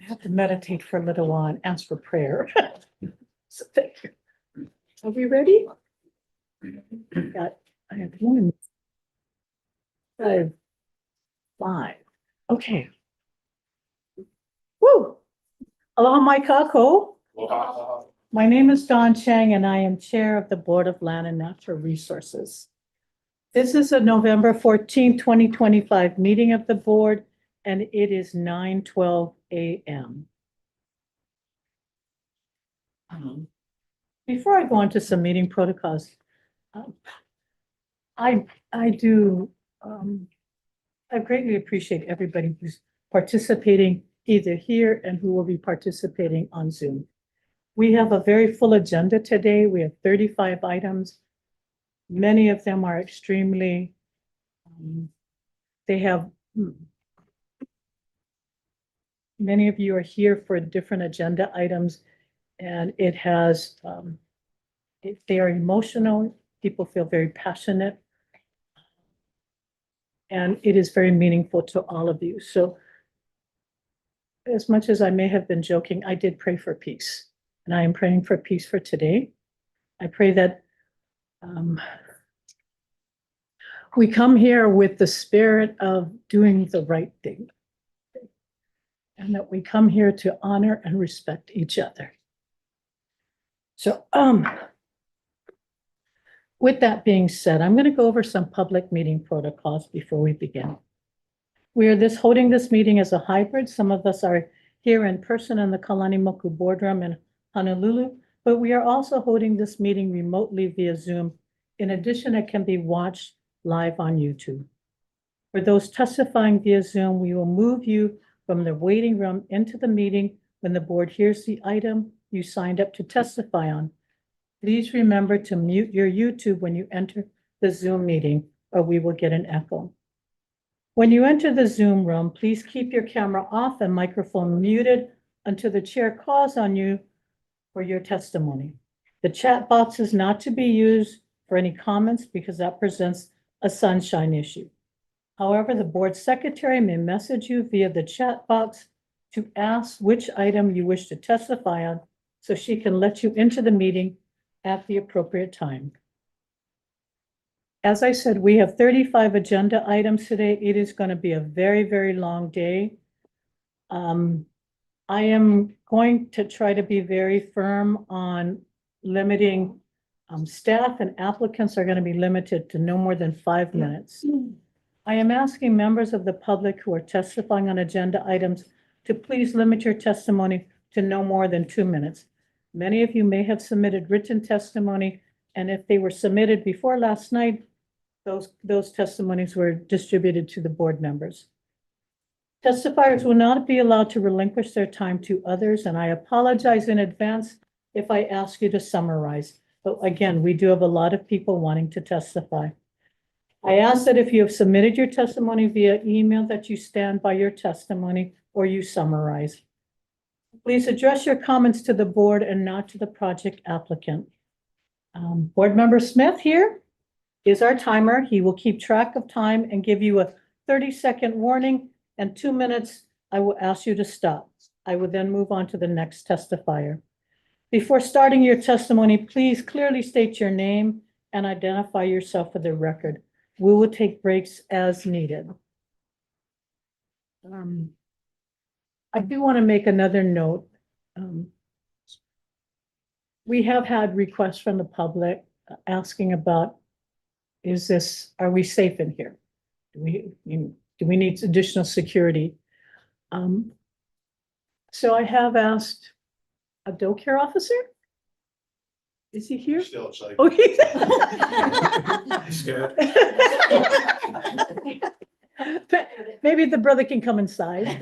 have to meditate for a little while and ask for prayer. So thank you. Are we ready? I have one. Five. Okay. Woo! Aloha mai kako. My name is Dawn Chang and I am Chair of the Board of Land and Natural Resources. This is a November 14, 2025 meeting of the board and it is 9:12 a.m. Before I go on to some meeting protocols, I greatly appreciate everybody who's participating either here and who will be participating on Zoom. We have a very full agenda today. We have 35 items. Many of them are extremely, many of you are here for different agenda items and it has, they are emotional. People feel very passionate. And it is very meaningful to all of you. So as much as I may have been joking, I did pray for peace. And I am praying for peace for today. I pray that we come here with the spirit of doing the right thing. And that we come here to honor and respect each other. So with that being said, I'm going to go over some public meeting protocols before we begin. We are holding this meeting as a hybrid. Some of us are here in person in the Kalani Moku boardroom in Honolulu, but we are also holding this meeting remotely via Zoom. In addition, it can be watched live on YouTube. For those testifying via Zoom, we will move you from the waiting room into the meeting when the board hears the item you signed up to testify on. Please remember to mute your YouTube when you enter the Zoom meeting, or we will get an echo. When you enter the Zoom room, please keep your camera off and microphone muted until the chair calls on you for your testimony. The chat box is not to be used for any comments because that presents a sunshine issue. However, the board secretary may message you via the chat box to ask which item you wish to testify on so she can let you into the meeting at the appropriate time. As I said, we have 35 agenda items today. It is going to be a very, very long day. I am going to try to be very firm on limiting staff and applicants are going to be limited to no more than 5 minutes. I am asking members of the public who are testifying on agenda items to please limit your testimony to no more than 2 minutes. Many of you may have submitted written testimony, and if they were submitted before last night, those testimonies were distributed to the board members. Testifiers will not be allowed to relinquish their time to others, and I apologize in advance if I ask you to summarize. But again, we do have a lot of people wanting to testify. I ask that if you have submitted your testimony via email that you stand by your testimony or you summarize. Please address your comments to the board and not to the project applicant. Board Member Smith here is our timer. He will keep track of time and give you a 30-second warning, and 2 minutes, I will ask you to stop. I will then move on to the next testifier. Before starting your testimony, please clearly state your name and identify yourself for the record. We will take breaks as needed. I do want to make another note. We have had requests from the public asking about, are we safe in here? Do we need additional security? So I have asked a daycare officer. Is he here? Still outside. Oh, he's Scared. Maybe the brother can come inside.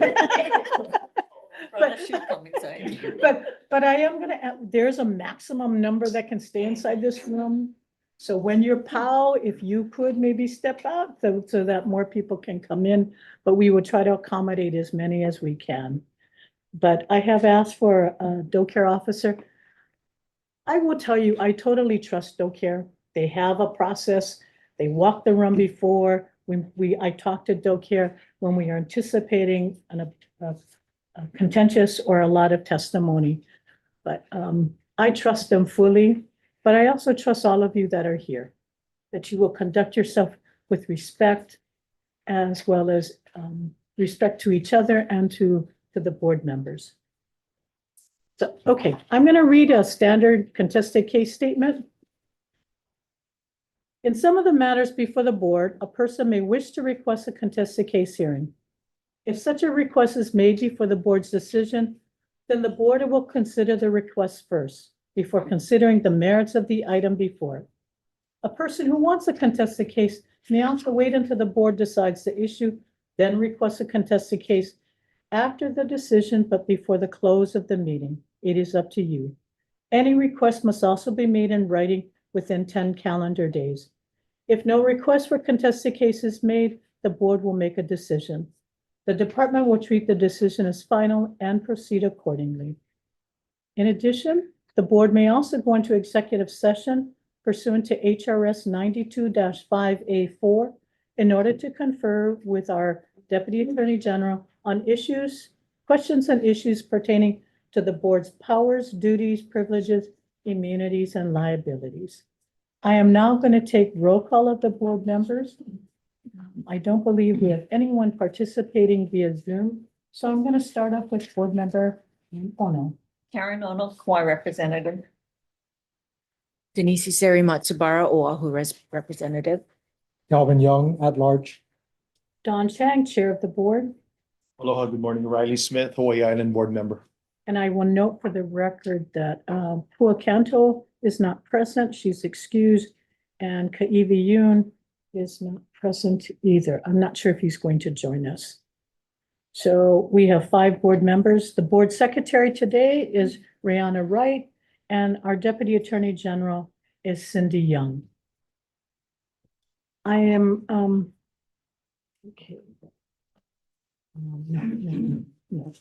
But I am gonna, there's a maximum number that can stay inside this room. So when you're POW, if you could maybe step out so that more people can come in, but we will try to accommodate as many as we can. But I have asked for a daycare officer. I will tell you, I totally trust daycare. They have a process. They walk the room before. I talked to daycare when we are anticipating contentious or a lot of testimony. But I trust them fully, but I also trust all of you that are here, that you will conduct yourself with respect as well as respect to each other and to the board members. So, okay, I'm going to read a standard contested case statement. In some of the matters before the board, a person may wish to request a contested case hearing. If such a request is made before the board's decision, then the board will consider the request first before considering the merits of the item before it. A person who wants a contested case may also wait until the board decides the issue, then request a contested case after the decision, but before the close of the meeting. It is up to you. Any request must also be made in writing within 10 calendar days. If no request for contested case is made, the board will make a decision. The department will treat the decision as final and proceed accordingly. In addition, the board may also go into executive session pursuant to HRS 92-5A4 in order to confer with our Deputy Attorney General on questions and issues pertaining to the board's powers, duties, privileges, immunities, and liabilities. I am now going to take roll call of the board members. I don't believe we have anyone participating via Zoom, so I'm going to start off with board member Ono. Karen Ono, Kauai representative. Denise Seri Matsubara, Oahu representative. Calvin Young at large. Don Chang, Chair of the Board. Aloha, good morning. Riley Smith, Hawaii Island Board Member. And I will note for the record that Pua Canto is not present. She's excused. And Kaiwi Yoon is not present either. I'm not sure if he's going to join us. So we have 5 board members. The board secretary today is Rihanna Wright, and our Deputy Attorney General is Cindy Young. I am, okay. No.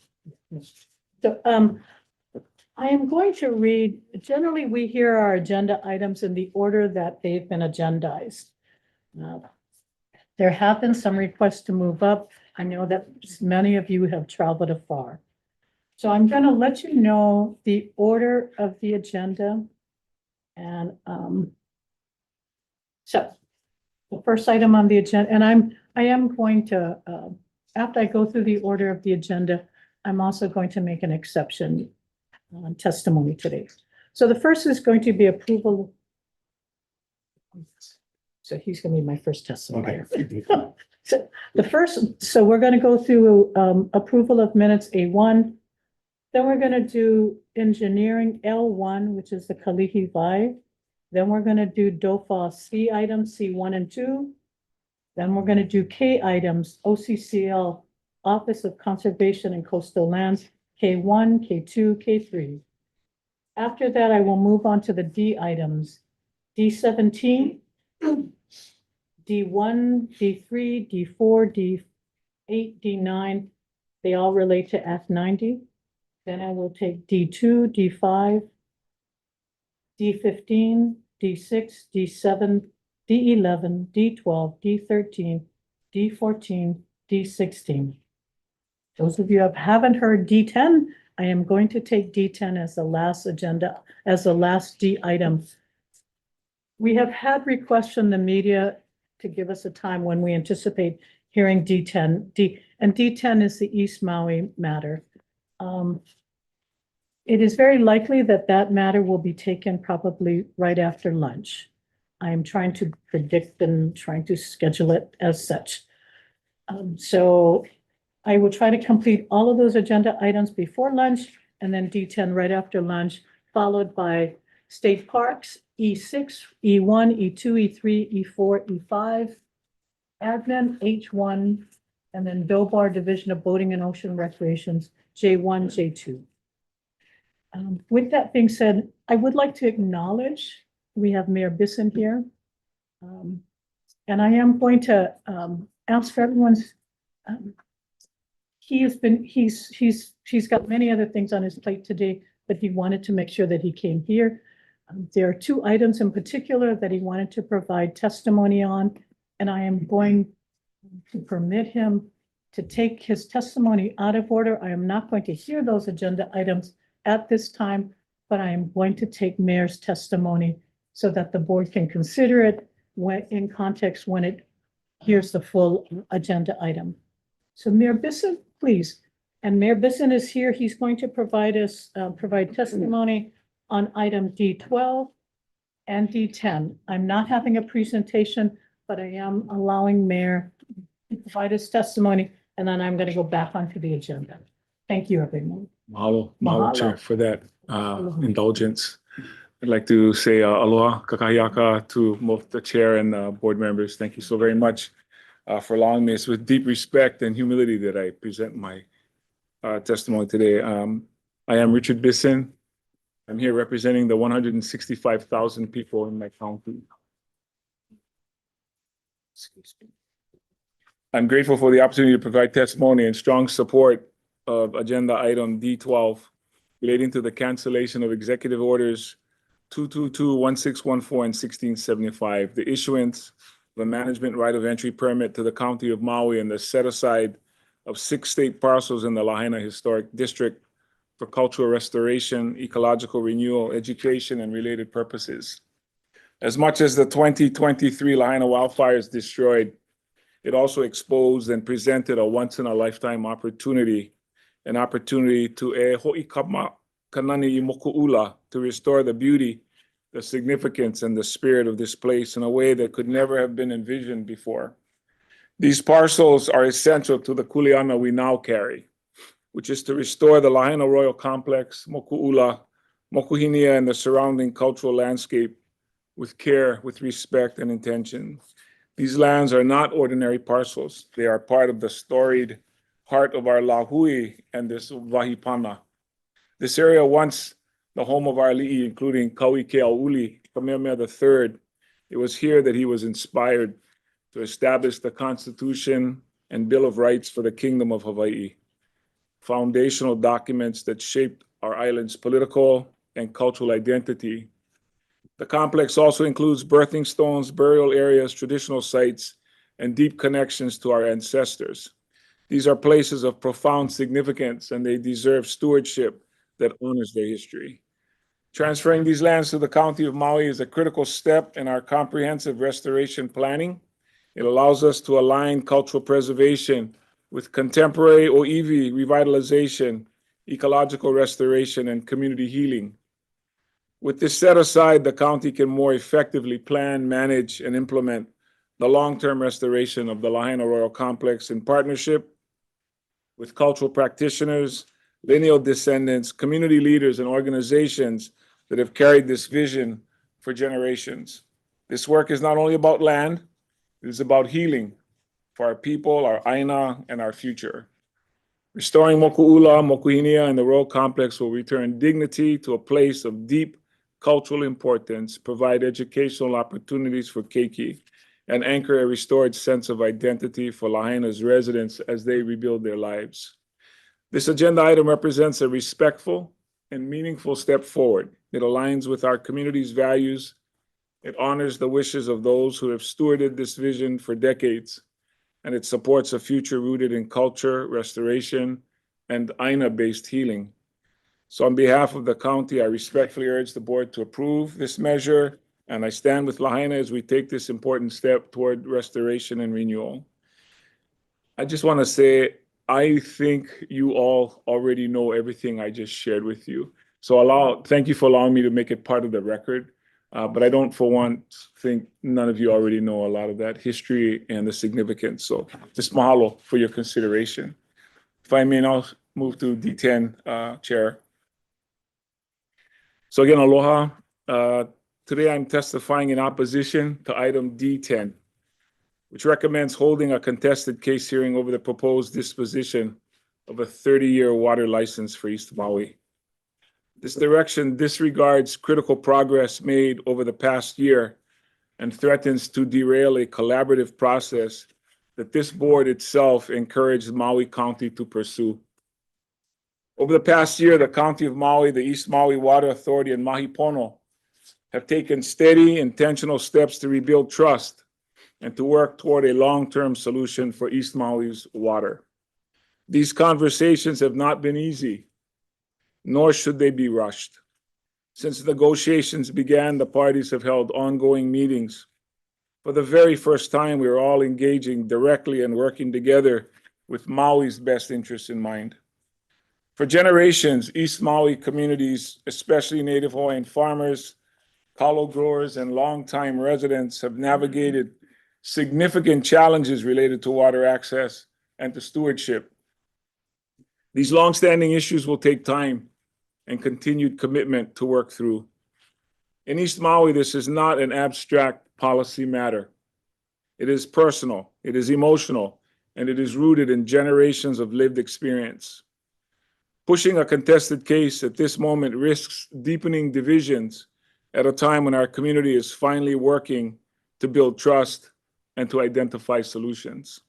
So, I am going to read, generally we hear our agenda items in the order that they've been agendized. There have been some requests to move up. I know that many of you have traveled afar. So I'm going to let you know the order of the agenda. And so the first item on the agenda, and I am going to, after I go through the order of the agenda, I'm also going to make an exception on testimony today. So the first is going to be approval. So he's going to be my first testimony. Okay. So so we're going to go through approval of minutes A1. Then we're going to do engineering L1, which is the Kalihi Vai. Then we're going to do DOFA C items C1 and 2. Then we're going to do K items OCCL Office of Conservation and Coastal Lands K1, K2, K3. After that, I will move on to the D items D17, D1, D3, D4, D8, D9. They all relate to Act 90. Then I will take D2, D5, D15, D6, D7, D11, D12, D13, D14, D16. Those of you who haven't heard D10, I am going to take D10 as the last agenda, as the last D item. We have had requests from the media to give us a time when we anticipate hearing D10. And D10 is the East Maui matter. It is very likely that that matter will be taken probably right after lunch. I am trying to predict and trying to schedule it as such. So I will try to complete all of those agenda items before lunch, and then D10 right after lunch, followed by state parks, E6, E1, E2, E3, E4, E5, admin, H1, and then Dobar Division of Boating and Ocean Recreations, J1, J2. With that being said, I would like to acknowledge we have Mayor Bisson here. And I am going to ask for everyone's, he's got many other things on his plate today, but he wanted to make sure that he came here. There are 2 items in particular that he wanted to provide testimony on, and I am going to permit him to take his testimony out of order. I am not going to hear those agenda items at this time, but I am going to take mayor's testimony so that the board can consider it when in context when it hears the full agenda item. So Mayor Bisson, please. And Mayor Bisson is here. He's going to provide us, provide testimony on item D12 and D10. I'm not having a presentation, but I am allowing Mayor to provide his testimony, and then I'm going to go back onto the agenda. Thank you, everyone. Mahalo, Mahalo. Chair, for that indulgence. I'd like to say aloha kakahiaka to both the chair and board members. Thank you so very much for allowing me. It's with deep respect and humility that I present my testimony today. I am Richard Bisson. I'm here representing the 165,000 people in my county. Excuse me. I'm grateful for the opportunity to provide testimony and strong support of agenda item D12 relating to the cancellation of executive orders 222, 1614, and 1675, the issuance of a management right of entry permit to the county of Maui and the set aside of 6 state parcels in the Lahaina Historic District for cultural restoration, ecological renewal, education, and related purposes. As much as the 2023 Lahaina wildfires destroyed, it also exposed and presented a once-in-a-lifetime opportunity, an opportunity to e ho'ikama kanani I moku'ula, to restore the beauty, the significance, and the spirit of this place in a way that could never have been envisioned before. These parcels are essential to the kuleana we now carry, which is to restore the Lahaina Royal Complex, Moku'ula, Mokuhinia, and the surrounding cultural landscape with care, with respect, and intention. These lands are not ordinary parcels. They are part of the storied heart of our Lahui and this Wahipana. This area, once the home of our li'i, including Kauikeauli, Kamehameha III, it was here that he was inspired to establish the Constitution and Bill of Rights for the Kingdom of Hawaii, foundational documents that shaped our island's political and cultural identity. The complex also includes birthing stones, burial areas, traditional sites, and deep connections to our ancestors. These are places of profound significance, and they deserve stewardship that honors their history. Transferring these lands to the County of Maui is a critical step in our comprehensive restoration planning. It allows us to align cultural preservation with contemporary Oiwi revitalization, ecological restoration, and community healing. With this set aside, the county can more effectively plan, manage, and implement the long-term restoration of the Lahaina Royal Complex in partnership with cultural practitioners, lineal descendants, community leaders, and organizations that have carried this vision for generations. This work is not only about land, it is about healing for our people, our aina, and our future. Restoring Moku'ula, Mokuhinia, and the Royal Complex will return dignity to a place of deep cultural importance, provide educational opportunities for Keiki, and anchor a restored sense of identity for Lahaina's residents as they rebuild their lives. This agenda item represents a respectful and meaningful step forward. It aligns with our community's values. It honors the wishes of those who have stewarded this vision for decades, and it supports a future rooted in culture, restoration, and aina-based healing. So on behalf of the county, I respectfully urge the board to approve this measure, and I stand with Lahaina as we take this important step toward restoration and renewal. I just want to say, I think you all already know everything I just shared with you. So thank you for allowing me to make it part of the record. But I don't for once think none of you already know a lot of that history and the significance. So just mahalo for your consideration. If I may now move to D10, Chair. So again, aloha. Today I'm testifying in opposition to item D10, which recommends holding a contested case hearing over the proposed disposition of a 30-year water license for East Maui. This direction disregards critical progress made over the past year and threatens to derail a collaborative process that this board itself encouraged Maui County to pursue. Over the past year, the County of Maui, the East Maui Water Authority, and Mahipono have taken steady, intentional steps to rebuild trust and to work toward a long-term solution for East Maui's water. These conversations have not been easy, nor should they be rushed. Since negotiations began, the parties have held ongoing meetings. For the very first time, we are all engaging directly and working together with Maui's best interests in mind. For generations, East Maui communities, especially Native Hawaiian farmers, kalo growers, and longtime residents have navigated significant challenges related to water access and to stewardship. These longstanding issues will take time and continued commitment to work through. In East Maui, this is not an abstract policy matter. It is personal, it is emotional, and it is rooted in generations of lived experience. Pushing a contested case at this moment risks deepening divisions at a time when our community is finally working to build trust and to identify solutions.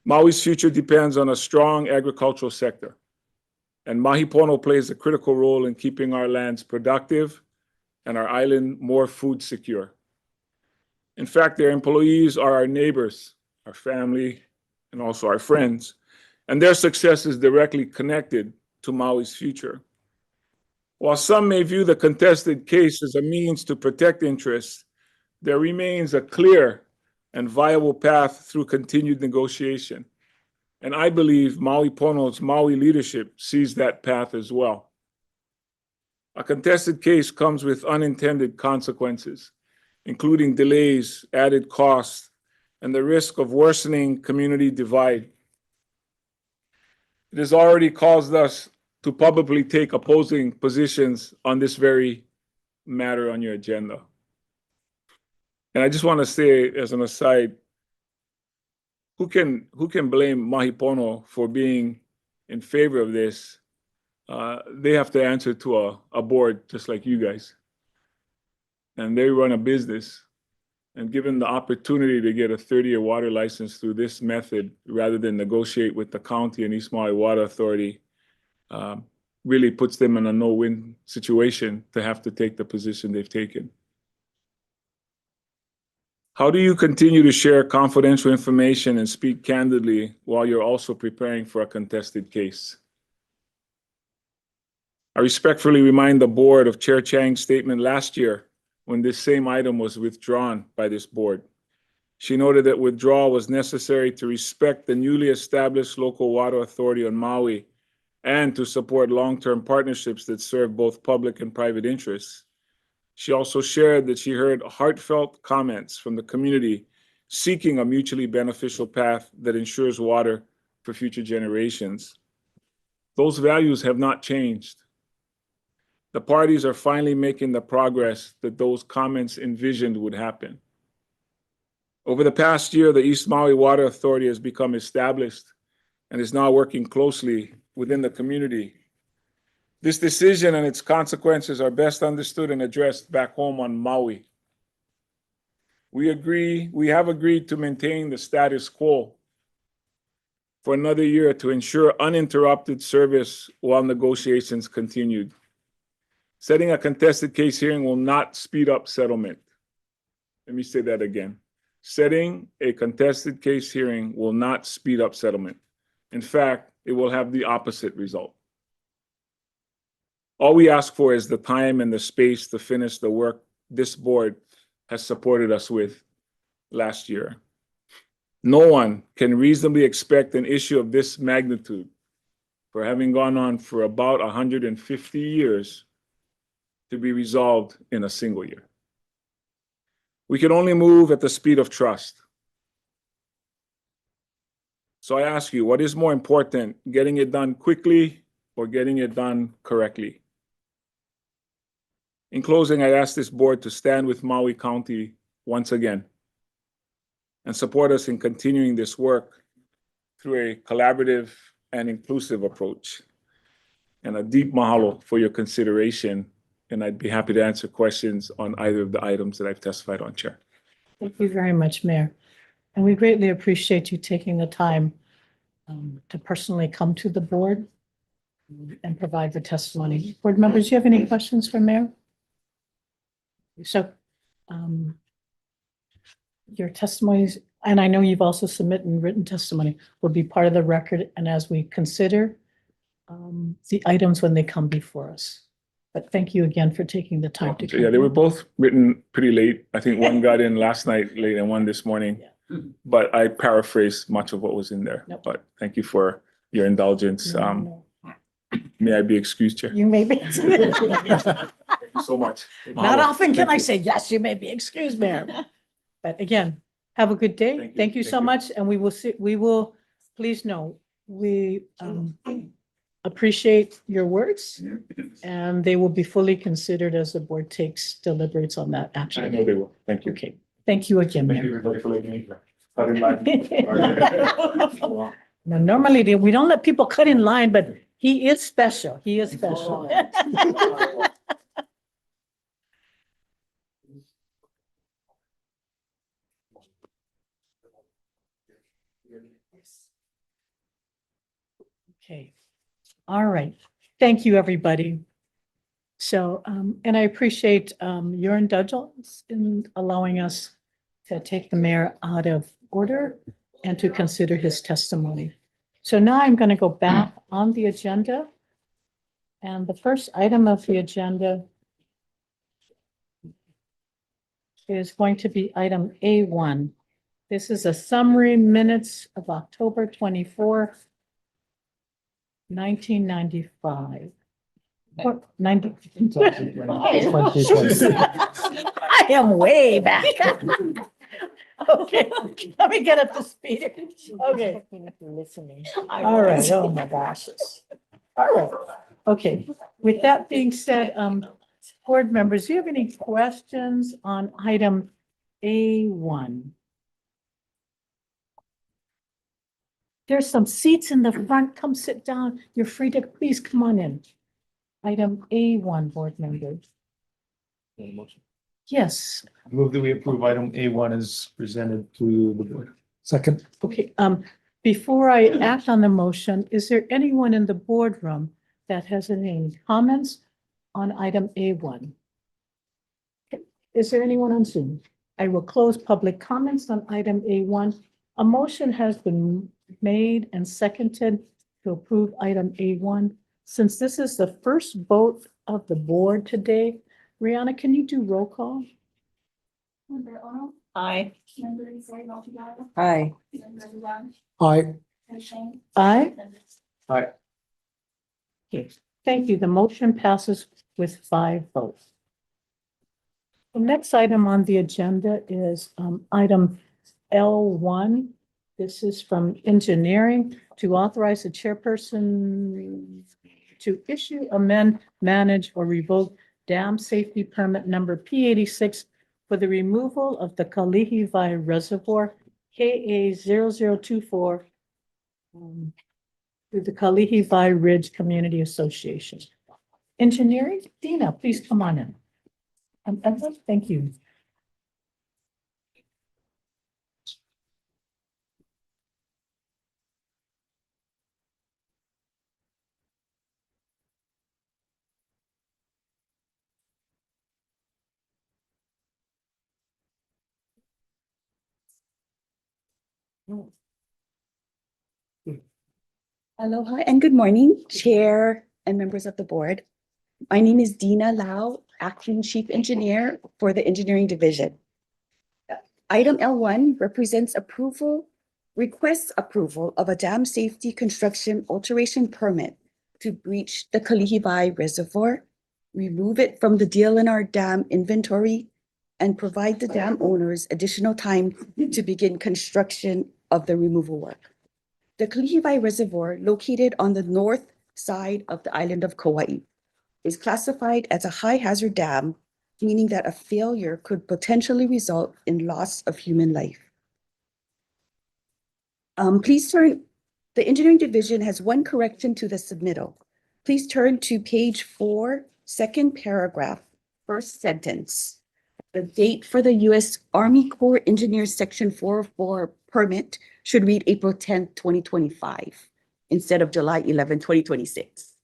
Maui's future depends on a strong agricultural sector, and Mahi Pono plays a critical role in keeping our lands productive and our island more food secure. In fact, their employees are our neighbors, our family, and also our friends, and their success is directly connected to Maui's future. While some may view the contested case as a means to protect interests, there remains a clear and viable path through continued negotiation. And I believe Maui Pono's Maui leadership sees that path as well. A contested case comes with unintended consequences, including delays, added costs, and the risk of worsening community divide. It has already caused us to publicly take opposing positions on this very matter on your agenda. And I just want to say, as an aside, who can blame Mahi Pono for being in favor of this? They have to answer to a board just like you guys. And they run a business. And given the opportunity to get a 30-year water license through this method, rather than negotiate with the county and East Maui Water Authority, really puts them in a no-win situation to have to take the position they've taken. How do you continue to share confidential information and speak candidly while you're also preparing for a contested case? I respectfully remind the board of Chair Chang's statement last year when this same item was withdrawn by this board. She noted that withdrawal was necessary to respect the newly established local water authority on Maui and to support long-term partnerships that serve both public and private interests. She also shared that she heard heartfelt comments from the community seeking a mutually beneficial path that ensures water for future generations. Those values have not changed. The parties are finally making the progress that those comments envisioned would happen. Over the past year, the East Maui Water Authority has become established and is now working closely within the community. This decision and its consequences are best understood and addressed back home on Maui. We have agreed to maintain the status quo for another year to ensure uninterrupted service while negotiations continued. Setting a contested case hearing will not speed up settlement. Let me say that again. Setting a contested case hearing will not speed up settlement. In fact, it will have the opposite result. All we ask for is the time and the space to finish the work this board has supported us with last year. No one can reasonably expect an issue of this magnitude, for having gone on for about 150 years, to be resolved in a single year. We can only move at the speed of trust. So I ask you, what is more important, getting it done quickly or getting it done correctly? In closing, I ask this board to stand with Maui County once again and support us in continuing this work through a collaborative and inclusive approach. And a deep mahalo for your consideration, and I'd be happy to answer questions on either of the items that I've testified on, Chair. Thank you very much, Mayor. And we greatly appreciate you taking the time to personally come to the board and provide the testimony. Board members, do you have any questions for Mayor? So your testimonies And I know you've also submitted written testimony will be part of the record and as we consider the items when they come before us. But thank you again for taking the time to. Yeah, they were both written pretty late. I think one got in last night late and one this morning. Yeah. But I paraphrased much of what was in there. Nope. But thank you for your indulgence. No. May I be excused, Chair? You may be. Thank you so much. Not often can I Thank you. say, yes, you may be excused, Mayor. But again, have a good day. Thank you. Thank you so Thank you. much. And we will, please know, we appreciate your words and they will be fully considered as the board deliberates on that I action. know they will. Thank you. Okay, thank you again, Thank you, Mayor. everybody, for letting me. Cut in line. Now, normally we don't let people cut in line, but he is special. He is special. Okay, all right. Thank you, everybody. So, and I appreciate your indulgence in allowing us to take the mayor out of order and to consider his testimony. So now I'm going to go back on the agenda. And the first item of the agenda is going to be item A1. This is a summary minutes of October 24th, 1995. Or 90. 2020. I am way back. Okay, let me get up to speed. Okay, Listening. all right, oh my gosh. All right, okay. With that being said, board members, do you have any questions on item A1? There's some seats in the front. Come sit down. You're free to, please come on in. Item A1, board members. Yes, Move that we approve item A1 as presented to the board. Second, okay. Before I act on the motion, is there anyone in the boardroom that has any comments on item A1? Is there anyone on Zoom? I will close public comments on item A1. A motion has been made and seconded to approve item A1. Since this is the first vote of the board today, Rihanna, can you do roll call? Member Ono, Aye. Member Isai Multiplier, Aye. Member Young, aye. and Shane. Aye. Aye. Okay, thank you. The motion passes with 5 votes. The next item on the agenda is item L1. This is from engineering to authorize the chairperson to issue, amend, manage, or revoke dam safety permit number P86 for the removal of the Kalihivai Reservoir, KA 0024, through the Kalihivai Ridge Community Association. Engineering, Dina, please come on in. Thank you. Aloha and good morning, Chair and members of the board. My name is Dina Lau, Acting Chief Engineer for the Engineering Division. Item L1 requests approval of a dam safety construction alteration permit to breach the Kalihivai Reservoir, remove it from the DLNR dam inventory, and provide the dam owners additional time to begin construction of the removal work. The Kalihivai Reservoir, located on the north side of the island of Kauai, is classified as a high hazard dam, meaning that a failure could potentially result in loss of human life. The Engineering Division has one correction to the submittal. Please turn to page 4, second paragraph, first sentence. The date for the U.S. Army Corps Engineers Section 404 permit should read April 10th, 2025, instead of July 11, 2026.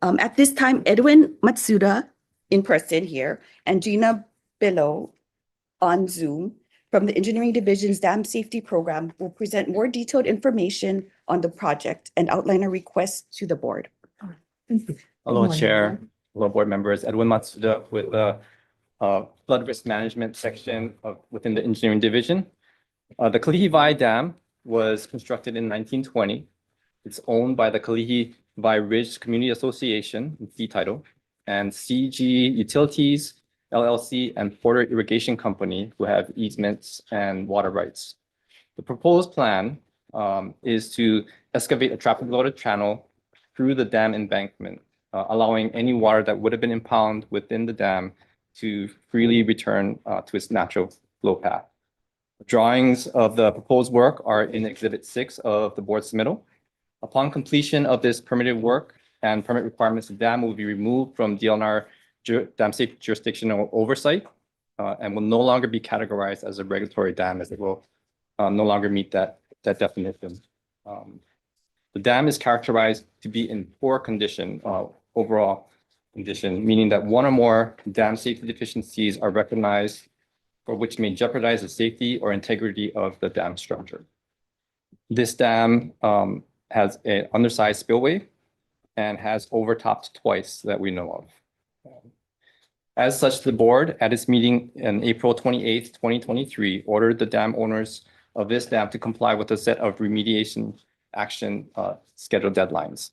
At this time, Edwin Matsuda in person here and Gina below on Zoom from the Engineering Division's Dam Safety Program will present more detailed information on the project and outline a request to the board. Hello, morning, Chair. Edwin. Hello, board members. Edwin Matsuda with the Flood Risk Management section within the Engineering Division. The Kalihi Dam was constructed in 1920. It's owned by the Kalihi Ridge Community Association, fee title, and CG Utilities, LLC, and Porter Irrigation Company, who have easements and water rights. The proposed plan is to excavate a traffic loaded channel through the dam embankment, allowing any water that would have been impounded within the dam to freely return to its natural flow path. Drawings of the proposed work are in Exhibit 6 of the board submittal. Upon completion of this permitted work and permit requirements, the dam will be removed from DLNR dam safety jurisdictional oversight and will no longer be categorized as a regulatory dam, as it will no longer meet that definition. The dam is characterized to be in poor condition, overall condition, meaning that one or more dam safety deficiencies are recognized for which may jeopardize the safety or integrity of the dam structure. This dam has an undersized spillway and has overtopped twice that we know of. As such, the board at its meeting on April 28th, 2023, ordered the dam owners of this dam to comply with a set of remediation action schedule deadlines.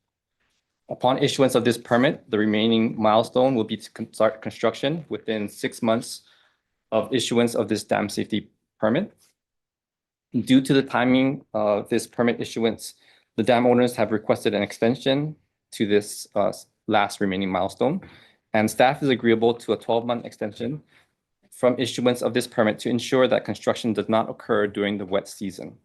Upon issuance of this permit, the remaining milestone will be to start construction within 6 months of issuance of this dam safety permit. Due to the timing of this permit issuance, the dam owners have requested an extension to this last remaining milestone, and staff is agreeable to a 12-month extension from issuance of this permit to ensure that construction does not occur during the wet season.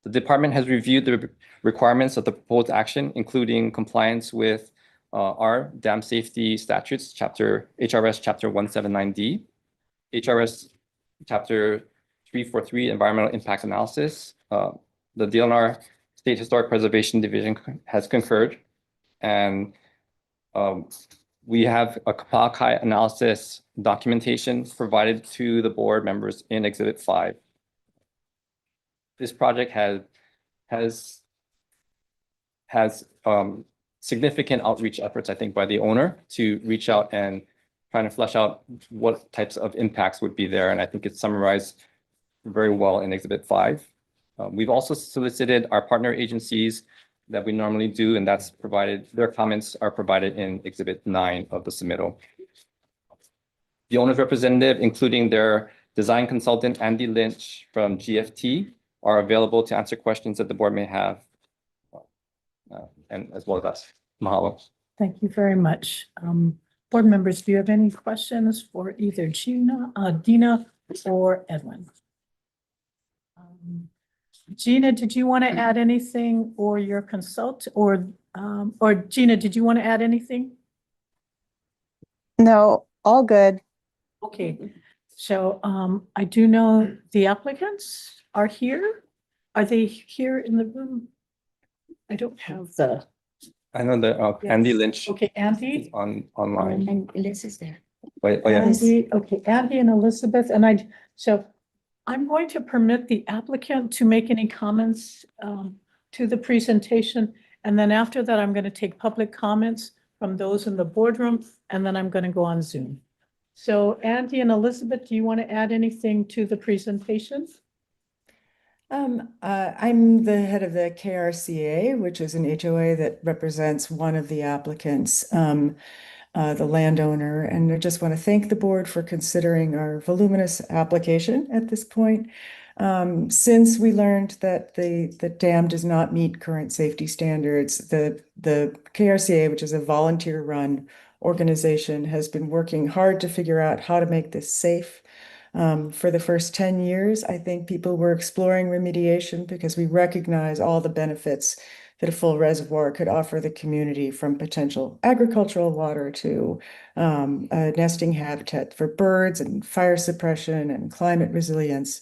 The department has reviewed the requirements of the proposed action, including compliance with our dam safety statutes, HRS Chapter 179D, HRS Chapter 343, Environmental Impact Analysis. The DLNR State Historic Preservation Division has concurred, and we have a Kapalkai analysis documentation provided to the board members in Exhibit 5. This project has significant outreach efforts, I think, by the owner to reach out and trying to flesh out what types of impacts would be there. And I think it's summarized very well in Exhibit 5. We've also solicited our partner agencies that we normally do, and that's provided, their comments are provided in Exhibit 9 of the submittal. The owner's representative, including their design consultant, Andy Lynch from GFT, are available to answer questions that the board may have, and as well as us. Mahalo. Thank you very much. Board members, do you have any questions for either Dina or Edwin? Gina, did you want to add anything, or your consult, or Gina, did you want to add anything? No, all good. Okay, so I do know the applicants are here. Are they here in the room? I don't have the, I know that Andy Lynch okay, is Andy. online. And Liz is there. Oh, yeah. Andy, okay, Andy and Elizabeth, and so I'm going to permit the applicant to make any comments to the presentation. And then after that, I'm going to take public comments from those in the boardroom, and then I'm going to go on Zoom. So Andy and Elizabeth, do you want to add anything to the presentation? I'm the head of the KRCA, which is an HOA that represents one of the applicants, the landowner. And I just want to thank the board for considering our voluminous application at this point. Since we learned that the dam does not meet current safety standards, the KRCA, which is a volunteer-run organization, has been working hard to figure out how to make this safe. For the first 10 years, I think people were exploring remediation because we recognize all the benefits that a full reservoir could offer the community, from potential agricultural water to a nesting habitat for birds and fire suppression and climate resilience.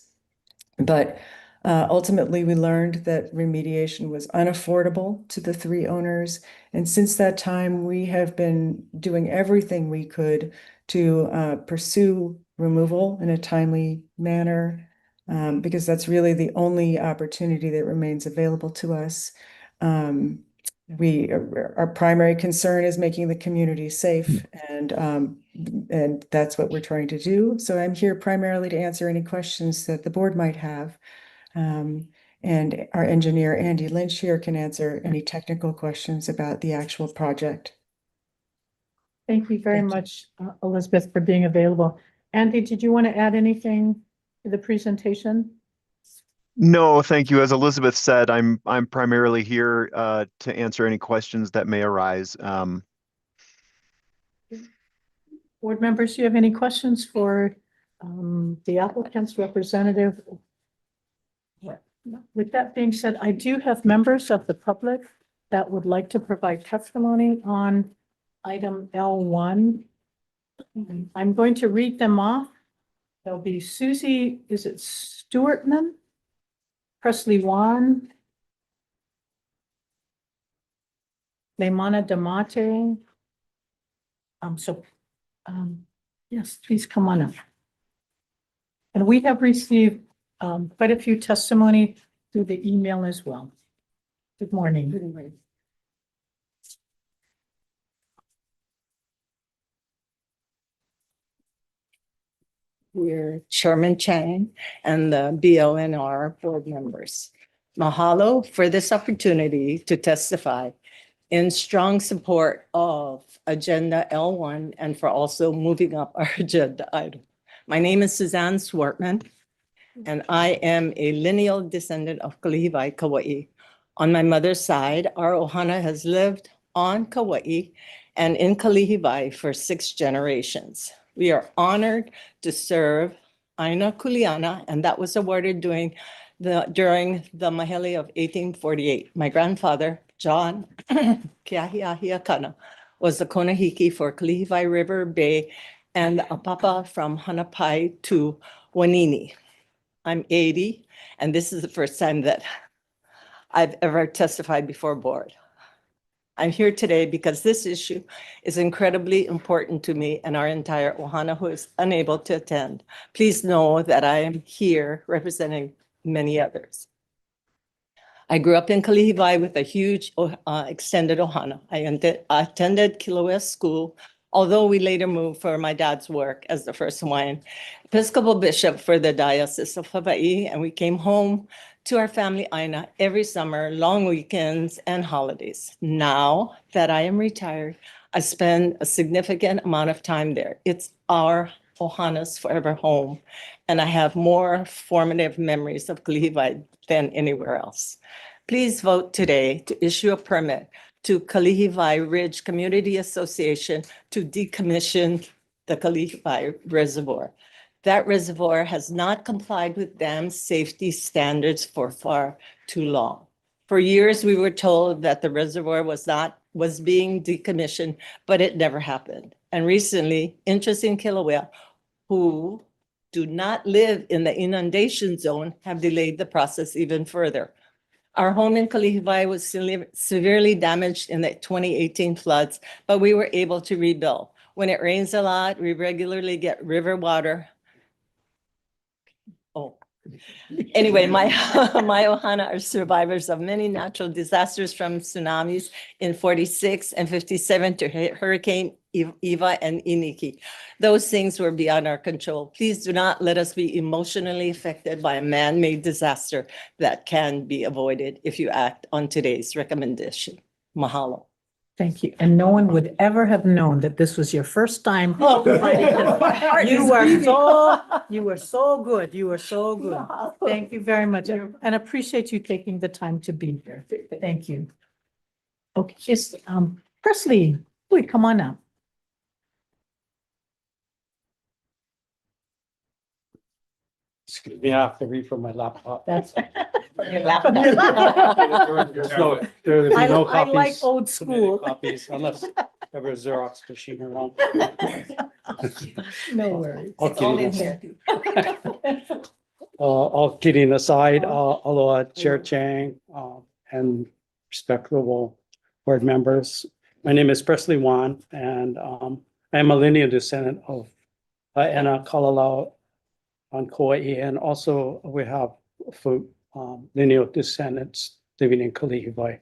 But ultimately, we learned that remediation was unaffordable to the three owners. And since that time, we have been doing everything we could to pursue removal in a timely manner because that's really the only opportunity that remains available to us. Our primary concern is making the community safe, and that's what we're trying to do. So I'm here primarily to answer any questions that the board might have. And our engineer, Andy Lynch, here can answer any technical questions about the actual project. Thank you very Thank you. much, Elizabeth, for being available. Andy, did you want to add anything to the presentation? No, thank you. As Elizabeth said, I'm primarily here to answer any questions that may arise. Board members, do you have any questions for the applicant's representative? With that being said, I do have members of the public that would like to provide testimony on item L1. I'm going to read them off. There'll be Susie, is it Stewartman? Presley Wan. Leymana Damate. Yes, please come on up. And we have received quite a few testimony through the email as well. Good morning. We're Chairman Chang and the BONR board members. Mahalo for this opportunity to testify in strong support of Agenda L1 and for also moving up our agenda item. My name is Suzanne Swartman, and I am a lineal descendant of Kalihi Kauai. On my mother's side, our ohana has lived on Kauai and in Kalihi for 6 generations. We are honored to serve Aina Kuleana, and that was awarded during the Mahele of 1848. My grandfather, John Keahiahiakana, was the Konahiki for Kalihi River Bay and the Apapa from Hanapai to Wanini. I'm 80, and this is the first time that I've ever testified before board. I'm here today because this issue is incredibly important to me and our entire ohana who is unable to attend. Please know that I am here representing many others. I grew up in Kalihi with a huge extended ohana. I attended Kilauea School, although we later moved for my dad's work as the first Hawaiian Episcopal Bishop for the Diocese of Hawaii, and we came home to our family Aina every summer, long weekends and holidays. Now that I am retired, I spend a significant amount of time there. It's our ohana's forever home, and I have more formative memories of Kalihi than anywhere else. Please vote today to issue a permit to Kalihi Ridge Community Association to decommission the Kalihi Reservoir. That reservoir has not complied with dam safety standards for far too long. For years, we were told that the reservoir was being decommissioned, but it never happened. And recently, interests in Kilauea, who do not live in the inundation zone, have delayed the process even further. Our home in Kalihi was severely damaged in the 2018 floods, but we were able to rebuild. When it rains a lot, we regularly get river water. Anyway, my ohana are survivors of many natural disasters, from tsunamis in 46 and 57 to Hurricane Eva and Iniki. Those things were beyond our control. Please do not let us be emotionally affected by a man-made disaster that can be avoided if you act on today's recommendation. Mahalo. Thank you. And no one would ever have known that this was your first time. You were so good. You were so good. Thank you very much. And appreciate you taking the time to be here. Thank you. Okay, just Presley, please come on up. Excuse me, I have to read from my laptop. That's. There's no, there will be no I like copies. old submitted school. Copies unless ever a Xerox machine around. No worries. All It's all in kidding here. all kidding aside, aloha Chair Chang, and respectable board members. My name is Presley Wan, and I am a lineal descendant of Aina Kalalau on Kauai, and also we have lineal descendants living in Kalihi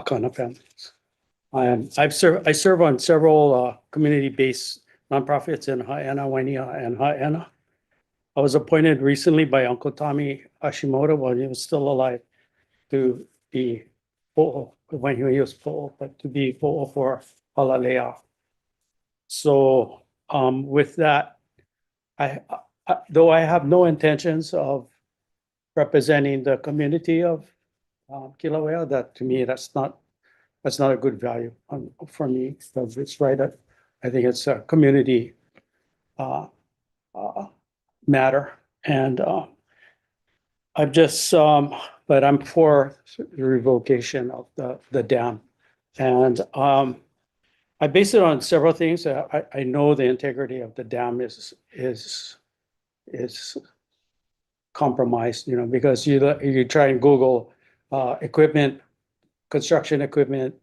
kind of families. I serve on several community-based nonprofits in Ha'ena, Wainia, and Ha'ena. I was appointed recently by Uncle Tommy Hashimoto when he was still alive to be po'o, when he was po'o, but to be po'o for Halalea. So with that, though I have no intentions of representing the community of Kilauea, that to me, that's not a good value for me, because it's right at, I think it's a community matter. And I'm just, but I'm for the revocation of the dam. And I base it on several things. I know the integrity of the dam is compromised, you know, because you try and Google equipment, construction equipment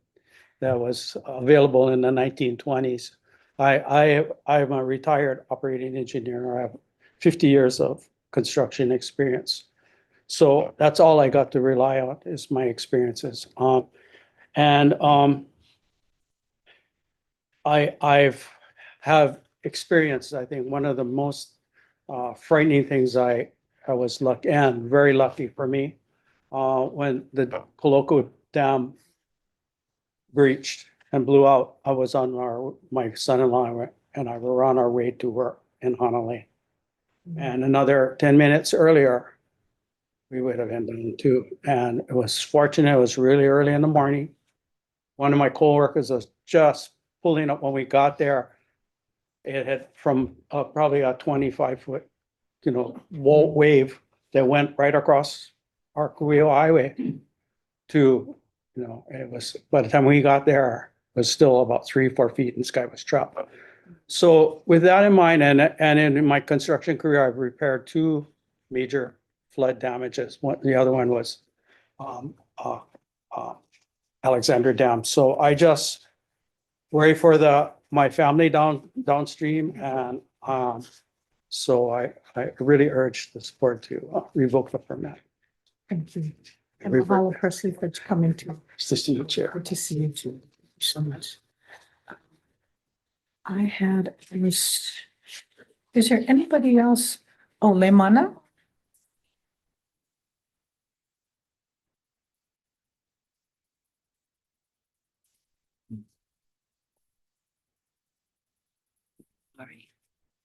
that was available in the 1920s. I'm a retired operating engineer. I have 50 years of construction experience. So that's all I got to rely on is my experiences. I've have experienced, I think, one of the most frightening things I was lucky, and very lucky for me, when the Koloko Dam breached and blew out. I was on my son-in-law and I were on our way to work in Honolulu. And another 10 minutes earlier, we would have ended too. And it was fortunate, it was really early in the morning. One of my coworkers was just pulling up when we got there. It had from probably a 25-foot, you know, wave that went right across our Kuio Highway to, you know, it was, by the time we got there, it was still about 3-4 feet and the sky was dropped. So with that in mind, and in my construction career, I've repaired 2 major flood damages. The other one was Alexander Dam. So I just worry for my family downstream, and so I really urge the support to revoke the permit. Thank you. And Mahalo Presley for coming to. Nice to see you, Chair. Good to see you too. Thank you so much. Is there anybody else? Oh, Leimana?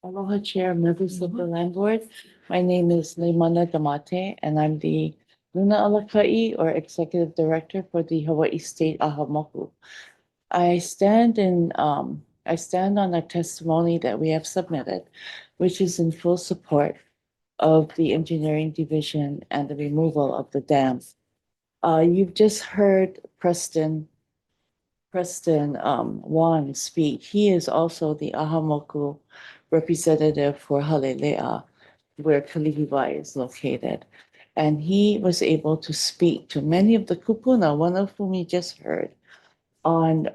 Aloha Chair, members of the Land Board. My name is Leimana Damate, and I'm the Luna Alakai, or Executive Director for the Hawaii State Ahamoku. I stand on a testimony that we have submitted, which is in full support of the Engineering Division and the removal of the dam. You've just heard Preston Juan speak. He is also the Ahamoku representative for Halelea, where Kalihiwai is located. And he was able to speak to many of the kupuna, one of whom you just heard, on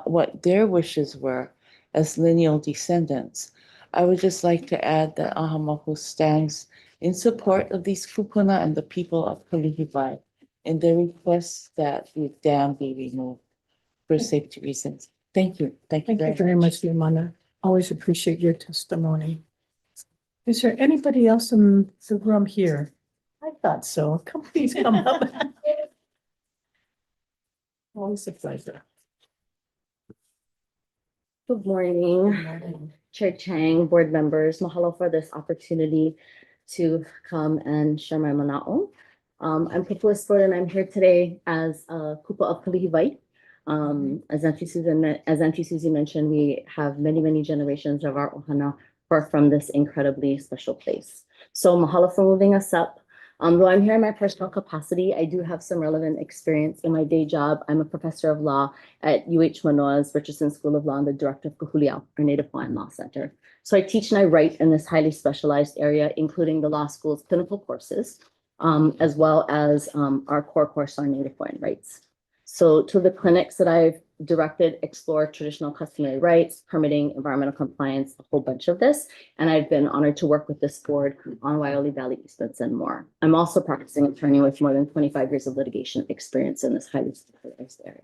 what their wishes were as lineal descendants. I would just like to add that Ahamoku stands in support of these kupuna and the people of Kalihiwai in their request that the dam be removed for safety reasons. Thank you. Thank you very much, Leimana. Always appreciate your testimony. Is there anybody else in the room here? I thought so. Please come up. Always a pleasure. Good morning, Chair Chang, board members. Mahalo for this opportunity to come and share my mana'o. I'm Kupua Sport, and I'm here today as a kupa of Kalihiwai. As Auntie Susie mentioned, we have many generations of our ohana who are from this incredibly special place. So mahalo for moving us up. Though I'm here in my personal capacity, I do have some relevant experience in my day job. I'm a professor of law at UH Manoa's Richardson School of Law and the director of Kahuliao, our Native Hawaiian Law Center. So I teach and I write in this highly specialized area, including the law school's clinical courses, as well as our core course on Native Hawaiian rights. So to the clinics that I've directed, explore traditional customary rights, permitting, environmental compliance, a whole bunch of this. And I've been honored to work with this board on Waiole Valley easements and more. I'm also practicing attorney with more than 25 years of litigation experience in this highly specialized area.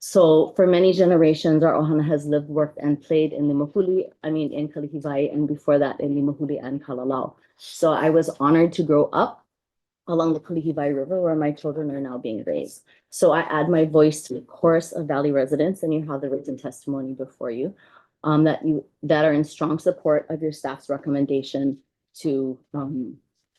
So for many generations, our ohana has lived, worked, and played in in Kalihivai, and before that in Limahuli and Kalalau. So I was honored to grow up along the Kalihivai River, where my children are now being raised. So I add my voice to the chorus of Valley residents, and you have the written testimony before you, that are in strong support of your staff's recommendation to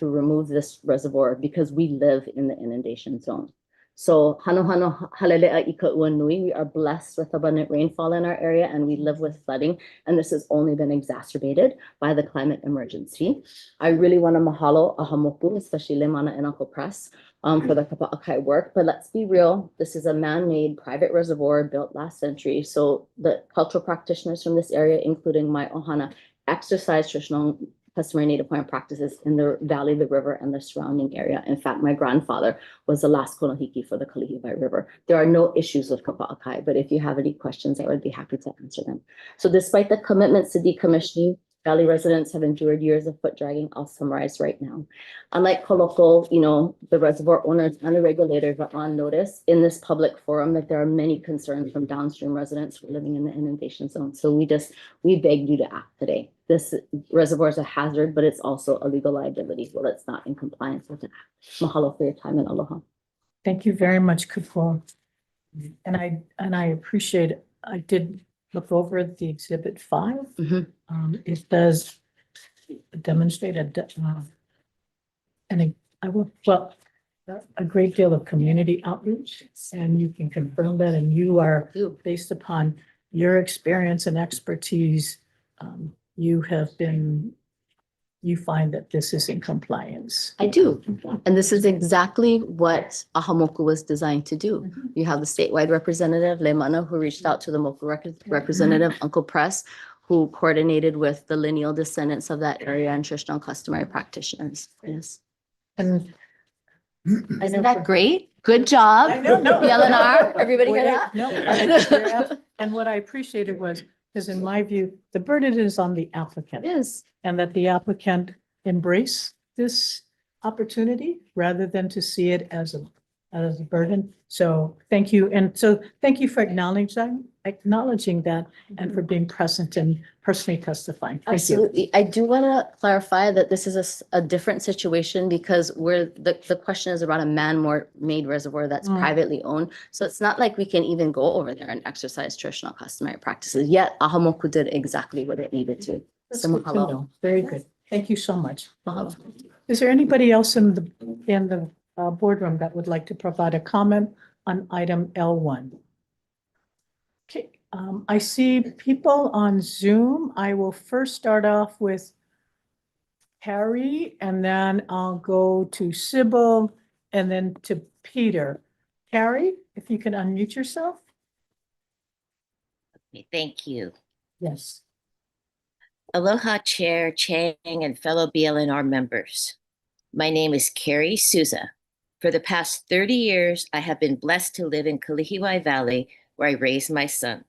remove this reservoir because we live in the inundation zone. So hano hano halelea ika ua nui. We are blessed with abundant rainfall in our area, and we live with flooding. And this has only been exacerbated by the climate emergency. I really want to mahalo Ahamoku, especially Lemana and Uncle Press, for the Kapa'akai work. But let's be real, this is a man-made private reservoir built last century. So the cultural practitioners from this area, including my ohana, exercise traditional customary native plant practices in the valley, the river, and the surrounding area. In fact, my grandfather was the last Konohiki for the Kalihivai River. There are no issues with Kapa'akai, but if you have any questions, I would be happy to answer them. So despite the commitments to decommissioning, Valley residents have endured years of foot dragging. I'll summarize right now. Unlike Koloko, the reservoir owners and the regulators are on notice in this public forum that there are many concerns from downstream residents who are living in the inundation zone. So we beg you to act today. This reservoir is a hazard, but it's also a legal liability. Well, it's not in compliance with the act. Mahalo for your time and aloha. Thank you very much, Kupo. And I appreciate it. I did look over the exhibit 5. It does demonstrate a great deal of community outreach, and you can confirm that, and you are, based upon your experience and expertise, you find that this is in compliance. I do. And this is exactly what Ahamoku was designed to do. You have the statewide representative, Leimana, who reached out to the Moku representative, Uncle Press, who coordinated with the lineal descendants of that area and traditional customary practitioners. Yes. And isn't that great? Good job. Yelenar, everybody hear that? No, and what I appreciated was, because in my view, the burden is on the applicant. It is. And that the applicant embrace this opportunity rather than to see it as a burden. So thank you. And so thank you for acknowledging that and for being present and personally testifying. Thank you. Absolutely. I do want to clarify that this is a different situation because the question is about a man-made reservoir that's privately owned. So it's not like we can even go over there and exercise traditional customary practices. Yet Ahamoku did exactly what it needed to. That's So good to mahalo. know. Very good. Thank you so much. Mahalo. Is there anybody else in the boardroom that would like to provide a comment on item L1? Okay, I see people on Zoom. I will first start off with Harry, and then I'll go to Sybil, and then to Peter. Harry, if you can unmute yourself. Thank you. Yes. Aloha Chair Chang and fellow BLNR members. My name is Carrie Souza. For the past 30 years, I have been blessed to live in Kalihiwai Valley, where I raised my son.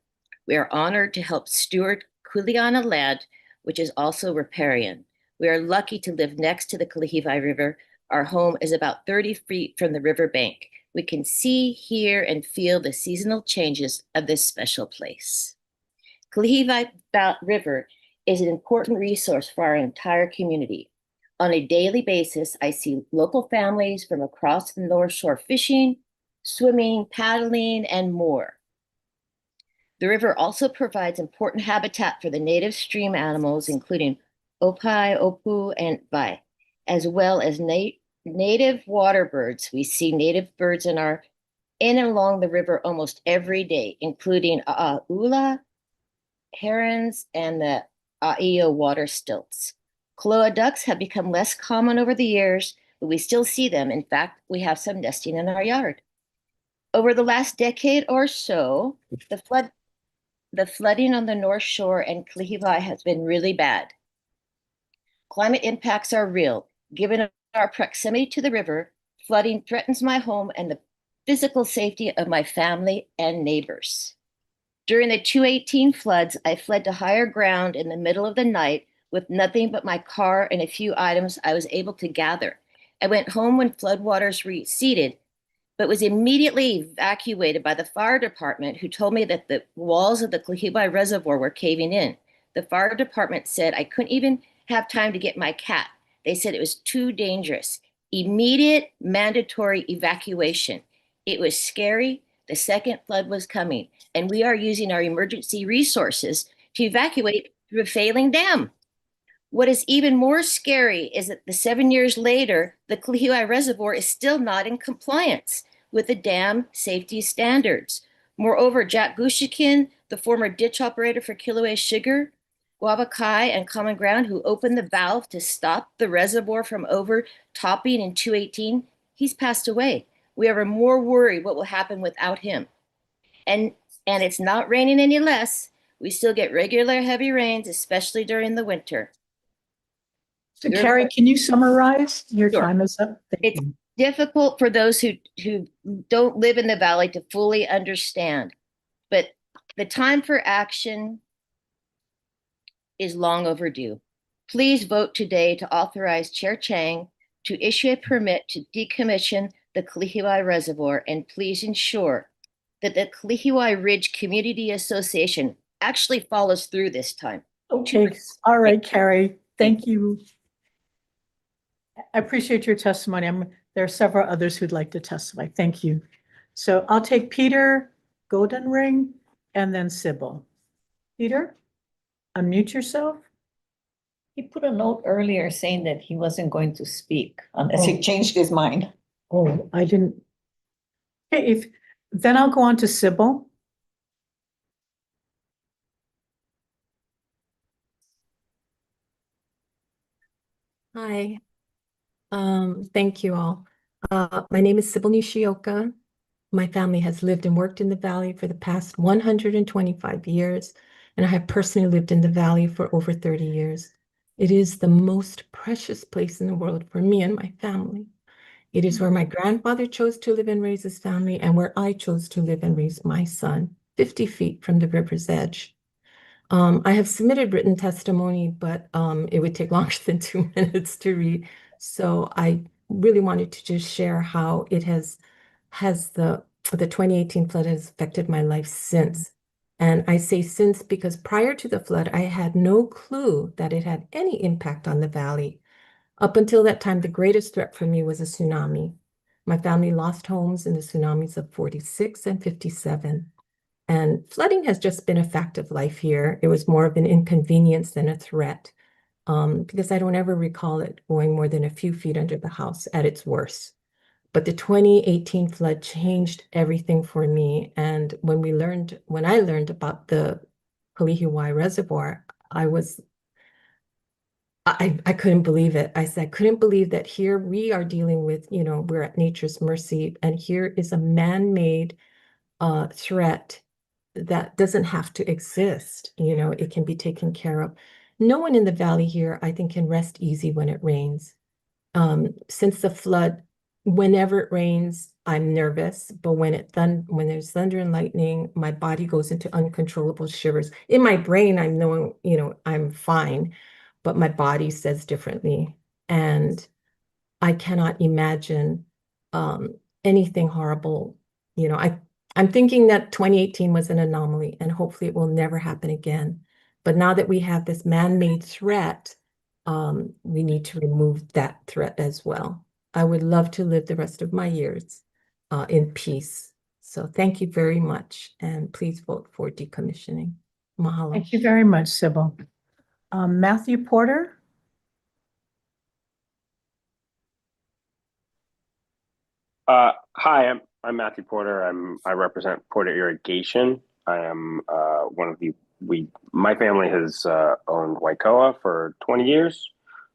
We are honored to help steward Kuleana land, which is also riparian. We are lucky to live next to the Kalihiwai River. Our home is about 30 feet from the river bank. We can see, hear, and feel the seasonal changes of this special place. Kalihiwai River is an important resource for our entire community. On a daily basis, I see local families from across the North Shore fishing, swimming, paddling, and more. The river also provides important habitat for the native stream animals, including opai, opu, and vai, as well as native water birds. We see native birds in and along the river almost every day, including a'aula, herons, and the A'io water stilts. Koloa ducks have become less common over the years, but we still see them. In fact, we have some nesting in our yard. Over the last decade or so, the flooding on the North Shore and Kalihiwai has been really bad. Climate impacts are real. Given our proximity to the river, flooding threatens my home and the physical safety of my family and neighbors. During the 218 floods, I fled to higher ground in the middle of the night with nothing but my car and a few items I was able to gather. I went home when floodwaters receded, but was immediately evacuated by the fire department, who told me that the walls of the Kalihibai Reservoir were caving in. The fire department said I couldn't even have time to get my cat. They said it was too dangerous. Immediate mandatory evacuation. It was scary. The second flood was coming, and we are using our emergency resources to evacuate the failing dam. What is even more scary is that 7 years later, the Kalihibai Reservoir is still not in compliance with the dam safety standards. Moreover, Jack Gushikin, the former ditch operator for Kilauea Sugar, Guava Kai, and Common Ground, who opened the valve to stop the reservoir from overtopping in 218, he's passed away. We are more worried what will happen without him. And it's not raining any less. We still get regular heavy rains, especially during the winter. So Carrie, can you summarize? Your Sure. time is up. Thank It's you. difficult for those who don't live in the valley to fully understand, but the time for action is long overdue. Please vote today to authorize Chair Chang to issue a permit to decommission the Kalihibai Reservoir, and please ensure that the Kalihibai Ridge Community Association actually follows through this time. Okay, all right, Carrie, thank you. I appreciate your testimony. There are several others who'd like to testify. Thank you. So I'll take Peter Goldenring and then Sybil. Peter, unmute yourself. He put a note earlier saying that he wasn't going to speak unless he changed his mind. Oh, I didn't. Okay, then I'll go on to Sybil. Hi. Thank you all. My name is Sybil Nishioka. My family has lived and worked in the Valley for the past 125 years, and I have personally lived in the Valley for over 30 years. It is the most precious place in the world for me and my family. It is where my grandfather chose to live and raise his family, and where I chose to live and raise my son, 50 feet from the river's edge. I have submitted written testimony, but it would take longer than 2 minutes to read. So I really wanted to just share how it has the 2018 flood has affected my life since. And I say since because prior to the flood, I had no clue that it had any impact on the valley. Up until that time, the greatest threat for me was a tsunami. My family lost homes in the tsunamis of 46 and 57. And flooding has just been a fact of life here. It was more of an inconvenience than a threat, because I don't ever recall it going more than a few feet under the house at its worst. But the 2018 flood changed everything for me. And when I learned about the Kalihibai Reservoir, I couldn't believe it. I said, I couldn't believe that here we are dealing with, we're at nature's mercy. And here is a man-made threat that doesn't have to exist. It can be taken care of. No one in the valley here, I think, can rest easy when it rains. Since the flood, whenever it rains, I'm nervous, but when there's thunder and lightning, my body goes into uncontrollable shivers. In my brain, I know, I'm fine, but my body says differently. And I cannot imagine anything horrible. I'm thinking that 2018 was an anomaly, and hopefully it will never happen again. But now that we have this man-made threat, we need to remove that threat as well. I would love to live the rest of my years in peace. So thank you very much, and please vote for decommissioning. Mahalo. Thank you very much, Sybil. Matthew Porter. Hi, I'm Matthew Porter. I represent Porter Irrigation. I am my family has owned Waikoa for 20 years,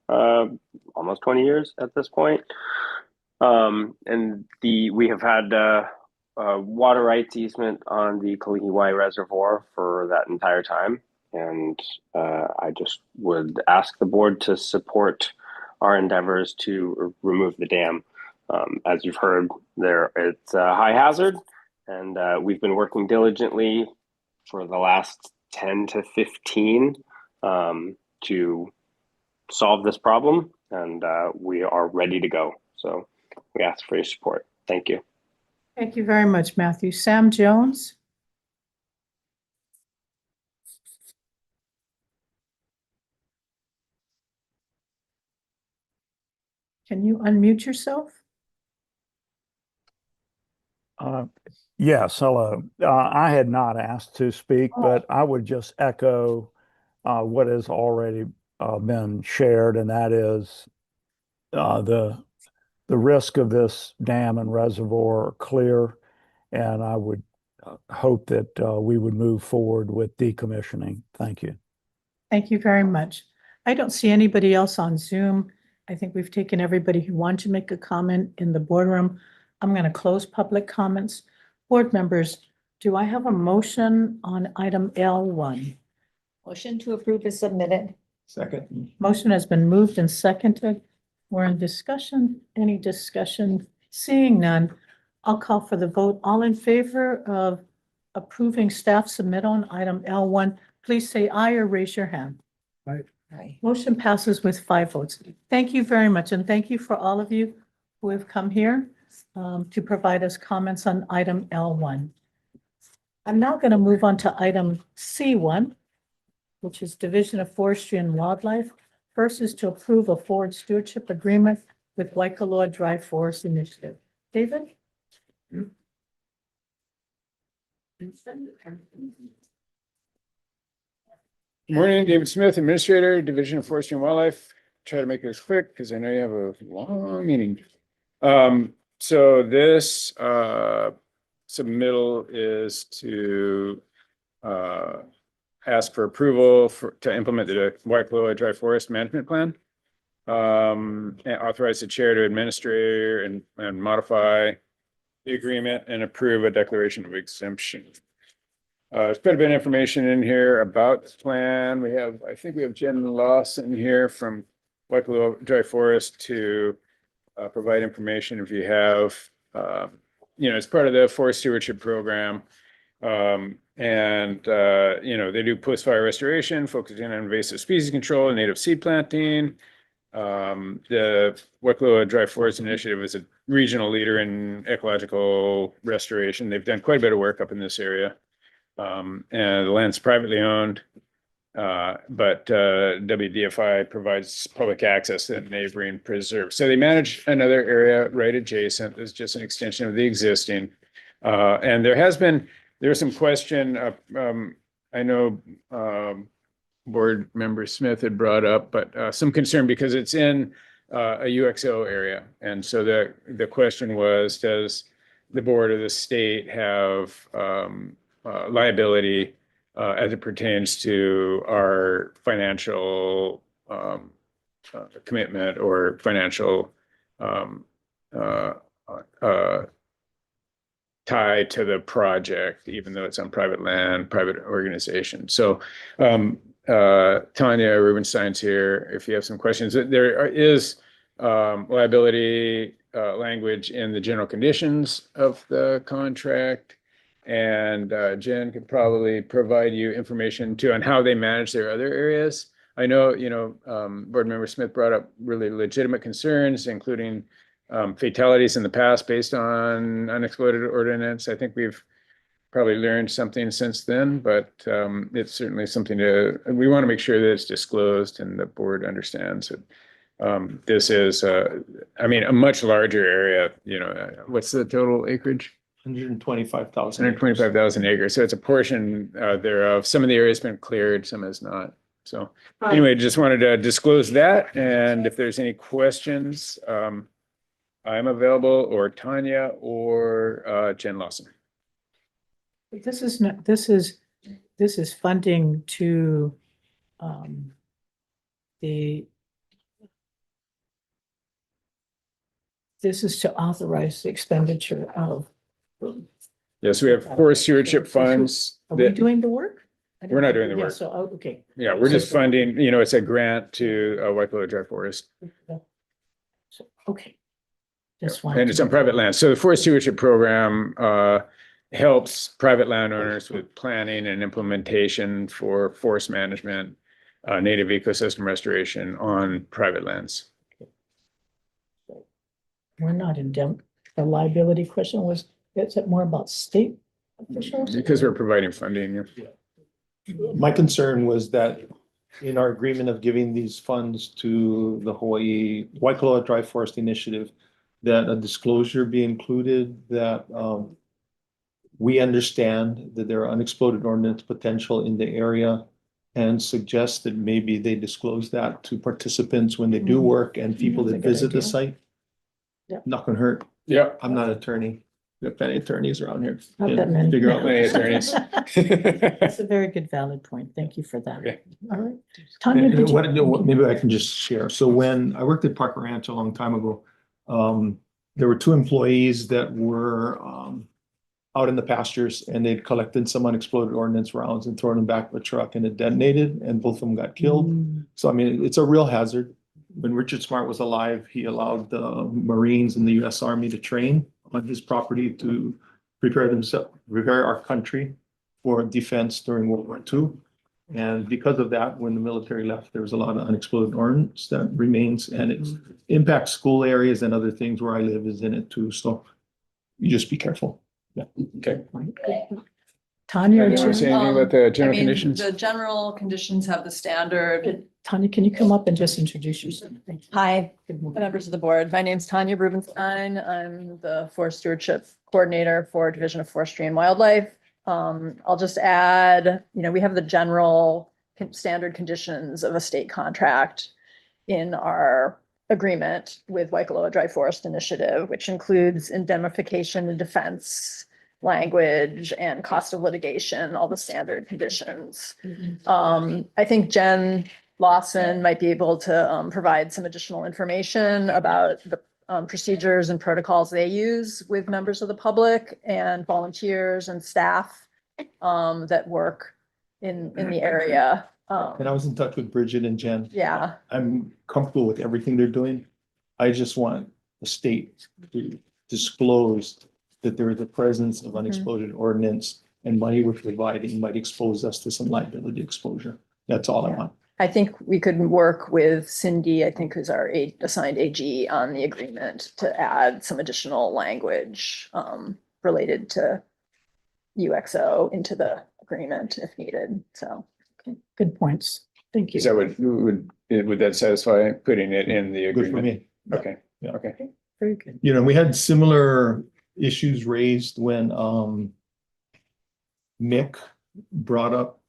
almost 20 years at this point. And we have had water rights easement on the Kalihibai Reservoir for that entire time. And I just would ask the board to support our endeavors to remove the dam. As you've heard, it's a high hazard, and we've been working diligently for the last 10 to 15 to solve this problem, and we are ready to go. So we ask for your support. Thank you. Thank you very much, Matthew. Sam Jones? Can you unmute yourself? Yes, hello. I had not asked to speak, but I would just echo what has already been shared, and that is the risk of this dam and reservoir are clear, and I would hope that we would move forward with decommissioning. Thank you. Thank you very much. I don't see anybody else on Zoom. I think we've taken everybody who wanted to make a comment in the boardroom. I'm going to close public comments. Board members, do I have a motion on item L1? Motion to approve is submitted. Second. Motion has been moved and seconded. We're in discussion. Any discussion? Seeing none, I'll call for the vote. All in favor of approving staff submit on item L1, please say aye or raise your hand. Aye. Motion passes with 5 votes. Thank you very much, and thank you for all of you who have come here to provide us comments on item L1. I'm now going to move on to item C1, which is Division of Forestry and Wildlife. First is to approve a forward stewardship agreement with Waikoloa Dry Forest Initiative. David? Morning, David Smith, Administrator, Division of Forestry and Wildlife. Try to make this quick because I know you have a long meeting. So this submittal is to ask for approval to implement the Waikoloa Dry Forest Management Plan. And authorize the chair to administer and modify the agreement and approve a declaration of exemption. There's quite a bit of information in here about this plan. I think we have Jen Lawson here from Waikoloa Dry Forest to provide information if you have, it's part of the forest stewardship program. They do post-fire restoration, focusing on invasive species control and native seed planting. The Waikoloa Dry Forest Initiative is a regional leader in ecological restoration. They've done quite a bit of work up in this area. And the land's privately owned, but WDFI provides public access to the neighboring preserve. So they manage another area right adjacent. It's just an extension of the existing. And there was some question, I know Board Member Smith had brought up, but some concern because it's in a UXO area. And so the question was, does the board or the state have liability as it pertains to our financial commitment or financial tie to the project, even though it's on private land, private organization. So Tanya Rubenstein's here if you have some questions. There is liability language in the general conditions of the contract. And Jen could probably provide you information too on how they manage their other areas. I know, Board Member Smith brought up really legitimate concerns, including fatalities in the past based on unexploded ordnance. I think we've probably learned something since then, but it's certainly something we want to make sure that it's disclosed and the board understands that this is, a much larger area. What's the total acreage? 125,000. 125,000 acres. So it's a portion thereof. Some of the area has been cleared, some has not. So anyway, just wanted to disclose that. And if there's any questions, I'm available, or Tanya or Jen Lawson. This is funding to this is to authorize the expenditure of. Yes, we have forest stewardship funds. Are we doing the work? We're not doing the work. So, okay. Yeah, we're just funding, it's a grant to Waikoloa Dry Forest. Okay. Just And it's on private land. So the forest stewardship program helps private landowners with planning and implementation for forest management, native ecosystem restoration on private lands. We're not in the liability question was, is it more about state officials? Because we're providing funding. Yeah. My concern was that in our agreement of giving these funds to the Hawaii Waikoloa Dry Forest Initiative, that a disclosure be included that we understand that there are unexploded ordnance potential in the area and suggest that maybe they disclose that to participants when they do work and people That's a that good visit the idea. site. Yep. Not gonna hurt. Yeah. I'm not an attorney. There are plenty of attorneys around here. Not Yeah, that many. Figure out. Many attorneys. That's a very good valid point. Thank you for that. Okay. All right. Tanya, And did you? maybe I can just share. So when I worked at Parker Ranch a long time ago, there were two employees that were out in the pastures and they'd collected some unexploded ordnance rounds and thrown them back of a truck and it detonated and both of them got killed. So I mean, it's a real hazard. When Richard Smart was alive, he allowed the Marines and the US Army to train on his property to prepare our country for defense during World War II. And because of that, when the military left, there was a lot of unexploded ordnance that remains and it impacts school areas and other things where I live is in it too. So you just be careful. Yeah. Okay. Tanya, or You want to say Jim? anything about the general conditions? The general conditions have the standard. Tanya, can you come up and just introduce yourself? Thank you. Hi, Good morning. members of the board. My name's Tanya Rubenstein. I'm the Forest Stewardship Coordinator for Division of Forestry and Wildlife. I'll just add, we have the general standard conditions of a state contract in our agreement with Waikoloa Dry Forest Initiative, which includes indemnification and defense language and cost of litigation, all the standard conditions. I think Jen Lawson might be able to provide some additional information about the procedures and protocols they use with members of the public and volunteers and staff that work in the area. And I was in touch with Bridget and Jen. Yeah. I'm comfortable with everything they're doing. I just want the state to disclose that there is a presence of unexploded ordnance and money we're providing might expose us to some liability exposure. That's all I want. I think we could work with Cindy, I think who's our assigned AG on the agreement to add some additional language related to UXO into the agreement if needed, so. Good points. Thank you. Is that would that satisfy putting it in the Good for agreement? me. Okay. Yeah. Okay. Very good. We had similar issues raised when Mick brought up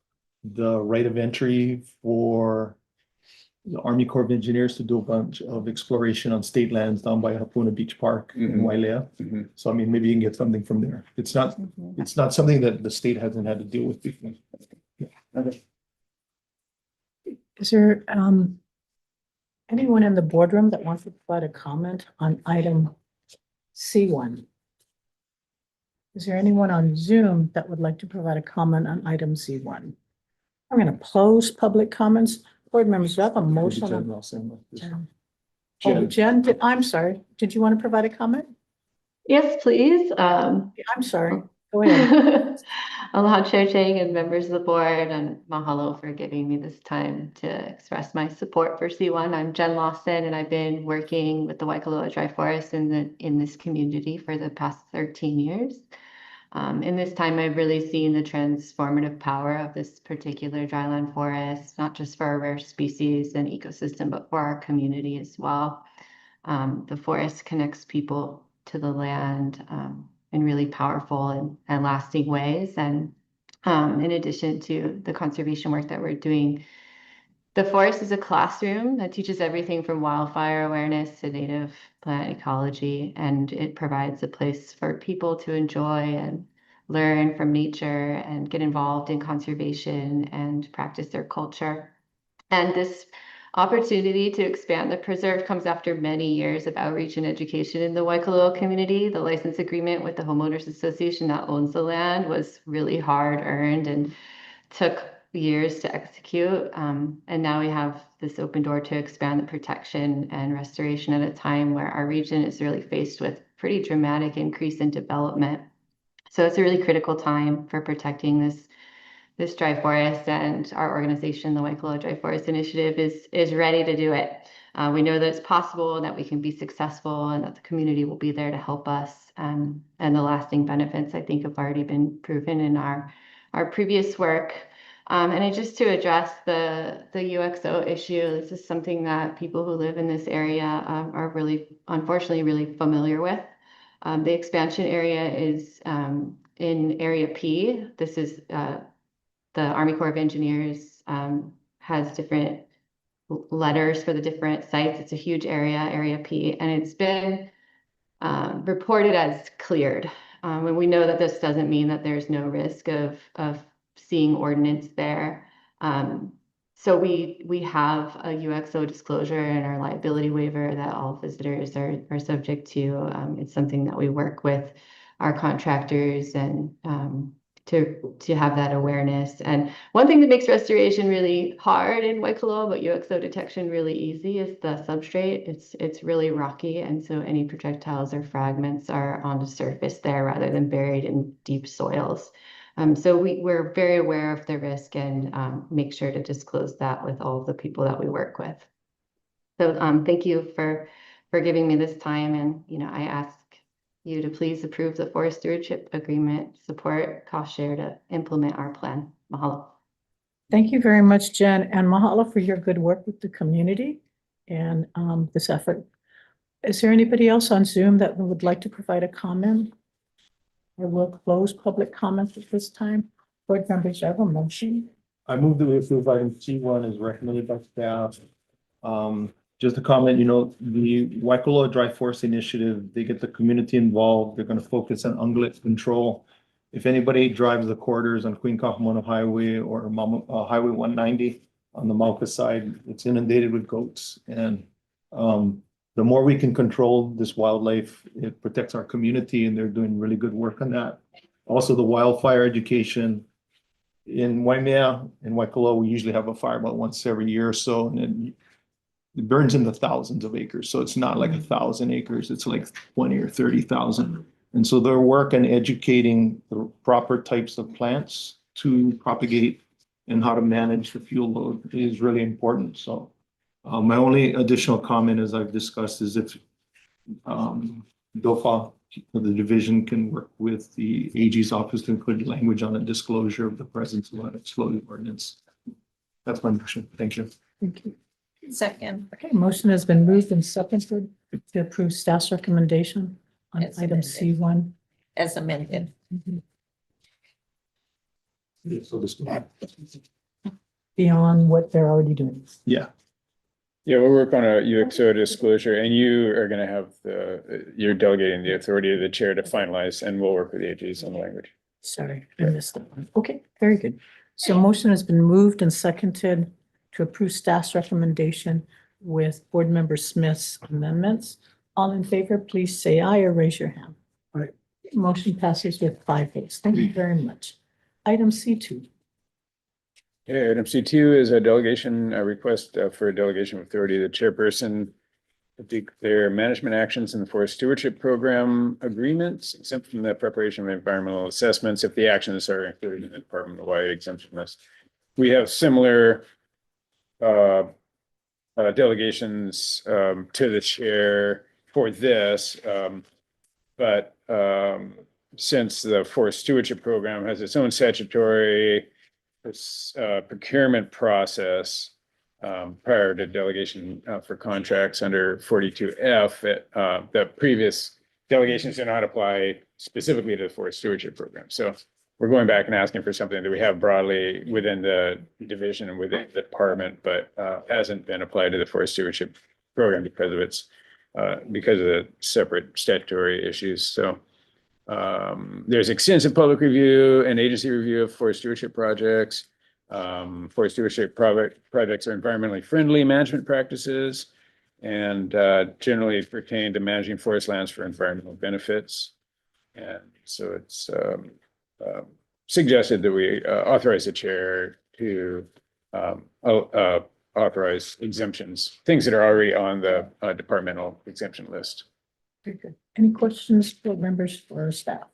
the right of entry for the Army Corps of Engineers to do a bunch of exploration on state lands down by Hapuna Beach Park in Wailea. So I mean, maybe you can get something from there. It's not something that the state hasn't had to deal with before. Yeah. Okay. Is there anyone in the boardroom that wants to provide a comment on item C1? Is there anyone on Zoom that would like to provide a comment on item C1? I'm going to close public comments. Board members, do I have a motion? Jen Lawson. Oh, Jen, I'm sorry. Did you want to provide a comment? Yes, please. I'm sorry. Go ahead. Aloha Chair Chang and members of the board, and mahalo for giving me this time to express my support for C1. I'm Jen Lawson, and I've been working with the Waikoloa Dry Forest in this community for the past 13 years. In this time, I've really seen the transformative power of this particular dryland forest, not just for our rare species and ecosystem, but for our community as well. The forest connects people to the land in really powerful and lasting ways. And in addition to the conservation work that we're doing, the forest is a classroom that teaches everything from wildfire awareness to native plant ecology, and it provides a place for people to enjoy and learn from nature and get involved in conservation and practice their culture. And this opportunity to expand the preserve comes after many years of outreach and education in the Waikoloa community. The license agreement with the homeowners association that owns the land was really hard earned and took years to execute. And now we have this open door to expand the protection and restoration at a time where our region is really faced with pretty dramatic increase in development. So it's a really critical time for protecting this dry forest, and our organization, the Waikoloa Dry Forest Initiative, is ready to do it. We know that it's possible and that we can be successful and that the community will be there to help us. And the lasting benefits, I think, have already been proven in our previous work. And just to address the UXO issue, this is something that people who live in this area are really, unfortunately, really familiar with. The expansion area is in Area P. This is the Army Corps of Engineers has different letters for the different sites. It's a huge area, Area P, and it's been reported as cleared. And we know that this doesn't mean that there's no risk of seeing ordinance there. So we have a UXO disclosure in our liability waiver that all visitors are subject to. It's something that we work with our contractors and to have that awareness. And one thing that makes restoration really hard in Waikoloa, but UXO detection really easy, is the substrate. It's really rocky, and so any projectiles or fragments are on the surface there rather than buried in deep soils. So we're very aware of the risk and make sure to disclose that with all of the people that we work with. So thank you for giving me this time, and I ask you to please approve the Forest Stewardship Agreement, support cost share to implement our plan. Mahalo. Thank you very much, Jen, and mahalo for your good work with the community and this effort. Is there anybody else on Zoom that would like to provide a comment? I will close public comments at this time. Board members, I have a motion. I move that we approve item C1 as recommended by staff. Just a comment, the Waikoloa Dry Forest Initiative, they get the community involved. They're going to focus on ungulate control. If anybody drives the corridors on Queen Kahumono Highway or Highway 190 on the Mauka side, it's inundated with goats. And the more we can control this wildlife, it protects our community, and they're doing really good work on that. Also, the wildfire education. In Waimea and Waikoloa, we usually have a fire about once every year or so, and it burns in the thousands of acres. So it's not like 1,000 acres, it's like 20 or 30,000. And so their work in educating the proper types of plants to propagate and how to manage the fuel load is really important. So my only additional comment, as I've discussed, is if DOFA, the division, can work with the AG's office to include language on the disclosure of the presence of an explosive ordinance. That's my motion. Thank you. Thank you. Second. Okay, motion has been moved and seconded to approve staff's recommendation on As item amended. C1. As amended. So this. Beyond what they're already doing. Yeah. Yeah, we'll work on a UXO disclosure, and you are gonna have you're delegating the authority of the chair to finalize, and we'll work with the AGs on the language. Sorry, I missed that one. Okay, very good. So motion has been moved and seconded to approve staff's recommendation with Board Member Smith's amendments. All in favor, please say aye or raise your hand. All right. Motion passes with 5 votes. Thank you very much. Item C2. Okay, item C2 is a delegation, a request for a delegation of authority to the chairperson to declare management actions in the Forest Stewardship Program agreements exempt from the preparation of environmental assessments if the actions are included in the department-wide exemption list. We have similar delegations to the chair for this, but since the Forest Stewardship Program has its own statutory procurement process prior to delegation for contracts under 42F, the previous delegations do not apply specifically to the Forest Stewardship Program. So we're going back and asking for something that we have broadly within the division and within the department, but hasn't been applied to the Forest Stewardship Program because of its because of the separate statutory issues. So there's extensive public review and agency review of forest stewardship projects. Forest stewardship projects are environmentally friendly management practices and generally pertain to managing forest lands for environmental benefits. And so it's suggested that we authorize the chair to authorize exemptions, things that are already on the departmental exemption list. Very good. Any questions for members or staff?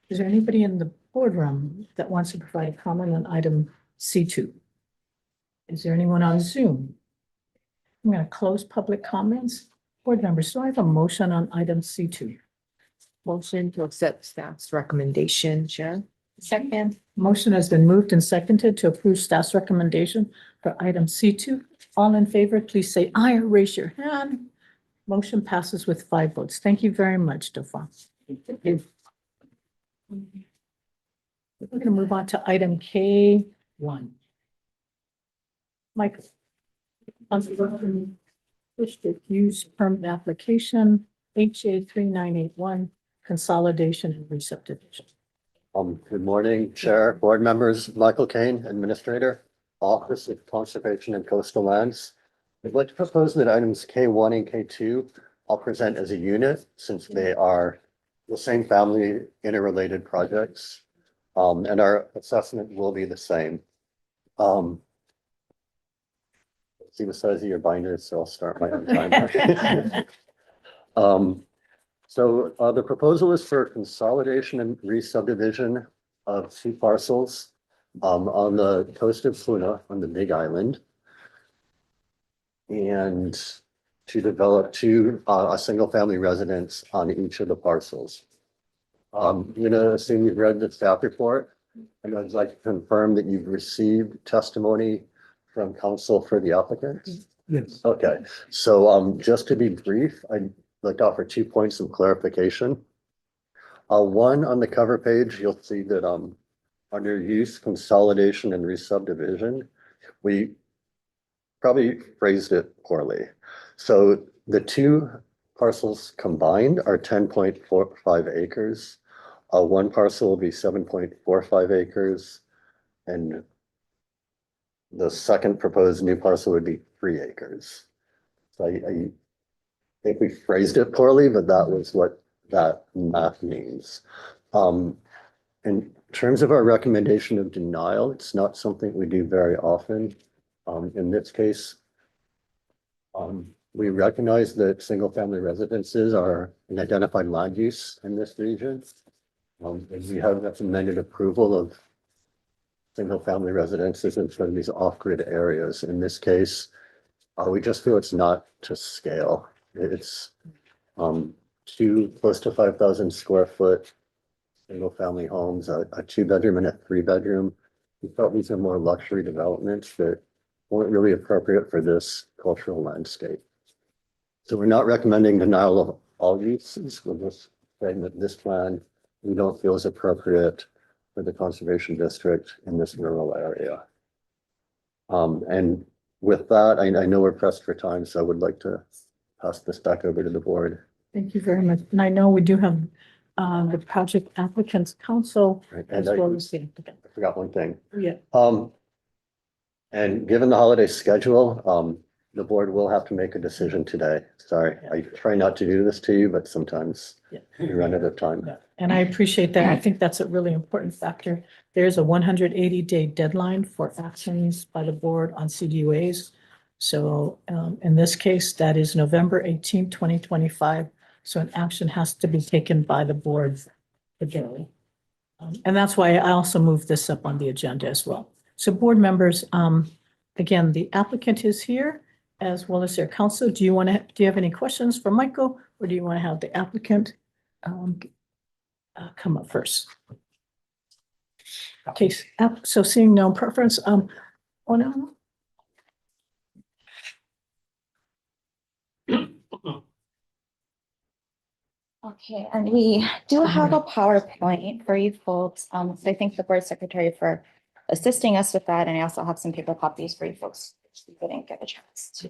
Is there anybody in the boardroom that wants to provide a comment on item C2? Is there anyone on Zoom? I'm going to close public comments. Board members, do I have a motion on item C2? Motion to accept staff's recommendation, Chair. Second. Motion has been moved and seconded to approve staff's recommendation for item C2. All in favor, please say aye or raise your hand. Motion passes with 5 votes. Thank you very much, Dauphin. We're going to move on to item K1. Michael. District use permit application, HA 3981, consolidation and re-subdivision. Good morning, Chair, board members, Michael Kane, Administrator, Office of Conservation and Coastal Lands. I'd like to propose that items K1 and K2 I'll present as a unit since they are the same family interrelated projects. And our assessment will be the same. See the size of your binders, so I'll start my own timer. So the proposal is for consolidation and re-subdivision of 2 parcels on the coast of Puna on the Big Island. And to develop a single family residence on each of the parcels. I'm gonna assume you've read the staff report, and I'd like to confirm that you've received testimony from counsel for the applicant. Yes. Okay, so just to be brief, I'd like to offer 2 points of clarification. One, on the cover page, you'll see that under use, consolidation, and re-subdivision, we probably phrased it poorly. So the 2 parcels combined are 10.45 acres. One parcel will be 7.45 acres, and the second proposed new parcel would be 3 acres. So I think we phrased it poorly, but that was what that math means. In terms of our recommendation of denial, it's not something we do very often. In this case, we recognize that single family residences are an identified land use in this region. And we have recommended approval of single family residences in sort of these off-grid areas. In this case, we just feel it's not to scale. It's 2 close to 5,000 square foot single family homes, a 2-bedroom and a 3-bedroom. We felt these are more luxury developments that weren't really appropriate for this cultural landscape. So we're not recommending denial of all uses. We're just saying that this plan we don't feel is appropriate for the conservation district in this rural area. And with that, I know we're pressed for time, so I would like to pass this back over to the board. Thank you very much. And I know we do have the project applicants council Right, as and well as the applicant. I forgot one thing. Yeah. And given the holiday schedule, the board will have to make a decision today. Sorry, I try not to do this to you, but sometimes Yeah. you run out of time. And I appreciate that. I think that's a really important factor. There's a 180-day deadline for actions by the board on CDUAs. So in this case, that is November 18th, 2025. So an action has to be taken by the board today. And that's why I also moved this up on the agenda as well. So board members, again, the applicant is here as well as their counsel. Do you have any questions for Michael, or do you want to have the applicant come up first? Okay, so seeing no preference, oh no. Okay, and we do have a PowerPoint for you folks. So I thank the board secretary for assisting us with that, and I also have some paper copies for you folks if you didn't get a chance to.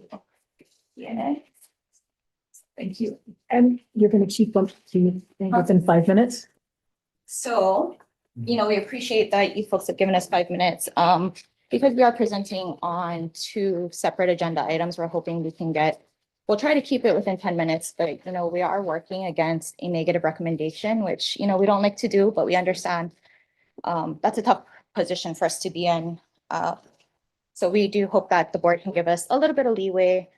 Yeah. Thank you. And you're going to keep them within 5 minutes? So, we appreciate that you folks have given us 5 minutes. Because we are presenting on 2 separate agenda items, we're hoping we'll try to keep it within 10 minutes, but we are working against a negative recommendation, which, we don't like to do, but we understand that's a tough position for us to be in. So we do hope that the board can give us a little bit of leeway,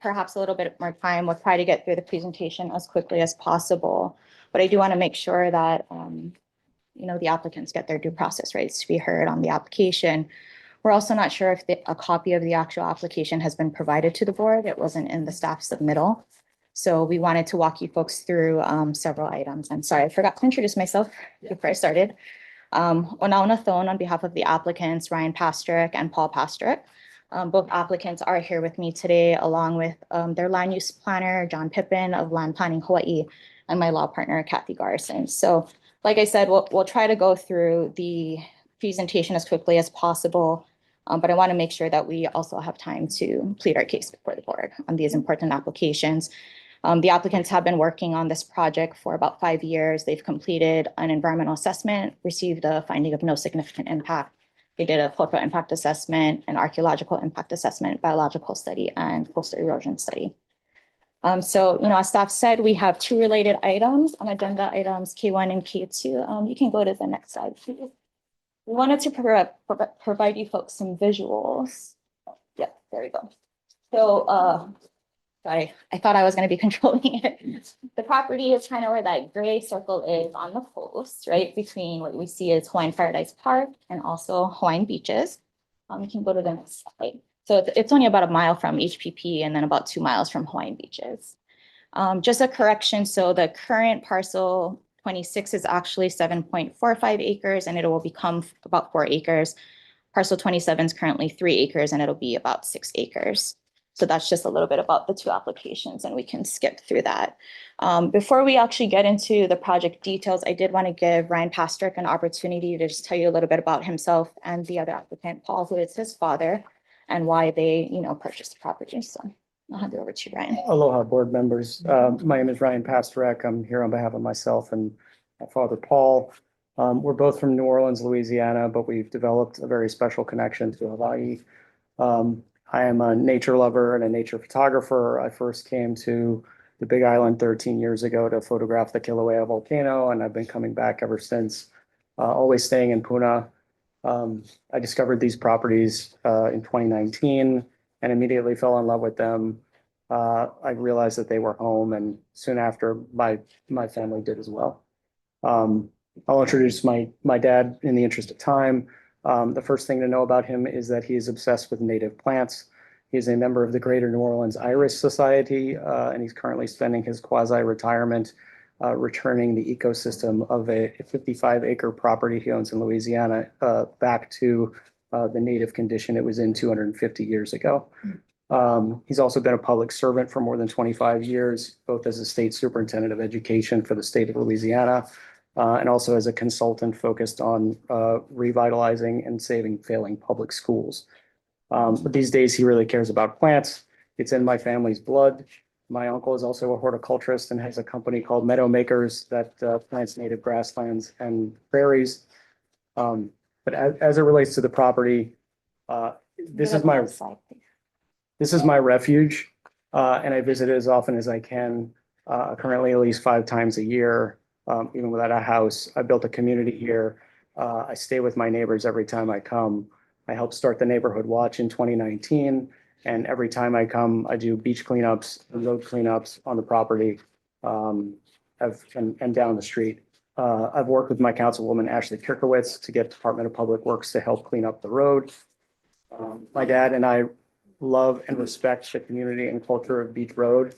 perhaps a little bit more time. We'll try to get through the presentation as quickly as possible. But I do want to make sure that the applicants get their due process rights to be heard on the application. We're also not sure if a copy of the actual application has been provided to the board. It wasn't in the staff submittal. So we wanted to walk you folks through several items. I'm sorry, I forgot to introduce myself before I started. Onauna Thon on behalf of the applicants, Ryan Pastrick and Paul Pastrick. Both applicants are here with me today, along with their land use planner, John Pippin of Land Planning Hawaii, and my law partner, Kathy Garson. So like I said, we'll try to go through the presentation as quickly as possible, but I want to make sure that we also have time to plead our case before the board on these important applications. The applicants have been working on this project for about 5 years. They've completed an environmental assessment, received a finding of no significant impact. They did a cultural impact assessment, an archaeological impact assessment, biological study, and coastal erosion study. So, as staff said, we have 2 related items on agenda items K1 and K2. You can go to the next slide, please. We wanted to provide you folks some visuals. Yep, there we go. So, sorry, I thought I was going to be controlling it. The property is kind of where that gray circle is on the post, right? Between what we see as Hawaiian Paradise Park and also Hawaiian Beaches. You can go to the next slide. So it's only about 1 mile from HPP and then about 2 miles from Hawaiian Beaches. Just a correction. So the current parcel 26 is actually 7.45 acres and it will become about 4 acres. Parcel 27 is currently 3 acres and it'll be about 6 acres. So that's just a little bit about the 2 applications and we can skip through that. Before we actually get into the project details, I did want to give Ryan Pastrick an opportunity to just tell you a little bit about himself and the other applicant, Paul, who is his father, and why they, purchased the property. So I'll hand it over to you, Ryan. Aloha, board members. My name is Ryan Pastrick. I'm here on behalf of myself and my father, Paul. We're both from New Orleans, Louisiana, but we've developed a very special connection to Hawaii. I am a nature lover and a nature photographer. I first came to the Big Island 13 years ago to photograph the Kilauea volcano, and I've been coming back ever since, always staying in Puna. I discovered these properties in 2019 and immediately fell in love with them. I realized that they were home, and soon after, my family did as well. I'll introduce my dad in the interest of time. The first thing to know about him is that he is obsessed with native plants. He is a member of the Greater New Orleans Iris Society, and he's currently spending his quasi-retirement returning the ecosystem of a 55-acre property he owns in Louisiana back to the native condition it was in 250 years ago. He's also been a public servant for more than 25 years, both as a state superintendent of education for the state of Louisiana, and also as a consultant focused on revitalizing and saving failing public schools. But these days, he really cares about plants. It's in my family's blood. My uncle is also a horticulturist and has a company called Meadow Makers that plants native grasslands and prairies. But as it relates to the property, this is my refuge, and I visit it as often as I can, currently at least 5 times a year. Even without a house, I built a community here. I stay with my neighbors every time I come. I helped start the Neighborhood Watch in 2019. And every time I come, I do beach cleanups and road cleanups on the property and down the street. I've worked with my councilwoman, Ashley Kirkowitz, to get Department of Public Works to help clean up the road. My dad and I love and respect the community and culture of Beach Road.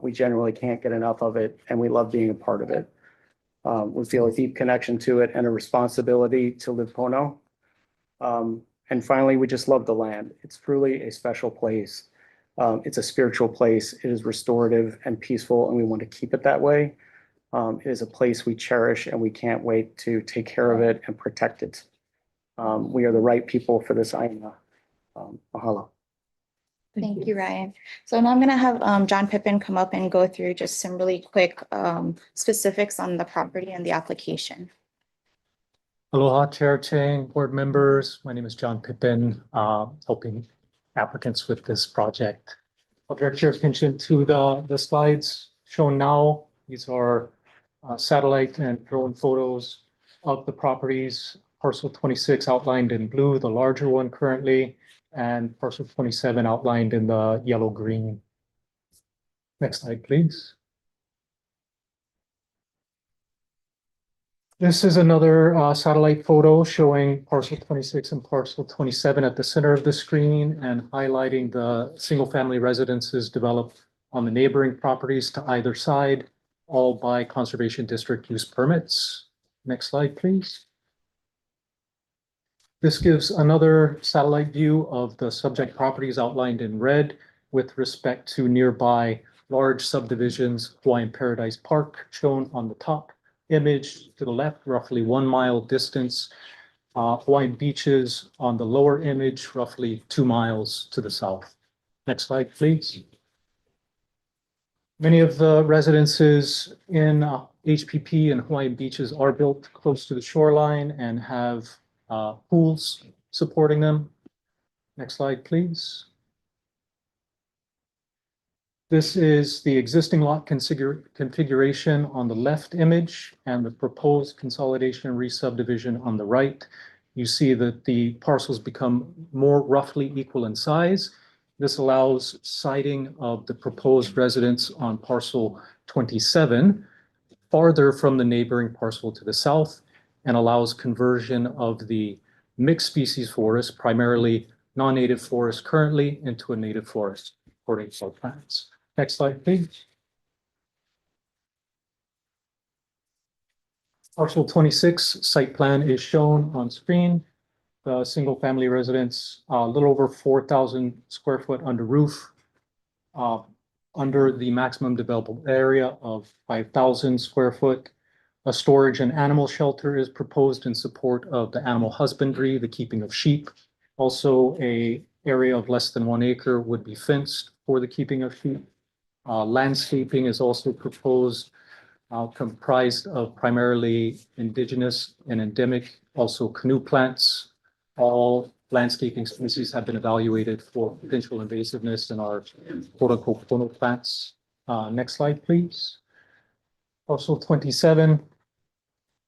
We generally can't get enough of it, and we love being a part of it. We feel a deep connection to it and a responsibility to live Pono. And finally, we just love the land. It's truly a special place. It's a spiritual place. It is restorative and peaceful, and we want to keep it that way. It is a place we cherish, and we can't wait to take care of it and protect it. We are the right people for this aina. Mahalo. Thank you, Ryan. So now I'm going to have John Pippin come up and go through just some really quick specifics on the property and the application. Aloha, Chair Chang, board members. My name is John Pippin, helping applicants with this project. I'll direct your attention to the slides shown now. These are satellite and drone photos of the properties. Parcel 26 outlined in blue, the larger one currently, and parcel 27 outlined in the yellow-green. Next slide, please. This is another satellite photo showing parcel 26 and parcel 27 at the center of the screen and highlighting the single-family residences developed on the neighboring properties to either side, all by Conservation District use permits. Next slide, please. This gives another satellite view of the subject properties outlined in red with respect to nearby large subdivisions, Hawaiian Paradise Park shown on the top image to the left, roughly 1 mile distance. Hawaiian Beaches on the lower image, roughly 2 miles to the south. Next slide, please. Many of the residences in HPP and Hawaiian Beaches are built close to the shoreline and have pools supporting them. Next slide, please. This is the existing lot configuration on the left image and the proposed consolidation and re-subdivision on the right. You see that the parcels become more roughly equal in size. This allows siting of the proposed residence on parcel 27 farther from the neighboring parcel to the south and allows conversion of the mixed species forest, primarily non-native forest currently, into a native forest according to our plans. Next slide, please. Parcel 26 site plan is shown on screen. The single family residence, a little over 4,000 square foot under roof, under the maximum developable area of 5,000 square foot. A storage and animal shelter is proposed in support of the animal husbandry, the keeping of sheep. Also, a area of less than 1 acre would be fenced for the keeping of sheep. Landscaping is also proposed, comprised of primarily indigenous and endemic, also canoe plants. All landscaping species have been evaluated for potential invasiveness in our quote-unquote pono plants. Next slide, please. Parcel 27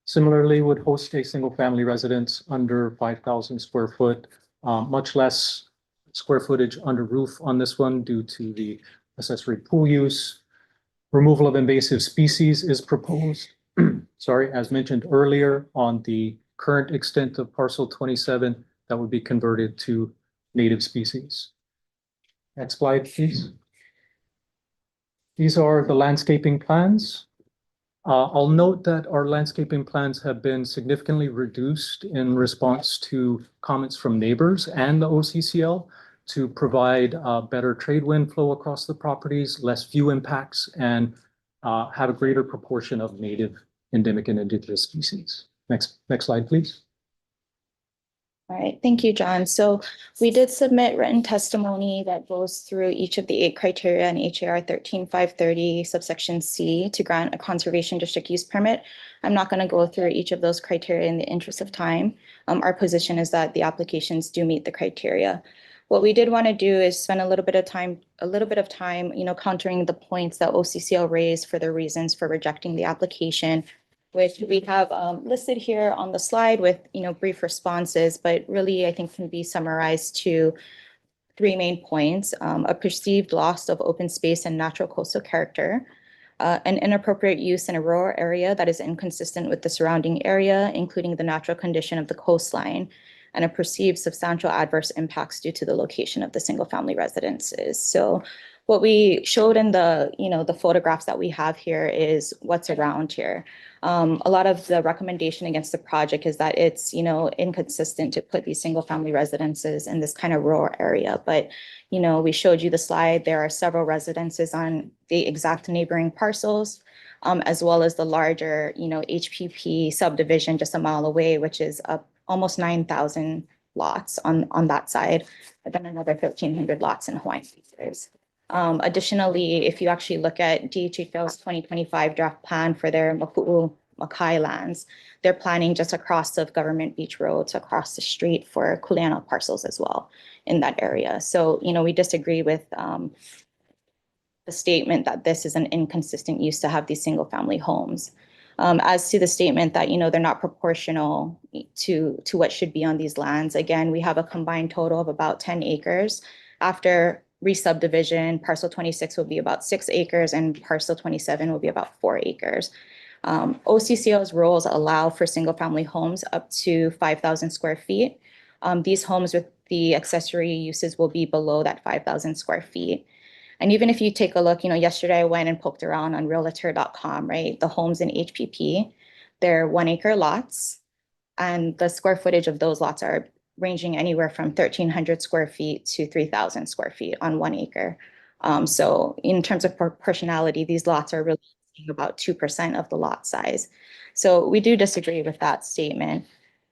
similarly would host a single-family residence under 5,000 square foot, much less square footage under roof on this one due to the accessory pool use. Removal of invasive species is proposed, sorry, as mentioned earlier, on the current extent of parcel 27 that would be converted to native species. Next slide, please. These are the landscaping plans. I'll note that our landscaping plans have been significantly reduced in response to comments from neighbors and the OCCL to provide better trade wind flow across the properties, less view impacts, and have a greater proportion of native, endemic, and indigenous species. Next slide, please. All right, thank you, John. So we did submit written testimony that goes through each of the 8 criteria in HAR 13530 subsection C to grant a conservation district use permit. I'm not going to go through each of those criteria in the interest of time. Our position is that the applications do meet the criteria. What we did want to do is spend a little bit of time, countering the points that OCCL raised for their reasons for rejecting the application, which we have listed here on the slide with, brief responses, but really I think can be summarized to 3 main points: a perceived loss of open space and natural coastal character, an inappropriate use in a rural area that is inconsistent with the surrounding area, including the natural condition of the coastline, and a perceived substantial adverse impacts due to the location of the single-family residences. So what we showed in the, the photographs that we have here is what's around here. A lot of the recommendation against the project is that it's, inconsistent to put these single-family residences in this kind of rural area. But, we showed you the slide. There are several residences on the exact neighboring parcels, as well as the larger, HPP subdivision just a mile away, which is up almost 9,000 lots on that side, and then another 1,500 lots in Hawaiian Beaches. Additionally, if you actually look at DHHL's 2025 draft plan for their Maku'u Makai lands, they're planning just across of Government Beach Roads across the street for Kuleana parcels as well in that area. So, we disagree with the statement that this is an inconsistent use to have these single family homes. As to the statement that, they're not proportional to what should be on these lands, again, we have a combined total of about 10 acres. After re-subdivision, parcel 26 will be about 6 acres and parcel 27 will be about 4 acres. OCCO's rules allow for single-family homes up to 5,000 square feet. These homes with the accessory uses will be below that 5,000 square feet. And even if you take a look, yesterday I went and poked around on realtor.com, right? The homes in HPP, they're 1 acre lots. And the square footage of those lots are ranging anywhere from 1,300 square feet to 3,000 square feet on 1 acre. So in terms of proportionality, these lots are really about 2% of the lot size. So we do disagree with that statement.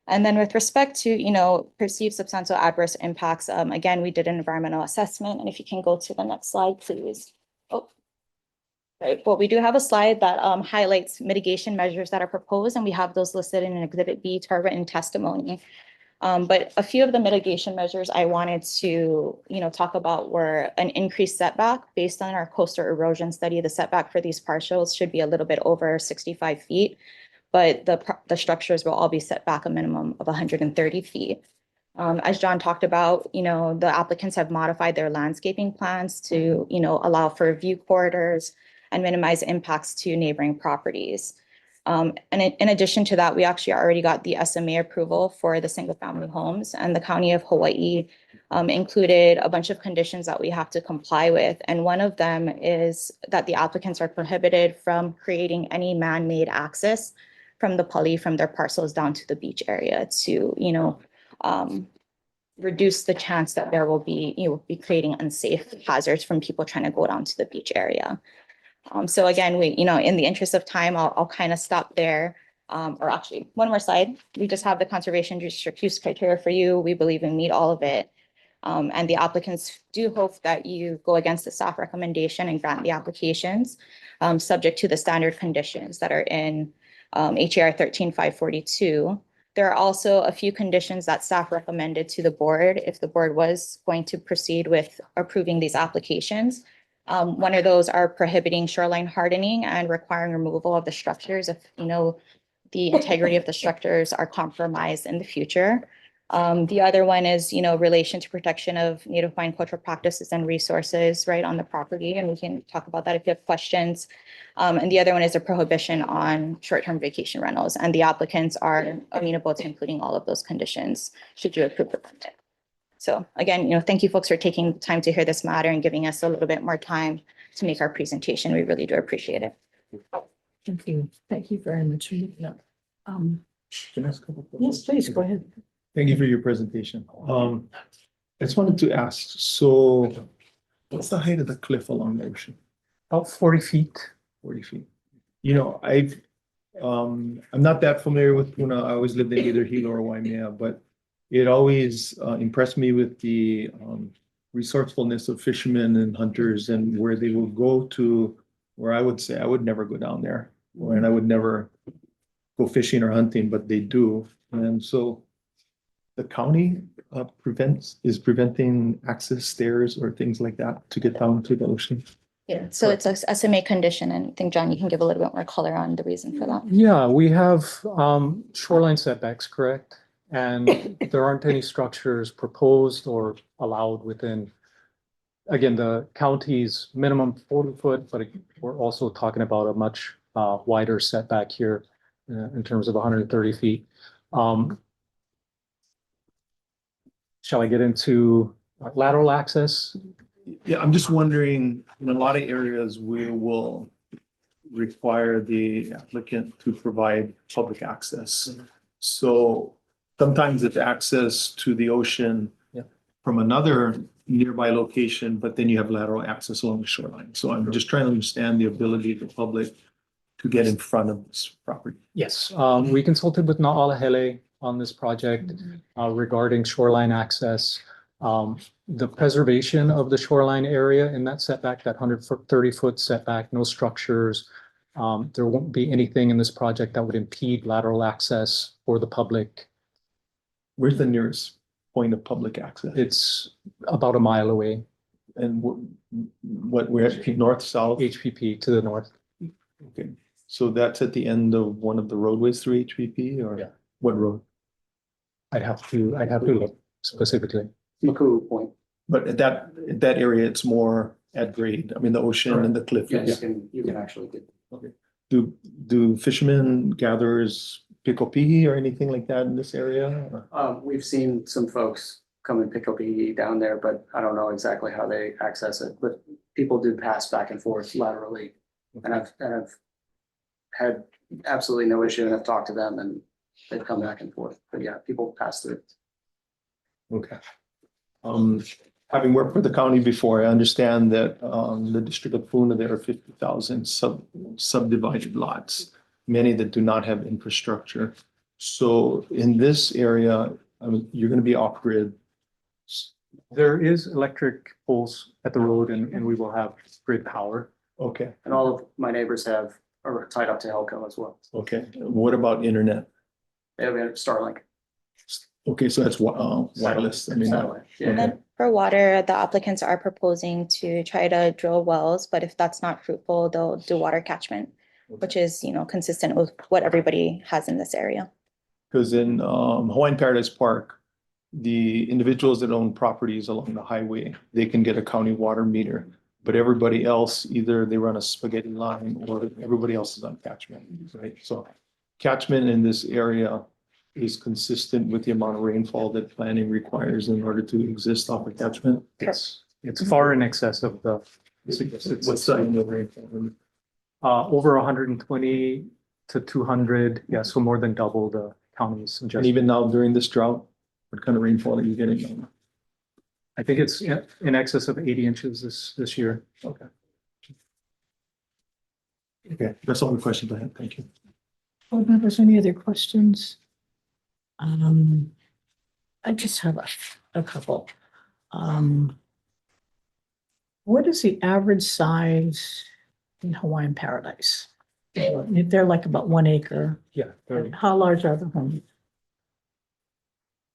And then with respect to, perceived substantial adverse impacts, again, we did an environmental assessment. And if you can go to the next slide, please. Oh, right. Well, we do have a slide that highlights mitigation measures that are proposed, and we have those listed in Exhibit B to our written testimony. But a few of the mitigation measures I wanted to, talk about were an increased setback. Based on our coastal erosion study, the setback for these parcels should be a little bit over 65 feet. But the structures will all be set back a minimum of 130 feet. As John talked about, the applicants have modified their landscaping plans to, allow for view corridors and minimize impacts to neighboring properties. And in addition to that, we actually already got the SMA approval for the single-family homes, and the County of Hawaii included a bunch of conditions that we have to comply with. And one of them is that the applicants are prohibited from creating any man-made access from the pali from their parcels down to the beach area to, reduce the chance that there will be creating unsafe hazards from people trying to go down to the beach area. So again, we, in the interest of time, I'll kind of stop there. Or actually, one more slide. We just have the conservation district use criteria for you. We believe we meet all of it. And the applicants do hope that you go against the staff recommendation and grant the applications, subject to the standard conditions that are in HAR 13542. There are also a few conditions that staff recommended to the board if the board was going to proceed with approving these applications. One of those are prohibiting shoreline hardening and requiring removal of the structures if, the integrity of the structures are compromised in the future. The other one is, relation to protection of Native Hawaiian cultural practices and resources right on the property. And we can talk about that if you have questions. And the other one is a prohibition on short-term vacation rentals. And the applicants are amenable to including all of those conditions should you approve the permit. So again, thank you folks for taking the time to hear this matter and giving us a little bit more time to make our presentation. We really do appreciate it. Thank you. Thank you very much. Yes, please, go ahead. Thank you for your presentation. I just wanted to ask, so what's the height of the cliff along the ocean? About 40 feet. 40 feet. I'm not that familiar with Puna. I always lived in either Hilo or Waimea, but it always impressed me with the resourcefulness of fishermen and hunters and where they will go to, where I would say I would never go down there, and I would never go fishing or hunting, but they do. And so the county is preventing access stairs or things like that to get down to the ocean. Yeah, so it's a SMA condition, and I think, John, you can give a little bit more color on the reason for that. Yeah, we have shoreline setbacks, correct? And there aren't any structures proposed or allowed within, again, the county's minimum 40 foot, but we're also talking about a much wider setback here in terms of 130 feet. Shall I get into lateral access? Yeah, I'm just wondering, in a lot of areas, we will require the applicant to provide public access. So sometimes it's access to the ocean from another nearby location, but then you have lateral access along the shoreline. So I'm just trying to understand the ability of the public to get in front of this property. Yes, we consulted with Na'alahele on this project regarding shoreline access. The preservation of the shoreline area in that setback, that 130-foot setback, no structures. There won't be anything in this project that would impede lateral access for the public. Where's the nearest point of public access? It's about a mile away. And where north, south? HPP to the north. Okay, so that's at the end of one of the roadways through HPP, or what road? I'd have to look specifically. Makuru Point. But at that area, it's more at grade. I mean, the ocean and the cliff. Yeah, you can actually get. Okay. do fishermen, gatherers pick opihi or anything like that in this area? Or- We've seen some folks come and pick up EE down there, but I don't know exactly how they access it, but people do pass back and forth laterally. And I've had absolutely no issue, and I've talked to them and they've come back and forth, but yeah, people pass through. Okay. Having worked for the county before, I understand that the District of Puna, there are 50,000 subdivided lots, many that do not have infrastructure. So in this area, you're going to be off grid. There is electric poles at the road and we will have grid power. Okay, And all of my neighbors are tied up to Helco as well. okay. What about internet? They have Starlink. Okay, so that's wireless. I mean, Satellite, yeah. okay. Then for water, the applicants are proposing to try to drill wells, but if that's not fruitful, they'll do water catchment, which is, consistent with what everybody has in this area. Because in Hawaiian Paradise Park, the individuals that own properties along the highway, they can get a county water meter. But everybody else, either they run a spaghetti line or everybody else is on catchment, right? So catchment in this area is consistent with the amount of rainfall that planning requires in order to exist off a catchment. It's far in excess of the. What side of the rainfall? Over 120 to 200, yeah, so more than double the county's. And even now during this drought, what kind of rainfall are you getting? I think it's in excess of 80 inches this year. Okay. Okay, that's all the questions I have. Thank you. Board members, any other questions? I just have a couple. What is the average size in Hawaiian Paradise? They're like about 1 acre. Yeah. How large are the homes?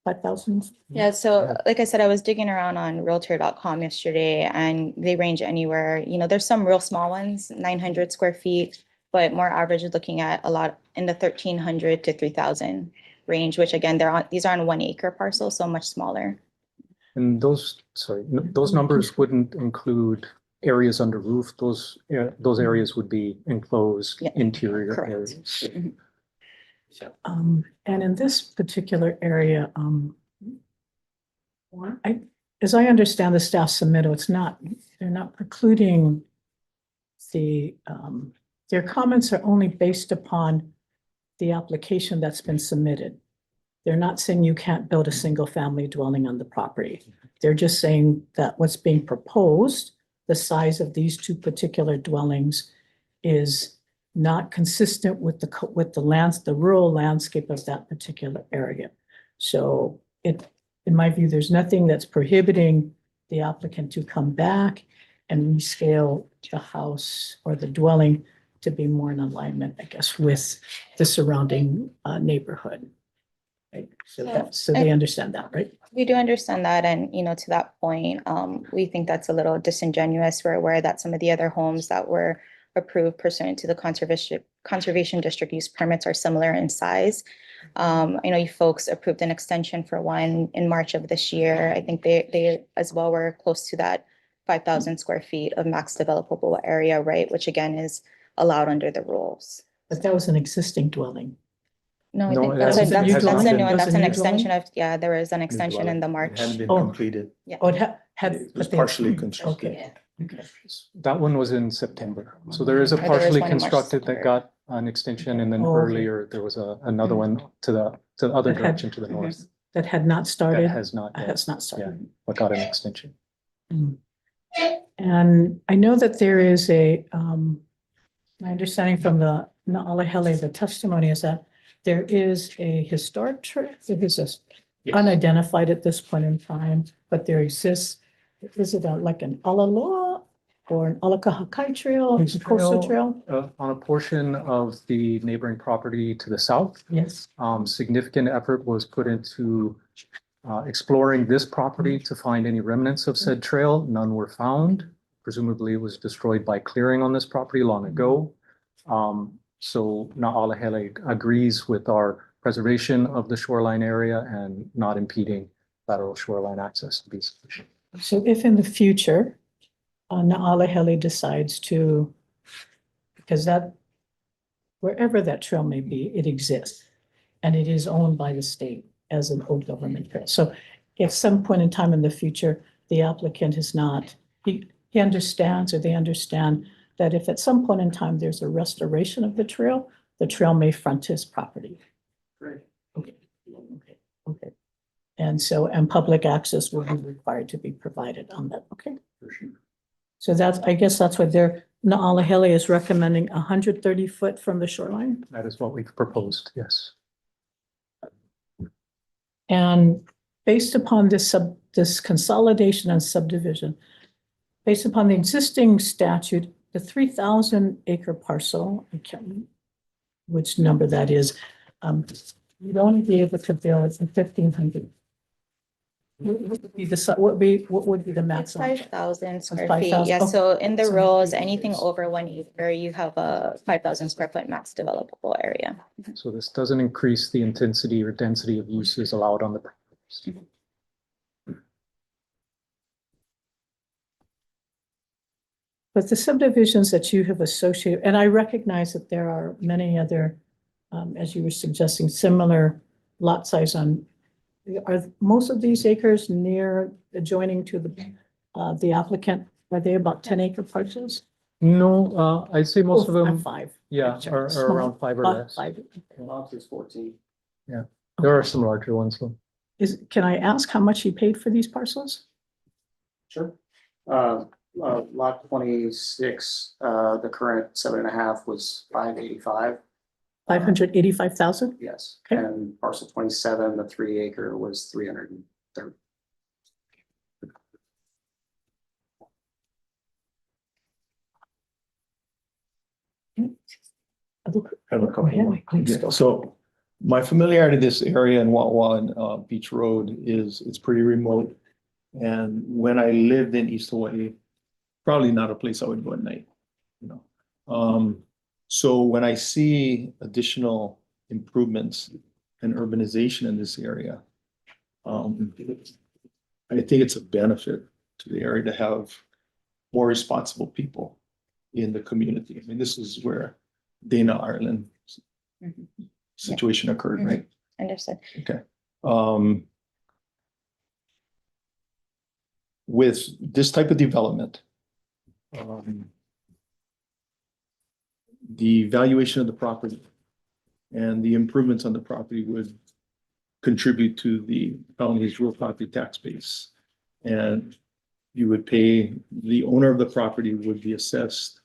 5,000? Yeah, so like I said, I was digging around on Realtor.com yesterday and they range anywhere, there's some real small ones, 900 square feet, but more average is looking at a lot in the 1,300 to 3,000 range, which again, these are on 1 acre parcels, so much smaller. And those numbers wouldn't include areas under roof. Those areas would be enclosed interior Correct. areas. And in this particular area, as I understand the staff submittal, they're not precluding their comments are only based upon the application that's been submitted. They're not saying you can't build a single family dwelling on the property. They're just saying that what's being proposed, the size of these two particular dwellings is not consistent with the rural landscape of that particular area. So in my view, there's nothing that's prohibiting the applicant to come back and rescale the house or the dwelling to be more in alignment, I guess, with the surrounding neighborhood. Right? So they understand that, right? We do understand that. And, to that point, we think that's a little disingenuous. We're aware that some of the other homes that were approved pursuant to the conservation district use permits are similar in size. I know you folks approved an extension for one in March of this year. I think they as well were close to that 5,000 square feet of max developable area, right? Which again is allowed under the rules. But that was an existing dwelling. No, I No, think that's that's a new a dwelling. new one. That's That's a an new extension dwelling? of, there was an extension in the It March. hadn't been Oh. completed. Oh, it had. It was but they- partially constructed. Okay. Okay. That one was in September. So there is a Or there was partially one in March, constructed that September. got an extension and then Oh, okay. earlier there was another one to the other That had- direction to the north. That had not started. That has not yet. Has not started. But got an extension. And I know that there is my understanding from the Na'alehele, the testimony is that there is a historic trail. It is unidentified at this point in time, but there exists. Is it like an Alaloa or an Alakahakai trail, a coastal trail? On a portion of the neighboring property to the south. Yes. Significant effort was put into exploring this property to find any remnants of said trail. None were found. Presumably it was destroyed by clearing on this property long ago. So Na'alehele agrees with our preservation of the shoreline area and not impeding lateral shoreline access to be sufficient. So if in the future, Na'alehele decides to, because that wherever that trail may be, it exists. And it is owned by the state as an old government trail. So if some point in time in the future, the applicant is not, he understands, or they understand that if at some point in time there's a restoration of the trail may front his property. Great. Okay. And so, and public access will be required to be provided on that, okay? So that's, I guess that's what Naʻalahele is recommending, 130 foot from the shoreline. That is what we've proposed, yes. And based upon this consolidation and subdivision, based upon the existing statute, the 3,000 acre parcel, I can't remember which number that is, you'd only be able to build 1,500. What would be the It's maximum? 5,000 square 5,000, feet. Yeah, oh, so in the so rules, maybe anything it's- over 1 acre, you have a 5,000 square foot max developable area. So this doesn't increase the intensity or density of uses allowed on the properties. But the subdivisions that you have associated, and I recognize that there are many other, as you were suggesting, similar lot size are most of these acres near adjoining to the applicant? Are they about 10 acre parcels? No, I'd say most of them, 5. yeah, are around 5 or less. 5. Lots is 14. Yeah, there are some larger ones though. Can I ask how much he paid for these parcels? Sure. Lot 26, the current 7.5 was 585. 585,000? Yes, Okay. and parcel 27, the 3 acre was 330. I have a Go ahead, please. Yeah, so my familiarity with this area in Wawa and Beach Road it's pretty remote. And when I lived in East Hawaii, probably not a place I would go at night, you know. So when I see additional improvements and urbanization in this area, I think it's a benefit to the area to have more responsible people in the community. I mean, this is where Dana Ireland situation occurred, right? Understood. Okay. With this type of development, the valuation of the property and the improvements on the property would contribute to the county's real property tax base. And you would pay, the owner of the property would be assessed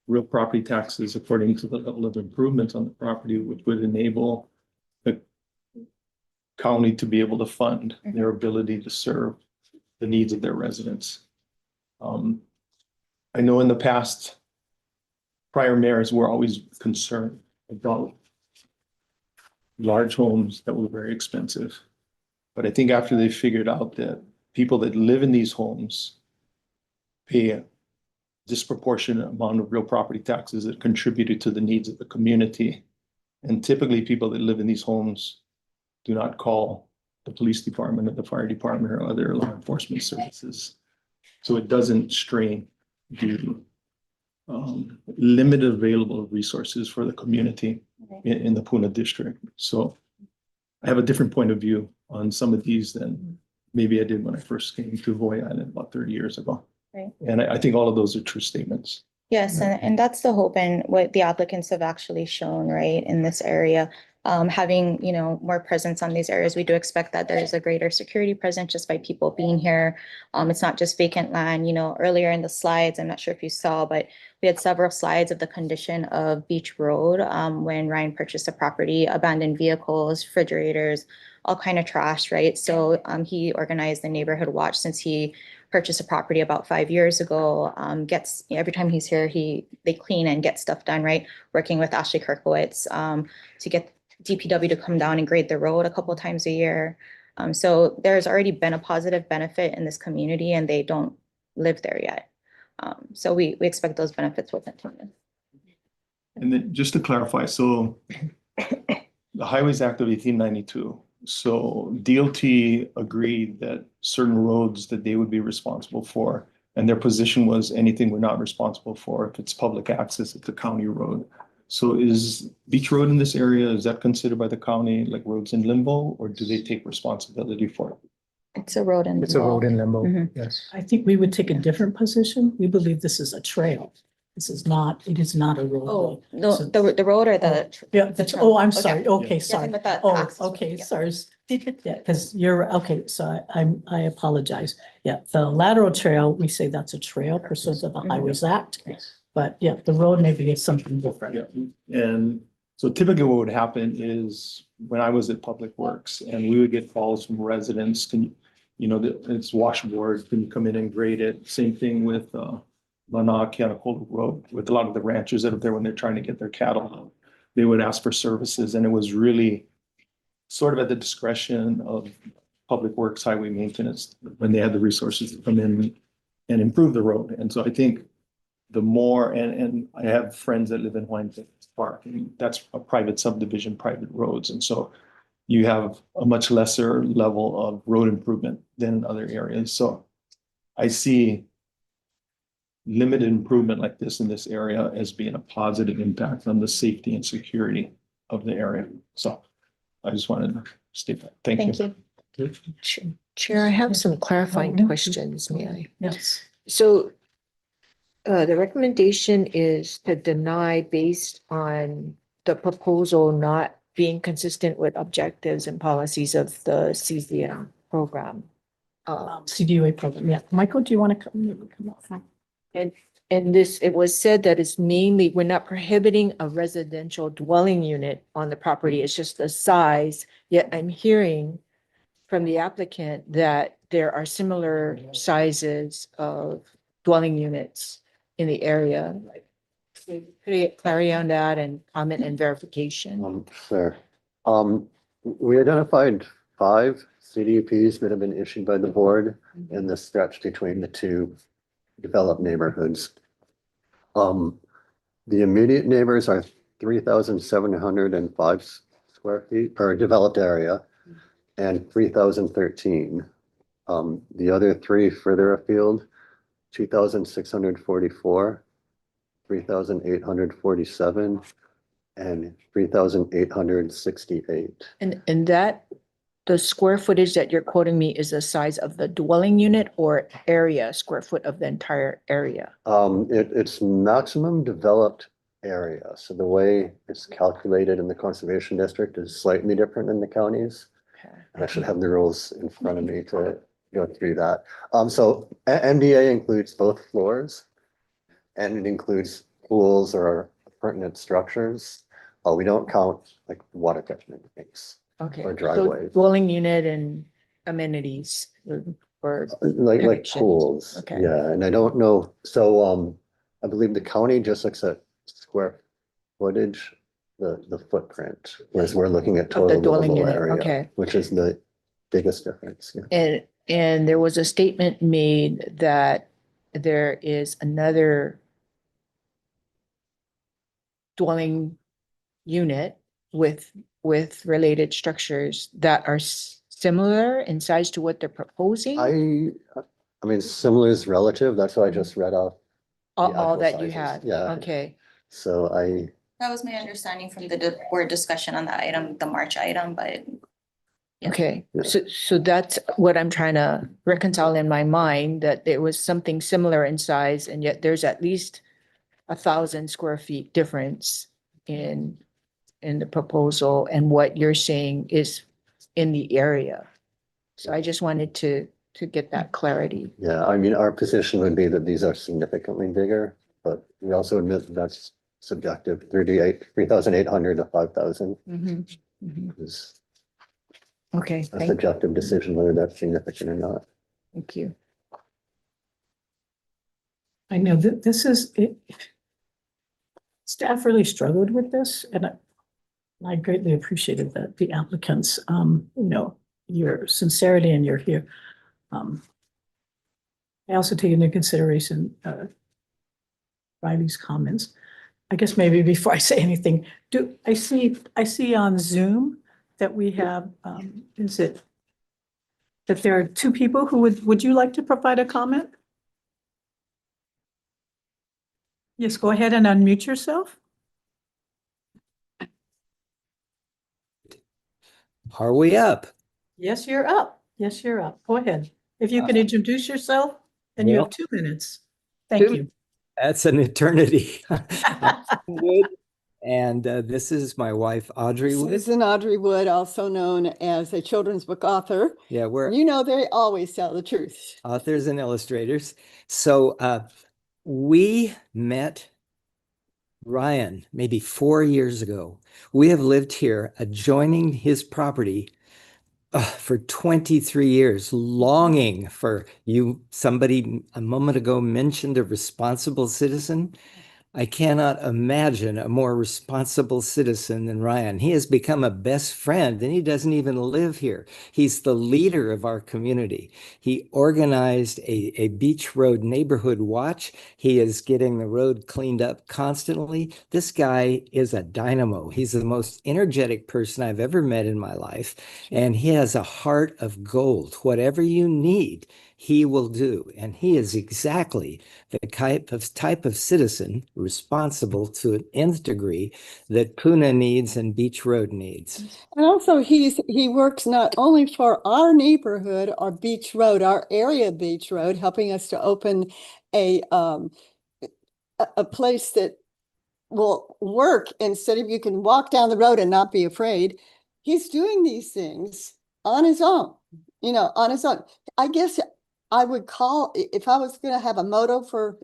real property taxes according to the level of improvements on the property, which would enable the county to be able to fund their ability to serve the needs of their residents. I know in the past, prior mayors were always concerned about large homes that were very expensive. But I think after they figured out that people that live in these homes pay a disproportionate amount of real property taxes that contributed to the needs of the community. And typically people that live in these homes do not call the police department or the fire department or other law enforcement services. So it doesn't strain the limited available resources for the community in the Puna district. So I have a different point of view on some of these than maybe I did when I first came to Hawaii Island about 30 years ago. Right. And I think all of those are true statements. Yes, and that's the hope and what the applicants have actually shown, right, in this area. Having, you know, more presence on these areas, we do expect that there is a greater security presence just by people being here. It's not just vacant land, you know, earlier in the slides, I'm not sure if you saw, but we had several slides of the condition of Beach Road when Ryan purchased the property, abandoned vehicles, refrigerators, all kind of trash, right? So he organized the neighborhood watch since he purchased a property about 5 years ago. Every time he's here, they clean and get stuff done, right? Working with Ashley Kirkowitz to get DPW to come down and grade the road a couple of times a year. So there's already been a positive benefit in this community and they don't live there yet. So we expect those benefits will continue. And then just to clarify, so the Highways Act of 1892, so DOT agreed that certain roads that they would be responsible for, and their position was anything we're not responsible for, if it's public access, it's a county road. So is Beach Road in this area, is that considered by the county like roads in limbo, or do they take responsibility for it? It's a road in. It's a road in limbo, Mhm. yes. I think we would take a different position. We believe this is a trail. This is not, it is not a roadway. Oh, no, So- the road or the. Yeah, that's, oh, I'm Okay. sorry. Okay, Yeah, sorry. but the Oh, access road, okay, yeah. sorry. Yeah, because you're, okay, so I apologize. Yeah, the lateral trail, we say that's a trail pursuant to the Highways Act. But yeah, the road maybe is something different. Yeah, and so typically what would happen is when I was at Public Works and we would get calls from residents, it's washboard, can you come in and grade it? Same thing with Lana Canacola Road, with a lot of the ranchers that are there when they're trying to get their cattle. They would ask for services, and it was really sort of at the discretion of Public Works Highway Maintenance when they had the resources to come in and improve the road. And so I think the more, and I have friends that live in Hawaiian Park, and that's a private subdivision, private roads. And so you have a much lesser level of road improvement than in other areas. So I see limited improvement like this in this area as being a positive impact on the safety and security of the area. So I just wanted to state that. Thank you. Chair, I have some clarifying yeah. questions, may I? Yes. So the recommendation is to deny based on the proposal not being consistent with objectives and policies of the CZM program. CDUA program, yeah. Michael, do you want to come up? And this, it was said that it's mainly, we're not prohibiting a residential dwelling unit on the property, it's just the size. Yet I'm hearing from the applicant that there are similar sizes of dwelling units in the area. Could you get clarity on that and comment and verification? Sure. We identified 5 CDUPs that have been issued by the board in the stretch between the 2 developed neighborhoods. The immediate neighbors are 3,705 square feet per developed area and 3,013. The other 3 further afield, 2,644, 3,847, and 3,868. And that, the square footage that you're quoting me is the size of the dwelling unit or area, square foot of the entire area? It's maximum developed area. So the way it's calculated in the conservation district is slightly different in the counties. And I should have the rules in front of me to go through that. So MDA includes both floors and it includes pools or pertinent structures. We don't count like water catchment tanks. Okay. Or So driveways. dwelling unit and amenities or Like erections. pools, Okay. yeah, and I don't know, so I believe the county just looks at square footage, the footprint, whereas we're looking at Of the total dwelling livable unit, area. okay. Which is the biggest difference, yeah. And there was a statement made that there is another dwelling unit with related structures that are similar in size to what they're proposing? I mean, similar is relative, that's why I just read off. the All actual that you sizes. had? Yeah, Okay. so That was my understanding from the board discussion on the item, the March item, but Yeah. Okay, so that's what I'm trying to reconcile in my mind, that there was something similar in size and yet there's at least 1,000 square feet difference in the proposal and what you're saying is in the area. So I just wanted to get that clarity. yeah, I mean, our position would be that these are significantly bigger, but we also admit that that's subjective, 3,800 to 5,000 Mhm, mhm. is Okay, a thank subjective decision whether that's significant or not. you. I know that this is, staff really struggled with this and I greatly appreciated that the applicants, your sincerity and your here. I also take into consideration Riley's comments. I guess maybe before I say anything, I see on Zoom that we have, that there are 2 people who would you like to provide a comment? Yes, go ahead and unmute yourself. Are we up? Yes, you're up. Yes, you're up. Go ahead. If you can introduce yourself, then you Well, have 2 minutes. Thank you. That's an eternity. I'm Wood, and this is my wife, Audrey Wood. Susan Audrey Wood, also known as a children's book author. Yeah, we're You know, they always tell the truth. authors and illustrators. So we met Ryan maybe 4 years ago. We have lived here adjoining his property for 23 years, longing for you. Somebody a moment ago mentioned a responsible citizen. I cannot imagine a more responsible citizen than Ryan. He has become a best friend and he doesn't even live here. He's the leader of our community. He organized a Beach Road neighborhood watch. He is getting the road cleaned up constantly. This guy is a dynamo. He's the most energetic person I've ever met in my life. And he has a heart of gold. Whatever you need, he will do. And he is exactly the type of citizen responsible to an nth degree that Puna needs and Beach Road needs. And also he works not only for our neighborhood, our Beach Road, our area Beach Road, helping us to open a place that will work instead of you can walk down the road and not be afraid. He's doing these things on his own, on his own. I guess I would call, if I was going to have a motto for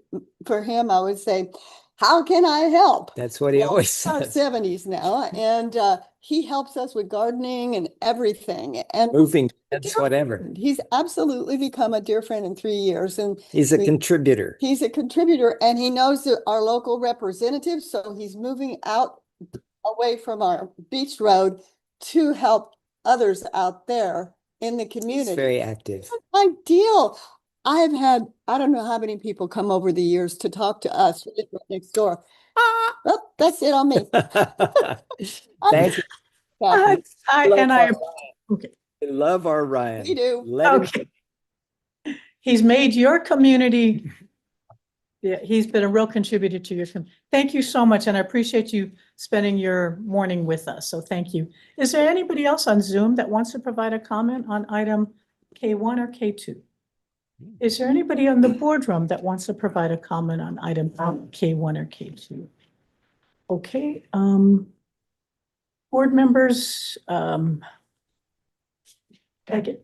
him, I would say, how can I help? That's what he always He's in our says. 70s now, and he helps us with gardening and everything. And Moving, that's whatever. he's absolutely become a dear friend in 3 years. And He's a contributor. He's a contributor, and he knows that our local representatives, so he's moving out away from our beach road to help others out there in the community. He's very active. Ideal. I've had, I don't know how many people come over the years to talk to us right next door. Oh, that's it on me. Thank you. We love our Ryan. We do. Let him He's made your community, yeah, he's been a real contributor to your, thank you so much, and I appreciate you spending your morning with us, so thank you. Is there anybody else on Zoom that wants to provide a comment on item K1 or K2? Is there anybody on the boardroom that wants to provide a comment on item K1 or K2? Okay, board members,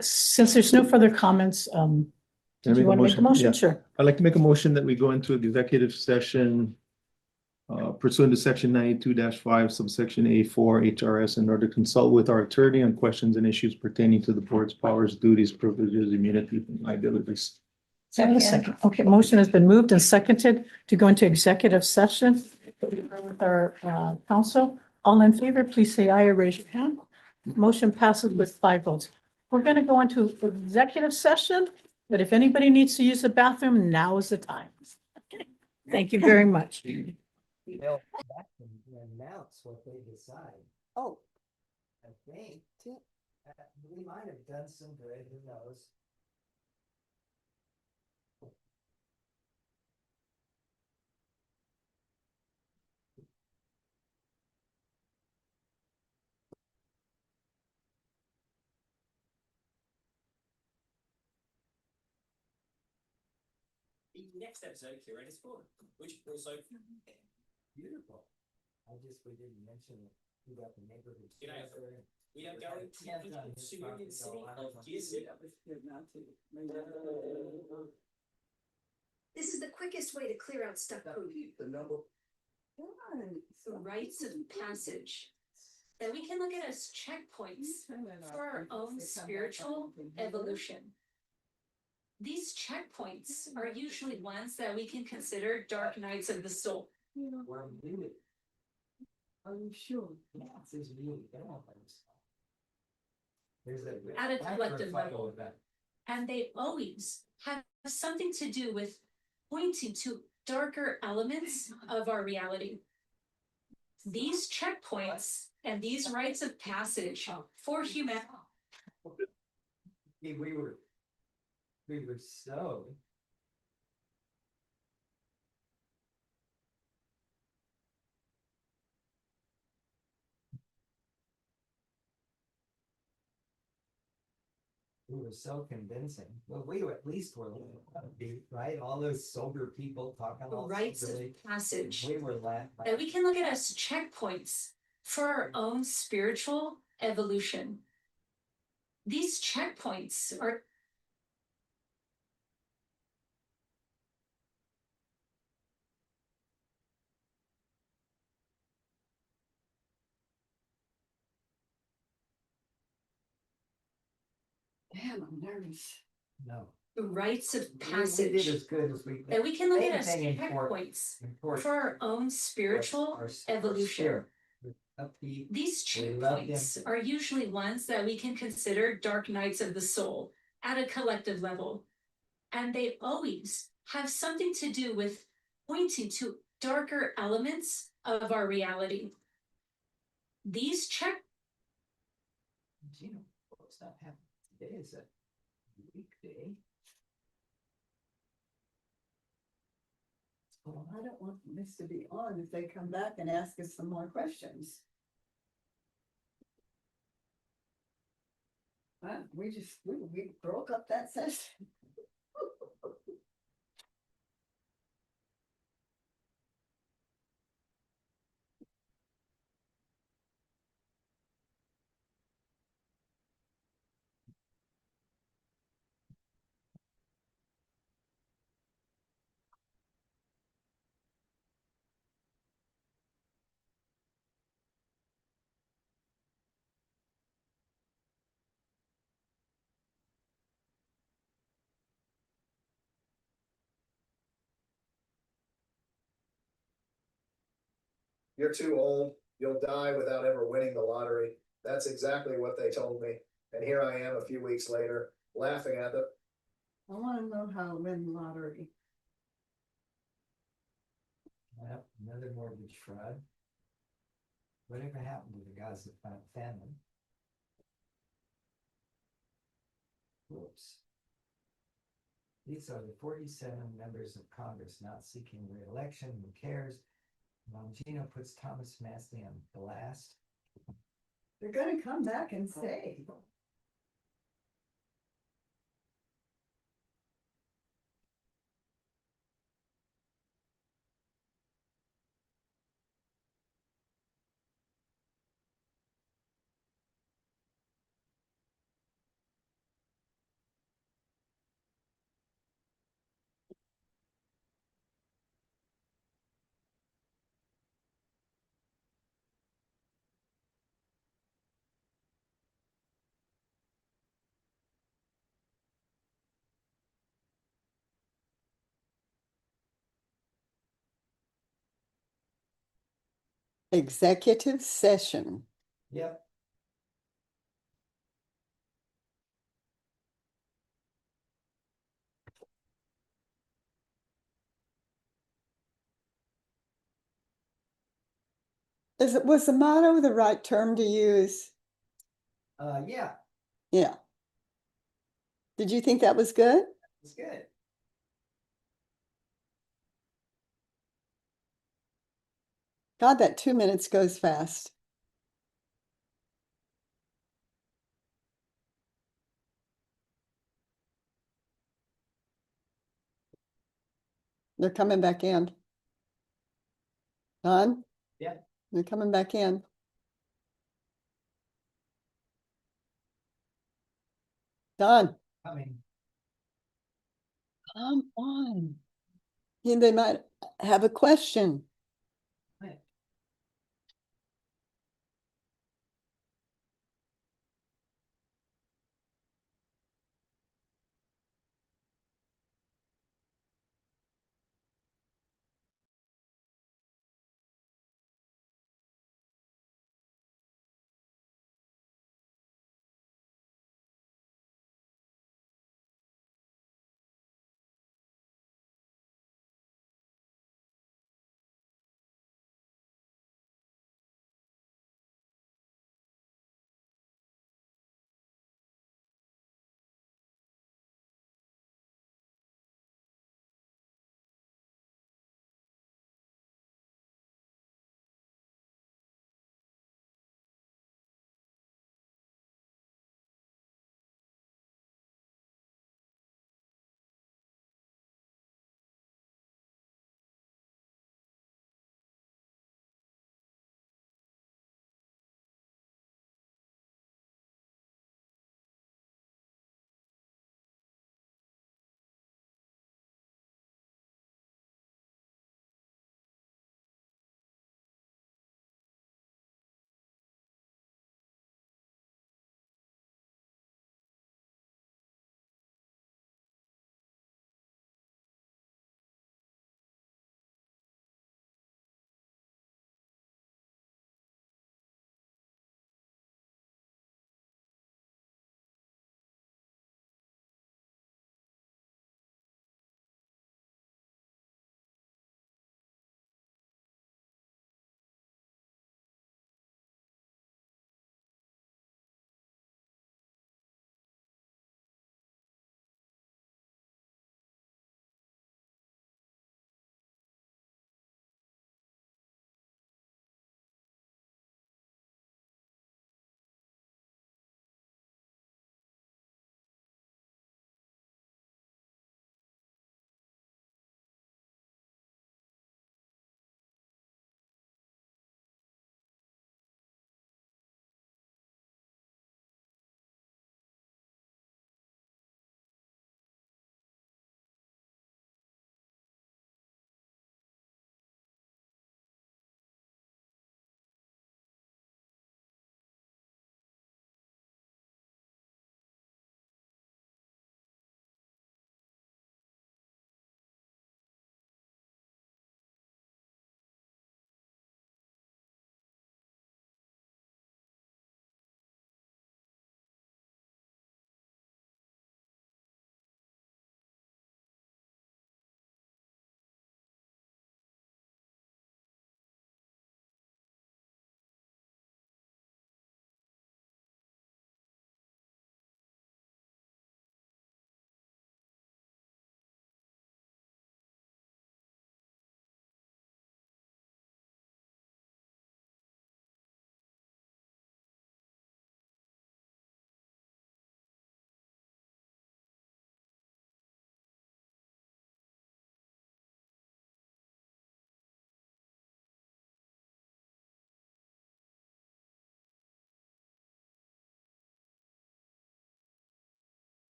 since there's no further comments, Can I do you want to make a motion? Yeah. Sure. I'd like to make a motion that we go into executive session pursuant to section 92-5 subsection A4 HRS in order to consult with our attorney on questions and issues pertaining to the board's powers, duties, privileges, immunities, and liabilities. Second. Okay, motion has been moved and seconded to go into executive session with our council. All in favor, please say aye or raise your hand. Motion passes with 5 votes. We're going to go into executive session, but if anybody needs to use the bathroom, now is the time. Okay. Thank you very much. They'll announce what they decide. Oh, I think we might have done some good, who knows? The next episode of Curator's Forum, which also Beautiful. We didn't mention who got the neighborhood. we are going to the Civilian City of Gizzy. This is the quickest way to clear out stuck poop. The rites of passage that we can look at as checkpoints for our own spiritual evolution. These checkpoints are usually ones that we can consider dark nights of the soul. Are you sure? There's At a collective level. And they always have something to do with pointing to darker elements of our reality. These checkpoints and these rites of passage for humanity. We were so. We were so convincing. Well, we were at least were upbeat, right? All those sober people talking The all rites of soberly. passage We were laughing. that we can look at as checkpoints for our own spiritual evolution. These checkpoints are Damn, I'm nervous. No. the rites of We did passage as good as we. that we can look at Main as thing important- checkpoints important for our own spiritual our evolution. spirit. Upbeat. These We love them. checkpoints are usually ones that we can consider dark nights of the soul at a collective level. And they always have something to do with pointing to darker elements of our reality. These check Gina, what's not happening today is a weekday. Well, I don't want this to be on if they come back and ask us some more questions. We broke up that session. You're too old, you'll die without ever winning the lottery. That's exactly what they told me. And here I am a few weeks later, laughing at them. I wanna know how to win the lottery. Well, another mortgage fraud. Whatever happened to the Gaza family? Whoops. These are the 47 members of Congress not seeking re-election. Who cares? Longino puts Thomas Massey on blast. They're gonna come back and say. Executive session. Yep. Was the motto the right term to use? Yeah, Yeah. Did you think that was good? it's good. God, that 2 minutes goes fast. They're coming back in. Don? Yeah. They're coming back in. Don, Coming. come on. Yeah, they might have a question.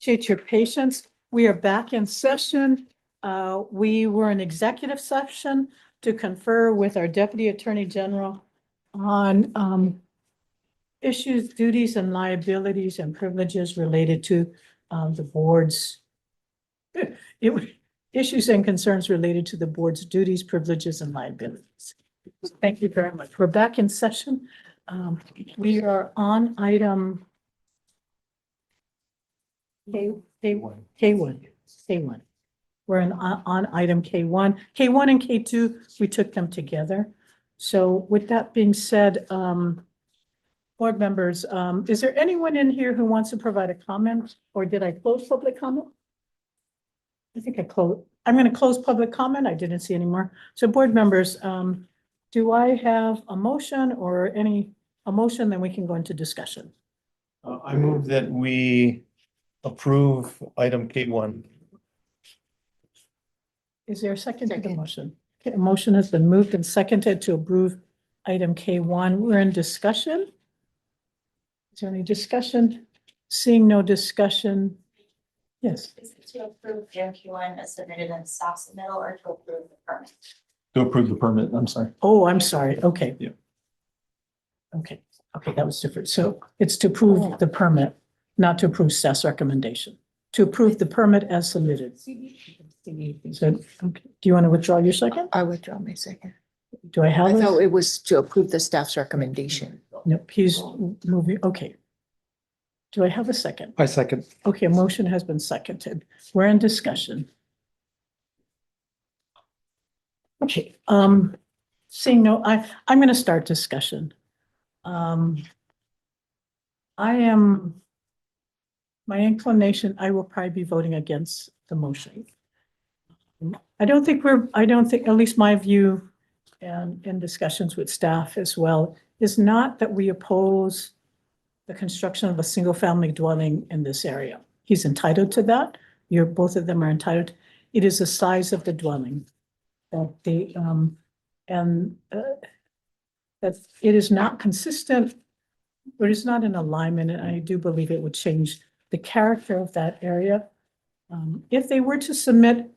appreciate your patience. We are back in session. We were in executive session to confer with our Deputy Attorney General on issues, duties, and liabilities and privileges related to the board's issues and concerns related to the board's duties, privileges, and liabilities. Thank you very much. We're back in session. We are on item K1. We're on item K1. K1 and K2, we took them together. So with that being said, board members, is there anyone in here who wants to provide a comment, or did I close public comment? I think I closed. I'm going to close public comment. I didn't see any more. So board members, do I have a motion or a motion, then we can go into discussion. I move that we approve item K1. Is there a second to the motion? Okay, a motion has been moved and seconded to approve item K1. We're in discussion. Is there any discussion? Seeing no discussion. Yes. Is it to approve JMQ1 as submitted in staff submittal or to approve the permit? To approve the permit, I'm sorry. Oh, I'm sorry. Okay. Yeah. Okay, that was different. So it's to approve the permit, not to approve staff's recommendation. To approve the permit as submitted. So, okay. Do you want to withdraw your second? I withdraw my second. Do I have I thought it? it was to approve the staff's recommendation. Nope, he's moving. Okay. Do I have a second? I second. Okay, a motion has been seconded. We're in discussion. Okay, seeing no, I'm going to start discussion. My inclination, I will probably be voting against the motion. I don't think, at least my view and in discussions with staff as well, is not that we oppose the construction of a single family dwelling in this area. He's entitled to that. Both of them are entitled. It is the size of the dwelling. That it is not consistent, but it's not in alignment, and I do believe it would change the character of that area. If they were to submit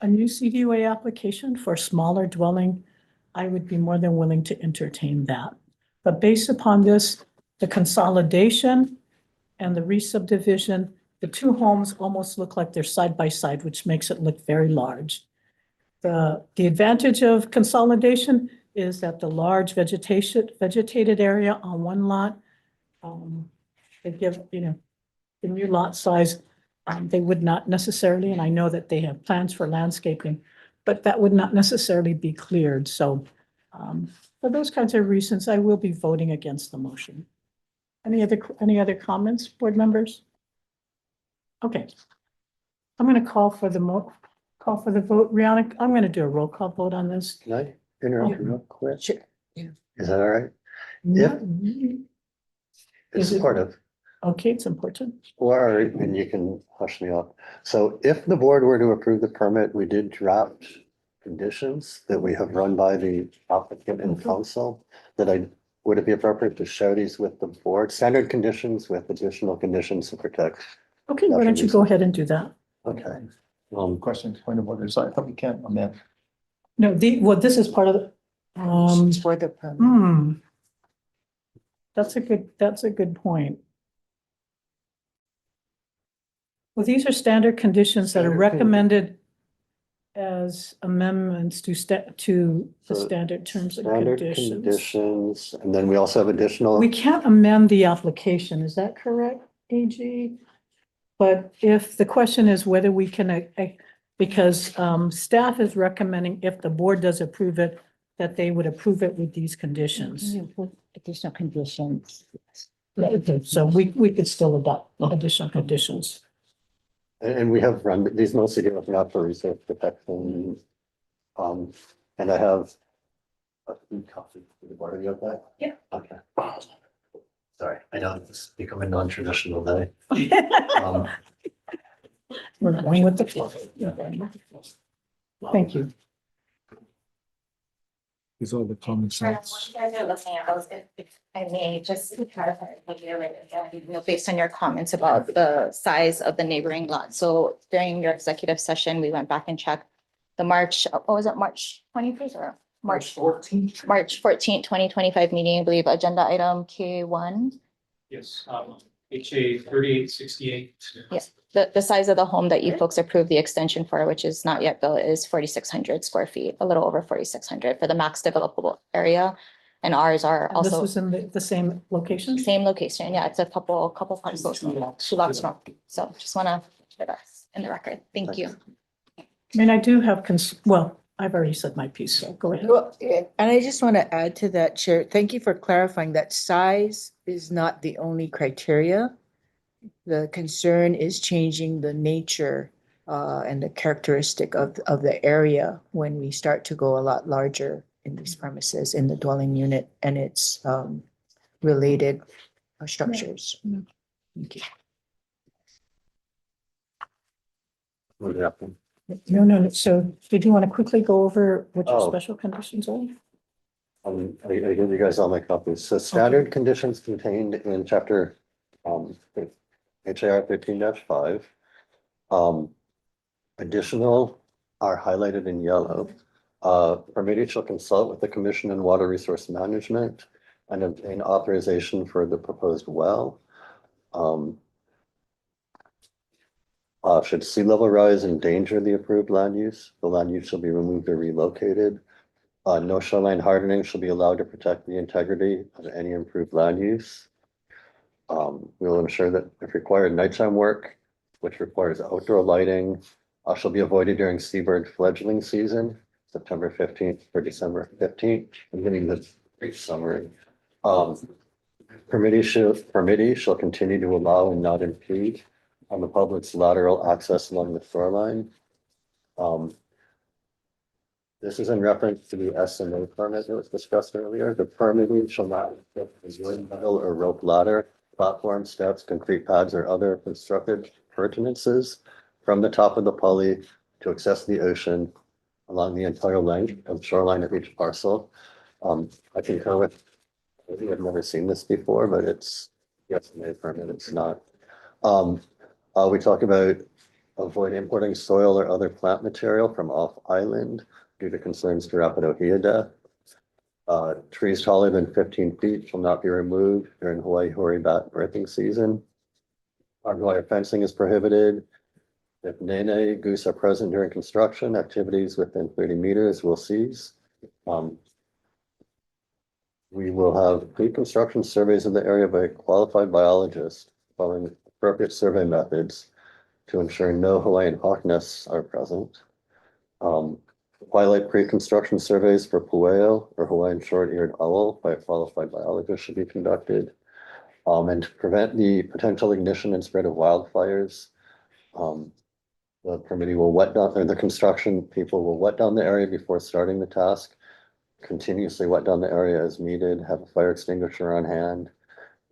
a new CDUA application for a smaller dwelling, I would be more than willing to entertain that. But based upon this, the consolidation and the re-subdivision, the two homes almost look like they're side by side, which makes it look very large. The advantage of consolidation is that the large vegetated area on one lot, they give, the new lot size, they would not necessarily, and I know that they have plans for landscaping, but that would not necessarily be cleared. So for those kinds of reasons, I will be voting against the motion. Any other comments, board members? Okay. I'm going to call for the vote. Rihanna, I'm going to do a roll call vote on this. Can I interrupt you real quick? Sure. Yeah. Is that all right? It's Is it- supportive, Okay, it's important. or, and you can hush me up. So if the board were to approve the permit, we did draft conditions that we have run by the applicant and council, would it be appropriate to share these with the board? Standard conditions with additional conditions to protect. Okay, why don't you go ahead and do that? Okay. Question, point of order. So I thought we can't amend. No, this is part of the, It's for the permit. That's a good point. Well, these are standard conditions that are recommended as amendments to the standard terms and Standard conditions. conditions, and then we also have additional. We can't amend the application, is that correct, AG? But if the question is whether we can, because staff is recommending if the board does approve it, that they would approve it with these conditions. Additional conditions. So we could still adopt additional conditions. And we have run, these mostly deal with natural resource protection. And I have a few copies for the board. Are you okay? Yeah. Okay. Sorry, I know it's become a non-traditional day. We're going with the flow. Thank you. These are the common sense. You guys are looking at those, if I may, just to clarify, based on your comments about the size of the neighboring lot. So during your executive session, we went back and checked the March, what was it, March 21st or March 14th? March 14th, 2025 meeting, I believe, agenda item K1. Yes, HA 3868. Yes, the size of the home that you folks approved the extension for, which is not yet built, is 4,600 square feet, a little over 4,600 for the max developable area. And ours are And this also was in the same location? same location. Yeah, it's a couple parcels, 2 lots from. So just want to put that in the record. Thank you. I mean, I do have, well, I've already said my piece, so go ahead. Well, and I just want to add to that, Chair. Thank you for clarifying that size is not the only criteria. The concern is changing the nature and the characteristic of the area when we start to go a lot larger in these premises, in the dwelling unit and its related structures. Thank you. What happened? No. So did you want to quickly go over what your Oh. special conditions are? I gave you guys all my copies. So standard conditions contained in chapter HAR 13-5. Additional are highlighted in yellow. Permittee shall consult with the Commission on Water Resource Management and obtain authorization for the proposed well. Should sea level rise endanger the approved land use, the land use shall be removed or relocated. No shoreline hardening shall be allowed to protect the integrity of any improved land use. We will ensure that if required, nighttime work, which requires outdoor lighting, shall be avoided during seabird fledgling season, September 15th or December 15th. I'm getting the brief summary. Permittee shall continue to allow and not impede on the public's lateral access along the shoreline. This is in reference to the SMA permit that was discussed earlier. The permitting shall not use metal or rope ladder, platform steps, concrete pads, or other constructed appurtenances from the top of the pulley to access the ocean along the entire length of shoreline of each parcel. I concur with, I've never seen this before, but it's the SMA permit. It's not. We talk about avoid importing soil or other plant material from off island due to concerns to Rapidoheada. Trees taller than 15 feet shall not be removed during Hawaii hoary bat birthing season. Barbed wire fencing is prohibited. If nene goose are present during construction, activities within 30 meters will cease. We will have pre-construction surveys of the area by a qualified biologist following appropriate survey methods to ensure no Hawaiian hawk nests are present. Twilight pre-construction surveys for pueo or Hawaiian short-eared owl by a qualified biologist should be conducted. And to prevent the potential ignition and spread of wildfires, the permittee will wet down, or the construction people will wet down the area before starting the task, continuously wet down the area as needed, have a fire extinguisher on hand.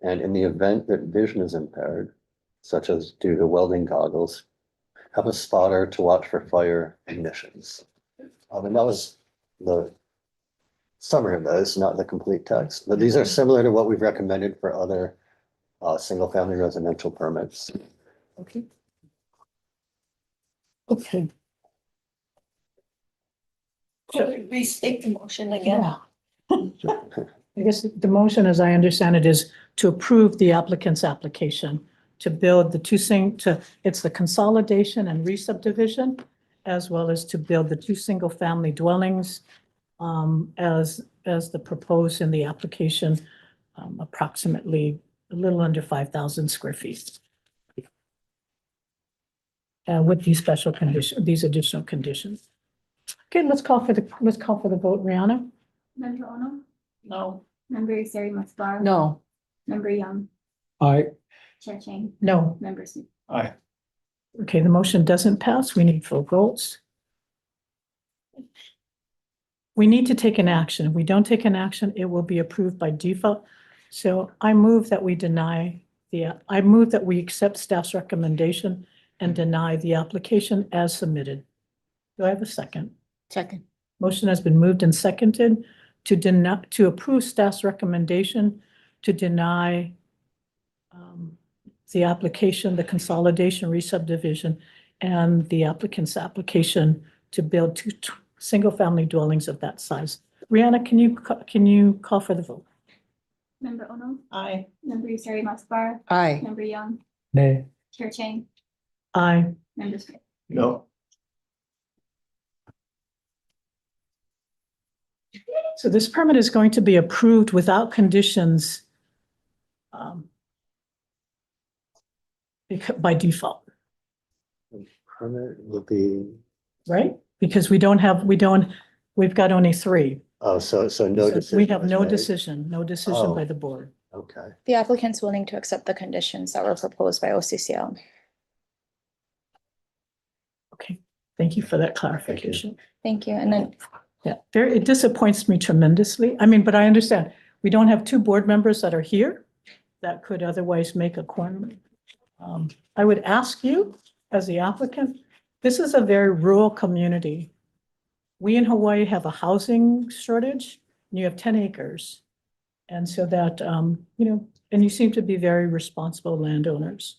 And in the event that vision is impaired, such as due to welding goggles, have a spotter to watch for fire ignitions. And that was the summary of those, not the complete text, but these are similar to what we've recommended for other single-family residential permits. Okay. Okay. Could we restate the motion again? Yeah. I guess the motion, as I understand it, is to approve the applicant's application to build the it's the consolidation and re-subdivision, as well as to build the 2 single-family dwellings as the proposed in the application, approximately a little under 5,000 square feet. With these special conditions, these additional conditions. Okay, let's call for the vote. Rihanna? Member Ono? No. Member Sari Masbar? No. Member Young? Aye. Chair Chang? No. Member Smith? Aye. Okay, the motion doesn't pass. We need full votes. We need to take an action. If we don't take an action, it will be approved by default. So I move that we accept staff's recommendation and deny the application as submitted. Do I have a second? Second. Motion has been moved and seconded to approve staff's recommendation to deny the application, the consolidation re-subdivision, and the applicant's application to build two single-family dwellings of that size. Rihanna, can you call for the vote? Member Ono, Aye. Member Sari Masbar, Aye. Member Young, Nay. Chair Chang, Aye. Member Smith. No. So this permit is going to be approved without conditions by default, Permit will be, right? Because we've got only three. oh, so no So decision. we have was no made? decision by Oh. the board. Okay. The applicant's willing to accept the conditions that were proposed by OCCL. Okay, thank you for that clarification. Thank you. And then Yeah, it disappoints me tremendously. I mean, but I understand. We don't have two board members that are here that could otherwise make a quorum. I would ask you, as the applicant, this is a very rural community. We in Hawaii have a housing shortage, and you have 10 acres. And so that, and you seem to be very responsible landowners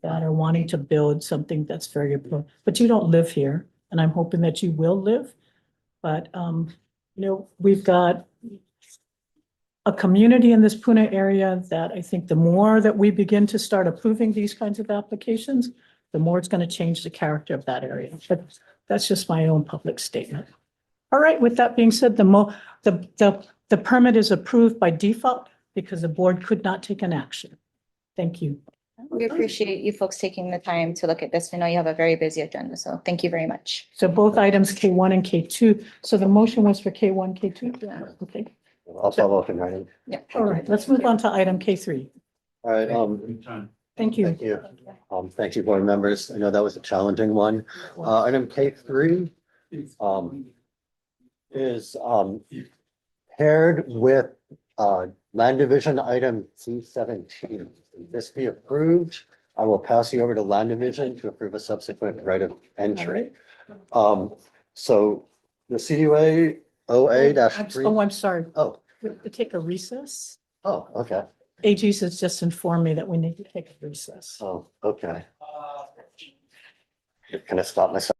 that are wanting to build something that's very important, but you don't live here, and I'm hoping that you will live. But, we've got a community in this Puna area that I think the more that we begin to start approving these kinds of applications, the more it's going to change the character of that area. But that's just my own public statement. All right, with that being said, the permit is approved by default because the board could not take an action. Thank you. we appreciate you folks taking the time to look at this. I know you have a very busy agenda, so thank you very much. So both items K1 and K2. So the motion was for K1, K2? Yeah. Okay. I'll follow up in writing. Yeah. All right, let's move on to item K3. All right, Thank you. thank you. Thank you, board members. I know that was a challenging one. Item K3, is, paired with, land division item C17. If this be approved, I will pass you over to land division to approve a subsequent right of entry. So the CUA OA-3. Oh, I'm sorry. Oh, We have to take a recess. oh, okay. AG's has just informed me that we need to take a recess. Oh, okay. Can I stop myself?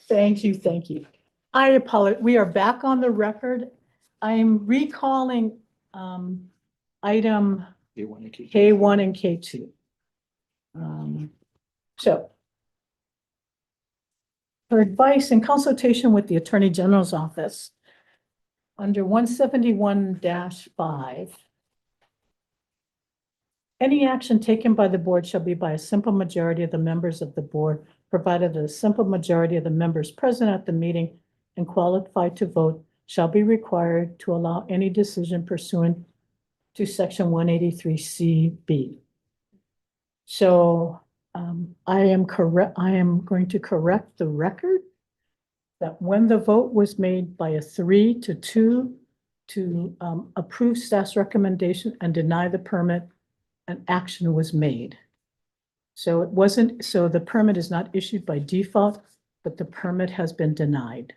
Thank you, thank you. I apologize. We are back on the record. I'm recalling item K1 and K2. So for advice and consultation with the Attorney General's office, under 171-5, any action taken by the board shall be by a simple majority of the members of the board, provided that a simple majority of the members present at the meeting and qualified to vote shall be required to allow any decision pursuant to section 183CB. So I am going to correct the record that when the vote was made by a 3-2 to approve staff's recommendation and deny the permit, an action was made. So it wasn't, so the permit is not issued by default, but the permit has been denied.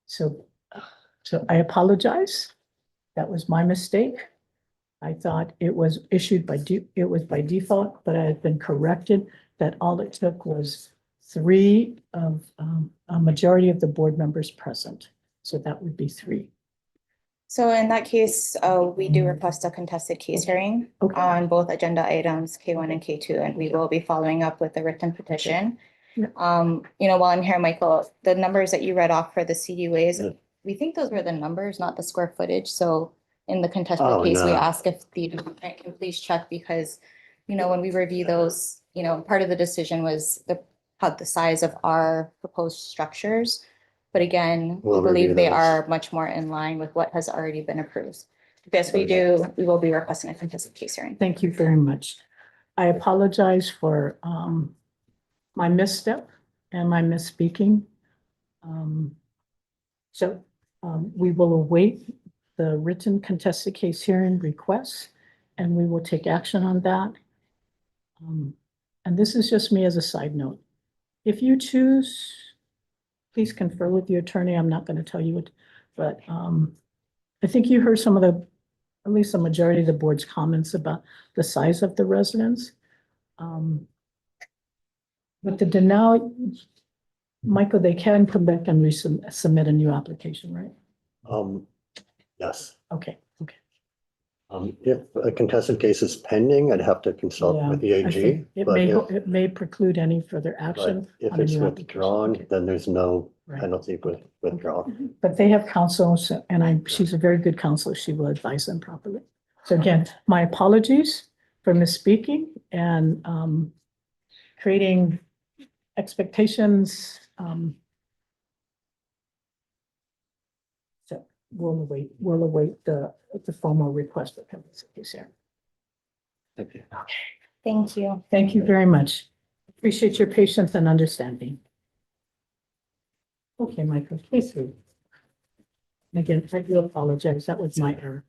So I apologize. That was my mistake. I thought it was issued by default, but I had been corrected that all it took was 3 of a majority of the board members present. So that would be 3. So in that case, we do request a contested case hearing on both agenda items K1 and K2, and we will be following up with a written petition. Yeah. While I'm here, Michael, the numbers that you read off for the CUAs, we think those were the numbers, not the square footage. So in the contested case, we ask if the applicant can please check because, when we review those, part of the decision was the size of our proposed structures. But again, we believe they are much more in line with what has already been approved. Yes, we will be requesting a contested case hearing. Thank you very much. I apologize for my misstep and my misspeaking. We will await the written contested case hearing requests and we will take action on that. And this is just me as a side note. If you choose, please confer with the attorney. I'm not going to tell you what, but I think you heard some of at least the majority of the board's comments about the size of the residence. But the denial, Michael, they can come back and submit a new application, right? Yes. Okay. If a contested case is pending, I'd have to consult with the I AG. think but if- it may preclude any further action. But if on a it's new application. withdrawn, then there's no Right. penalty with withdrawal. But they have counsel, and she's a very good counselor. She will advise them properly. So again, my apologies for misspeaking and creating expectations. So we'll await the formal request for contested case hearing. Thank you. Thank you. Thank you very much. Appreciate your patience and understanding. Okay, Michael, case 3. Again, I do apologize. That was my error.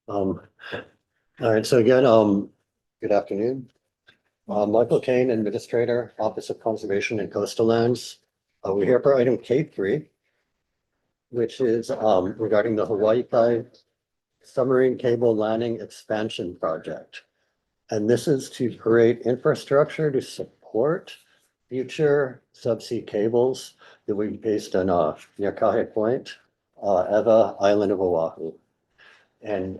All right, so again, good afternoon. Michael Kane, Administrator, Office of Conservation and Coastal Lands. We're here for item K3, which is regarding the Hawaii Kai Submarine Cable Landing Expansion Project. And this is to create infrastructure to support future subsea cables that will be based on near Kahe Point, Ewa Island of Oahu. And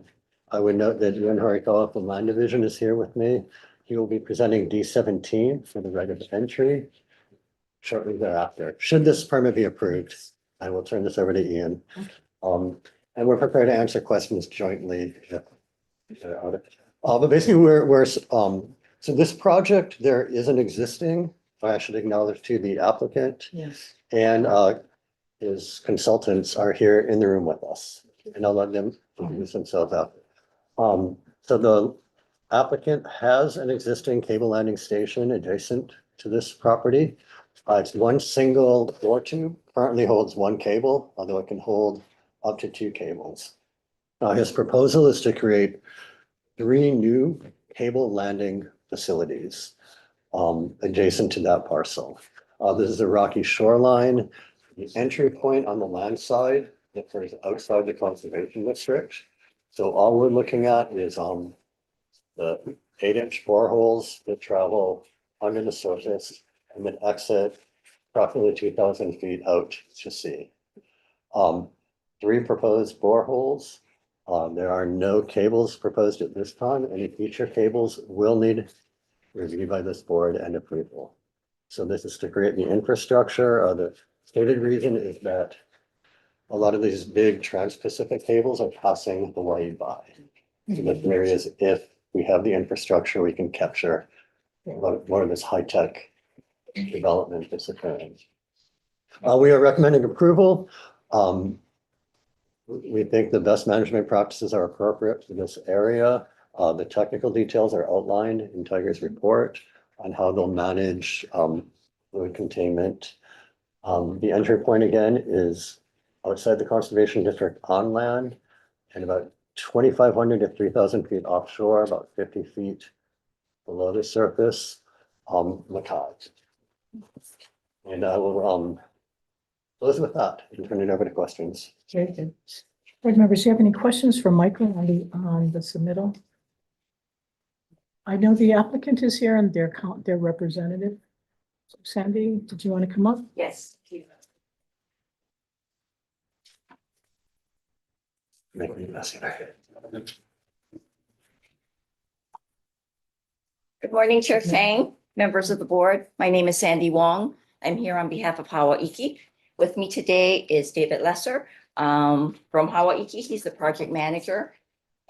I would note that Yuan Horikawa from Land Division is here with me. He will be presenting D17 for the right of entry shortly thereafter. Should this permit be approved, I will turn this over to Ian. And we're prepared to answer questions jointly. But basically, so this project, there is an existing, I should acknowledge to the applicant. Yes. And his consultants are here in the room with us. And I'll let them introduce themselves out. So the applicant has an existing cable landing station adjacent to this property. It's one single door tube, currently holds 1 cable, although it can hold up to 2 cables. His proposal is to create 3 new cable landing facilities adjacent to that parcel. This is a rocky shoreline. The entry point on the land side differs outside the conservation district. So all we're looking at is the 8-inch boreholes that travel under the surface and then exit approximately 2,000 feet out to sea. 3 proposed boreholes. There are no cables proposed at this time. Any future cables will need review by this board and approval. So this is to create the infrastructure. The stated reason is that a lot of these big trans-Pacific cables are passing Hawaii by. So the theory is if we have the infrastructure, we can capture a lot more of this high-tech development that's occurring. We are recommending approval. We think the best management practices are appropriate for this area. The technical details are outlined in Tiger's report on how they'll manage fluid containment. The entry point again is outside the conservation district on land and about 2,500 to 3,000 feet offshore, about 50 feet below the surface, Makai. And I will close with that and turn it over to questions. Very good. Board members, do you have any questions for Michael on the submittal? I know the applicant is here and their representative. So Sandy, did you want to come up? Yes. Make me messy. Good morning, Chair Chang, members of the board. My name is Sandy Wong. I'm here on behalf of Hawaiki. With me today is David Lesser from Hawaiki. He's the project manager.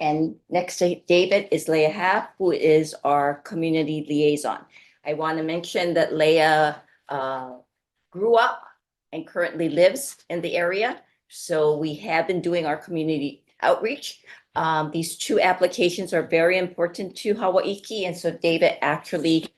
And next to David is Leah Happ, who is our community liaison. I want to mention that Leah grew up and currently lives in the area. So we have been doing our community outreach. These 2 applications are very important to Hawaiki. And so David actually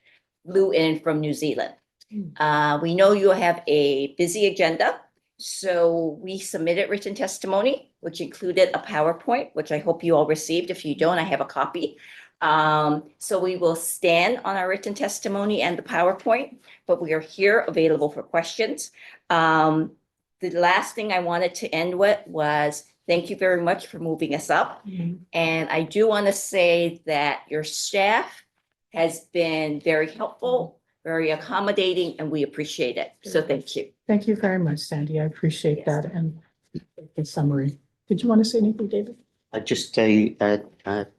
flew in from New Zealand. We know you have a busy agenda. So we submitted written testimony, which included a PowerPoint, which I hope you all received. If you don't, I have a copy. So we will stand on our written testimony and the PowerPoint, but we are here available for questions. The last thing I wanted to end with was thank you very much for moving us up. And I do want to say that your staff has been very helpful, very accommodating, and we appreciate it. So thank you. Thank you very much, Sandy. I appreciate that and the summary. Did you want to say anything, David? Just to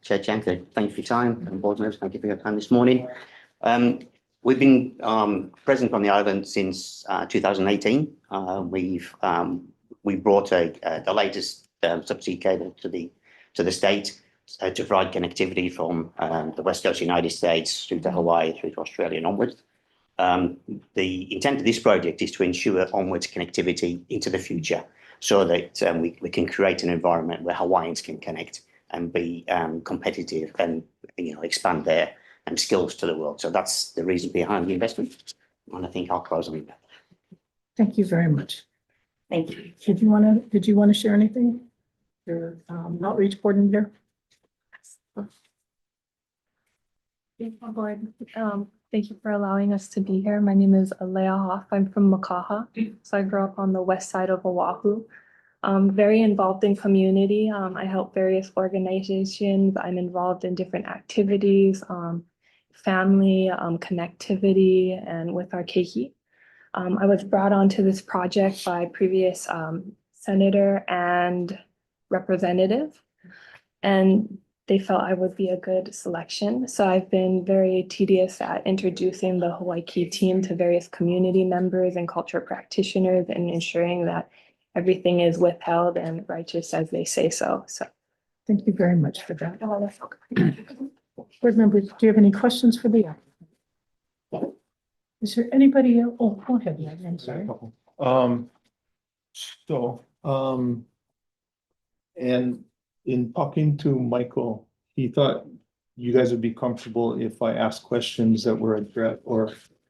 Chair Chang, thank you for your time, and board members, thank you for your time this morning. We've been present on the island since 2018. We brought the latest subsea cable to the state to provide connectivity from the west coast of the United States through to Hawaii, through to Australia and onwards. The intent of this project is to ensure onwards connectivity into the future so that we can create an environment where Hawaiians can connect and be competitive and expand their skills to the world. So that's the reason behind the investment. And I think I'll close on that. Thank you very much. Thank you. Did you want to share anything? Your outreach coordinator? Board, thank you for allowing us to be here. My name is Alea Hoff. I'm from Makaha. So I grew up on the west side of Oahu. Very involved in community. I help various organizations. I'm involved in different activities, family, connectivity, and with our keiki. I was brought onto this project by previous senator and representative, and they felt I would be a good selection. So I've been very tedious at introducing the Hawaii team to various community members and culture practitioners and ensuring that everything is withheld and righteous as they say so. So thank you very much for that. Board members, do you have any questions for the applicant? Is there anybody else? Oh, go ahead. I'm sorry. And in talking to Michael, he thought you guys would be comfortable if I asked questions that were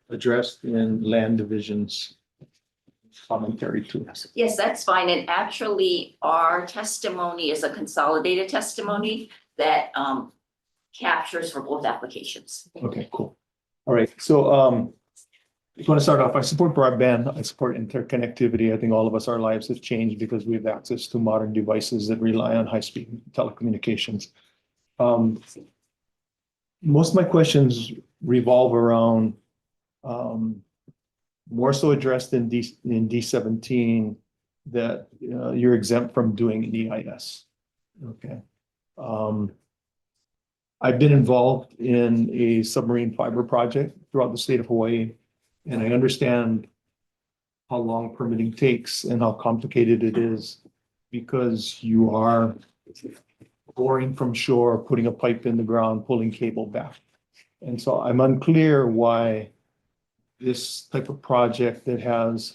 addressed in land divisions commentary to us. Yes, that's fine. And actually, our testimony is a consolidated testimony that captures for both applications. Okay, cool. All right, so I just want to start off. I support broadband. I support interconnectivity. I think all of us, our lives have changed because we have access to modern devices that rely on high-speed telecommunications. Most of my questions revolve around more so addressed in D17 that you're exempt from doing an EIS. Okay. I've been involved in a submarine fiber project throughout the state of Hawaii, and I understand how long permitting takes and how complicated it is because you are boring from shore, putting a pipe in the ground, pulling cable back. And so I'm unclear why this type of project that has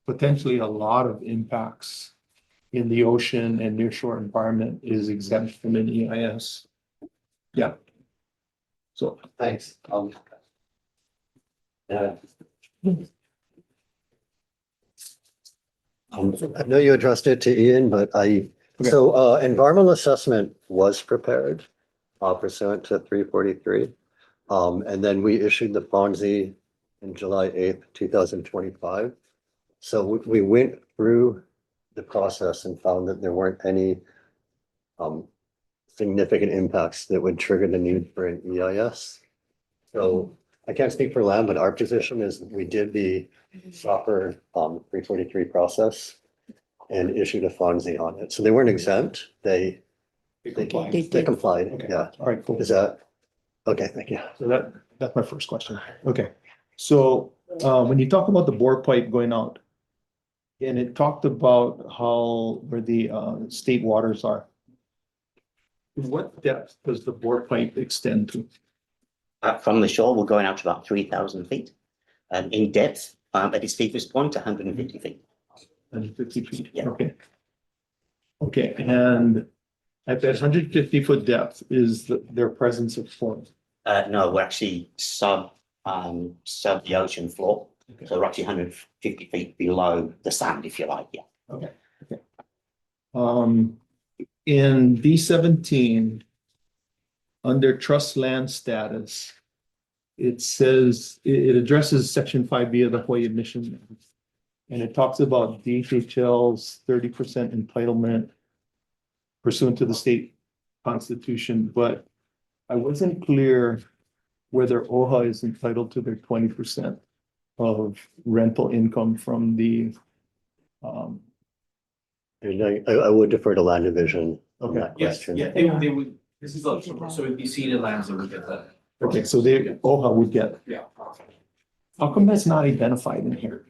potentially a lot of impacts in the ocean and nearshore environment is exempt from an EIS. Yeah. So Thanks. I know you addressed it to Ian, but so environmental assessment was prepared pursuant to 343. And then we issued the FONSI in July 8th, 2025. So we went through the process and found that there weren't any significant impacts that would trigger the need for an EIS. So I can't speak for LAM, but our position is we did the proper 343 process and issued a FONSI on it. So they weren't exempt. They complied. Okay. Yeah. All right, cool. Is that okay? Thank you. So that's my first question. Okay. So when you talk about the bore pipe going out, and it talked about where the state waters are. What depth does the bore pipe extend to? From the shore, we're going out to about 3,000 feet. In depth, at its deepest point, 150 feet. 150 feet, Yeah. okay. Okay, and at that 150-foot depth, is there presence of foam? No, we're actually sub the ocean floor. Okay. So we're actually 150 feet below the sand, if you like, yeah. Okay, okay. In D17, under trust land status, it says, it addresses section 5B of the Hawaii Admission. And it talks about DHHL's 30% entitlement pursuant to the state constitution, but I wasn't clear whether OHA is entitled to their 20% of rental income from the And I would defer to land division on Okay. that Yes, question. yeah, they would, this is so it'd be ceded lands that would get that. Okay, so OHA would get. Yeah. How come that's not identified in here?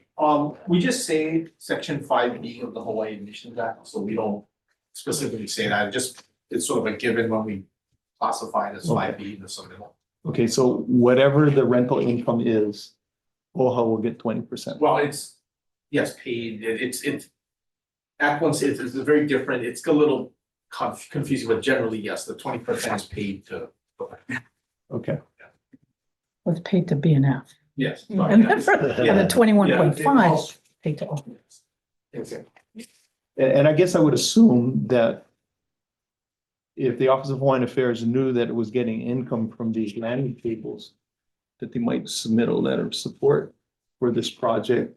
We just say section 5B of the Hawaii Admissions Act, so we don't specifically say that, it's sort of a given when we classify it as 5B in the submittal. Okay, so whatever the rental income is, OHA will get 20%. Well, it's, yes, paid, it's Act 1 is very different, it's a little confusing, but generally, yes, the 20% is paid to. Okay. Was paid to BNF. Yes. And then for the 21.5 paid to. Okay. And I guess I would assume that if the Office of Hawaiian Affairs knew that it was getting income from these landing tables, that they might submit a letter of support for this project.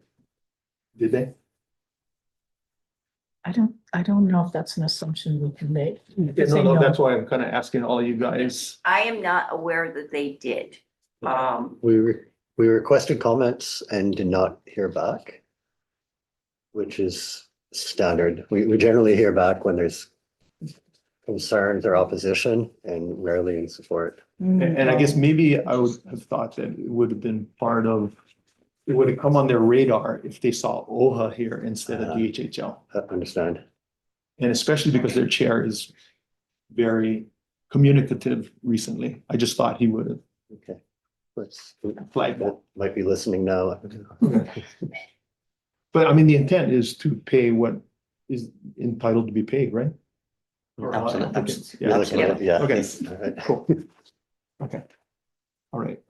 Did they? I don't know if that's an assumption we can make. No, that's why I'm kind of asking all you guys. I am not aware that they did. We requested comments and did not hear back, which is standard. We generally hear back when there's concerns or opposition and rarely in support. And I guess maybe I would have thought that it would have been it would have come on their radar if they saw OHA here instead of DHHL. I understand. And especially because their chair is very communicative recently. I just thought he would have. Okay. Let's flag that. Might be listening now. But I mean, the intent is to pay what is entitled to be paid, right? Absolutely. Yeah. Absolutely. Yeah. Okay, All right. cool. Okay. All right.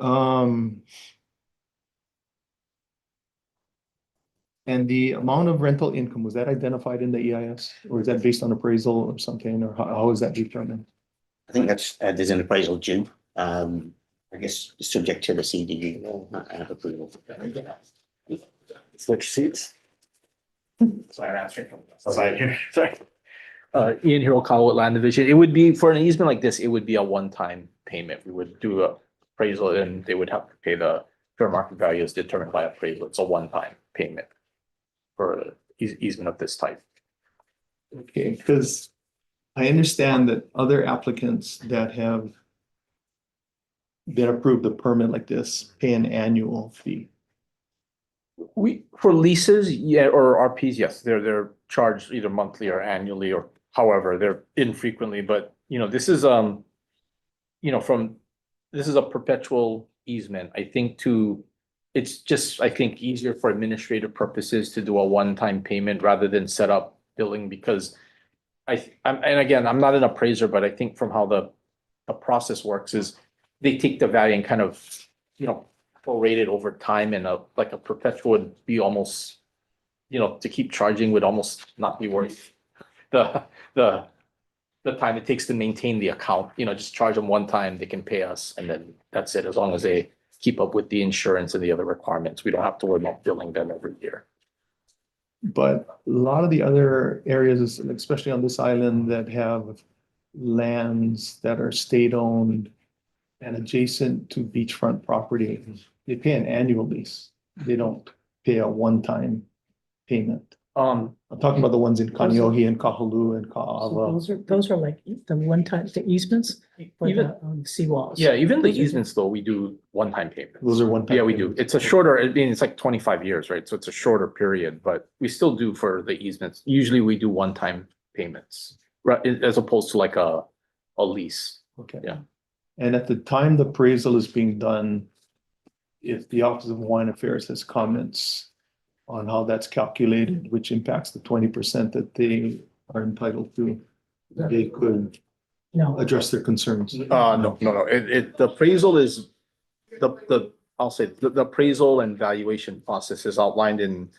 And the amount of rental income, was that identified in the EIS? Or is that based on appraisal or something, or how is that determined? I think that's, there's an appraisal due, I guess, subject to the CDU approval. Switch seats. Sorry, answering. Sorry. Ian Hirokawa with Land Division. It would be, for an easement like this, it would be a one-time payment. We would do a appraisal and they would have to pay the fair market value is determined by appraisal. It's a one-time payment for easement of this type. Okay, because I understand that other applicants that have been approved a permit like this pay an annual fee. For leases, yeah, or RPs, yes, they're charged either monthly or annually or however, they're infrequently, but this is this is a perpetual easement. I think it's just, I think, easier for administrative purposes to do a one-time payment rather than set up billing because and again, I'm not an appraiser, but I think from how the process works is they take the value and kind of, prorate it over time and like a perpetual would be almost, to keep charging would almost not be worth the time it takes to maintain the account, just charge them one time, they can pay us and then that's it, as long as they keep up with the insurance and the other requirements. We don't have to worry about billing them every year. But a lot of the other areas, especially on this island that have lands that are state-owned and adjacent to beachfront property, they pay an annual lease. They don't pay a one-time payment. I'm talking about the ones in Kaneohe and Kahaluu and Ka'ava. Those are like the one-time, the easements for Even- the seawalls. Yeah, even the Those are- easements though, we do one-time payments. Those are one-time Yeah, we do. payments. It's a shorter, it's like 25 years, right? So it's a shorter period, but we still do for the easements. Usually we do one-time payments, right, as opposed to like a lease. Okay. Yeah. And at the time the appraisal is being done, if the Office of Hawaiian Affairs has comments on how that's calculated, which impacts the 20% that they are entitled to, they could No, address their concerns. No. The appraisal is I'll say the appraisal and valuation process is outlined in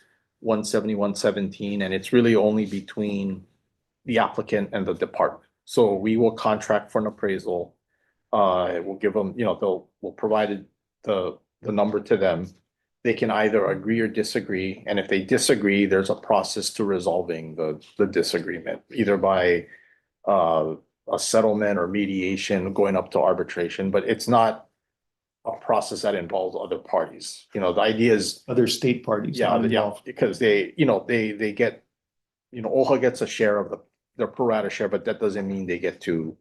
171-17, and it's really only between the applicant and the department. So we will contract for an appraisal. We'll give them, we'll provide the number to them. They can either agree or disagree, and if they disagree, there's a process to resolving the disagreement, either by a settlement or mediation, going up to arbitration, but it's not a process that involves other parties. The idea is Other state parties. yeah, not yeah, involved. because they get, OHA gets a share of their pro rata share, but that doesn't mean they get to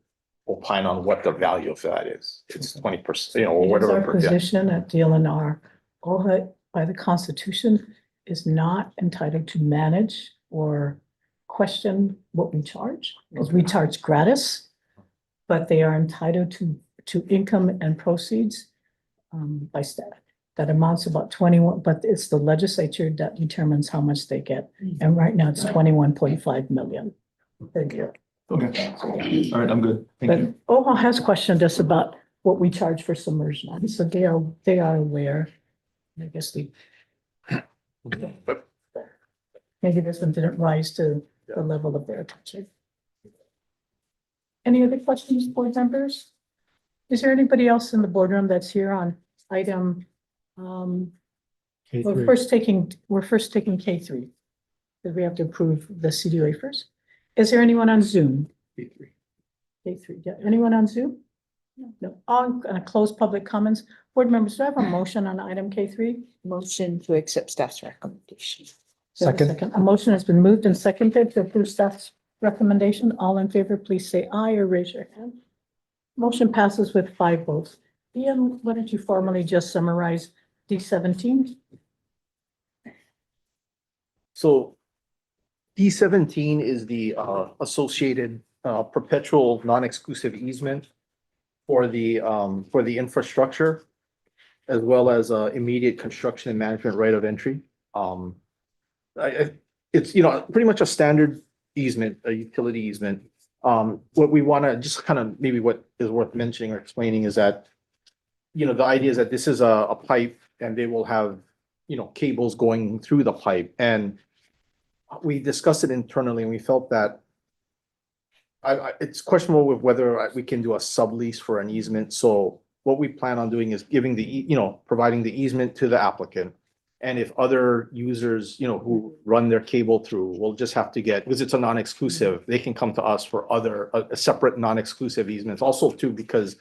opine on what the value of that is. It's 20%, or It is whatever. our position at DLNR, OHA by the Constitution is not entitled to manage or question what we charge, because we charge gratis. But they are entitled to income and proceeds by statute. That amounts to about 21, but it's the legislature that determines how much they get. And right now it's 21.5 million per year. Okay, all right, I'm good. Thank But you. OHA has questioned us about what we charge for submersion, so they are aware. I guess maybe this one didn't rise to the level of their attention. Any other questions, board members? Is there anybody else in the boardroom that's here on item? We're first taking K3. Because we have to approve the CDOA first. Is there anyone on Zoom? K3, yeah, anyone on Zoom? No, on closed public comments. Board members, do I have a motion on item K3? Motion to accept staff's recommendation. Do I have a Second. A motion has been moved and seconded to approve staff's recommendation. All in favor, please say aye or raise your hand. Motion passes with 5 votes. Ian, why don't you formally just summarize D17? So D17 is the associated perpetual non-exclusive easement for the infrastructure, as well as immediate construction and management right of entry. It's, pretty much a standard easement, a utility easement. What we want to just kind of maybe what is worth mentioning or explaining is that, the idea is that this is a pipe and they will have, cables going through the pipe. And we discussed it internally and we felt that it's questionable with whether we can do a sublease for an easement. So what we plan on doing is giving providing the easement to the applicant. And if other users, who run their cable through, will just have to because it's a non-exclusive, they can come to us for other, separate non-exclusive easements. Also too, because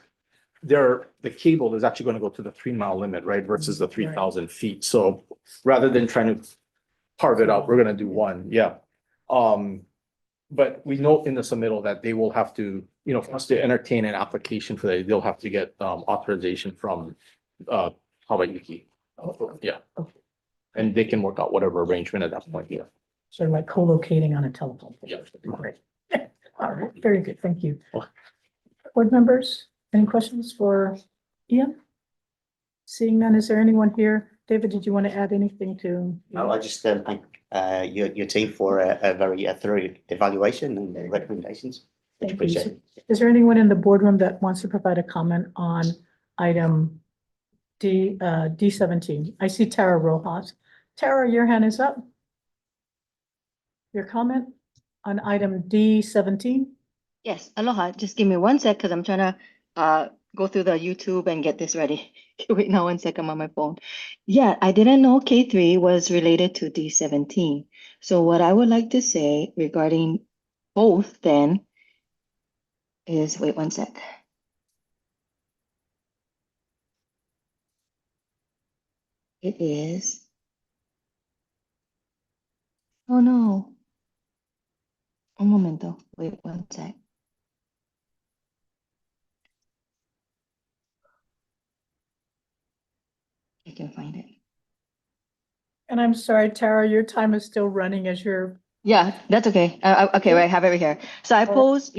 the cable is actually gonna go to the 3 mile limit, right, versus the 3,000 feet. So rather than trying to carve it out, we're gonna do one, yeah. But we note in the submittal that they will have to, for us to entertain an application for that, they'll have to get authorization from Hawaii. Yeah. And they can work out whatever arrangement at that point, yeah. Sort of like co-locating on a telephone. Yeah. Great. All right, very good, thank you. Board members, any questions for Ian? Seeing none, is there anyone here? David, did you want to add anything to? I just thank your team for a very thorough evaluation and recommendations. Much Thank you. appreciated. Is there anyone in the boardroom that wants to provide a comment on item D17? I see Tara Rojas. Tara, your hand is up. Your comment on item D17? Yes, aloha. Just give me 1 sec because I'm trying to go through the YouTube and get this ready. Wait now 1 second on my phone. Yeah, I didn't know K3 was related to D17. So what I would like to say regarding both then is, wait 1 sec. It is, oh no. Un momento, wait 1 sec. I can find it. And I'm sorry, Tara, your time is still running as you're. Yeah, that's okay. Okay, right, I have it right here. So I pose,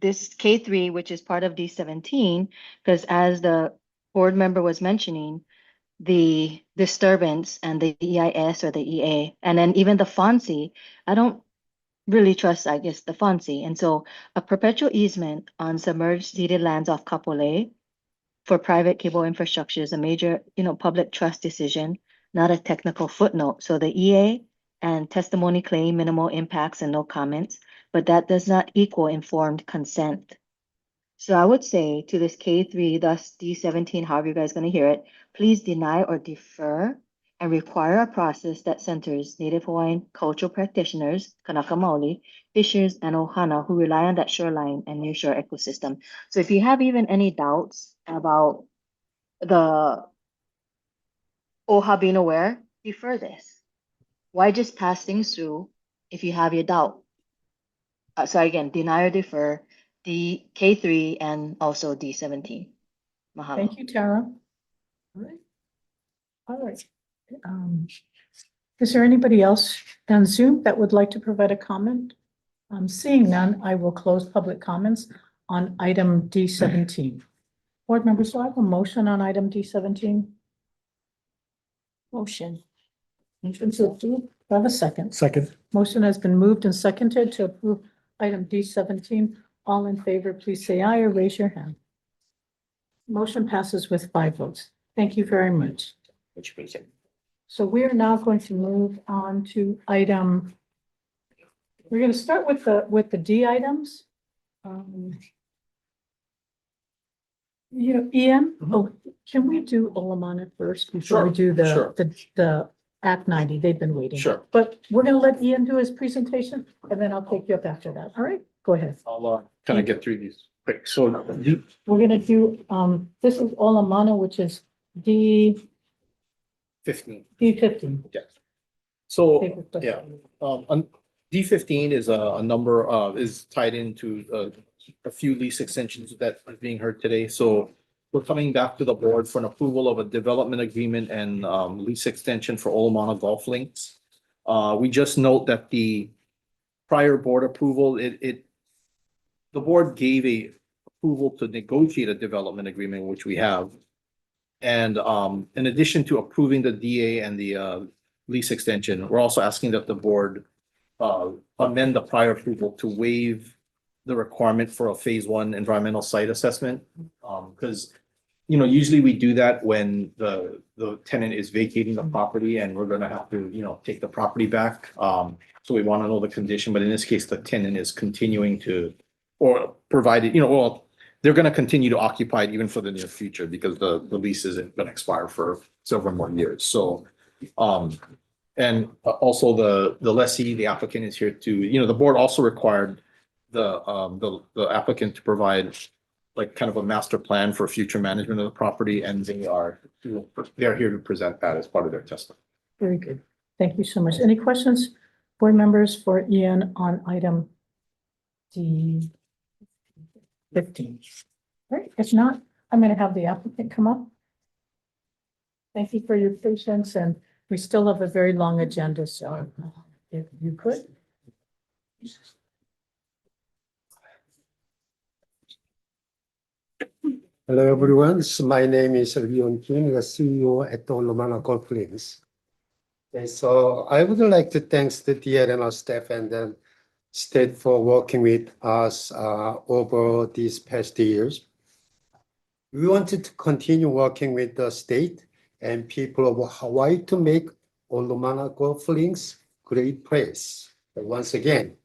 this K3, which is part of D17, because as the board member was mentioning, the disturbance and the EIS or the EA, and then even the FONSI, I don't really trust, I guess, the FONSI. And so a perpetual easement on submerged ceded lands off Kapolei for private cable infrastructure is a major, public trust decision, not a technical footnote. So the EA and testimony claim minimal impacts and no comments, but that does not equal informed consent. So I would say to this K3, thus D17, however you guys gonna hear it, please deny or defer and require a process that centers Native Hawaiian cultural practitioners, Kanaka Maoli, fishers, and Ohana who rely on that shoreline and nearshore ecosystem. So if you have even any doubts about the OHA being aware, defer this. Why just pass things through if you have your doubt? So again, deny or defer the K3 and also D17. Mahalo. Thank you, Tara. All right. All right. Is there anybody else on Zoom that would like to provide a comment? Seeing none, I will close public comments on item D17. Board members, do I have a motion on item D17? Motion. Motion to approve. Do I have a second? Second. Motion has been moved and seconded to approve item D17. All in favor, please say aye or raise your hand. Motion passes with 5 votes. Thank you very much. Much appreciated. So we are now going to move on to item. We're going to start with the D items. Ian, can we do Olamana first before we do Sure. the Act 90? They've been waiting. Sure. But we're going to let Ian do his presentation and then I'll take you up after that. All right, go ahead. I'll kind of get through these quick. So We're going to do, this is Olamana, which is D15. 15. Yeah. So, yeah, D15 is a number is tied into a few lease extensions that are being heard today. So we're coming back to the board for an approval of a development agreement and lease extension for Olamana Golf Links. We just note that the prior board approval, the board gave a approval to negotiate a development agreement, which we have. And in addition to approving the DA and the lease extension, we're also asking that the board amend the prior approval to waive the requirement for a phase 1 environmental site assessment. Because, usually we do that when the tenant is vacating the property and we're gonna have to, take the property back. So we want to know the condition, but in this case, the tenant is continuing to, or provided, they're gonna continue to occupy it even for the near future because the lease isn't gonna expire for several more years. So, and also the lessee, the applicant is here to, the board also required the applicant to provide like kind of a master plan for future management of the property, and they're here to present that as part of their testimony. Very good. Thank you so much. Any questions, board members, for Ian on item D15? Right, if not, I'm going to have the applicant come up. Thank you for your patience, and we still have a very long agenda, so if you could. Hello, everyone. So my name is Leon Kim, the CEO at Olomana Golf Links. Okay, so I would like to thank the DLNR staff and the state for working with us over these past years. We wanted to continue working with the state and people of Hawaii to make Olomana Golf Links great place. But once again,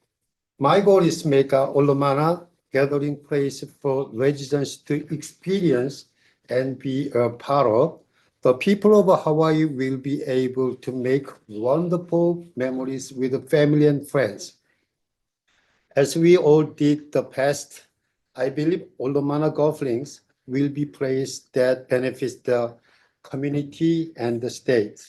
my goal is to make Olomana gathering place for residents to experience and be a part of. The people of Hawaii will be able to make wonderful memories with family and friends. As we all did the past, I believe Olomana Golf Links will be place that benefits the community and the state.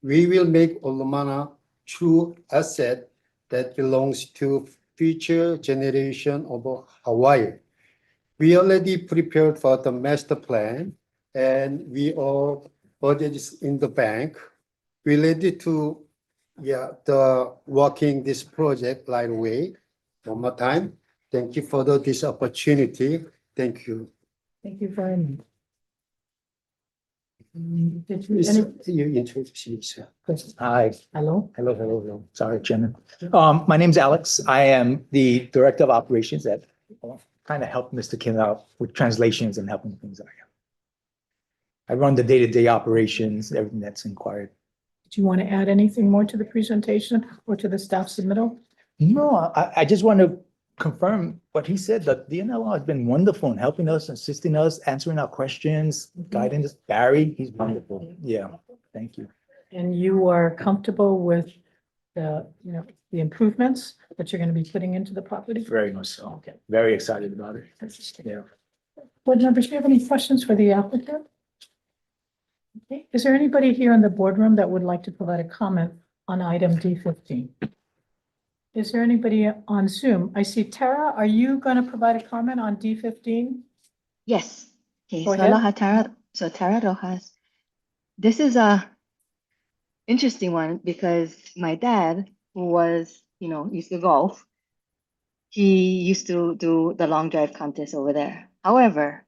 We will make Olomana true asset that belongs to future generation of Hawaii. We already prepared for the master plan, and we all budget is in the bank. We're ready to working this project right away. One more time, thank you for this opportunity. Thank you. Thank you very much. Did you, Please, any, you introduce yourself. Hi. Hello. Hello. Sorry, Chairman. My name's Alex. I am the Director of Operations that kind of help Mr. Kim out with translations and helping things out. I run the day-to-day operations, everything that's inquired. do you want to add anything more to the presentation or to the staff submittal? No, I just want to confirm what he said, that the NLR has been wonderful in helping us, assisting us, answering our questions, guiding us. Barry, he's wonderful. Yeah, thank you. And you are comfortable with the, the improvements that you're going to be putting into the property? Very much so. Okay. Very excited about it. Yeah. Board members, do you have any questions for the applicant? Okay. Is there anybody here in the boardroom that would like to provide a comment on item D15? Is there anybody on Zoom? I see Tara, are you going to provide a comment on D15? Yes. Okay, Go so ahead. aloha Tara. So Tara Rojas. This is a interesting one because my dad, who was, used to golf, he used to do the long drive contest over there. However,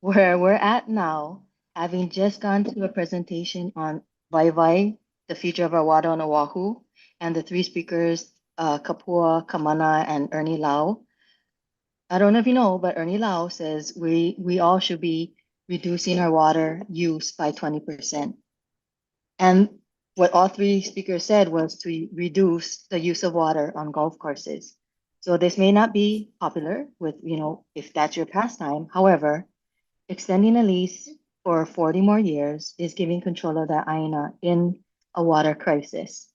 where we're at now, having just gone to a presentation on Vai, the future of our water on Oahu, and the three speakers, Kapua, Kamana, and Ernie Lau. I don't know if you know, but Ernie Lau says we all should be reducing our water use by 20%. And what all three speakers said was to reduce the use of water on golf courses. So this may not be popular with, if that's your pastime. However, extending a lease for 40 more years is giving control of the Aina in a water crisis.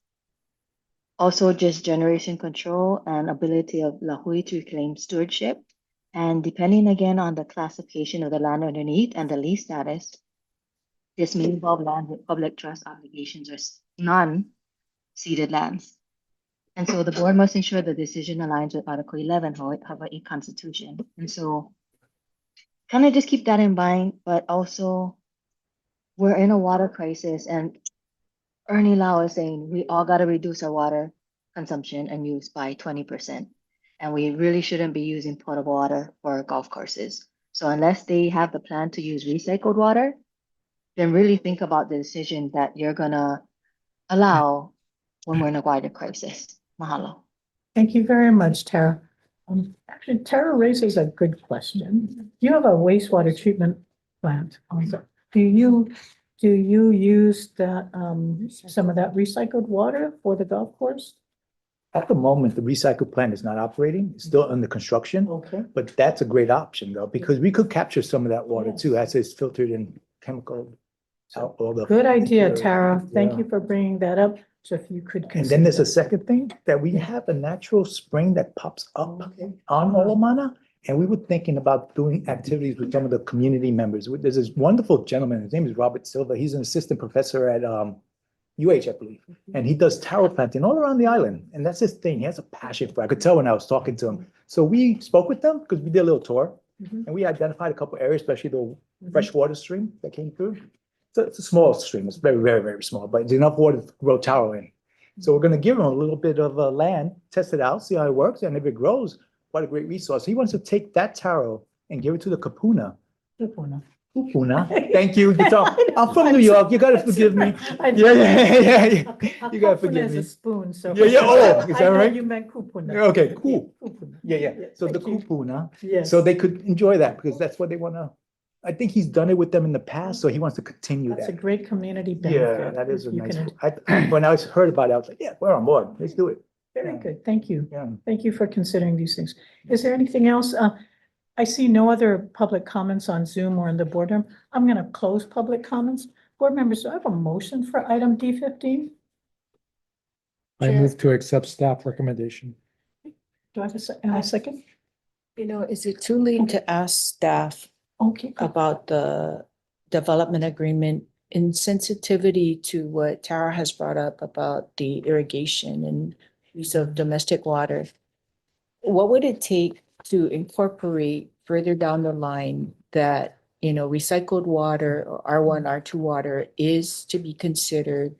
Also, just generation control and ability of Lahui to claim stewardship. And depending again on the classification of the land underneath and the lease status, this may involve land with public trust obligations or non-ceded lands. And so the board must ensure the decision aligns with Article 11 Hawaii Constitution. And so kind of just keep that in mind, but also we're in a water crisis, and Ernie Lau is saying we all got to reduce our water consumption and use by 20%. And we really shouldn't be using potable water for golf courses. So unless they have the plan to use recycled water, then really think about the decision that you're gonna allow when we're in a water crisis. Mahalo. Thank you very much, Tara. Actually, Tara raises a good question. You have a wastewater treatment plant. Do you use that some of that recycled water for the golf course? At the moment, the recycle plant is not operating, it's still under construction. Okay. But that's a great option though, because we could capture some of that water too, as it's filtered in chemical. Out all the. Good idea, Tara. Thank Yeah. you for bringing that up. So if you could. And then there's a consider- second thing, that we have a natural spring that pops up on Olomana. And we were thinking about doing activities with some of the community members. There's this wonderful gentleman, his name is Robert Silva. He's an assistant professor at UH, I believe. And he does taro planting all around the island. And that's his thing. He has a passion for it. I could tell when I was talking to him. So we spoke with them because we did a little tour. And we identified a couple areas, especially the freshwater stream that came through. So it's a small stream. It's very, very, very small, but it's enough water to grow taro in. So we're going to give him a little bit of land, test it out, see how it works. And if it grows, what a great resource. He wants to take that taro and give it to the Kupuna. Kupuna. Thank you. So, I'm from New York. You got to forgive me. Yeah. You got to forgive me. A spoon, so. Yeah. Oh, is I that know right? You meant kupuna. Okay, cool. Kupuna. Yeah. So the Thank you. Kupuna. Yes. So they could enjoy that because that's what they want to. I think he's done it with them in the past, so he wants to continue That's a that. great community benefit. Yeah, that is a You nice. can- When I heard about it, I was like, yeah, we're on board. Let's do it. Very good. Thank you. Yeah. Thank you for considering these things. Is there anything else? I see no other public comments on Zoom or in the boardroom. I'm going to close public comments. Board members, do I have a motion for item D15? I move to accept staff recommendation. Do I have a second? Is it too late to ask staff Okay. about the development agreement in sensitivity to what Tara has brought up about the irrigation and use of domestic water? What would it take to incorporate further down the line that, recycled water or R1, R2 water is to be considered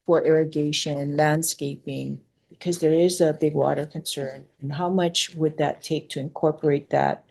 for irrigation, landscaping, because there is a big water concern? And how much would that take to incorporate that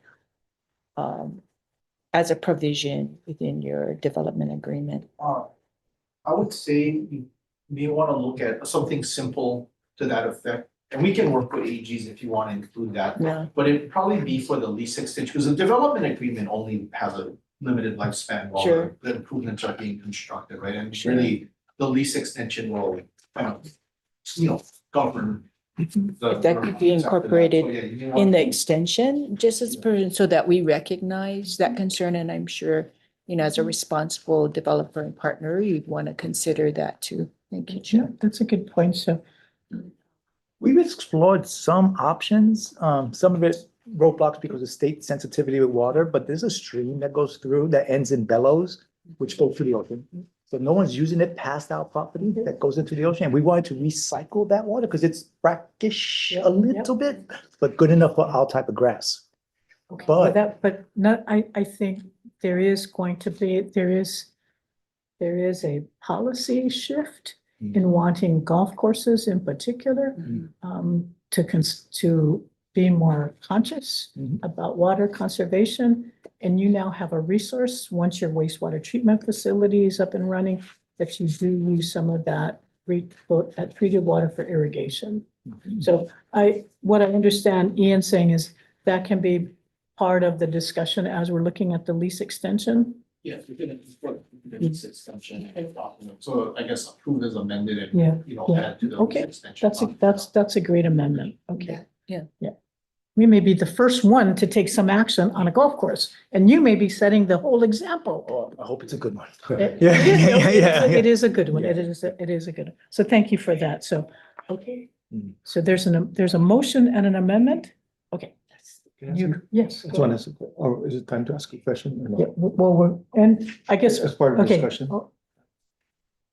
as a provision within your development agreement? I would say you may want to look at something simple to that effect. And we can work with AGs if you want to include that. Yeah. But it'd probably be for the lease extension, because the development agreement only has a limited lifespan while Sure. the improvements are being constructed, right? And Sure. really, the lease extension will kind of, govern. If that could be incorporated in the extension, just as per, so that we recognize that concern, and I'm sure, as a responsible developer and partner, you'd want to consider that too. Thank you, Yeah, Chair. that's a good point. So We've explored some options, some of it roadblocks because of state sensitivity with water, but there's a stream that goes through that ends in bellows, which go to the ocean. So no one's using it past our property that goes into the ocean. And we wanted to recycle that water because it's brackish a little bit, but good enough for our type of grass. okay, But- but not, I think there is going to be, there is a policy shift in wanting golf courses in particular, to be more conscious about water conservation. And you now have a resource, once your wastewater treatment facility is up and running, that you do use some of that treated water for irrigation. So what I understand Ian saying is that can be part of the discussion as we're looking at the lease extension. Yes, we can, for the lease extension. So I guess approved as amended and, Yeah. add to the lease Okay, extension. that's a great amendment. Okay. Yeah. We may be the first one to take some action on a golf course, and you may be setting the whole example. I hope it's a good one. It- Yeah, It is a good one. Yeah. It is a good one. So thank you for that. So, okay. Mm. So there's a motion and an amendment. Okay. Can I ask You, yes. I just want to, or is it time to ask a question or Yeah, not? well, and I guess. As part of the okay. discussion. Oh,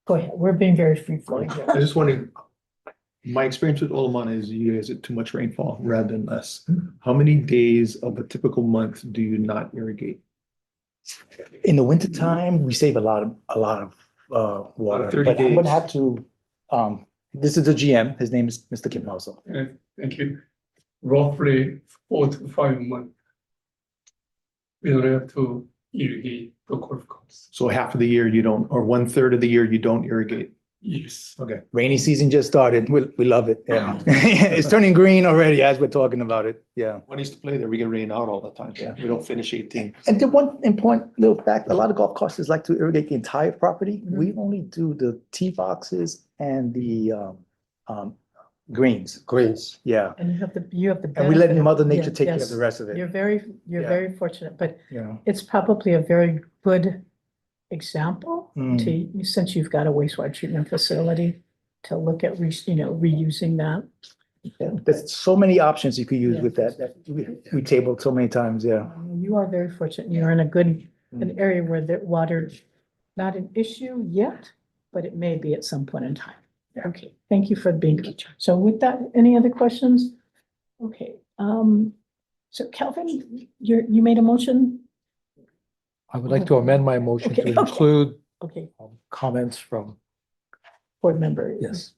go ahead. We're being very free flowing here. I just wondering, my experience with Olomana is you guys get too much rainfall rather than less. How many days of a typical month do you not irrigate? In the wintertime, we save a lot of water. 30 But I'm days. gonna have to, this is the GM, his name is Mr. Kim also. Thank you. Roughly 4 to 5 months. We don't have to irrigate the golf course. So half of the year you don't, or 1/3 of the year you don't irrigate? Yes. Okay. Rainy season just started. We love it. Yeah. It's turning green already as we're talking about it. Yeah. When I used to play there, we get rain out all the time. Yeah. We don't finish 18. And the one important little fact, a lot of golf courses like to irrigate the entire property. We only do the tee boxes and the greens. Greens. Yeah. And you have the. And we let benefit of- Mother Nature yeah, take care of yes. the rest of it. You're Yeah. very fortunate, but Yeah. it's probably a very good example Mm. since you've got a wastewater treatment facility to look at, reusing that. There's so many options you could use Yeah. with that we tabled so many times, yeah. You are very fortunate. You're in an area where the water's not an issue yet, but it may be at some point in time. Okay, thank you for being. So with that, any other questions? Okay, so Calvin, you made a motion? I would like to amend my motion Okay, to okay. include Okay, comments from, board member. yes.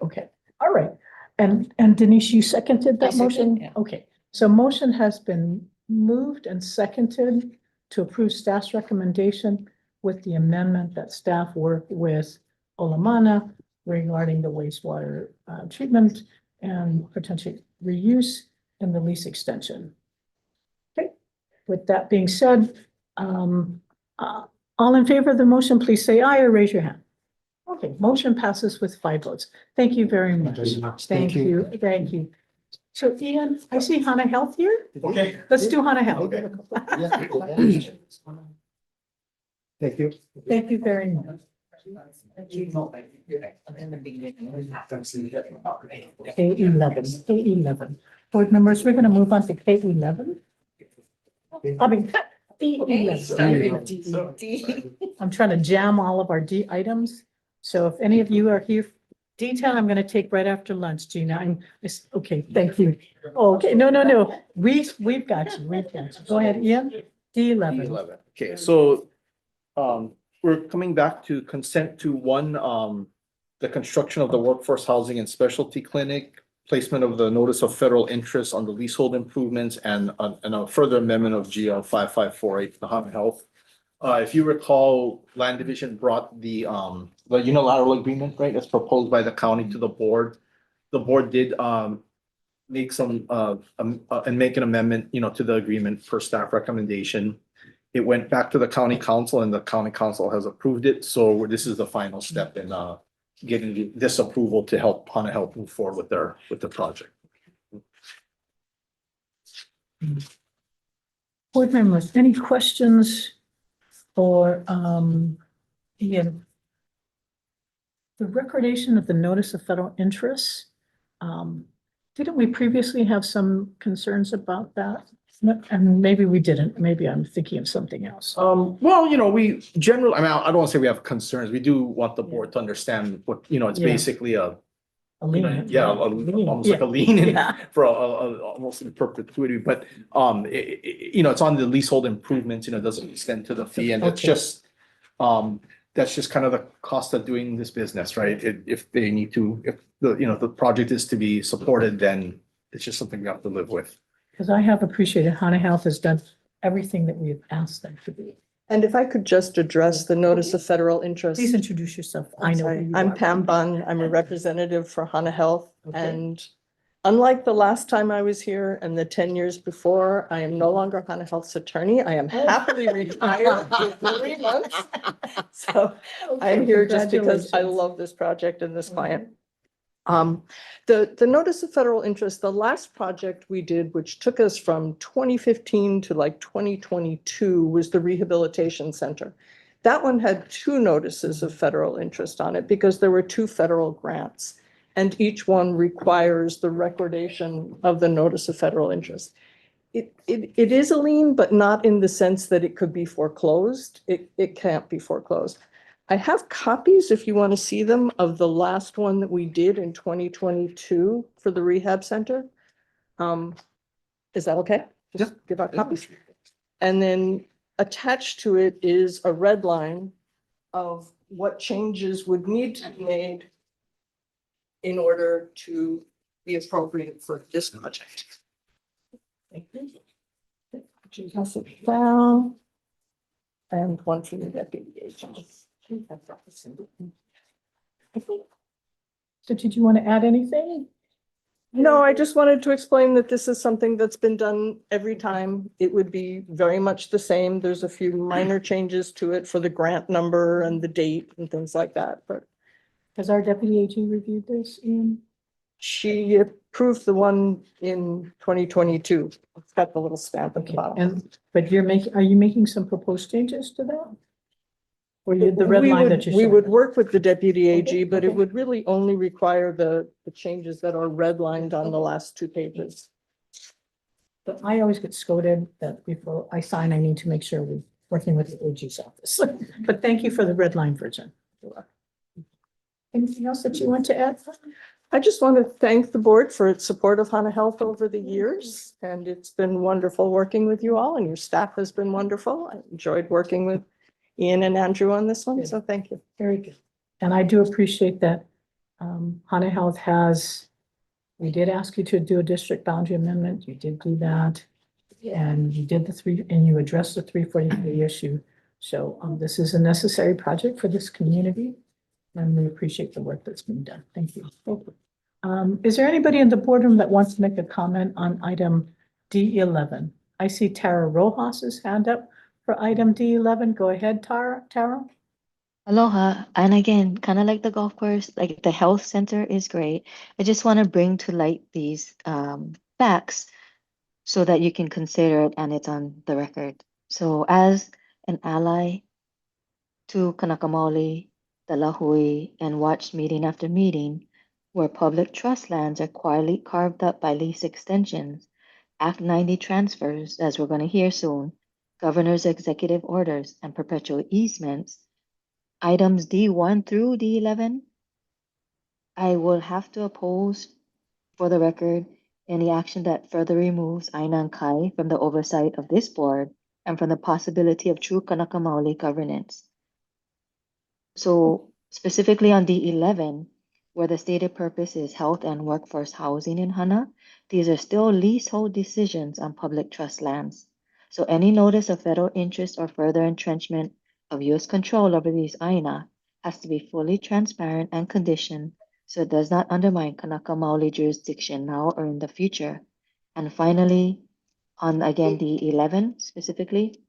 Okay, all right. And Denise, you seconded that motion? Okay, so motion has been moved and seconded to approve staff's recommendation with the amendment that staff work with Olamana regarding the wastewater treatment and potential reuse in the lease extension. Okay, with that being said, all in favor of the motion, please say aye or raise your hand. Okay, motion passes with 5 votes. Thank you very much. Thank you, thank you. So Ian, I see Hana Health here. Okay. Let's do Hana Health. Thank you. Thank you very much. K11. Board members, we're gonna move on to K11. I mean, D11. I'm trying to jam all of our D items. So if any of you are here, D10, I'm gonna take right after lunch, Gina. Okay, thank you. Okay, no. We've got you, we've got you. Go ahead, Ian. D11. 11. Okay, so we're coming back to consent to one, the construction of the workforce housing and specialty clinic, placement of the notice of federal interest on the leasehold improvements and a further amendment of GL 5548, the Hana Health. If you recall, Land Division brought the unilateral agreement, right, that's proposed by the county to the board. The board did make some and make an amendment, to the agreement per staff recommendation. It went back to the county council and the county council has approved it. So this is the final step in getting this approval to help Hana Health move forward with the project. Board members, any questions for Ian? The recordation of the notice of federal interest. Didn't we previously have some concerns about that? And maybe we didn't. Maybe I'm thinking of something else. Well, we generally, I don't want to say we have concerns. We do want the board to understand what, it's Yeah. basically A lien. almost like a lien Yeah. for almost in perpetuity, but it's on the leasehold improvements, it doesn't extend to the fee, and it's Okay. just that's just kind of the cost of doing this business, right? If they need to, if the project is to be supported, then it's just something we have to live with. Because I have appreciated Hana Health has done everything that we've asked them to do. And if I could just address the notice of federal interest. Please introduce yourself. I know. who you I'm are. Pam Bunn. I'm a representative for Hana Health. And unlike the last time I was here and the 10 years before, I am no longer Hana Health's attorney. I am happily retired for 3 months. So I'm here just because I love this project and this client. The notice of federal interest, the last project we did, which took us from 2015 to like 2022, was the rehabilitation center. That one had 2 notices of federal interest on it because there were 2 federal grants, and each one requires the recordation of the notice of federal interest. It is a lien, but not in the sense that it could be foreclosed. It can't be foreclosed. I have copies, if you want to see them, of the last one that we did in 2022 for the rehab center. Is that okay? Just give out copies. And then attached to it is a red line of what changes would need to be made in order to be appropriate for this project. Thank you. Pass it down. And one for the deputy agent. So did you want to add anything? No, I just wanted to explain that this is something that's been done every time. It would be very much the same. There's a few minor changes to it for the grant number and the date and things like that, but. Has our deputy AG reviewed this, Ian? She approved the one in 2022. It's got the little stamp at the bottom. But are you making some proposed changes to that? Or you, the red We line would- that you We showed? would work with the deputy AG, but it okay. would really only require the changes that are redlined on the last two pages. But I always get scolded that before I sign, I need to make sure we're working with the AG's office. But thank you for the red line version. Anything else that you want to add? I just want to thank the board for its support of HANA Health over the years, and it's been wonderful working with you all, and your staff has been wonderful. I enjoyed working with Ian and Andrew on this one, so thank you. Very good. And I do appreciate that HANA Health we did ask you to do a district boundary amendment. You did do that. And you did and you addressed the 343 issue. So this is a necessary project for this community. And we appreciate the work that's been done. Thank you. Is there anybody in the boardroom that wants to make a comment on item D11? I see Tara Rojas's hand up for item D11. Go ahead, Tara. Aloha. And again, kind of like the golf course, like the health center is great. I just want to bring to light these facts so that you can consider it and it's on the record. So as an ally to Kanaka Maoli, the Lahui, and watched meeting after meeting, where public trust lands are quietly carved up by lease extensions, Act 90 transfers, as we're going to hear soon, governor's executive orders, and perpetual easements, items D1 through D11, I will have to oppose, for the record, any action that further removes Aina and Kai from the oversight of this board and from the possibility of true Kanaka Maoli governance. So specifically on D11, where the stated purpose is health and workforce housing in Hana, these are still leasehold decisions on public trust lands. So any notice of federal interest or further entrenchment of U.S. control over these Aina has to be fully transparent and conditioned so it does not undermine Kanaka Maoli jurisdiction now or in the future. And finally, on again D11 specifically,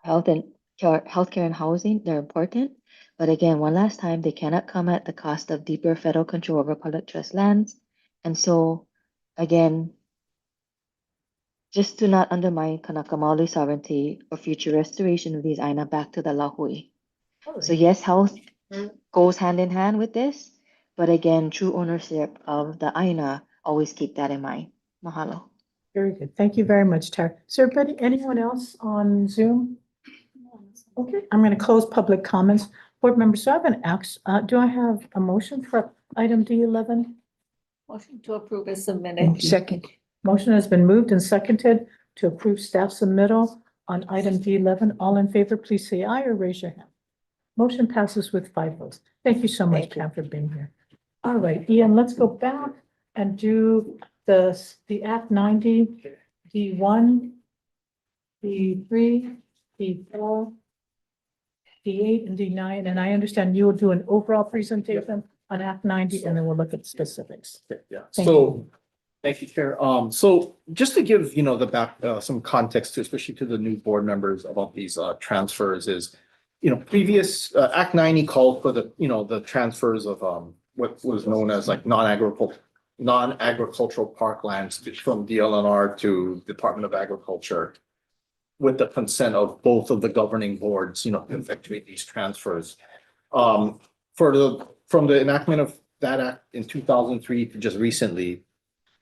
healthcare and housing, they're important. But again, one last time, they cannot come at the cost of deeper federal control over public trust lands. And so, again, just to not undermine Kanaka Maoli sovereignty or future restoration of these Aina back to the Lahui. So yes, health goes hand in hand with this, but again, true ownership of the Aina, always keep that in mind. Mahalo. Very good. Thank you very much, Tara. Is there anyone else on Zoom? Okay, I'm going to close public comments. Board members, do I have a motion for item D11? Motion to approve is submitted. Second. Motion has been moved and seconded to approve staff submittal on item D11. All in favor, please say aye or raise your hand. Motion passes with 5 votes. Thank you so much, Pam, for being here. All right, Ian, let's go back and do the Act 90, D1, D3, D4, D8, and D9. And I understand you will do an overall presentation on Act 90, and then we'll look at specifics. Yeah, Thank so, thank you, Chair. So just to give, the back, some context to, especially to the new board members about these transfers is, previous Act 90 called for the transfers of what was known as like non-agricultural parklands from DLNR to Department of Agriculture with the consent of both of the governing boards, to effectuate these transfers. From the enactment of that act in 2003 to just recently,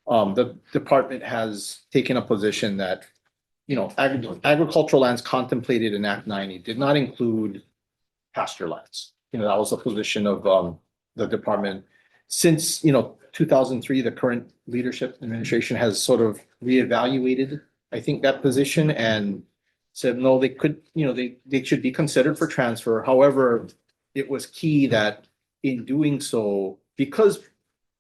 the department has taken a position that, agricultural lands contemplated in Act 90 did not include pasture lands. That was a position of the department. Since, 2003, the current leadership administration has sort of reevaluated, I think, that position and said, no, they could, they should be considered for transfer. However, it was key that in doing so, because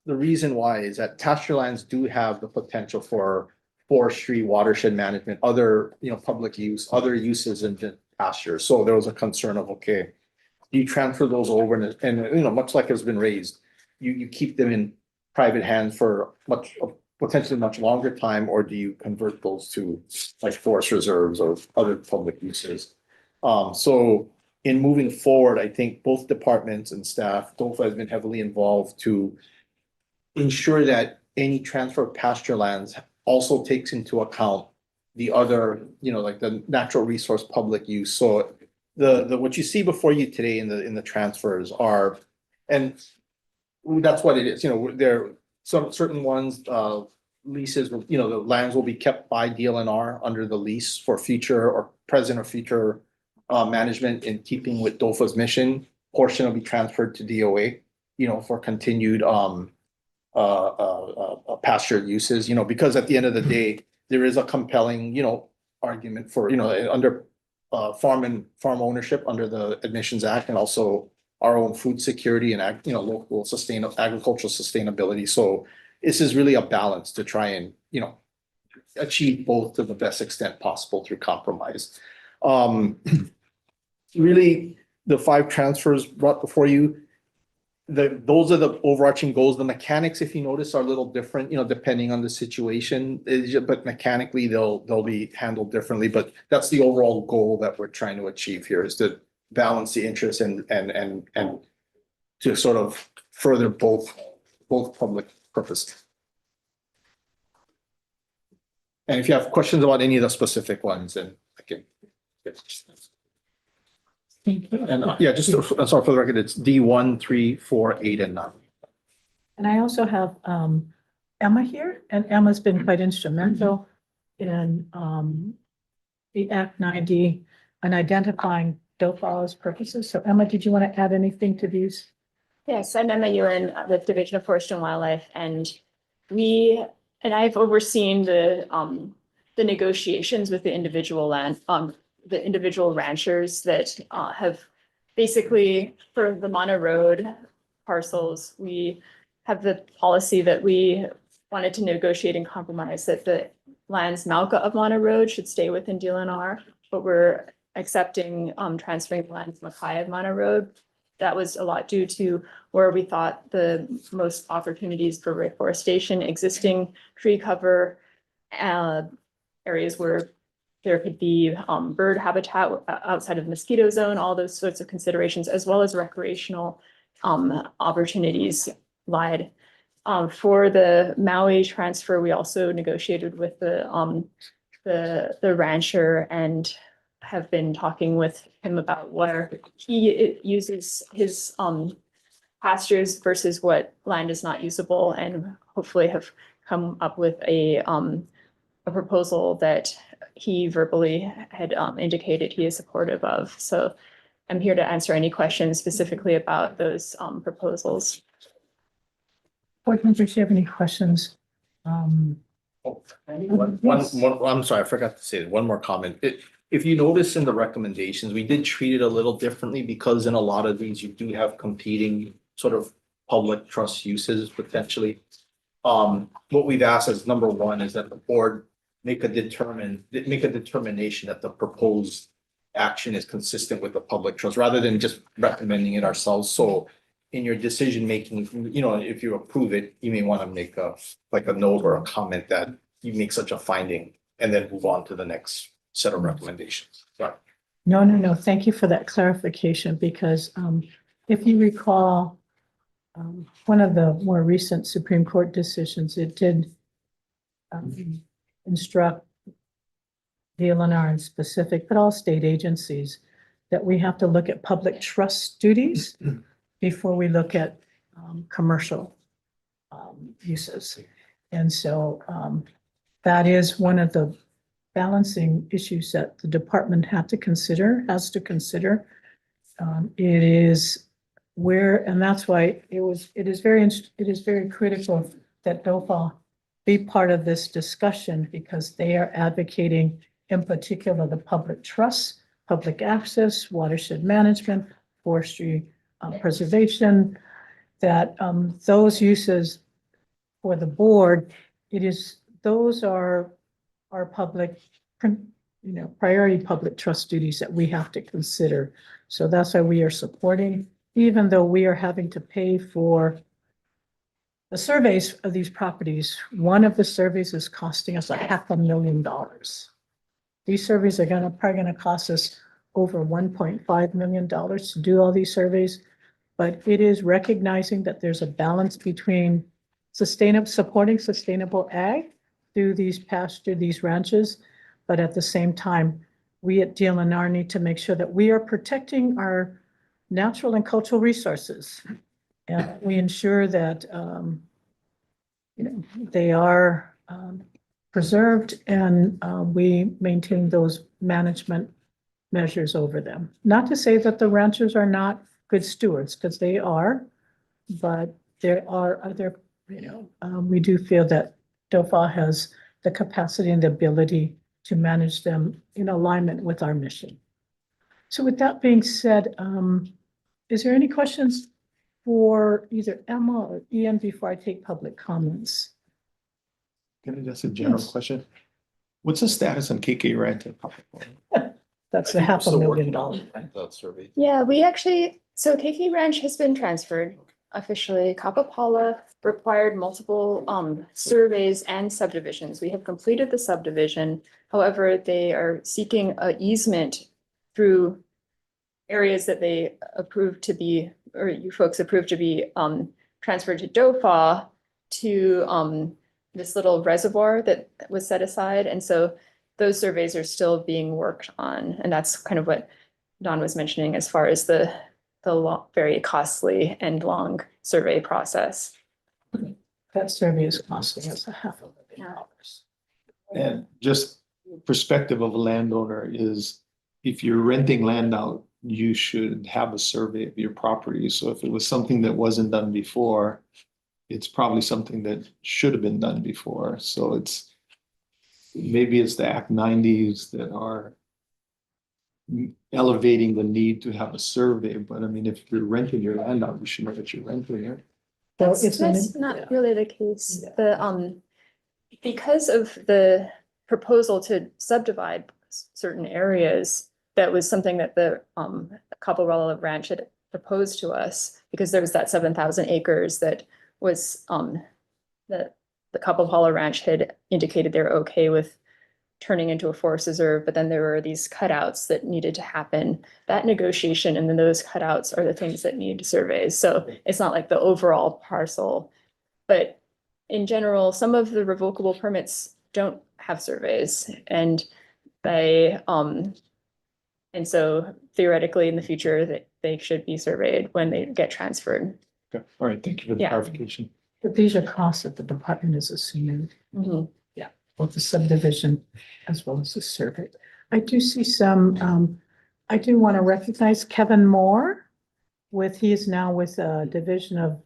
the reason why is that pasture lands do have the potential for forestry, watershed management, other, public use, other uses in pasture. So there was a concern of, okay, you transfer those over and much like has been raised, you keep them in private hands for potentially much longer time, or do you convert those to like forest reserves or other public uses? So in moving forward, I think both departments and staff, DOFA has been heavily involved to ensure that any transfer of pasture lands also takes into account the other, like the natural resource public use. So what you see before you today in the transfers are, and that's what it is, you know, there, some certain ones, leases, you know, the lands will be kept by DLNR under the lease for future or present or future management in keeping with DOFA's mission. Portion will be transferred to DOA, you know, for continued pasture uses, you know, because at the end of the day, there is a compelling, you know, argument for, you know, under farm ownership under the Admissions Act, and also our own food security and you know, local agricultural sustainability. So this is really a balance to try and, you know, achieve both to the best extent possible through compromise. Really, the 5 transfers brought before you, those are the overarching goals. The mechanics, if you notice, are a little different, you know, depending on the situation. But mechanically, they'll be handled differently. But that's the overall goal that we're trying to achieve here, is to balance the interests and to sort of further both public purposes. And if you have questions about any of the specific ones, then I can. And yeah, just sorry for the record, it's D1, 3, 4, 8, and 9. And I also have Emma here, and Emma's been quite instrumental in the Act 90 and identifying DOFA's purposes. So Emma, did you want to add anything to these? Yes, I'm Emma Ewan with Division of Forest and Wildlife, and I've overseen the negotiations with the individual the individual ranchers that have basically, for the Mana Road parcels, we have the policy that we wanted to negotiate and compromise that the lands Malka of Mana Road should stay within DLNR, but we're accepting transferring the lands Mackay of Mana Road. That was a lot due to where we thought the most opportunities for reforestation, existing tree cover, areas where there could be bird habitat outside of mosquito zone, all those sorts of considerations, as well as recreational opportunities lied. For the Maui transfer, we also negotiated with the rancher and have been talking with him about where he uses his pastures versus what land is not usable, and hopefully have come up with a proposal that he verbally had indicated he is supportive of. So I'm here to answer any questions specifically about those proposals. Board members, do you have any questions? I'm sorry, I forgot to say one more comment. If you notice in the recommendations, we did treat it a little differently because in a lot of these, you do have competing sort of public trust uses potentially. What we've asked is, number one, is that the board make a determination that the proposed action is consistent with the public trust, rather than just recommending it ourselves. So in your decision making, you know, if you approve it, you may want to make a note or a comment that you make such a finding, and then move on to the next set of recommendations. Sorry. No. Thank you for that clarification, because if you recall, one of the more recent Supreme Court decisions, it did instruct DLNR in specific, but all state agencies, that we have to look at public trust duties before we look at commercial uses. And so that is one of the balancing issues that the department has to consider. It is where, and that's why it is very critical that DOFA be part of this discussion, because they are advocating, in particular, the public trust, public access, watershed management, forestry preservation, that those uses for the board, those are our public, priority public trust duties that we have to consider. So that's why we are supporting, even though we are having to pay for the surveys of these properties. One of the surveys is costing us $500,000. These surveys are probably gonna cost us over $1.5 million to do all these surveys. But it is recognizing that there's a balance between supporting sustainable ag through these ranches, but at the same time, we at DLNR need to make sure that we are protecting our natural and cultural resources. And we ensure that, they are preserved and we maintain those management measures over them. Not to say that the ranchers are not good stewards, because they are, but there are other, we do feel that DOFA has the capacity and the ability to manage them in alignment with our mission. So with that being said, is there any questions for either Emma or Ian before I take public comments? Can I ask a general Yes. question? What's the status on KK Ranch and Public? That's the $500,000. That survey. Yeah, we actually, so KK Ranch has been transferred officially. Kapapala required multiple surveys and subdivisions. We have completed the subdivision. However, they are seeking an easement through areas that they approved to be, or you folks approved to be transferred to DOFA to this little reservoir that was set aside. And so those surveys are still being worked on. And that's kind of what Don was mentioning as far as the very costly and long survey process. That survey is costing us $500,000. And just perspective of a landowner is if you're renting land out, you should have a survey of your property. So if it was something that wasn't done before, it's probably something that should have been done before. So maybe it's the Act 90s that are elevating the need to have a survey. But I mean, if you're renting your land out, you should know that you're renting it. That's not really the case. Because of the proposal to subdivide certain areas, that was something that the Kapalwala Ranch had proposed to us, because there was that 7,000 acres that was that the Kapalwala Ranch had indicated they're okay with turning into a forest reserve, but then there were these cutouts that needed to happen. That negotiation and then those cutouts are the things that need surveys. So it's not like the overall parcel, but in general, some of the revocable permits don't have surveys, and and so theoretically in the future they should be surveyed when they get transferred. Okay, all right, thank you for the Yeah. clarification. But these are costs that the department is assuming. Mhm. Yeah, both the subdivision as well as the survey. I do see some, I do want to recognize Kevin Moore he is now with Division of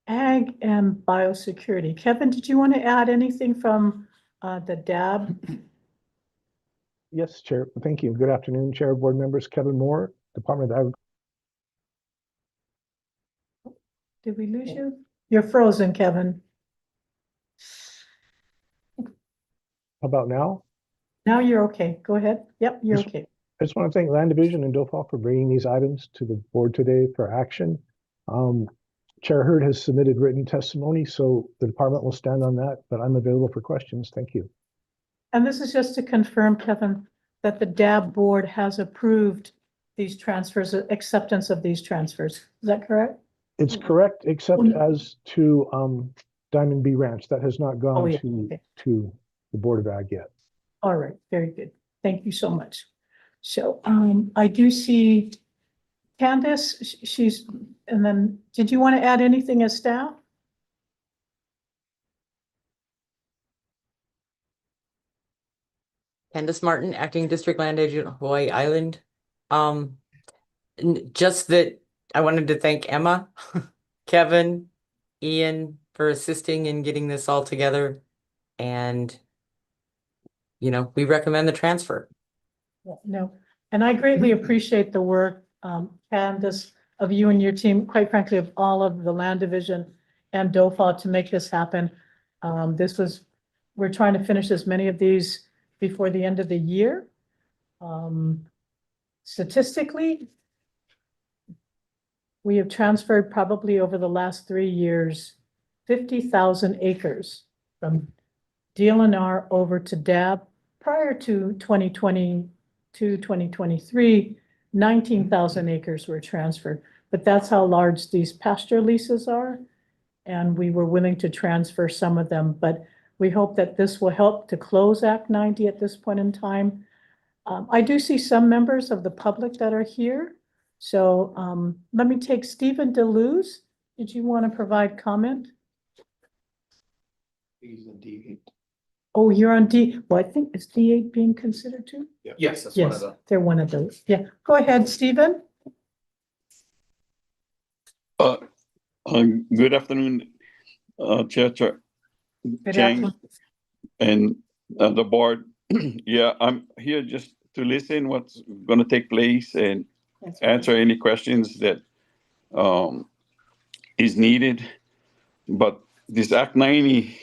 Ag and Biosecurity. Kevin, did you want to add anything from the DAB? Yes, Chair. Thank you. Good afternoon, Chair, board members. Kevin Moore, Department of Agriculture. Did we lose you? You're frozen, Kevin. How about now? Now you're okay. Go ahead. Yep, you're okay. I just want to thank Land Division and DOFA for bringing these items to the board today for action. Chair Hurd has submitted written testimony, so the department will stand on that, but I'm available for questions. Thank you. And this is just to confirm, Kevin, that the DAB board has approved these transfers, acceptance of these transfers. Is that correct? It's correct, except as to Diamond B Ranch. That has not Oh, gone yeah. to Okay. the Board of Ag yet. All right, very good. Thank you so much. So I do see Candace, and then, did you want to add anything as staff? Candace Martin, Acting District Land Agent, Hawaii Island. Just that I wanted to thank Emma, Kevin, Ian for assisting in getting this all together. And, we recommend the transfer. No, and I greatly appreciate the work, Candace, of you and your team, quite frankly, of all of the Land Division and DOFA to make this happen. We're trying to finish as many of these before the end of the year. Statistically, we have transferred probably over the last 3 years, 50,000 acres from DLNR over to DAB. Prior to 2022, 2023, 19,000 acres were transferred, but that's how large these pasture leases are. And we were willing to transfer some of them, but we hope that this will help to close Act 90 at this point in time. I do see some members of the public that are here. So let me take Stephen DeLuz. Did you want to provide comment? He's in D8. Oh, you're on D, well, I think is D8 being considered too? Yes, that's one of Yes, the. they're one of those. Yeah, go ahead, Stephen. Good afternoon, Chair Good Chang afternoon. and the board. Yeah, I'm here just to listen what's gonna take place and answer any questions that is needed. But this Act 90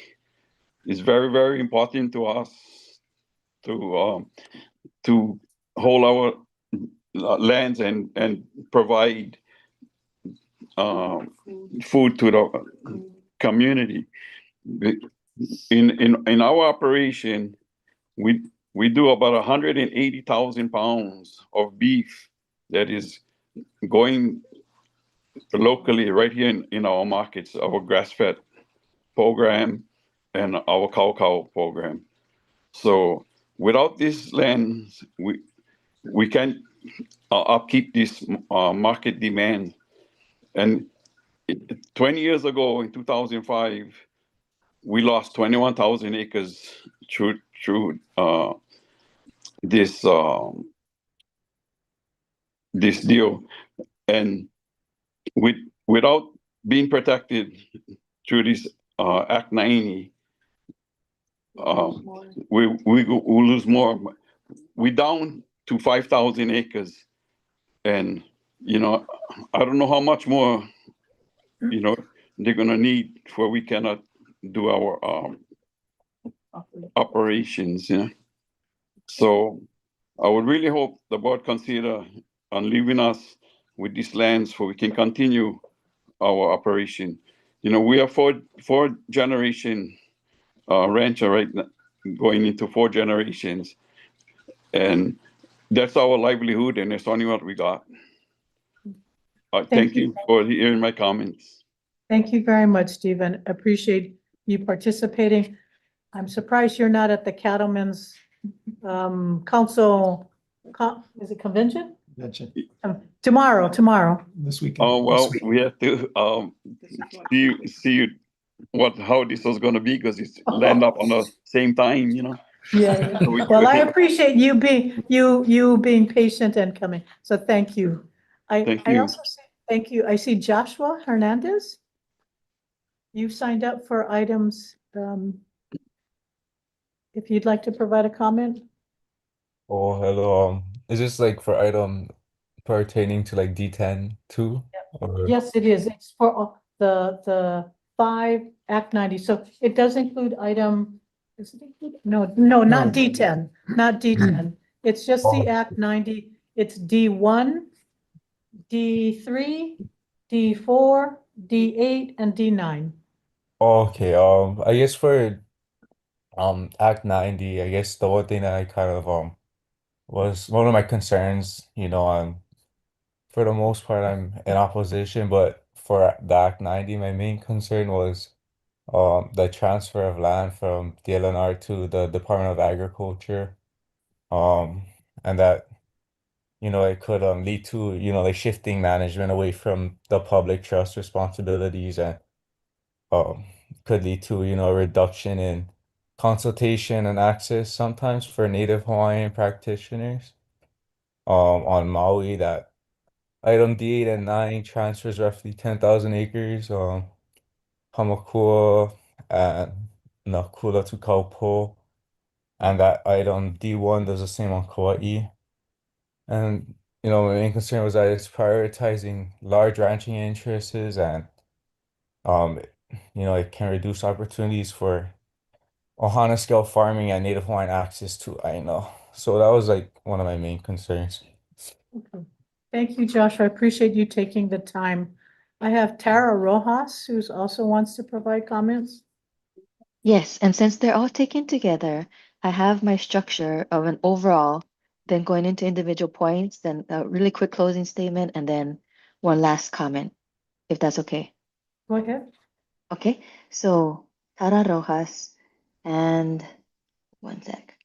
is very, very important to us to hold our lands and provide food to the community. In our operation, we do about 180,000 pounds of beef that is going locally right here in our markets, our grass-fed program and our cow program. So without this land, we can't upkeep this market demand. And 20 years ago, in 2005, we lost 21,000 acres through this this deal, and without being protected through this Act 90, we lose more. We down to 5,000 acres, and I don't know how much more they're gonna need where we cannot do our operations. So I would really hope the board consider on leaving us with these lands so we can continue our operation. We are four generation rancher right now, going into 4 generations, and that's our livelihood, and it's only what we got. Thank you for hearing my comments. Thank you very much, Stephen. Appreciate you participating. I'm surprised you're not at the Cattlemen's Council, is it convention? Tomorrow. This weekend. Oh, well, we have to see how this was gonna be, because it's land up on the same time, Yeah. Well, I appreciate you being patient and coming. So thank you. Thank I you. also say thank you. I see Joshua Hernandez. You signed up for items. If you'd like to provide a comment. Oh, hello. Is this like for item pertaining to like D10 too? Or Yes, it is. It's for the 5 Act 90. So it does include item. Does it include? No, not D10, not D10. It's just the Act 90. It's D1, D3, D4, D8, and D9. Okay, I guess for Act 90, I guess the one thing that I kind of was one of my concerns, for the most part I'm in opposition, but for the Act 90, my main concern was the transfer of land from DLNR to the Department of Agriculture. And that it could lead to like shifting management away from the public trust responsibilities, and could lead to a reduction in consultation and access sometimes for Native Hawaiian practitioners on Maui. That item D8 and 9 transfers roughly 10,000 acres Hamakua and Nakula to Kaupo, and that item D1 does the same on Kauai. And my main concern was that it's prioritizing large ranching interests, and it can reduce opportunities for Ohana scale farming and Native Hawaiian access to Aina. So that was like one of my main concerns. Okay. Thank you, Josh. I appreciate you taking the time. I have Tara Rojas, who's also wants to provide comments. Yes, and since they're all taken together, I have my structure of an overall, then going into individual points, then a really quick closing statement, and then one last comment, if that's okay. Go ahead. Okay, so Tara Rojas, and one sec.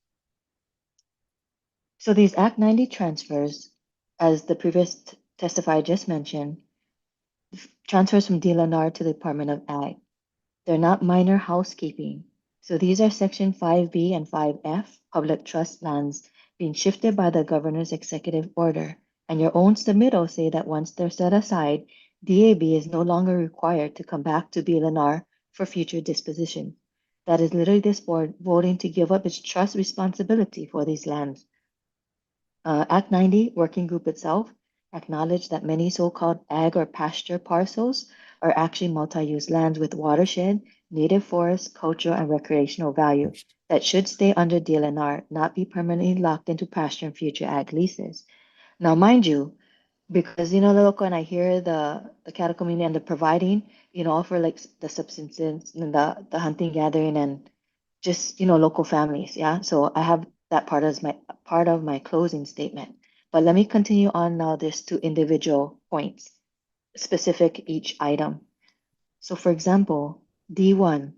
So these Act 90 transfers, as the previous testifier just mentioned, transfers from DLNR to the Department of Ag. They're not minor housekeeping. So these are Section 5B and 5F, public trust lands being shifted by the governor's executive order. And your own submittal say that once they're set aside, DAB is no longer required to come back to BLNR for future disposition. That is literally this board voting to give up its trust responsibility for these lands. Act 90 working group itself acknowledged that many so-called ag or pasture parcels are actually multi-use lands with watershed, native forest, cultural, and recreational value that should stay under DLNR, not be permanently locked into pasture and future ag leases. Now, mind you, because local, and I hear the cattle community and the providing, offer like the subsistence and the hunting, gathering, and just local families. Yeah, so I have that part as my part of my closing statement. But let me continue on now. This to individual points, specific each item. So, for example, D1.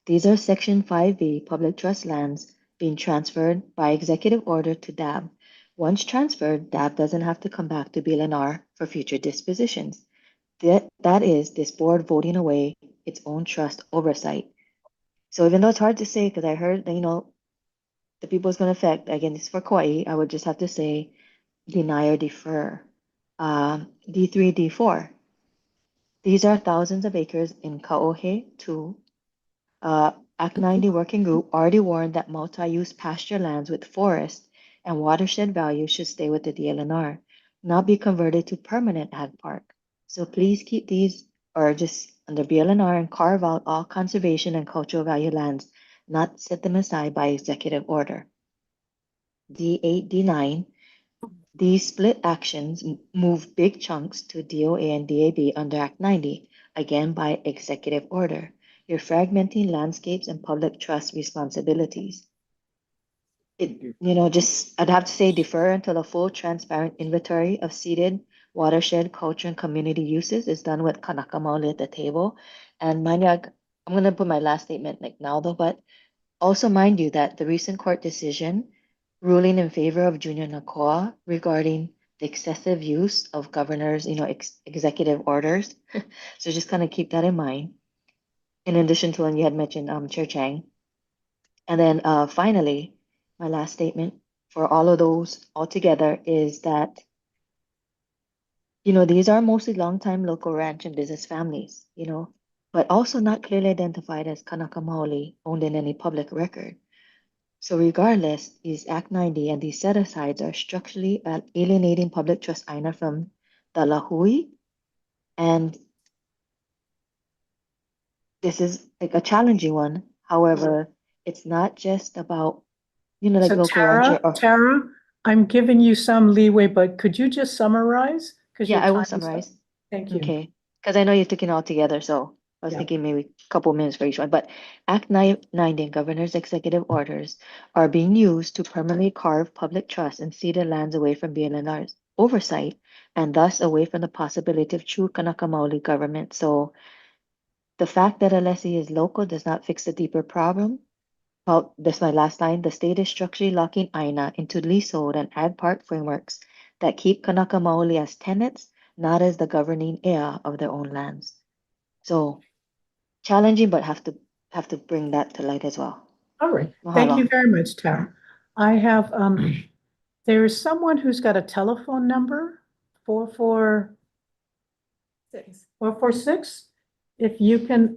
These are Section 5B public trust lands being transferred by executive order to DAB. Once transferred, DAB doesn't have to come back to BLNR for future dispositions. That is this board voting away its own trust oversight. So even though it's hard to say, because I heard that, the people it's going to affect, again, this is for Kauai, I would just have to say deny or defer. D3, D4. These are thousands of acres in Kaohe 2. Act 90 working group already warned that multi-use pasture lands with forest and watershed value should stay with the DLNR, not be converted to permanent ag park. So please keep these or just under BLNR and carve out all conservation and cultural value lands, not set them aside by executive order. D8, D9, these split actions move big chunks to DOA and DAB under Act 90, again by executive order. You're fragmenting landscapes and public trust responsibilities. I'd have to say defer until a full transparent inventory of ceded watershed, culture, and community uses is done with Kanaka Maoli at the table. And mind you, I'm going to put my last statement like now though, but also mind you that the recent court decision ruling in favor of Junior Nakoa regarding the excessive use of governor's, executive orders. So just kind of keep that in mind. In addition to when you had mentioned Chair Chang. And then finally, my last statement for all of those altogether is that, these are mostly longtime local ranch and business families, but also not clearly identified as Kanaka Maoli owned in any public record. So regardless, these Act 90 and these set-asides are structurally alienating public trust aina from the Lahui. And this is like a challenging one. However, it's not just about, like So local rancher. Tara, I'm giving you some leeway, but could you just summarize? Yeah, I will summarize. Thank you. Okay, because I know you're taking it all together, so I was thinking maybe a couple minutes for each one. But Act 90 governor's executive orders are being used to permanently carve public trust and ceded lands away from BLNR's oversight, and thus away from the possibility of true Kanaka Maoli government. So the fact that a lessee is local does not fix the deeper problem. Well, that's my last line. The state is structurally locking aina into leasehold and ag park frameworks that keep Kanaka Maoli as tenants, not as the governing heir of their own lands. So challenging, but have to bring that to light as well. All right. Thank Mahalo. you very much, Tara. I have, there's someone who's got a telephone number, 446. If you can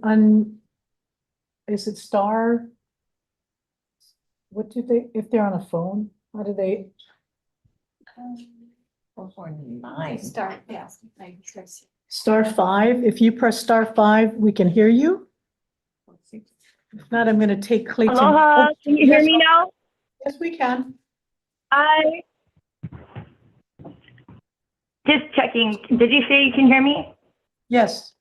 is it star? What do they, if they're on a phone, how do they? 449. Start, yes. *5. If you press *5, we can hear you. If not, I'm going to take Clayton. Aloha, can you hear me now? Yes, we can. Just checking. Did you say you can hear me? Yes.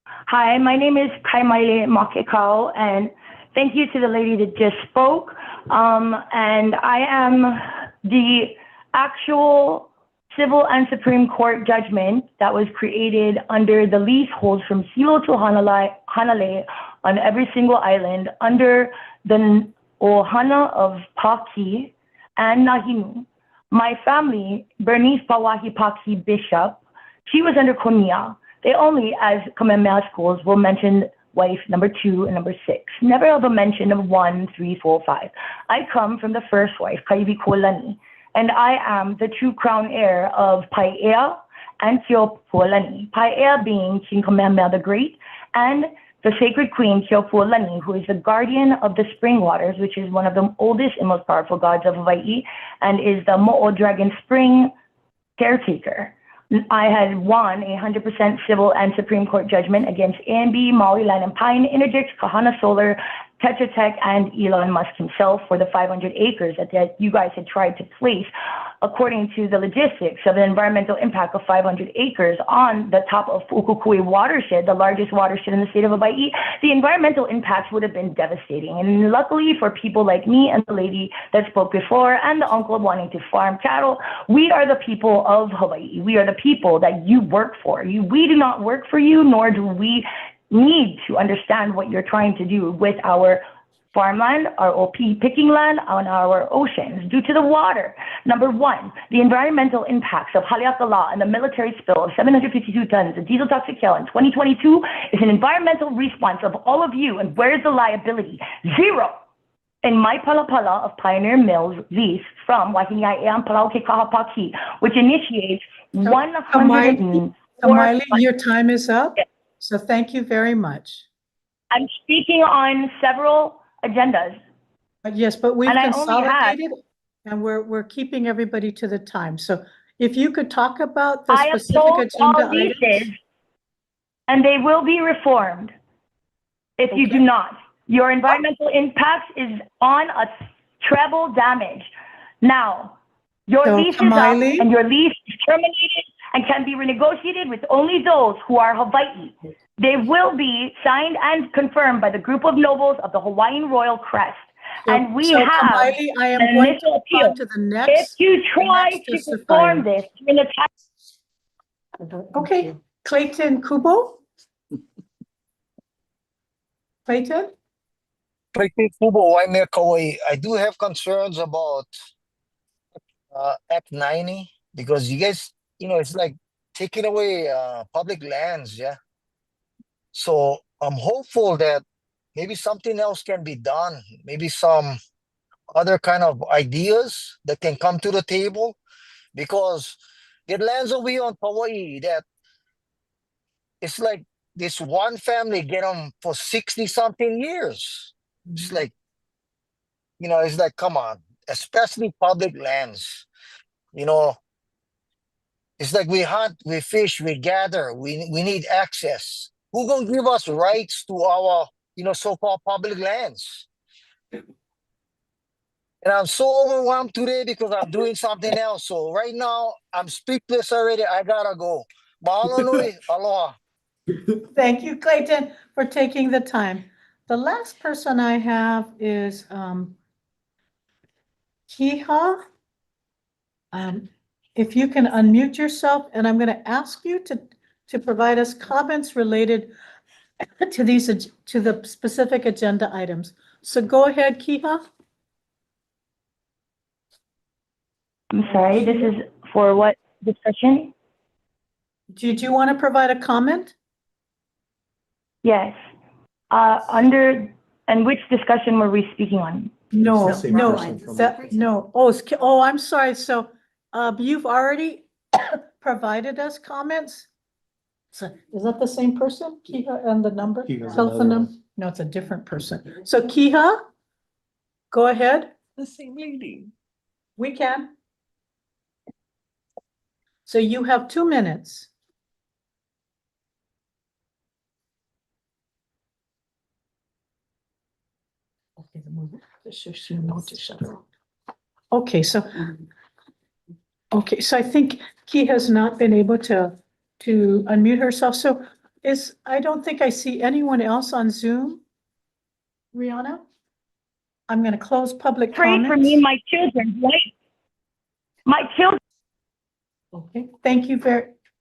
Hi, my name is Kaimaile Makekau, and thank you to the lady that just spoke. And I am the actual civil and Supreme Court judgment that was created under the leaseholds from Hilo to Hanalei on every single island under the o Hana of Paki and Nahinu. My family, Bernice Pawahi Paki Bishop, she was under Konia. They only, as Kamehameha schools, will mention wife number 2 and number 6. Never have a mention of 1, 3, 4, 5. I come from the first wife, Kaivi Kolani, and I am the true crown heir of Paea and Keopuolani. Paea being King Kamehameha the Great, and the sacred queen Keopuolani, who is the guardian of the spring waters, which is one of the oldest and most powerful gods of Hawaii, and is the Mo'o Dragon Spring caretaker. I had won a 100% civil and Supreme Court judgment against AMB, Maui Land and Pine, Interdict, Kahana Solar, Tetra Tech, and Elon Musk himself for the 500 acres that you guys had tried to place, according to the logistics of an environmental impact of 500 acres on the top of Ukukui watershed, the largest watershed in the state of Hawaii. The environmental impacts would have been devastating. And luckily for people like me and the lady that spoke before and the uncle wanting to farm cattle, we are the people of Hawaii. We are the people that you work for. We do not work for you, nor do we need to understand what you're trying to do with our farmland, our OP picking land on our oceans due to the water. Number 1, the environmental impacts of Haleakala and the military spill of 752 tons of diesel toxic hail in 2022 is an environmental response of all of you. And where is the liability? 0. In my Palapala of Pioneer Mills lease from Wahiniaea and Palauke Kahapaki, which initiates 104. Miley, your time is up. So thank you very much. I'm speaking on several agendas. Yes, but we've And I only had- consolidated and we're keeping everybody to the time. So if you could talk about the I have specific told agenda all leases, items. and they will be reformed if you do not. Your environmental impact is on a treble damage. Now, your So, lease is Kamali? up and your lease is terminated and can be renegotiated with only those who are Hawaii. They will be signed and confirmed by the group of nobles of the Hawaiian Royal Crest. And we have Kamali, I am an going initial to appeal. on to the next. If you try next to testifier. perform this in the time. Okay, Clayton Kubo? Clayton? Clayton Kubo, I'm Mayor Kauai. I do have concerns about Act 90 because you guys, it's like taking away public lands, yeah. So I'm hopeful that maybe something else can be done, maybe some other kind of ideas that can come to the table, because it lands over here on Hawaii that it's like this one family get them for 60 something years. It's like, it's like, come on, especially public lands, it's like we hunt, we fish, we gather, we need access. Who gonna give us rights to our, so-called public lands? And I'm so overwhelmed today because I'm doing something else. So right now, I'm speechless already. I gotta go. Mahalo nui, aloha. Thank you, Clayton, for taking the time. The last person I have is Kiha. If you can unmute yourself, and I'm going to ask you to provide us comments related to to the specific agenda items. So go ahead, Kiha. I'm sorry, this is for what discussion? Did you want to provide a comment? Yes. And which discussion were we speaking on? No, It's the same no, person from no. Oh, I'm sorry. So, you've already provided us comments? So is that the same person, Kiha, and the number? Kiha's Telephone another number? No, it's a different person. So Kiha, go ahead. The same lady. We can. So you have 2 minutes. Okay, so I think Ki has not been able to unmute herself. So I don't think I see anyone else on Zoom. Rihanna? I'm going to close public Pray comments. for me and my children, right? My children. Okay, thank you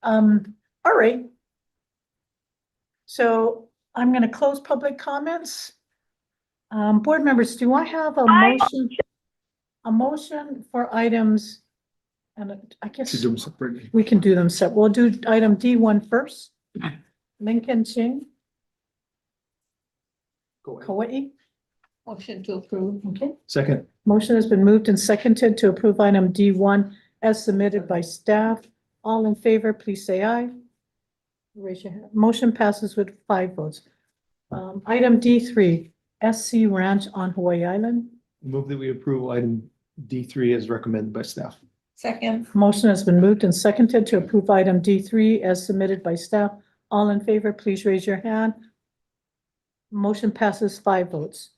all right. So I'm going to close public comments. Board members, do I have a motion? A motion for items? And I guess To do them separately. we can do them separate. We'll do item D1 first. Lincoln Ching, Kauai. Motion to approve. Okay. Second. Motion has been moved and seconded to approve item D1 as submitted by staff. All in favor, please say aye. Raise your hand. Motion passes with 5 votes. Item D3, SC Ranch on Hawaii Island. Move that we approve item D3 as recommended by staff. Second. Motion has been moved and seconded to approve item D3 as submitted by staff. All in favor, please raise your hand. Motion passes 5 votes.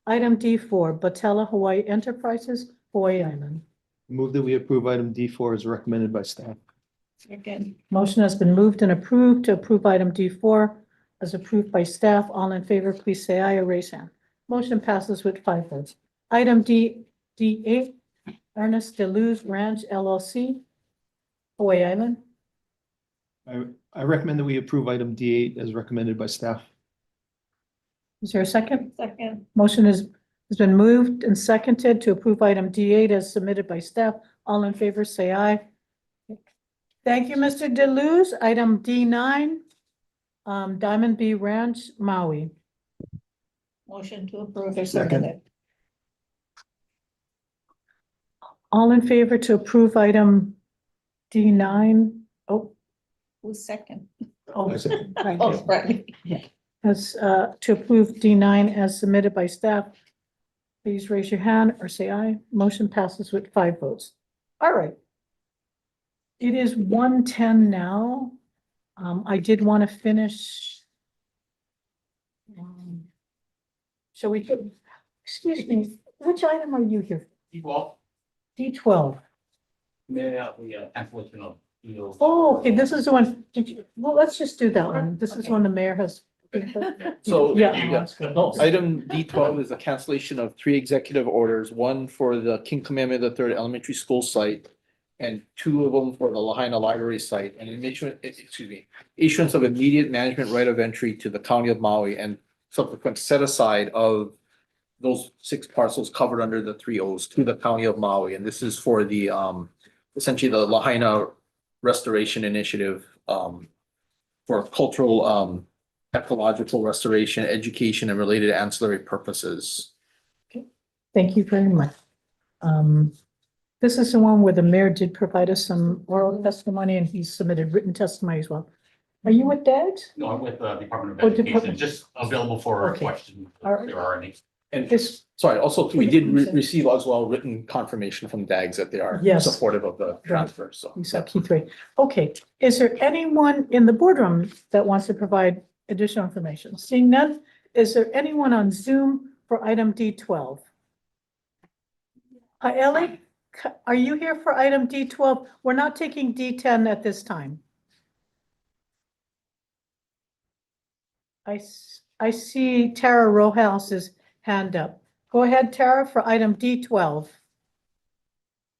Item D4, Batella Hawaii Enterprises, Hawaii Island. Move that we approve item D4 as recommended by staff. Second. Motion has been moved and approved to approve item D4 as approved by staff. All in favor, please say aye or raise hand. Motion passes with 5 votes. Item D8, Ernest DeLuz Ranch LLC, Hawaii Island. I recommend that we approve item D8 as recommended by staff. Is there a second? Second. Motion has been moved and seconded to approve item D8 as submitted by staff. All in favor, say aye. Thank you, Mr. DeLuz. Item D9, Diamond B Ranch, Maui. Motion to approve or Second. seconded. All in favor to approve item D9? Oh, Who's second? oh, Oh, right. as, to approve D9 as submitted by staff. Please raise your hand or say aye. Motion passes with 5 votes. All right. It is 1:10 now. I did want to finish. Shall we, excuse me, which item are you here? Well, D12. yeah, application of. Oh, okay, this is the one, well, let's just do that one. This is one the mayor has. So, Yeah. no, item D12 is a cancellation of 3 executive orders, one for the King Kamehameha III Elementary School site and 2 of them for the Lahaina Library site, and issuance of immediate management right of entry to the county of Maui and subsequent set aside of those 6 parcels covered under the 3 O's to the county of Maui. And this is for the essentially the Lahaina Restoration Initiative for cultural ecological restoration, education, and related ancillary purposes. Thank you very much. This is the one where the mayor did provide us some oral testimony and he submitted written testimony as well. Are you with DAGS? No, I'm with the Department Oh, of Education, Department. just available for Okay. questions All right. if there are any. And This, sorry, also, we did receive as well written confirmation from DAGS that they are Yes. supportive of the transfer, so. we saw key 3. Okay, is there anyone in the boardroom that wants to provide additional information? Seeing none, is there anyone on Zoom for item D12? Hi, Ellie, are you here for item D12? We're not taking D10 at this time. I see Tara Rojas's hand up. Go ahead, Tara, for item D12.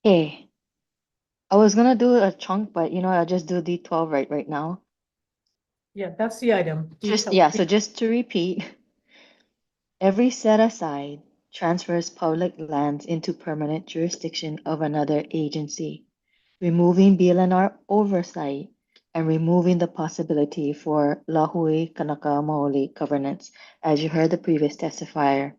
Hey, I was gonna do a chunk, but I'll just do D12 right now. Yeah, that's the item. So just to repeat, every set aside transfers public lands into permanent jurisdiction of another agency, removing BLNR oversight and removing the possibility for Lahui Kanaka Maoli governance, as you heard the previous testifier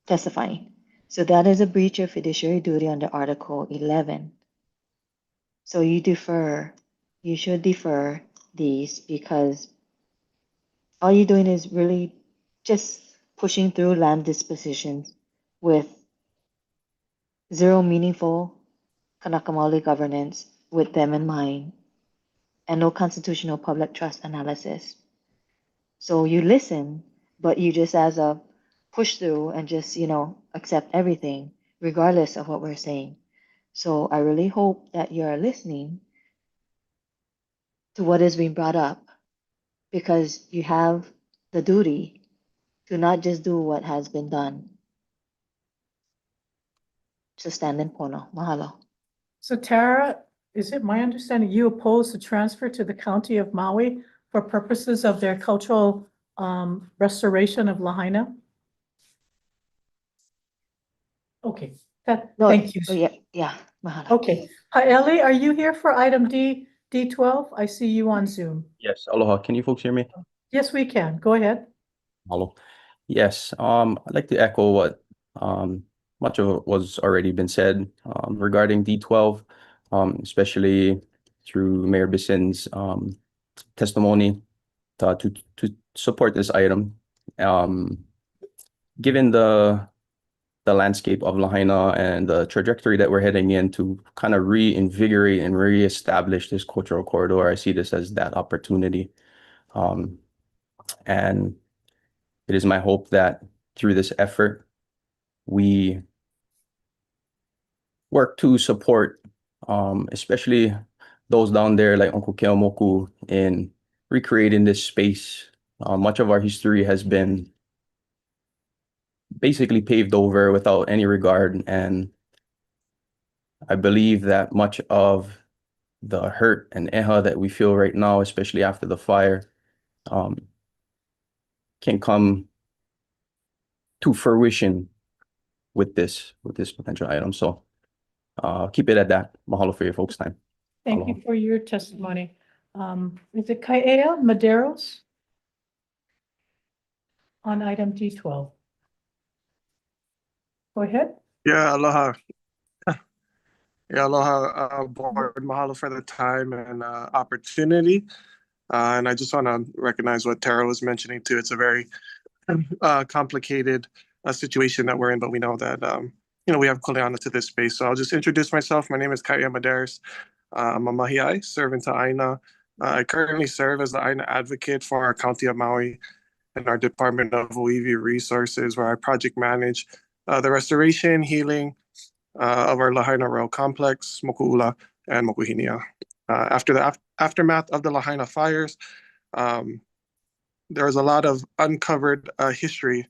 testifying. So that is a breach of fiduciary duty under Article 11. So you should defer these because all you're doing is really just pushing through land dispositions with zero meaningful Kanaka Maoli governance with them in mind and no constitutional public trust analysis. So you listen, but you just as a push through and just, accept everything regardless of what we're saying. So I really hope that you're listening to what is being brought up because you have the duty to not just do what has been done. So stand in pono. Mahalo. So Tara, is it my understanding you oppose the transfer to the county of Maui for purposes of their cultural restoration of Lahaina? Okay, No, thank you. oh, yeah, mahalo. Okay, Ellie, are you here for item D12? I see you on Zoom. Yes, aloha. Can you folks hear me? Yes, we can. Go ahead. Hello. Yes, I'd like to echo what much of it was already been said regarding D12, especially through Mayor Bison's testimony to support this item. Given the landscape of Lahaina and the trajectory that we're heading in to kind of reinvigorate and reestablish this cultural corridor, I see this as that opportunity. And it is my hope that through this effort, we work to support, especially those down there like Uncle Keamoku in recreating this space. Much of our history has been basically paved over without any regard. And I believe that much of the hurt and eha that we feel right now, especially after the fire, can come to fruition with this potential item. So keep it at that. Mahalo for your folks' time. Thank you for your testimony. Is it Kaea Maderos? On item D12. Go ahead. Yeah, aloha. Yeah, aloha, board. Mahalo for the time and opportunity. And I just want to recognize what Tara was mentioning too. It's a very complicated situation that we're in, but we know that we have kuleana to this space. So I'll just introduce myself. My name is Kaia Madaris. I'm a mahiai, servant to Aina. I currently serve as the Aina advocate for our County of Maui and our Department of Oiwi Resources, where I project manage the restoration, healing of our Lahaina Royal Complex, Moku'ula, and Mokuhinia. After the aftermath of the Lahaina fires, there was a lot of uncovered history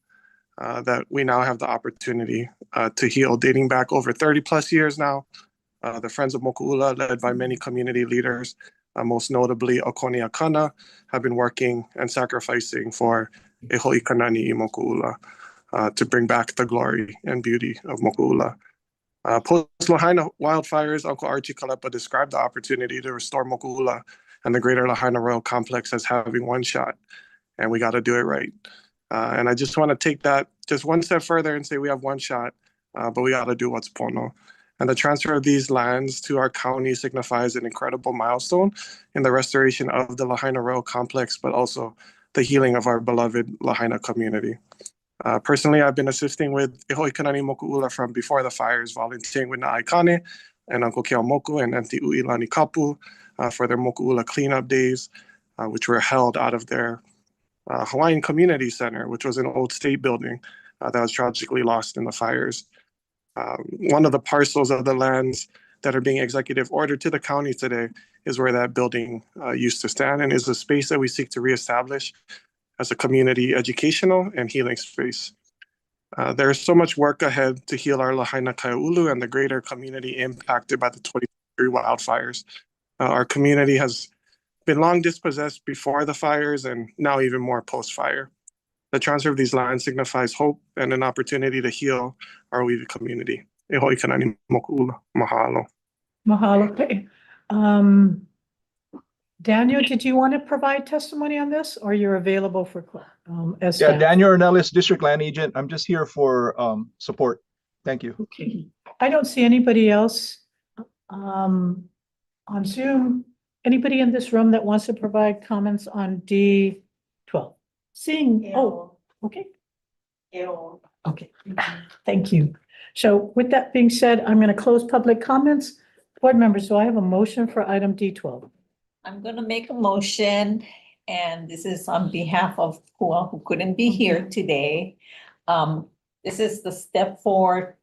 that we now have the opportunity to heal, dating back over 30 plus years now. The Friends of Moku'ula, led by many community leaders, most notably Okoni Akana, have been working and sacrificing for E Ho'ikanani i Moku'ula to bring back the glory and beauty of Moku'ula. Post-Lahaina wildfires, Uncle Archie Kalepa described the opportunity to restore Moku'ula and the greater Lahaina Royal Complex as having one shot, and we got to do it right. And I just want to take that just one step further and say we have one shot, but we got to do what's pono. And the transfer of these lands to our county signifies an incredible milestone in the restoration of the Lahaina Royal Complex, but also the healing of our beloved Lahaina community. Personally, I've been assisting with E Ho'ikanani Moku'ula from before the fires, volunteering with Na'aikane and Uncle Keamoku and Auntie Uilani Kapu for their Moku'ula cleanup days, which were held out of their Hawaiian Community Center, which was an old state building that was tragically lost in the fires. One of the parcels of the lands that are being executive ordered to the county today is where that building used to stand, and is a space that we seek to reestablish as a community educational and healing space. There is so much work ahead to heal our Lahaina Kaia'ulu and the greater community impacted by the 2023 wildfires. Our community has been long dispossessed before the fires and now even more post-fire. The transfer of these lands signifies hope and an opportunity to heal our Oiwi community. E Ho'ikanani Moku'ula. Mahalo. Mahalo. Okay. Daniel, did you want to provide testimony on this, or you're available for as Yeah, staff? Daniel Ornelas, District Land Agent. I'm just here for support. Thank you. Okay. I don't see anybody else on Zoom. Anybody in this room that wants to provide comments on D12? Seeing, oh, okay. Okay, thank you. So with that being said, I'm going to close public comments. Board members, do I have a motion for item D12? I'm gonna make a motion, and this is on behalf of Kua, who couldn't be here today. This is the step forward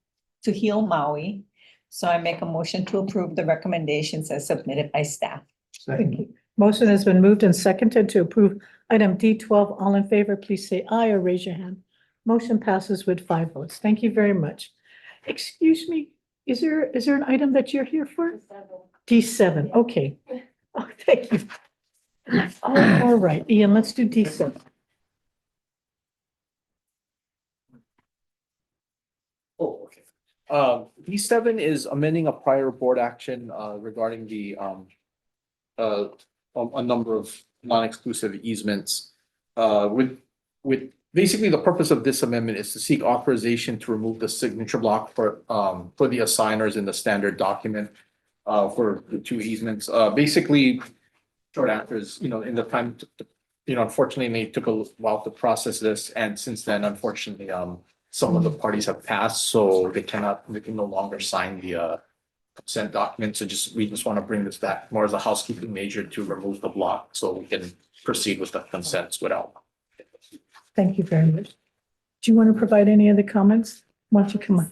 to heal Maui. So I make a motion to approve the recommendations as submitted by staff. Thank you. Motion has been moved and seconded to approve item D12. All in favor, please say aye or raise your hand. Motion passes with 5 votes. Thank you very much. Excuse me, is there an item that you're here for? D7, okay. Oh, thank you. Oh, all right, Ian, let's do D7. D7 is amending a prior board action regarding the a number of non-exclusive easements. With basically the purpose of this amendment is to seek authorization to remove the signature block for the assigners in the standard document for the two easements. Basically, short answer is, in the time, unfortunately, it took a while to process this, and since then, unfortunately, some of the parties have passed, so they can no longer sign the consent document. So we just want to bring this back more as a housekeeping measure to remove the block so we can proceed with the consents without. Thank you very much. Do you want to provide any other comments? Why don't you come on?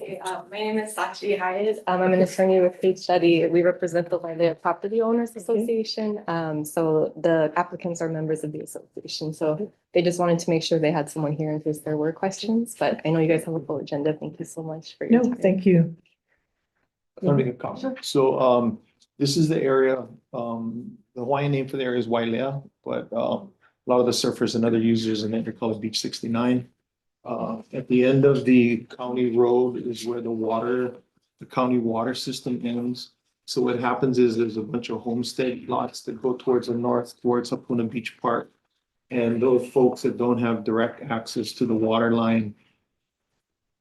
My name is Sachi Hayes. I'm an attorney with Faith Study. We represent the Wailea Property Owners Association. So the applicants are members of the association. So they just wanted to make sure they had someone here in case there were questions, but I know you guys have a full agenda. Thank you so much for your No, time. thank you. Let me make a comment. So, this is the area, the Hawaiian name for the area is Wailea, but, a lot of the surfers and other users in it, they call it Beach 69. At the end of the county road is where the county water system ends. So what happens is there's a bunch of homestead lots that go towards the north, towards Hapuna Beach Park. And those folks that don't have direct access to the water line,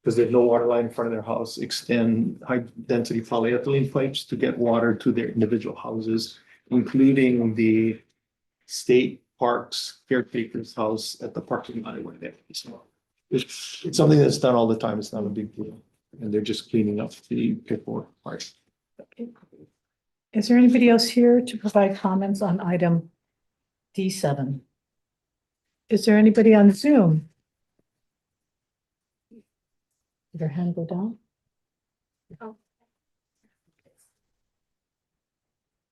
because there's no water line in front of their house, extend high density polyethylene pipes to get water to their individual houses, including the state parks caretaker's house at the parking lot where they. So it's something that's done all the time. It's not a big deal. And they're just cleaning up the paperwork part. Is there anybody else here to provide comments on item D7? Is there anybody on Zoom? Did their hand go down?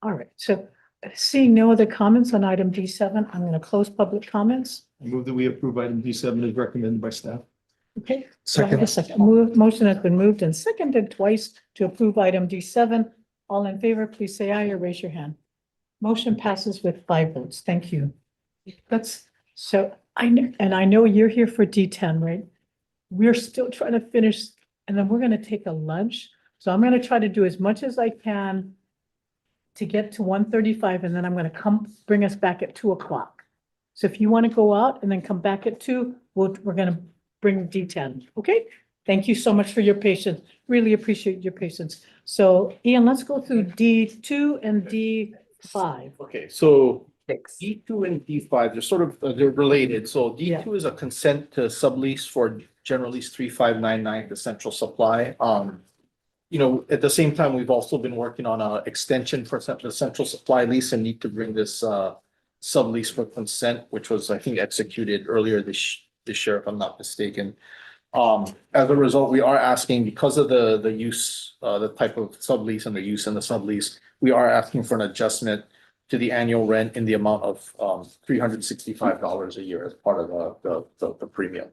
All right, so seeing no other comments on item D7, I'm going to close public comments. I move that we approve item D7 as recommended by staff. Okay. Motion has been moved and seconded twice to approve item D7. All in favor, please say aye or raise your hand. Motion passes with 5 votes. Thank you. I know you're here for D10, right? We're still trying to finish, and then we're going to take a lunch. So I'm going to try to do as much as I can to get to 1:35, and then I'm going to bring us back at 2 o'clock. So if you want to go out and then come back at 2, we're going to bring D10. Okay? Thank you so much for your patience. Really appreciate your patience. So Ian, let's go through D2 and D5. Okay, so D2 and D5, they're sort of, they're related. So D2 is a consent to sublease for General Lease 3599 to Central Supply. At the same time, we've also been working on an extension for the Central Supply lease and need to bring this sublease for consent, which was, I think, executed earlier this year, if I'm not mistaken. As a result, we are asking, because of the use, the type of sublease and the use in the sublease, we are asking for an adjustment to the annual rent in the amount of $365 a year as part of the premium.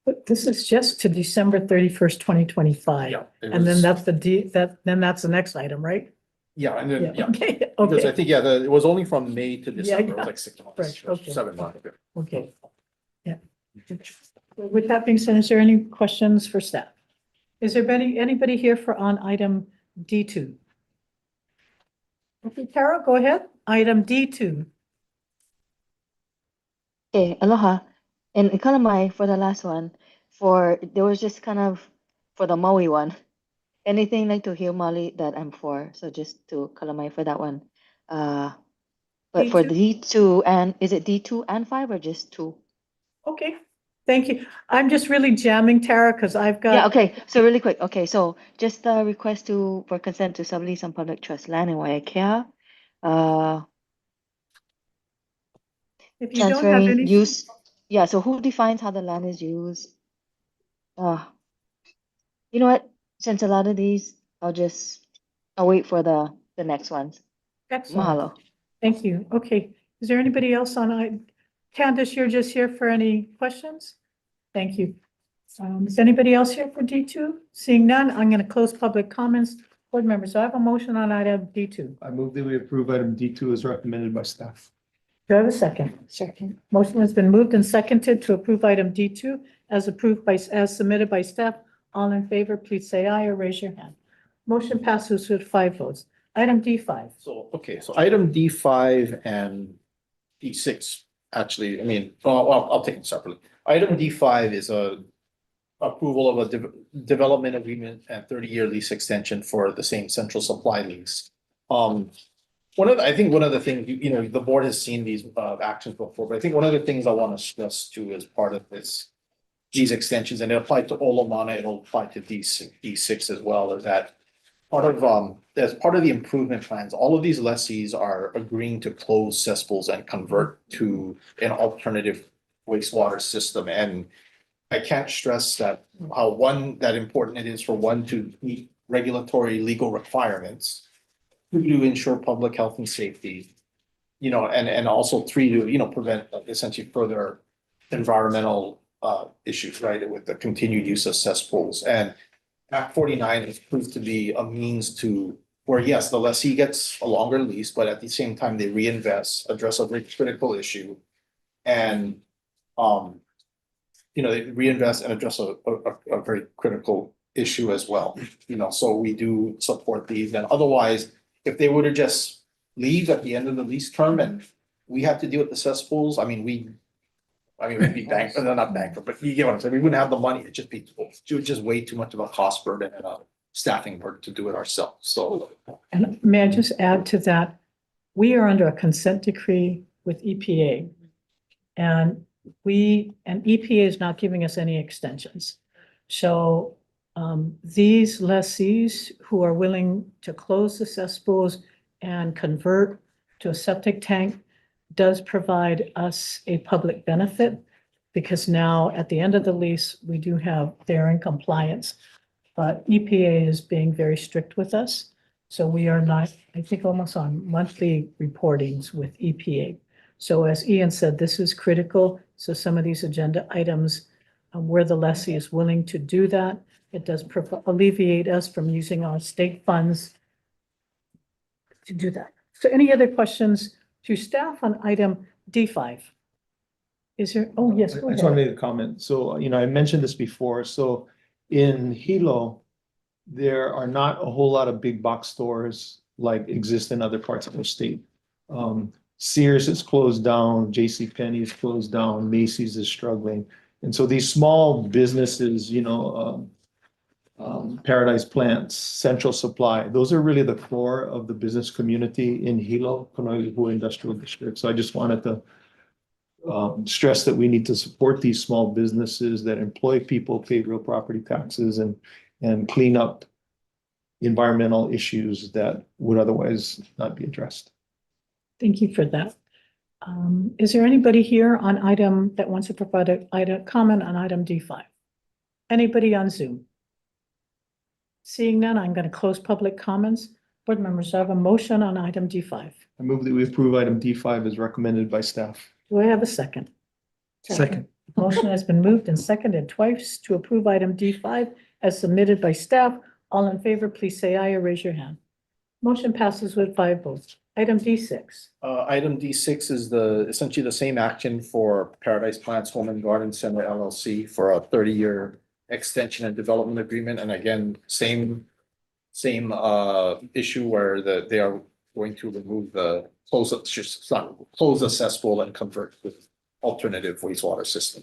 But this is just to December 31st, 2025. Yeah. And then that's the next item, right? Yeah, and then, yeah. Okay, Because I okay, think, it was only from May to December, it was yeah. like 6 months, Right, or okay. 7 months. okay. Yeah. With that being said, is there any questions for staff? Is there anybody here for on item D2? Okay, Tara, go ahead. Item D2. Okay, aloha. And Kalamai for the last one, there was just kind of, for the Maui one, anything like to heal Maui that I'm for, so just to Kalamai for that one. But for D2 and, is it D2 and 5 or just 2? Okay, thank you. I'm just really jamming, Tara, because I've got. Yeah, okay, so really quick, okay, so just the request for consent to sublease on public trust land in Waiakea. If you don't have Transferring any. use, yeah, so who defines how the land is used? You know what, since a lot of these, I'll wait for the next ones. Excellent. Mahalo. Thank you. Okay, is there anybody else on Candace, you're just here for any questions? Thank you. Is anybody else here for D2? Seeing none, I'm going to close public comments. Board members, so I have a motion on item D2. I move that we approve item D2 as recommended by staff. Do I have a second? Second. Motion has been moved and seconded to approve item D2 as submitted by staff. All in favor, please say aye or raise your hand. Motion passes with 5 votes. Item D5. So, okay, so item D5 and D6, actually, I mean, I'll take them separately. Item D5 is a approval of a development agreement and 30-year lease extension for the same central supply lease. I think one of the things, you know, the board has seen these actions before, but I think one of the things I want to stress too as part of these extensions, and it applied to Olomana, it'll apply to D6 as well, is that as part of the improvement plans, all of these lessees are agreeing to close cesspools and convert to an alternative wastewater system. And I can't stress that that important it is for one to meet regulatory legal requirements, two, to ensure public health and safety, you know, and also three, to, you know, prevent essentially further environmental issues, right, with the continued use of cesspools. And Act 49 has proved to be a means to where, yes, the lessee gets a longer lease, but at the same time they reinvest, address a very critical issue, and you know, they reinvest and address a very critical issue as well. You know, so we do support these. And otherwise, if they were to just leave at the end of the lease term and we have to deal with the cesspools, we'd be bankrupt, not bankrupt, but you get what I'm saying. We wouldn't have the money. It'd just way too much of a cost burden and a staffing burden to do it ourselves. So. And may I just add to that? We are under a consent decree with EPA. And EPA is not giving us any extensions. So these lessees who are willing to close the cesspools and convert to a septic tank does provide us a public benefit, because now at the end of the lease, we do have, they're in compliance. But EPA is being very strict with us. So we are not, I think, almost on monthly reportings with EPA. So as Ian said, this is critical. So some of these agenda items where the lessee is willing to do that, it does alleviate us from using our state funds to do that. So any other questions to staff on item D5? Is there, oh, yes, go I just want to ahead. make a comment. So, you know, I mentioned this before. So in Hilo, there are not a whole lot of big box stores like exist in other parts of the state. Sears is closed down, JCPenney is closed down, Macy's is struggling. And so these small businesses, you know, Paradise Plants, Central Supply, those are really the core of the business community in Hilo, Kaneohewa Industrial District. So I just wanted to stress that we need to support these small businesses that employ people, pay real property taxes, and clean up environmental issues that would otherwise not be addressed. Thank you for that. Is there anybody here on item that wants to provide a comment on item D5? Anybody on Zoom? Seeing none, I'm going to close public comments. Board members, I have a motion on item D5. I move that we approve item D5 as recommended by staff. Do I have a second? Second. Motion has been moved and seconded twice to approve item D5 as submitted by staff. All in favor, please say aye or raise your hand. Motion passes with 5 votes. Item D6. Item D6 is essentially the same action for Paradise Plants Home and Garden Center LLC for a 30-year extension and development agreement. And again, same issue where they are going to remove close the cesspool and convert with alternative wastewater system.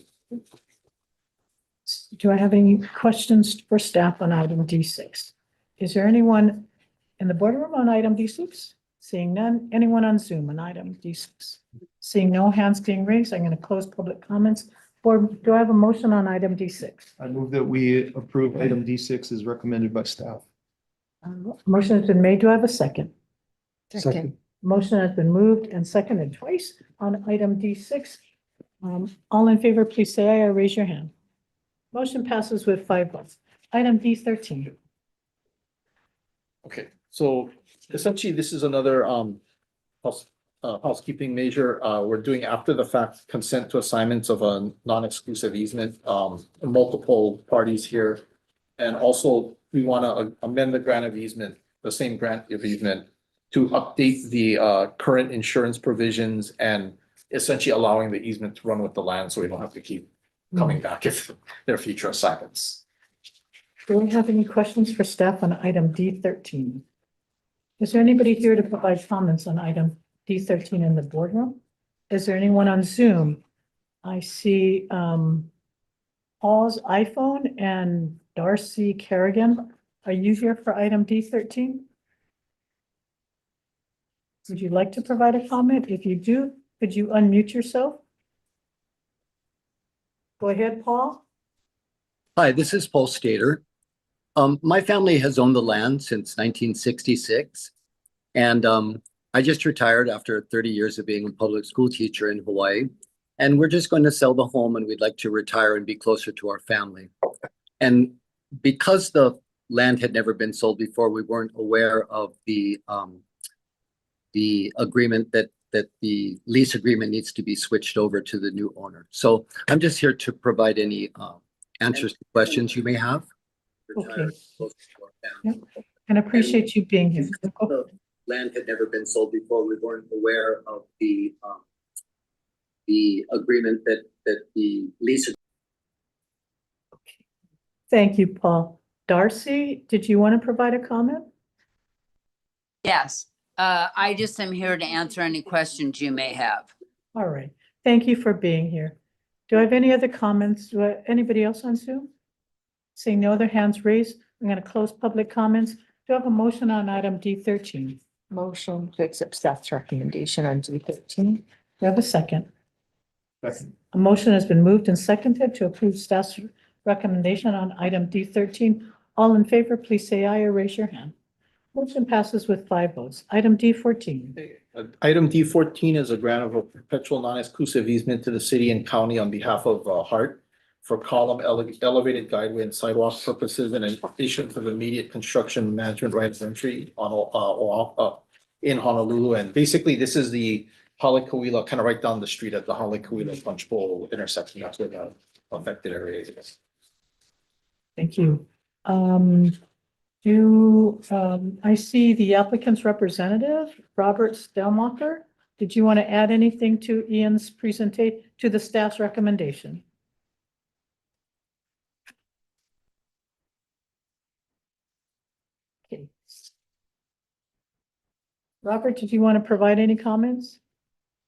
Do I have any questions for staff on item D6? Is there anyone in the boardroom on item D6? Seeing none. Anyone on Zoom on item D6? Seeing no hands being raised, I'm going to close public comments. Board, do I have a motion on item D6? I move that we approve item D6 as recommended by staff. Motion has been made. Do I have a second? Second. Motion has been moved and seconded twice on item D6. All in favor, please say aye or raise your hand. Motion passes with 5 votes. Item D13. Okay, so essentially, this is another housekeeping measure. We're doing after the fact consent to assignments of a non-exclusive easement, multiple parties here. And also, we want to amend the grant of easement, the same grant of easement, to update the current insurance provisions and essentially allowing the easement to run with the land, so we don't have to keep coming back if there are future assignments. Do we have any questions for staff on item D13? Is there anybody here to provide comments on item D13 in the boardroom? Is there anyone on Zoom? I see Paul's iPhone and Darcy Kerrigan. Are you here for item D13? Would you like to provide a comment? If you do, could you unmute yourself? Go ahead, Paul. Hi, this is Paul Stater. My family has owned the land since 1966. And I just retired after 30 years of being a public school teacher in Hawaii. And we're just going to sell the home and we'd like to retire and be closer to our family. And because the land had never been sold before, we weren't aware of the agreement that the lease agreement needs to be switched over to the new owner. So I'm just here to provide any answers to questions you may have. Okay. Yep. And appreciate you being here. The land had never been sold before. We weren't aware of the agreement that the lease. Thank you, Paul. Darcy, did you want to provide a comment? Yes, I just am here to answer any questions you may have. All right. Thank you for being here. Do I have any other comments? Anybody else on Zoom? Seeing no other hands raised, I'm going to close public comments. Do I have a motion on item D13? Motion to accept staff's recommendation on D13. Do I have a second? A motion has been moved and seconded to approve staff's recommendation on item D13. All in favor, please say aye or raise your hand. Motion passes with 5 votes. Item D14. Item D14 is a grant of a perpetual non-exclusive easement to the city and county on behalf of Hart for column elevated guideway and sidewalk purposes and in addition to the immediate construction management rights of entry on in Honolulu. And basically, this is the Halekauila, kind of right down the street at the Halekauila Punch Bowl intersection. That's where the affected area is. Thank you. I see the applicant's representative, Robert Stelmacher. Did you want to add anything to Ian's presentation, to the staff's recommendation? Okay. Robert, did you want to provide any comments?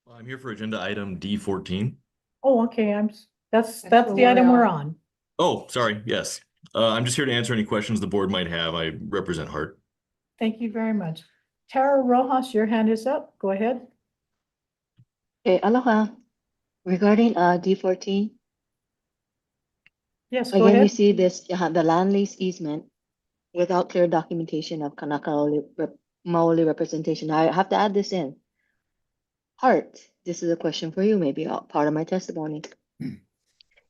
I'm here for agenda item D14. Oh, okay, that's the item we're on. Oh, sorry, yes. I'm just here to answer any questions the board might have. I represent Hart. Thank you very much. Tara Rojas, your hand is up. Go ahead. Okay, aloha. Regarding D14, Yes, go again, you ahead. see this, the land lease easement without clear documentation of Kanaka Maoli representation. I have to add this in. Hart, this is a question for you, maybe part of my testimony.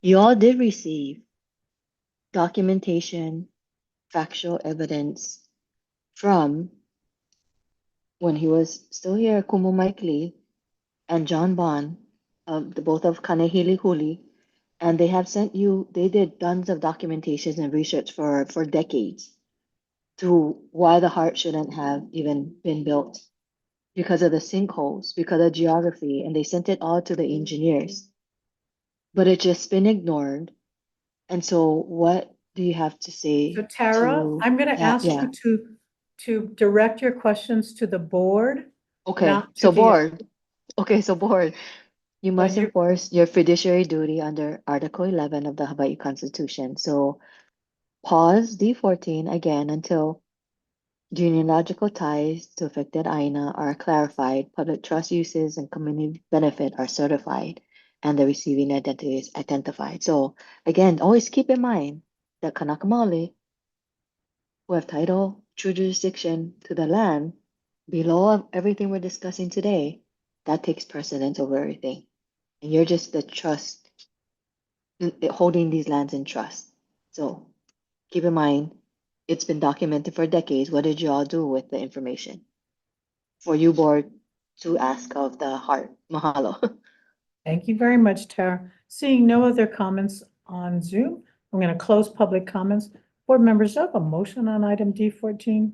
You all did receive documentation, factual evidence from when he was still here, Kumu Mike Lee and John Bond, both of Kanehili Huli, and they have sent you, they did tons of documentation and research for decades to why the Hart shouldn't have even been built because of the sinkholes, because of geography, and they sent it all to the engineers. But it's just been ignored. And so what do you have to say? So Tara, I'm going to ask you to direct your questions to the board. Okay, not to so the- board. Okay, so board, you must enforce your fiduciary duty under Article 11 of the Hawaii Constitution. So pause D14 again until genealogical ties to affected Aina are clarified, public trust uses and community benefit are certified, and the receiving identity is identified. So again, always keep in mind that Kanaka Maoli, who have title, true jurisdiction to the land, below everything we're discussing today, that takes precedence over everything. And you're just the trust, holding these lands in trust. So keep in mind, it's been documented for decades. What did you all do with the information? For you, board, to ask of the Hart. Mahalo. Thank you very much, Tara. Seeing no other comments on Zoom, I'm going to close public comments. Board members, do I have a motion on item D14?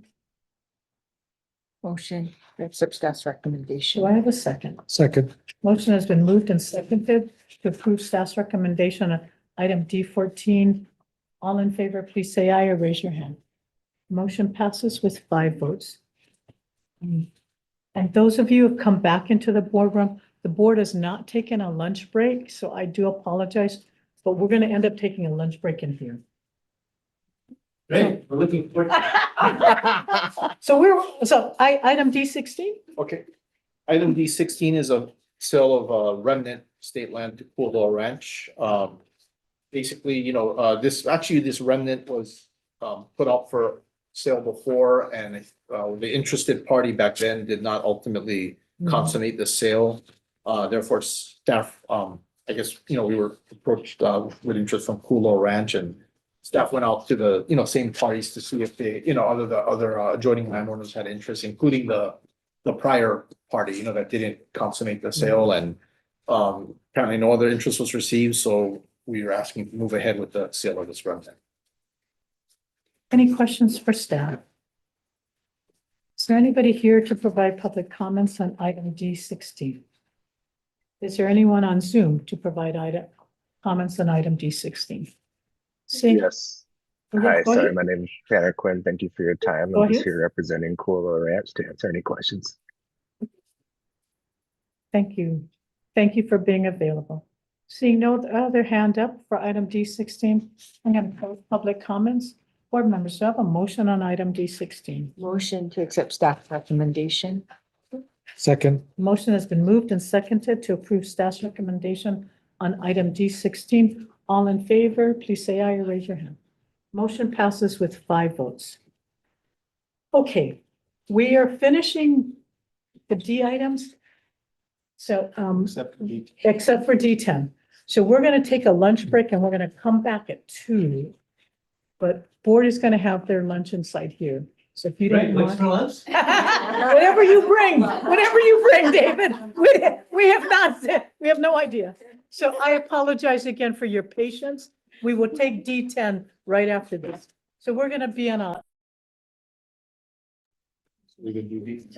Motion to accept staff's recommendation. Do I have a second? Second. Motion has been moved and seconded to approve staff's recommendation on item D14. All in favor, please say aye or raise your hand. Motion passes with 5 votes. And those of you who have come back into the boardroom, the board has not taken a lunch break, so I do apologize, but we're going to end up taking a lunch break in here. Great, we're looking forward. Item D16? Okay. Item D16 is a sale of remnant state land to Cool Ranch. Basically, this remnant was put up for sale before, and the interested party back then did not ultimately consummate the sale. Therefore, staff, I guess, we were approached with interest from Cool Ranch, and staff went out to the, same parties to see if they, other adjoining landowners had interest, including the prior party, that didn't consummate the sale, and apparently no other interest was received, so we were asking to move ahead with the sale of this remnant. Any questions for staff? Is there anybody here to provide public comments on item D16? Is there anyone on Zoom to provide comments on item D16? See? Yes. Okay, Hi, go sorry, ahead. my name is Tanner Quinn. Thank you for your time. Go I'm just ahead. here representing Cool Ranch to answer any questions. Thank you. Thank you for being available. Seeing no other hand up for item D16, I'm going to close public comments. Board members, do I have a motion on item D16? Motion to accept staff recommendation. Second. Motion has been moved and seconded to approve staff's recommendation on item D16. All in favor, please say aye or raise your hand. Motion passes with 5 votes. Okay, we are finishing the D items. So, except for D10. So we're going to take a lunch break and we're going to come back at 2. But board is going to have their lunch inside here. So if you don't mind. Whatever you bring, David. We have no idea. So I apologize again for your patience. We will take D10 right after this. So we're going to be on a We can do these.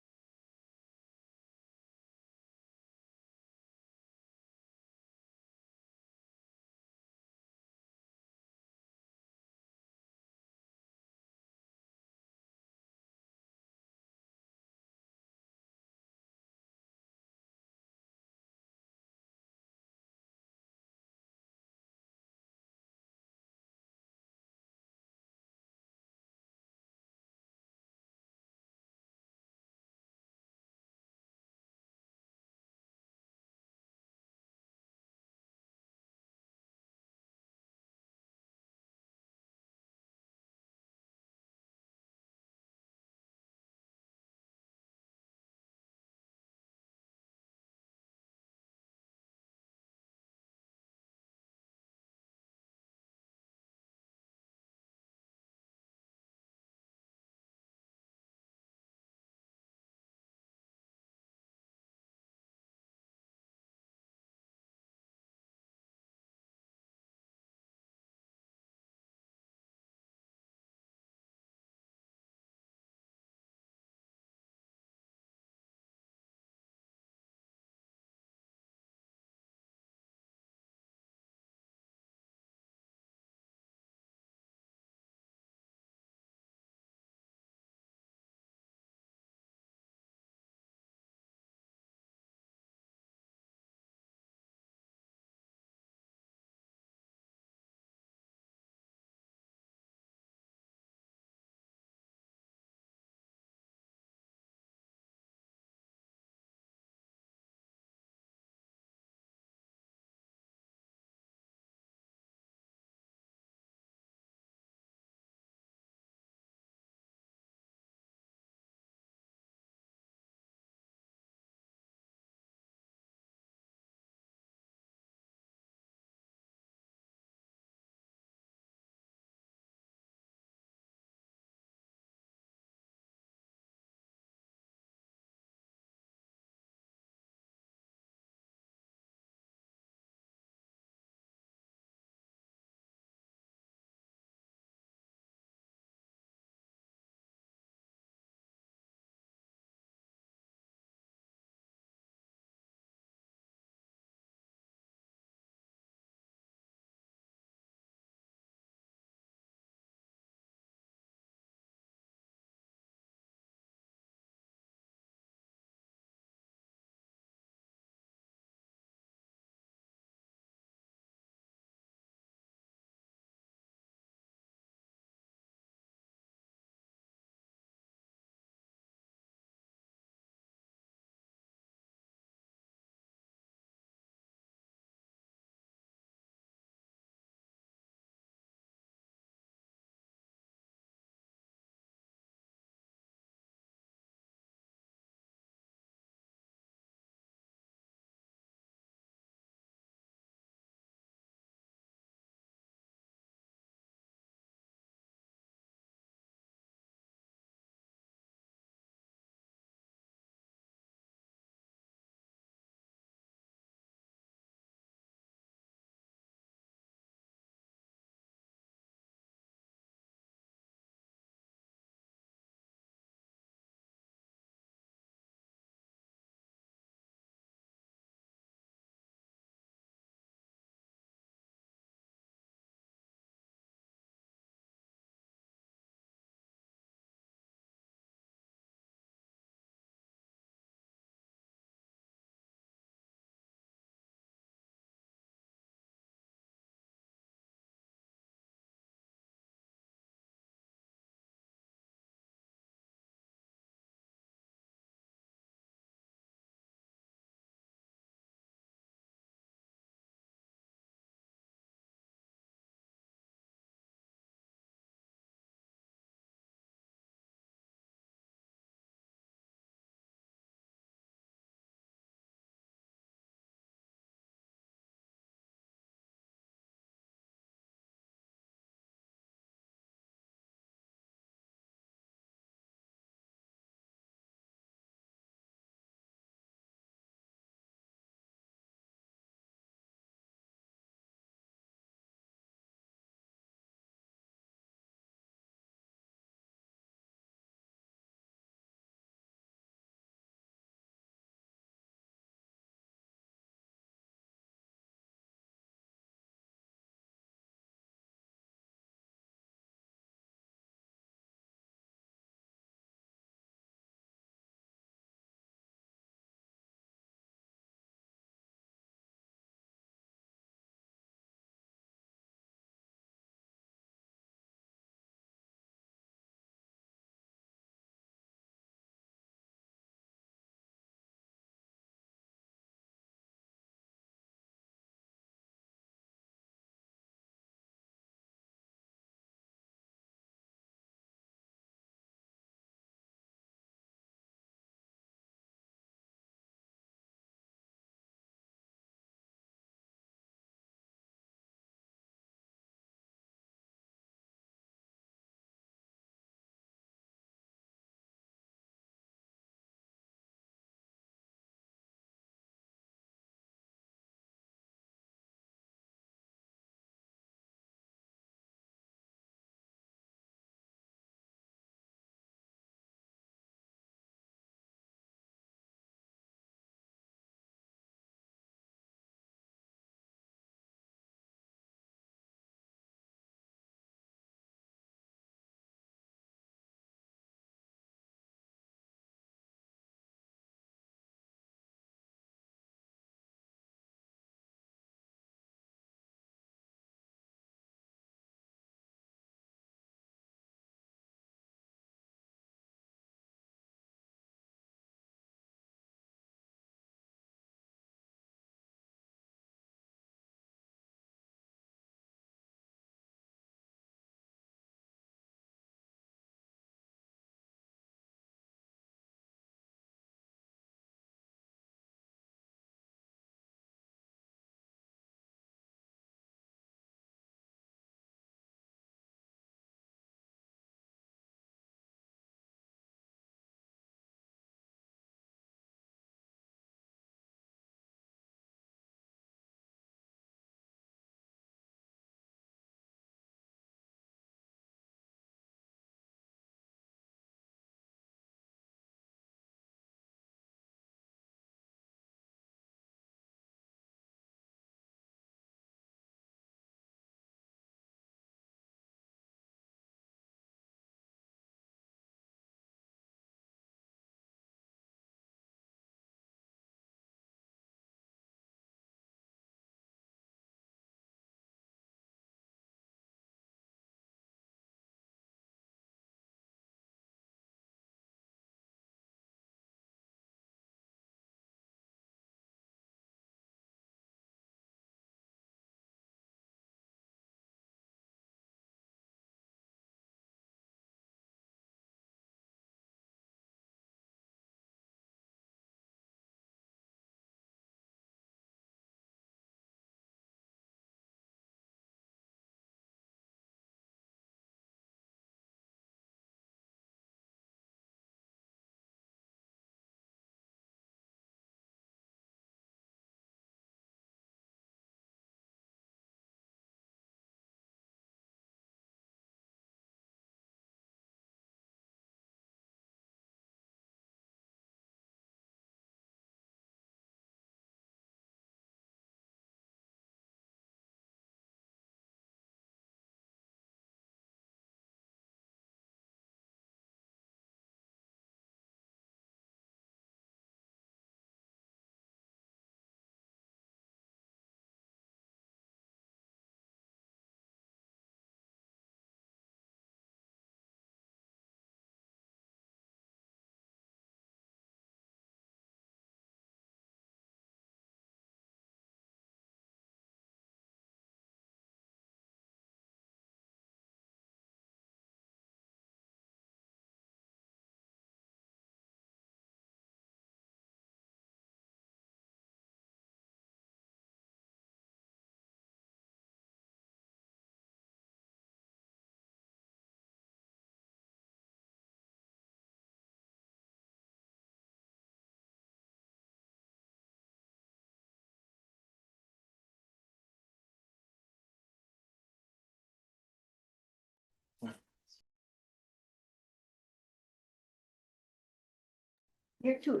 Here too.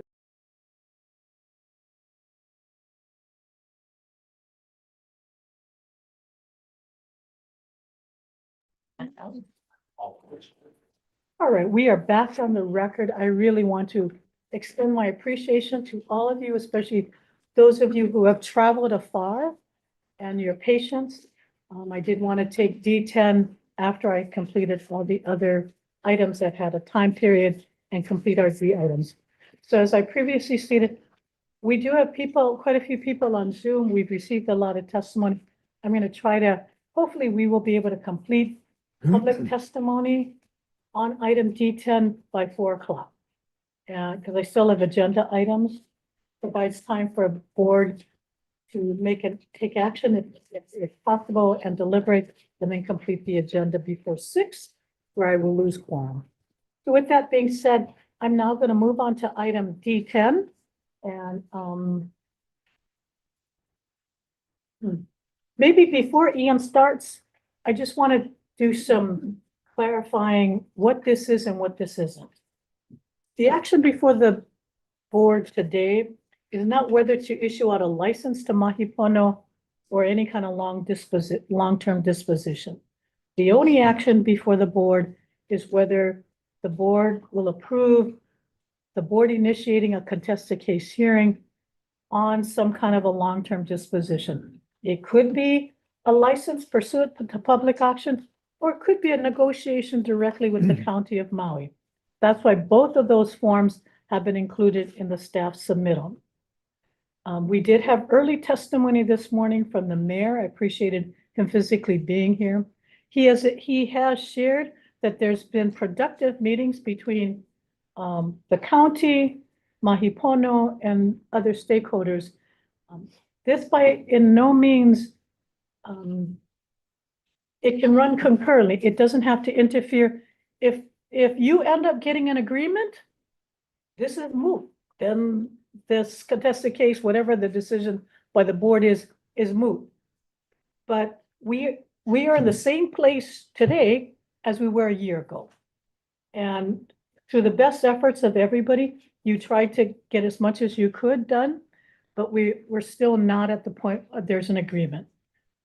All right, we are back on the record. I really want to extend my appreciation to all of you, especially those of you who have traveled afar and your patience. I did want to take D10 after I completed all the other items that had a time period and complete our Z items. So as I previously stated, we do have people, quite a few people on Zoom. We've received a lot of testimony. I'm going to try to, hopefully we will be able to complete public testimony on item D10 by 4 o'clock. Because I still have agenda items, provides time for a board to take action if possible and deliberate, and then complete the agenda before 6, where I will lose quorum. So with that being said, I'm now going to move on to item D10. And maybe before Ian starts, I just want to do some clarifying what this is and what this isn't. The action before the board today is not whether to issue out a license to Mahipono or any kind of long-term disposition. The only action before the board is whether the board will approve the board initiating a contested case hearing on some kind of a long-term disposition. It could be a license pursuant to public auction, or it could be a negotiation directly with the County of Maui. That's why both of those forms have been included in the staff submittal. We did have early testimony this morning from the mayor. I appreciated him physically being here. He has shared that there's been productive meetings between the county, Mahipono, and other stakeholders. This by in no means, it can run concurrently. It doesn't have to interfere. If you end up getting an agreement, this is moot. Then this contested case, whatever the decision by the board is moot. But we are in the same place today as we were a year ago. And through the best efforts of everybody, you tried to get as much as you could done, but we're still not at the point there's an agreement.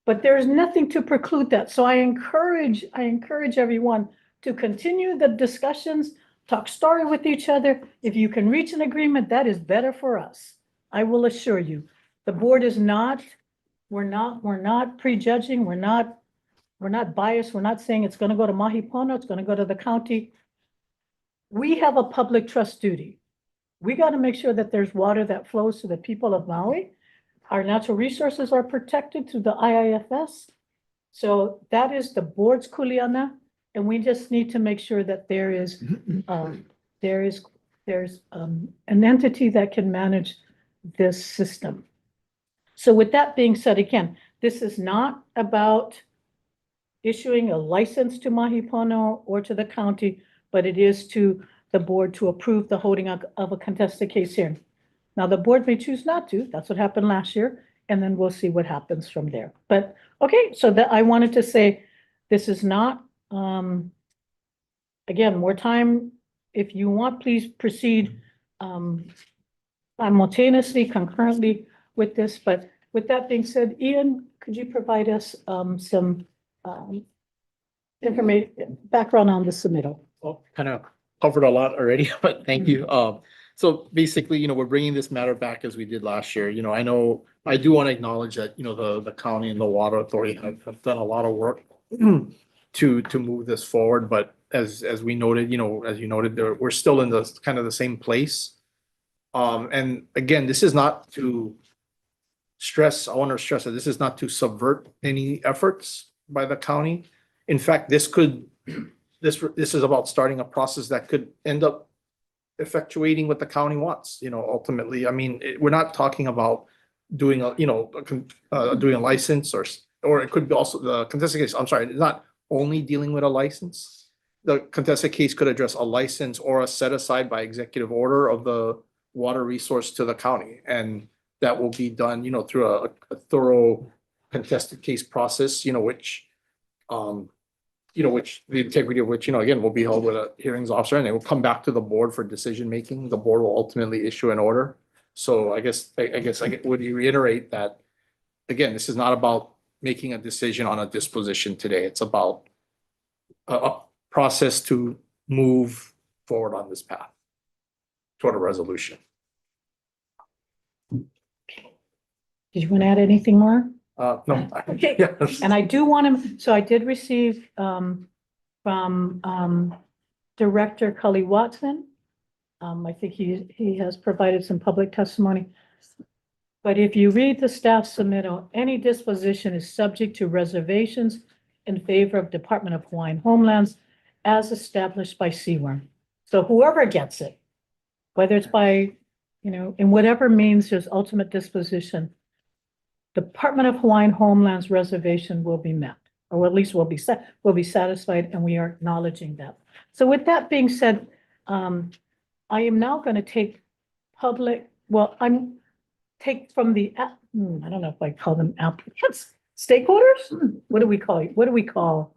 But there's nothing to preclude that. So I encourage everyone to continue the discussions, talk story with each other. If you can reach an agreement, that is better for us. I will assure you, the board is not, we're not prejudging, we're not biased, we're not saying it's going to go to Mahipono, it's going to go to the county. We have a public trust duty. We got to make sure that there's water that flows to the people of Maui. Our natural resources are protected through the IIFS. So that is the board's kuleana, and we just need to make sure that there's an entity that can manage this system. So with that being said, again, this is not about issuing a license to Mahipono or to the county, but it is to the board to approve the holding of a contested case hearing. Now, the board may choose not to. That's what happened last year, and then we'll see what happens from there. But okay, so that I wanted to say, this is not, again, more time. If you want, please proceed simultaneously, concurrently with this. But with that being said, Ian, could you provide us some information, background on the submittal? Well, kind of covered a lot already, but thank you. So basically, we're bringing this matter back as we did last year. I do want to acknowledge that, the county and the water authority have done a lot of work to move this forward. But as we noted, as you noted, we're still in the kind of the same place. And again, this is not to I want to stress that this is not to subvert any efforts by the county. In fact, this is about starting a process that could end up effectuating what the county wants, ultimately. I mean, we're not talking about doing a license or it could be also the contested case. I'm sorry, it's not only dealing with a license. The contested case could address a license or a set aside by executive order of the water resource to the county. And that will be done, through a thorough contested case process, which which the integrity of which, again, will be held with a hearings officer and it will come back to the board for decision making. The board will ultimately issue an order. So I guess I would reiterate that, again, this is not about making a decision on a disposition today. It's about a process to move forward on this path toward a resolution. Did you want to add anything more? No. Okay. Yes. And I do want to, so I did receive from Director Cully Watson. I think he has provided some public testimony. But if you read the staff submittal, any disposition is subject to reservations in favor of Department of Hawaiian Homelands as established by CWRM. So whoever gets it, whether it's by, in whatever means there's ultimate disposition, Department of Hawaiian Homelands reservation will be met, or at least will be satisfied, and we are acknowledging that. So with that being said, I am now going to take take from the, I don't know if I call them applicants, stakeholders? What do we call it? What do we call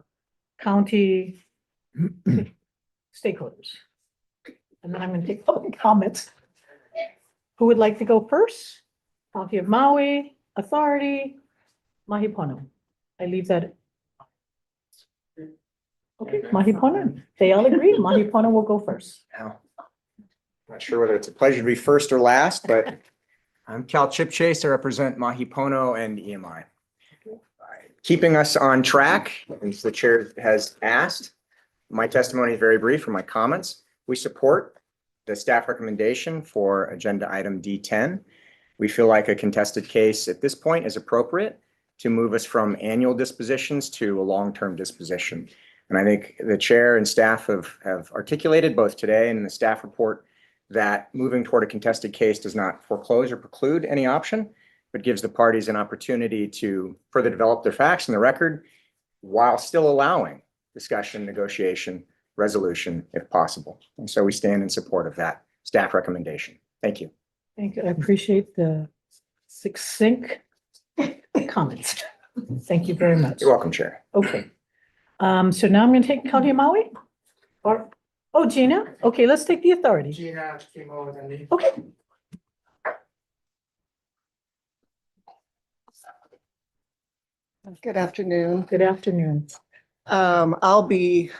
county stakeholders? And then I'm going to take public comments. Who would like to go first? County of Maui, Authority, Mahi Pono. I leave that. Okay, Mahi Pono. They all agree. Mahi Pono will go first. Now, not sure whether it's a pleasure to be first or last, but I'm Cal Chipchase. I represent Mahi Pono and EMI. Keeping us on track, as the chair has asked, my testimony is very brief for my comments. We support the staff recommendation for agenda item D10. We feel like a contested case at this point is appropriate to move us from annual dispositions to a long-term disposition. And I think the chair and staff have articulated both today and in the staff report that moving toward a contested case does not foreclose or preclude any option, but gives the parties an opportunity to further develop their facts and the record while still allowing discussion, negotiation, resolution if possible. And so we stand in support of that staff recommendation. Thank you. Thank you. I appreciate the succinct comments. Thank you very much. You're welcome, Chair. Okay. So now I'm going to take County of Maui. Gina? Okay, let's take the Authority. Gina came over to me. Okay. Good afternoon. Good afternoon. I'll be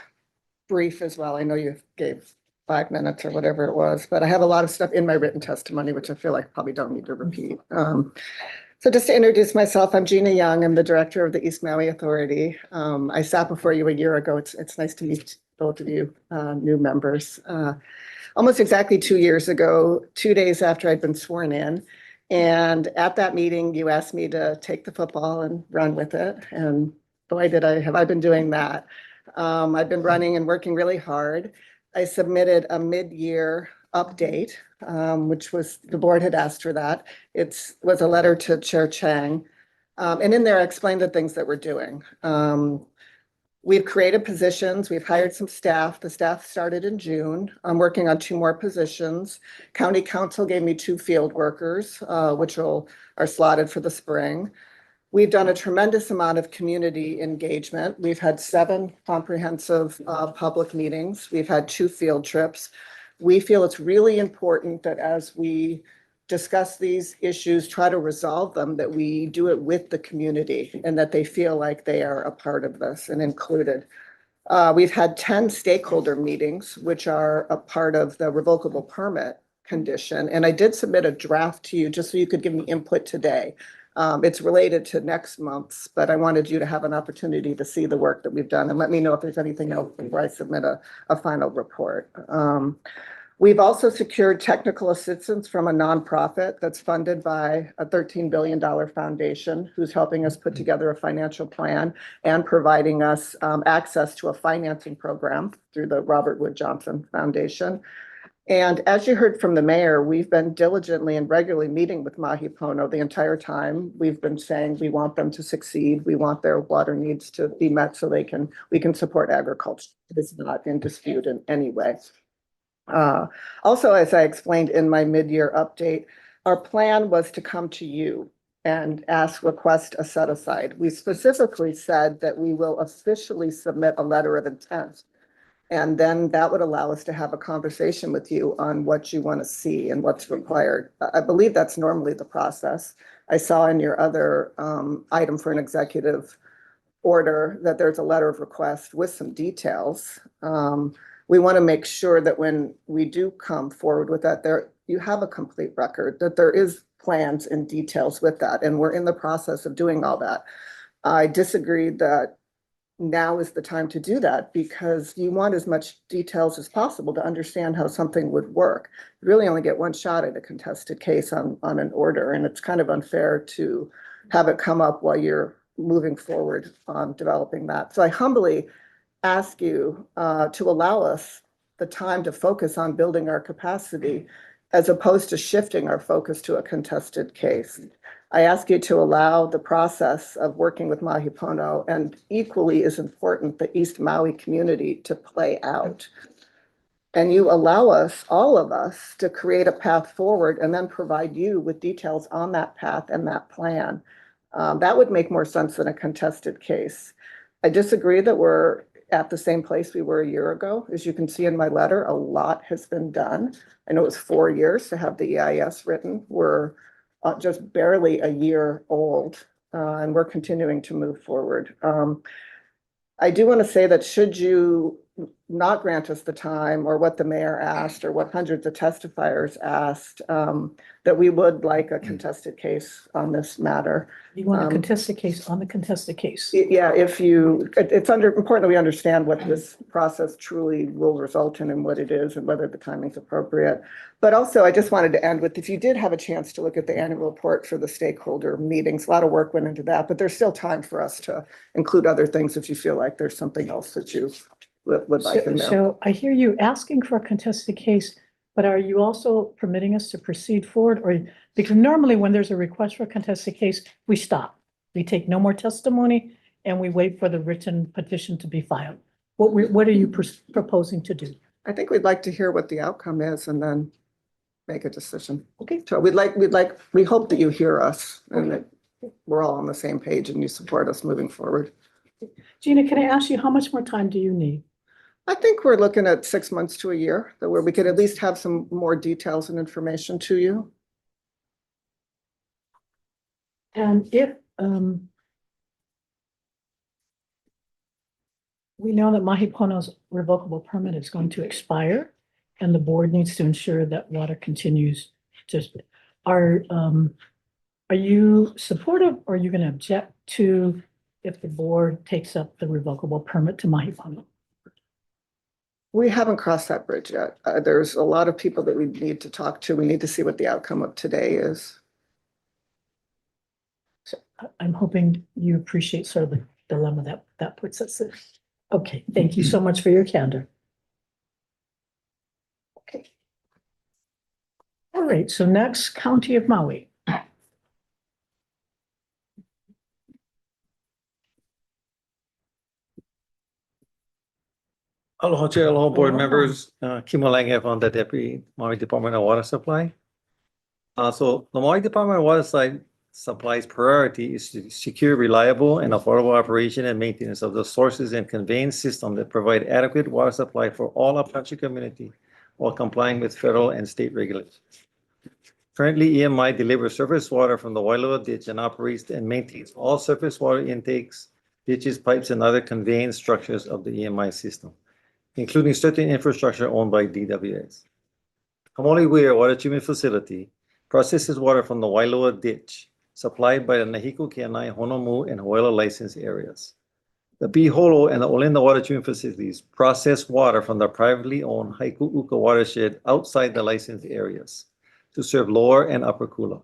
brief as well. I know you gave 5 minutes or whatever it was, but I have a lot of stuff in my written testimony, which I feel like I probably don't need to repeat. So just to introduce myself, I'm Gina Young. I'm the director of the East Maui Authority. I sat before you a year ago. It's nice to meet both of you, new members. Almost exactly 2 years ago, 2 days after I'd been sworn in. And at that meeting, you asked me to take the football and run with it. And boy, have I been doing that. I've been running and working really hard. I submitted a mid-year update, which was, the board had asked for that. It was a letter to Chair Chang. And in there, I explained the things that we're doing. We've created positions. We've hired some staff. The staff started in June. I'm working on 2 more positions. County Council gave me 2 field workers, which are slotted for the spring. We've done a tremendous amount of community engagement. We've had 7 comprehensive public meetings. We've had 2 field trips. We feel it's really important that as we discuss these issues, try to resolve them, that we do it with the community and that they feel like they are a part of this and included. We've had 10 stakeholder meetings, which are a part of the revocable permit condition. And I did submit a draft to you just so you could give me input today. It's related to next month's, but I wanted you to have an opportunity to see the work that we've done and let me know if there's anything else before I submit a final report. We've also secured technical assistance from a nonprofit that's funded by a $13 billion foundation who's helping us put together a financial plan and providing us access to a financing program through the Robert Wood Johnson Foundation. And as you heard from the mayor, we've been diligently and regularly meeting with Mahi Pono the entire time. We've been saying we want them to succeed. We want their water needs to be met so we can support agriculture. It is not in dispute in any way. Also, as I explained in my mid-year update, our plan was to come to you and request a set aside. We specifically said that we will officially submit a letter of intent. And then that would allow us to have a conversation with you on what you want to see and what's required. I believe that's normally the process. I saw in your other item for an executive order that there's a letter of request with some details. We want to make sure that when we do come forward with that, you have a complete record, that there is plans and details with that, and we're in the process of doing all that. I disagreed that now is the time to do that because you want as much details as possible to understand how something would work. You really only get one shot at a contested case on an order, and it's kind of unfair to have it come up while you're moving forward on developing that. So I humbly ask you to allow us the time to focus on building our capacity as opposed to shifting our focus to a contested case. I ask you to allow the process of working with Mahi Pono and equally as important, the East Maui community to play out. And you allow us, all of us, to create a path forward and then provide you with details on that path and that plan. That would make more sense than a contested case. I disagree that we're at the same place we were a year ago. As you can see in my letter, a lot has been done. I know it was 4 years to have the EIS written. We're just barely a year old, and we're continuing to move forward. I do want to say that should you not grant us the time or what the mayor asked or what hundreds of testifiers asked, that we would like a contested case on this matter. You want a contested case on the contested case? Yeah, it's important that we understand what this process truly will result in and what it is and whether the timing is appropriate. But also, I just wanted to end with, if you did have a chance to look at the annual report for the stakeholder meetings, a lot of work went into that, but there's still time for us to include other things if you feel like there's something else that you would like in there. So I hear you asking for a contested case, but are you also permitting us to proceed forward? Or, because normally when there's a request for a contested case, we stop. We take no more testimony and we wait for the written petition to be filed. What are you proposing to do? I think we'd like to hear what the outcome is and then make a decision. Okay. So we hope that you hear us and that we're all on the same page and you support us moving forward. Gina, can I ask you, how much more time do you need? I think we're looking at 6 months to a year, where we could at least have some more details and information to you. And if we know that Mahi Pono's revocable permit is going to expire and the board needs to ensure that water continues to, are you supportive or are you going to object to if the board takes up the revocable permit to Mahi Pono? We haven't crossed that bridge yet. There's a lot of people that we need to talk to. We need to see what the outcome of today is. So I'm hoping you appreciate sort of the dilemma that puts us in. Okay, thank you so much for your candor. Okay. All right, so next, County of Maui. Aloha Chair, aloha board Aloha. members, Kimo Lange from the Deputy Maui Department of Water Supply. So the Maui Department of Water Supply's priority is to secure reliable and affordable operation and maintenance of the sources and conveyance system that provide adequate water supply for all Apache community while complying with federal and state regulations. Currently, EMI delivers surface water from the Wailoa Ditch and operates and maintains all surface water intakes, ditches, pipes, and other conveyance structures of the EMI system, including certain infrastructure owned by DWS. Kamoli Weir Water Treatment Facility processes water from the Wailoa Ditch, supplied by the Nahiko Kenai, Honomu, and Hoela license areas. The Piholo and the Olinda Water Treatment Facilities process water from the privately owned Haiku Uka watershed outside the licensed areas to serve Lower and Upper Kula.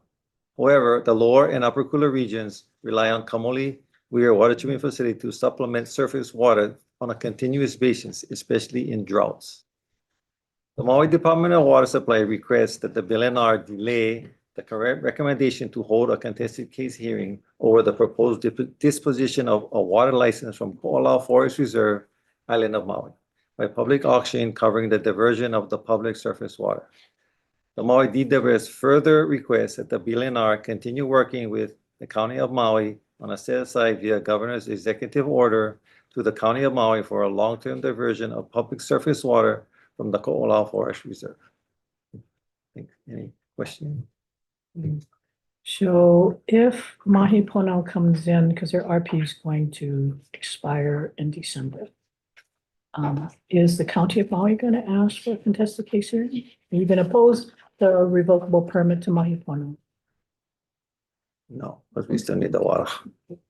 However, the Lower and Upper Kula regions rely on Kamoli Weir Water Treatment Facility to supplement surface water on a continuous basis, especially in droughts. The Maui Department of Water Supply requests that the BLNR delay the correct recommendation to hold a contested case hearing over the proposed disposition of a water license from Ko'olau Forest Reserve, Island of Maui, by public auction covering the diversion of the public surface water. The Maui DWS further requests that the BLNR continue working with the County of Maui on a set aside via Governor's executive order to the County of Maui for a long-term diversion of public surface water from the Ko'olau Forest Reserve. Any question? So if Mahi Pono comes in, because their RP is going to expire in December, is the county of Maui going to ask for a contested case hearing? Are you going to oppose the revocable permit to Mahi Pono? No, but we still need the water.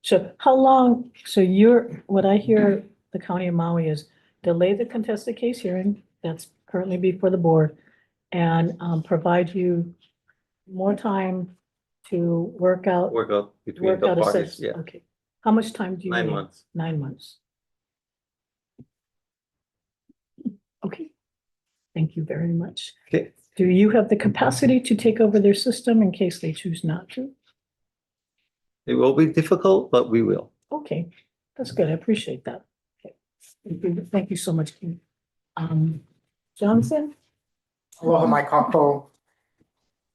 So how long, so what I hear the county of Maui is delay the contested case hearing that's currently before the board and provide you more time to work out. Work out between Work the out a parties, set- yeah. Okay. How much time do you need? 9 months. 9 months. Okay. Thank you very much. Okay. Do you have the capacity to take over their system in case they choose not to? It will be difficult, but we will. Okay, that's good. I appreciate that. Okay. Thank you so much. Johnson? Aloha, Mike Kako.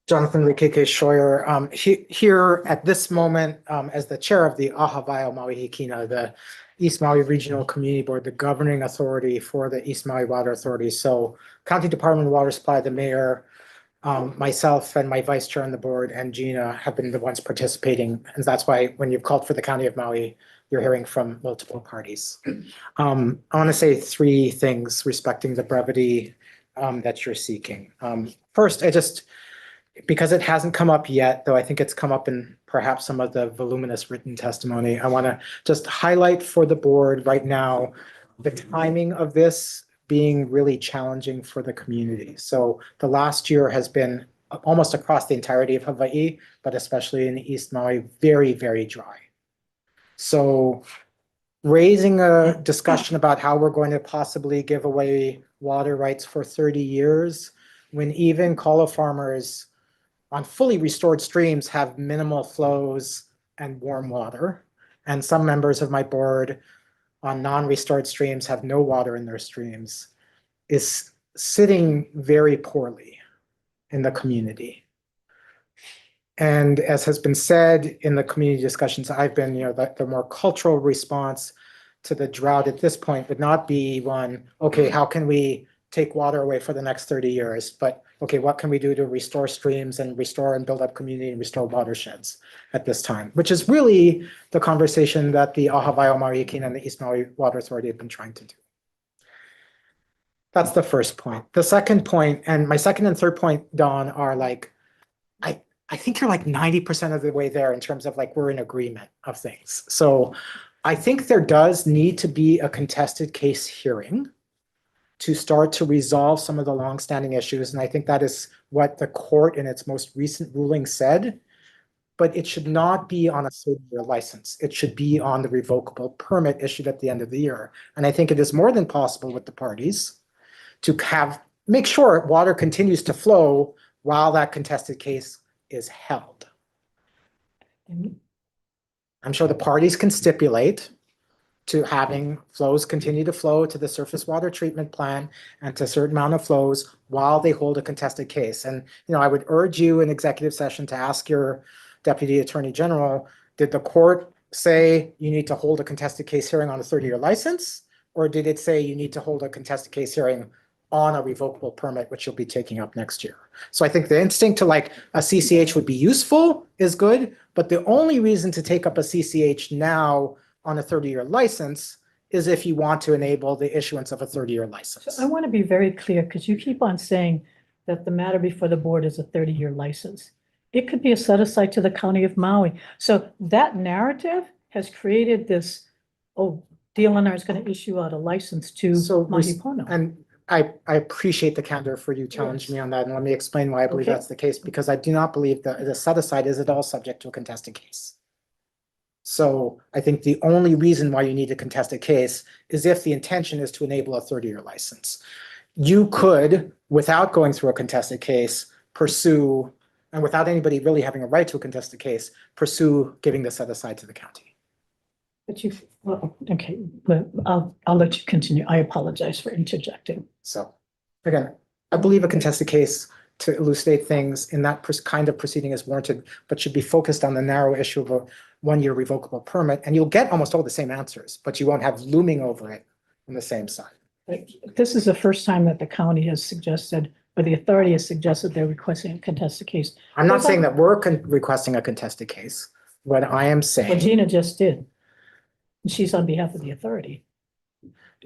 Jonathan Rikike Scheuer. Here at this moment, as the chair of the Ahavaio Maui Hikina, the East Maui Regional Community Board, the governing authority for the East Maui Water Authority. So County Department of Water Supply, the mayor, myself and my vice chair on the board and Gina have been the ones participating. And that's why when you've called for the County of Maui, you're hearing from multiple parties. I want to say 3 things respecting the brevity that you're seeking. First, because it hasn't come up yet, though I think it's come up in perhaps some of the voluminous written testimony, I want to just highlight for the board right now the timing of this being really challenging for the community. So the last year has been almost across the entirety of Hawaii, but especially in East Maui, very, very dry. So raising a discussion about how we're going to possibly give away water rights for 30 years, when even kalo farmers on fully restored streams have minimal flows and warm water. And some members of my board on non-restored streams have no water in their streams, is sitting very poorly in the community. And as has been said in the community discussions I've been, the more cultural response to the drought at this point would not be one, okay, how can we take water away for the next 30 years? But okay, what can we do to restore streams and restore and build up community and restore watersheds at this time? Which is really the conversation that the Ahavaio Maui Hikina and the East Maui Water Authority have been trying to do. That's the first point. The second point, and my second and third point, Dawn, are like, I think you're like 90% of the way there in terms of like, we're in agreement of things. So I think there does need to be a contested case hearing to start to resolve some of the longstanding issues. And I think that is what the court in its most recent ruling said, but it should not be on a 30-year license. It should be on the revocable permit issued at the end of the year. And I think it is more than possible with the parties to make sure water continues to flow while that contested case is held. I'm sure the parties can stipulate to having flows continue to flow to the surface water treatment plant and to a certain amount of flows while they hold a contested case. And, I would urge you in executive session to ask your Deputy Attorney General, did the court say you need to hold a contested case hearing on a 30-year license? Or did it say you need to hold a contested case hearing on a revocable permit, which you'll be taking up next year? So I think the instinct to like a CCH would be useful is good, but the only reason to take up a CCH now on a 30-year license is if you want to enable the issuance of a 30-year license. So I want to be very clear because you keep on saying that the matter before the board is a 30-year license. It could be a set aside to the County of Maui. So that narrative has created this, DLNR is going to issue out a license to Mahi Pono. And I appreciate the candor for you challenging me on that. And let me explain why I believe Okay. that's the case, because I do not believe that the set aside is at all subject to a contested case. So I think the only reason why you need a contested case is if the intention is to enable a 30-year license. You could, without going through a contested case, pursue, and without anybody really having a right to a contested case, pursue giving the set aside to the county. But okay, but I'll let you continue. I apologize for interjecting. So again, I believe a contested case to elucidate things in that kind of proceeding is warranted, but should be focused on the narrow issue of a one-year revocable permit, and you'll get almost all the same answers, but you won't have looming over it on the same side. This is the first time that the county has suggested, or the authority has suggested they're requesting a contested case. I'm not saying that we're requesting a contested case. What I am What saying, Gina just did. She's on behalf of the authority.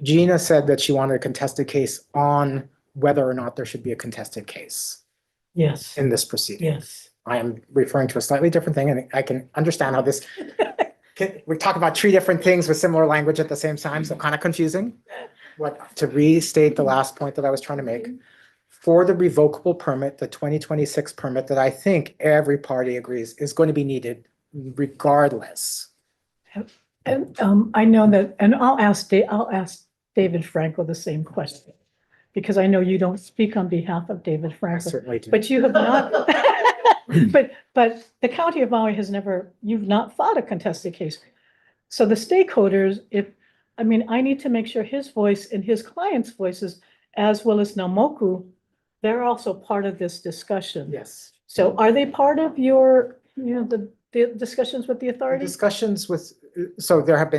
Gina said that she wanted a contested case on whether or not there should be a contested case Yes, in this proceeding. yes. I am referring to a slightly different thing, and I can understand how this, we're talking about three different things with similar language at the same time, so kind of confusing. To restate the last point that I was trying to make, for the revocable permit, the 2026 permit that I think every party agrees is going to be needed regardless. And I know that, and I'll ask David Franco the same question. Because I know you don't speak on behalf of David I Franco, certainly do. but you have not. But the county of Maui has never, you've not fought a contested case. So the stakeholders, I need to make sure his voice and his clients' voices, as well as Namoku, they're also part of this discussion. Yes. So are they part of your, the discussions with the authority? Discussions with, so there have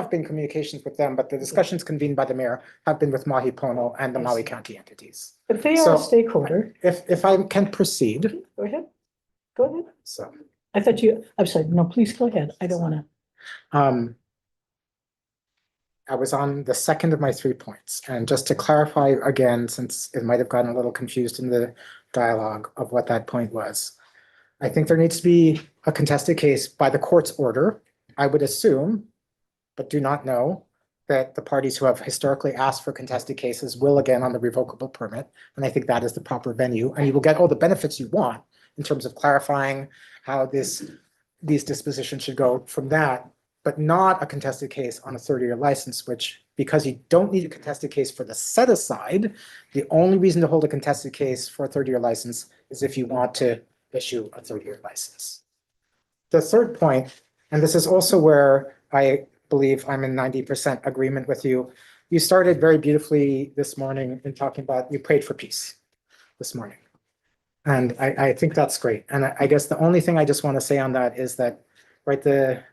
been communications with them, but the discussions convened by the mayor have been with Mahi Pono and the Maui County entities. If they are a So- stakeholder, If I can proceed, go ahead. Go ahead. so. I'm sorry, no, please go ahead. I don't want to. I was on the second of my 3 points, and just to clarify again, since it might have gotten a little confused in the dialogue of what that point was. I think there needs to be a contested case by the court's order. I would assume, but do not know, that the parties who have historically asked for contested cases will again on the revocable permit. And I think that is the proper venue, and you will get all the benefits you want in terms of clarifying how these dispositions should go from that, but not a contested case on a 30-year license, which, because you don't need a contested case for the set aside, the only reason to hold a contested case for a 30-year license is if you want to issue a 30-year license. The third point, and this is also where I believe I'm in 90% agreement with you. You started very beautifully this morning in talking about, you prayed for peace this morning. And I think that's great. And I guess the only thing I just want to say on that is that, right, the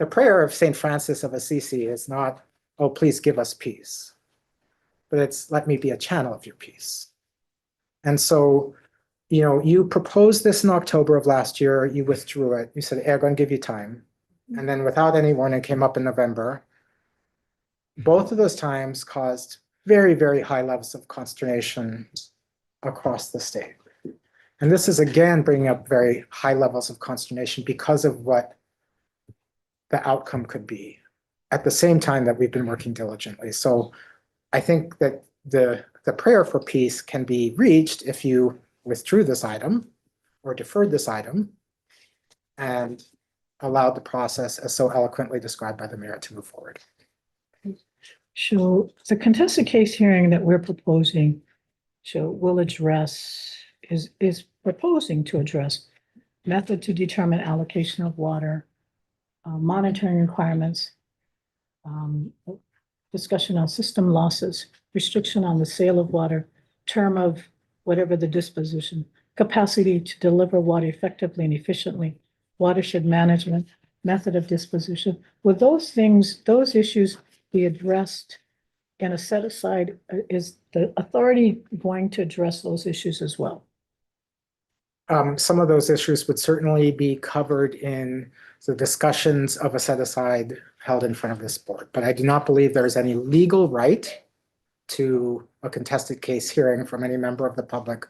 prayer of St. Francis of Assisi is not, oh, please give us peace, but it's let me be a channel of your peace. And so, you proposed this in October of last year, you withdrew it. You said, hey, I'm going to give you time. And then without any warning, came up in November. Both of those times caused very, very high levels of consternation across the state. And this is again bringing up very high levels of consternation because of what the outcome could be at the same time that we've been working diligently. So I think that the prayer for peace can be reached if you withdrew this item or deferred this item and allowed the process as so eloquently described by the mayor to move forward. So the contested case hearing that we're proposing, will address, is proposing to address method to determine allocation of water, monitoring requirements, discussion on system losses, restriction on the sale of water, term of whatever the disposition, capacity to deliver water effectively and efficiently, watershed management, method of disposition. Will those issues be addressed in a set aside? Is the authority going to address those issues as well? Some of those issues would certainly be covered in the discussions of a set aside held in front of this board, but I do not believe there is any legal right to a contested case hearing from any member of the public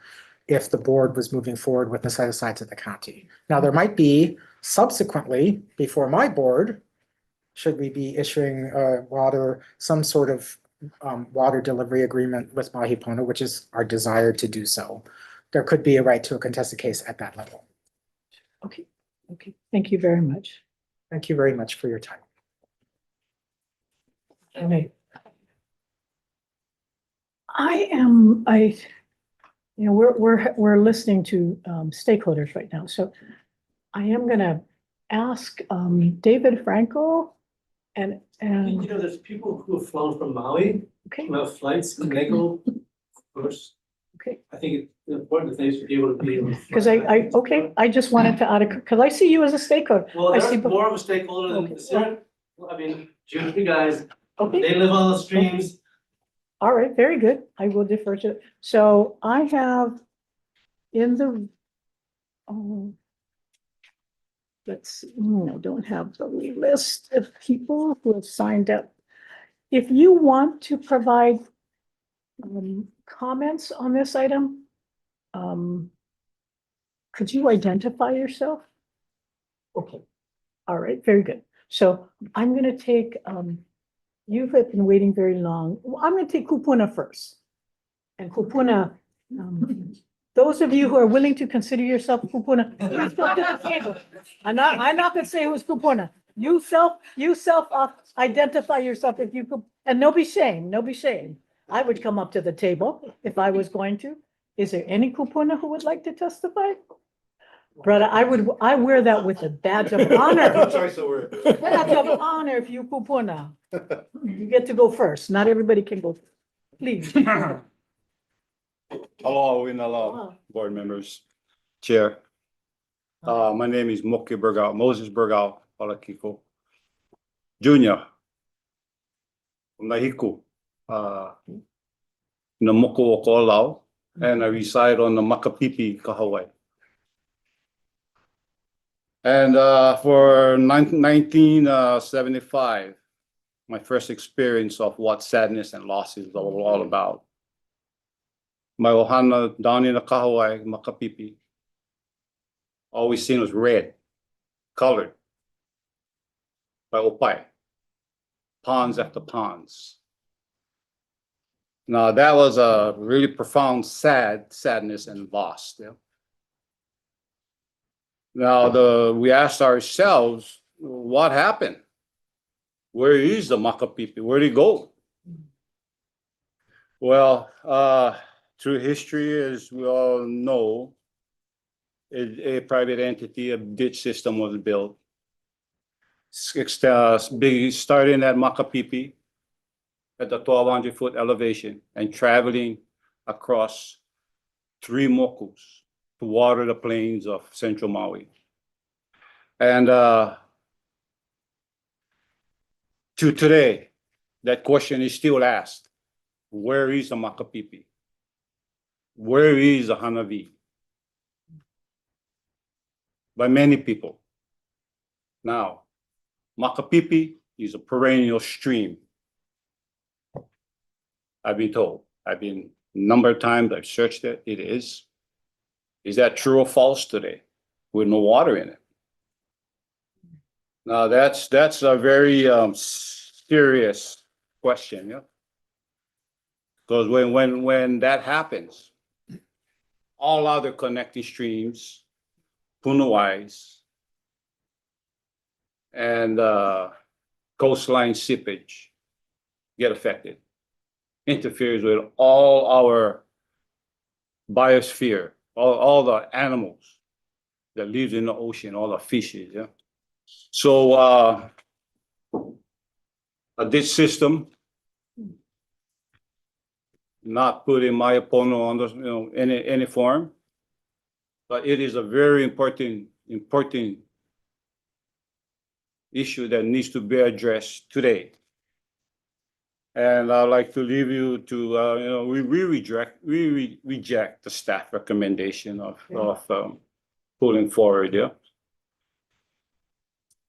if the board was moving forward with the set aside to the county. Now, there might be subsequently, before my board, should we be issuing some sort of water delivery agreement with Mahi Pono, which is our desire to do so. There could be a right to a contested case at that level. Okay. Thank you very much. Thank you very much for your time. Okay. We're listening to stakeholders right now. So I am gonna ask David Franco and there's people who have flown from Maui, okay. who have flights, and they go first. Okay. I think important. Thanks for being able to be able. Because okay, I just wanted to because I see you as a stakeholder. Well, I see. they're more of a stakeholder Okay. than the city. I mean, Junior guys, Okay. they live on the streams. All right, very good. I will defer to, so I have in the, let's see, I don't have the list of people who have signed up. If you want to provide comments on this item, could you identify yourself? Okay, all right, very good. So I'm gonna take, you've been waiting very long. Well, I'm gonna take Kupuna first. And Kupuna, those of you who are willing to consider yourself Kupuna, please come to the table. I'm not gonna say who's Kupuna. You identify yourself if you could, and no be shame, no be shame. I would come up to the table if I was going to. Is there any Kupuna who would like to testify? Brother, I wear that with a badge of honor. Choice of word. Badge of honor if you Kupuna. You get to go first. Not everybody can go. Please. Hello, Winala, board members, chair. My name is Moki Bergao, Moses Bergao, Palakiko. Junior. Nahiku. Namoko Okolau, and I reside on the Makapipi, Kahawai. And for 1975, my first experience of what sadness and loss is all about. My ohana down in the Kahawai, Makapipi, all we seen was red, colored by Opai, ponds after ponds. Now that was a really profound sadness and loss. Yeah? Now we asked ourselves, what happened? Where is the Makapipi? Where did he go? Well, through history, as we all know, a private entity, a ditch system was built. Starting at Makapipi at the 1,200-foot elevation and traveling across 3 mokus to water the plains of central Maui. And to today, that question is still asked. Where is the Makapipi? Where is the Hanavi? By many people. Now, Makapipi is a perennial stream. I've been told. I've been a number of times, I've searched it. It is. Is that true or false today? With no water in it. Now that's a very serious question, yeah. Because when that happens, all other connecting streams, Punawais, and coastline seepage get affected. Interferes with all our biosphere, all the animals that live in the ocean, all the fishes, yeah. So a ditch system, not putting my opponent on the, any form, but it is a very important issue that needs to be addressed today. And I'd like to leave you to, we reject the staff recommendation of pulling forward, yeah.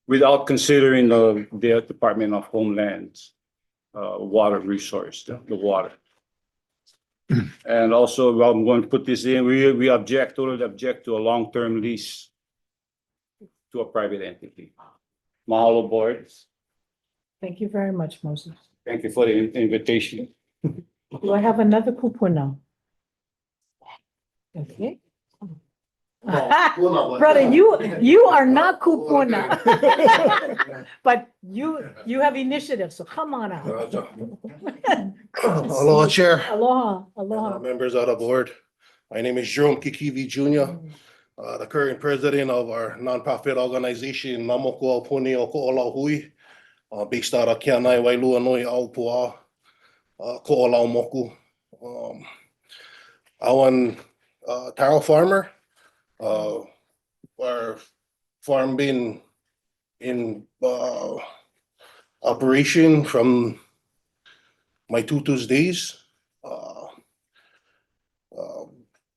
Without considering the Department of Homeland's water resource, the water. And also, I'm going to put this in, we totally object to a long-term lease to a private entity. Mahalo board. Thank you very much, Moses. Thank you for the invitation. Do I have another Kupuna? Okay. Brother, you are not Kupuna. But you have initiative, so come on out. Aloha, Chair. Aloha. Members of the board. My name is Jerome Kikivi Jr., the current president of our nonprofit organization, Namoko Puni o Ko'olahui, based out of Kianai, Wailuanui, Aupua, Ko'olau Moku. I want taro farmer. Our farm been in operation from my tutu's days.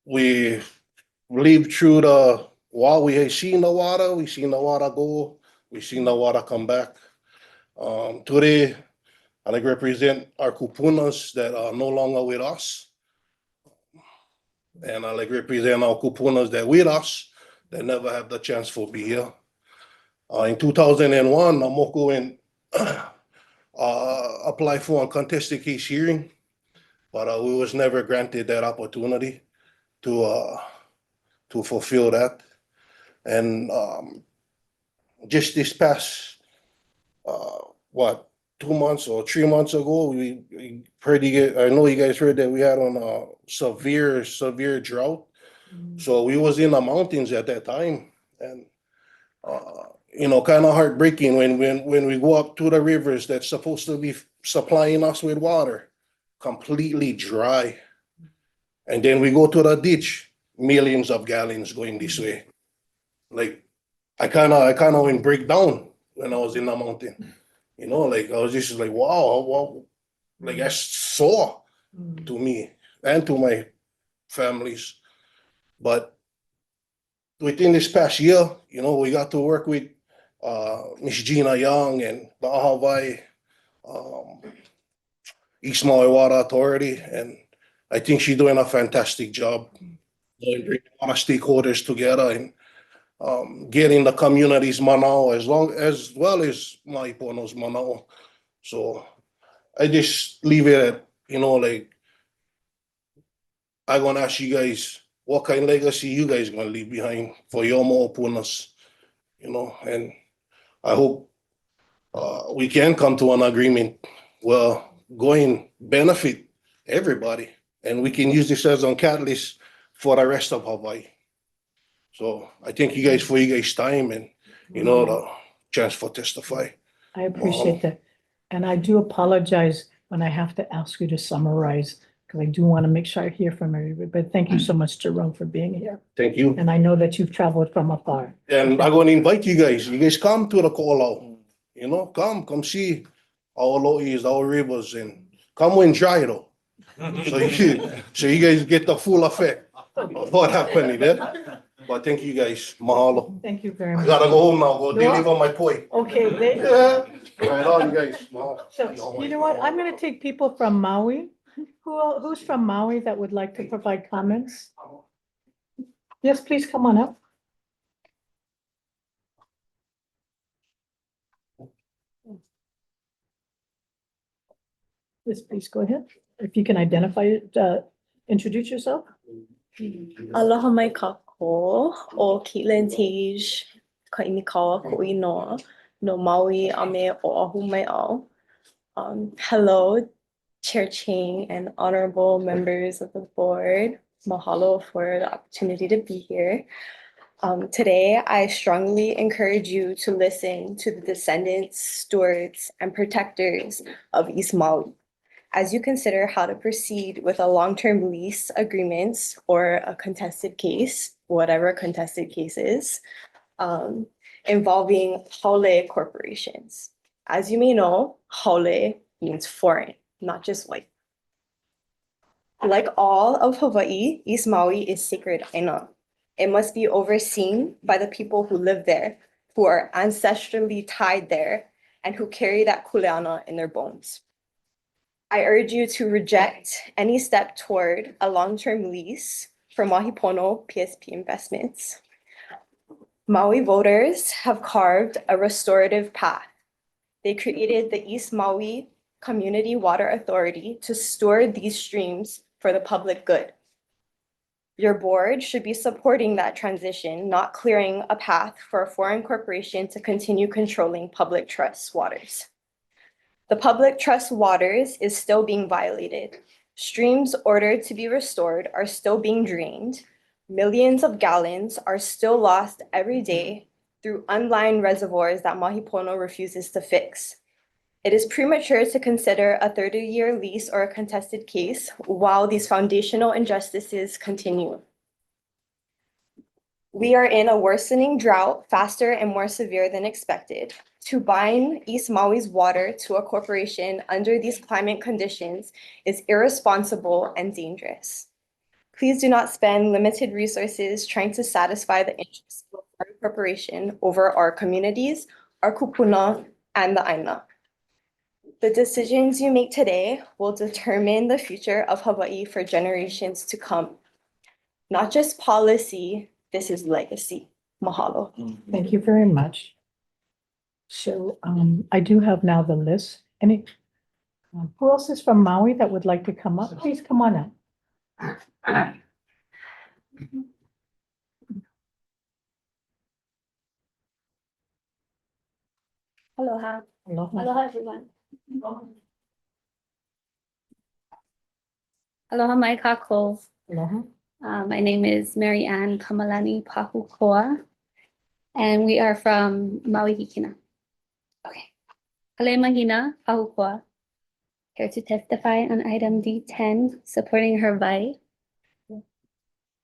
We lived through the water. We have seen the water. We seen the water go. We seen the water come back. Today, I like represent our kupunas that are no longer with us. And I like represent our kupunas that with us that never have the chance for be here. In 2001, Namoko went apply for a contested case hearing, but we was never granted that opportunity to fulfill that. And just this past 2 months or 3 months ago, we pretty. I know you guys heard that we had on a severe drought. So we was in the mountains at that time, and kind of heartbreaking when we go up to the rivers that's supposed to be supplying us with water, completely dry, and then we go to the ditch, millions of gallons going this way. Like I kind of went break down when I was in the mountain. Like I was just like, wow, like that's sore to me and to my families. But within this past year, we got to work with Miss Gina Young and the Ahawai East Maui Water Authority, and I think she's doing a fantastic job bringing a lot of stakeholders together and getting the communities manao as well as Mahipono's manao. So I just leave it at, like, I'm gonna ask you guys what kind of legacy you guys gonna leave behind for your mo'opunas, and I hope we can come to an agreement where going benefit everybody, and we can use this as a catalyst for the rest of Hawaii. So I thank you guys for your guys' time and, the chance for testify. I appreciate that. And I do apologize when I have to ask you to summarize, because I do want to make sure I hear from everybody. But thank you so much, Jerome, for being here. Thank you. And I know that you've traveled from afar. And I'm going to invite you guys. You guys come to the Ko'olau. Come see our lo'is, our rivers, and come when dry though. So you guys get the full effect of what happened there. But thank you guys. Mahalo. Thank you very much. I gotta go home now. Go deliver my poi. Okay. Right on, you guys. Mahalo. So you know what? I'm going to take people from Maui. Who's from Maui that would like to provide comments? Yes, please come on up. Yes, please go ahead. If you can identify, introduce yourself. Aloha mai kako o Caitlin Tage Kaimikawa Ko'inoa no Maui Ame o Oahu mai au. Hello, Chair Ching and honorable members of the board. Mahalo for the opportunity to be here. Today, I strongly encourage you to listen to the descendants, stewards, and protectors of East Maui as you consider how to proceed with a long-term lease agreements or a contested case, whatever a contested case is, involving haole corporations. As you may know, haole means foreign, not just white. Like all of Hawaii, East Maui is sacred aina. It must be overseen by the people who live there, who are ancestrally tied there, and who carry that kuleana in their bones. I urge you to reject any step toward a long-term lease for Mahipono PSP investments. Maui voters have carved a restorative path. They created the East Maui Community Water Authority to steward these streams for the public good. Your board should be supporting that transition, not clearing a path for a foreign corporation to continue controlling public trust waters. The public trust waters is still being violated. Streams ordered to be restored are still being drained. Millions of gallons are still lost every day through unlined reservoirs that Mahipono refuses to fix. It is premature to consider a 30-year lease or a contested case while these foundational injustices continue. We are in a worsening drought, faster and more severe than expected. To bind East Maui's water to a corporation under these climate conditions is irresponsible and dangerous. Please do not spend limited resources trying to satisfy the interests of our corporation over our communities, our kupuna, and the Aina. The decisions you make today will determine the future of Hawaii for generations to come. Not just policy, this is legacy. Mahalo. Thank you very much. So I do have now the list. Any, who else is from Maui that would like to come up? Please come on up. Aloha. Aloha. Aloha, everyone. Aloha mai kako. Aloha. My name is Mary Ann Kamalani Pahukoa, and we are from Maui Hikina. Okay. Kale Mahina Pahukoa, here to testify on item D10, supporting her vai.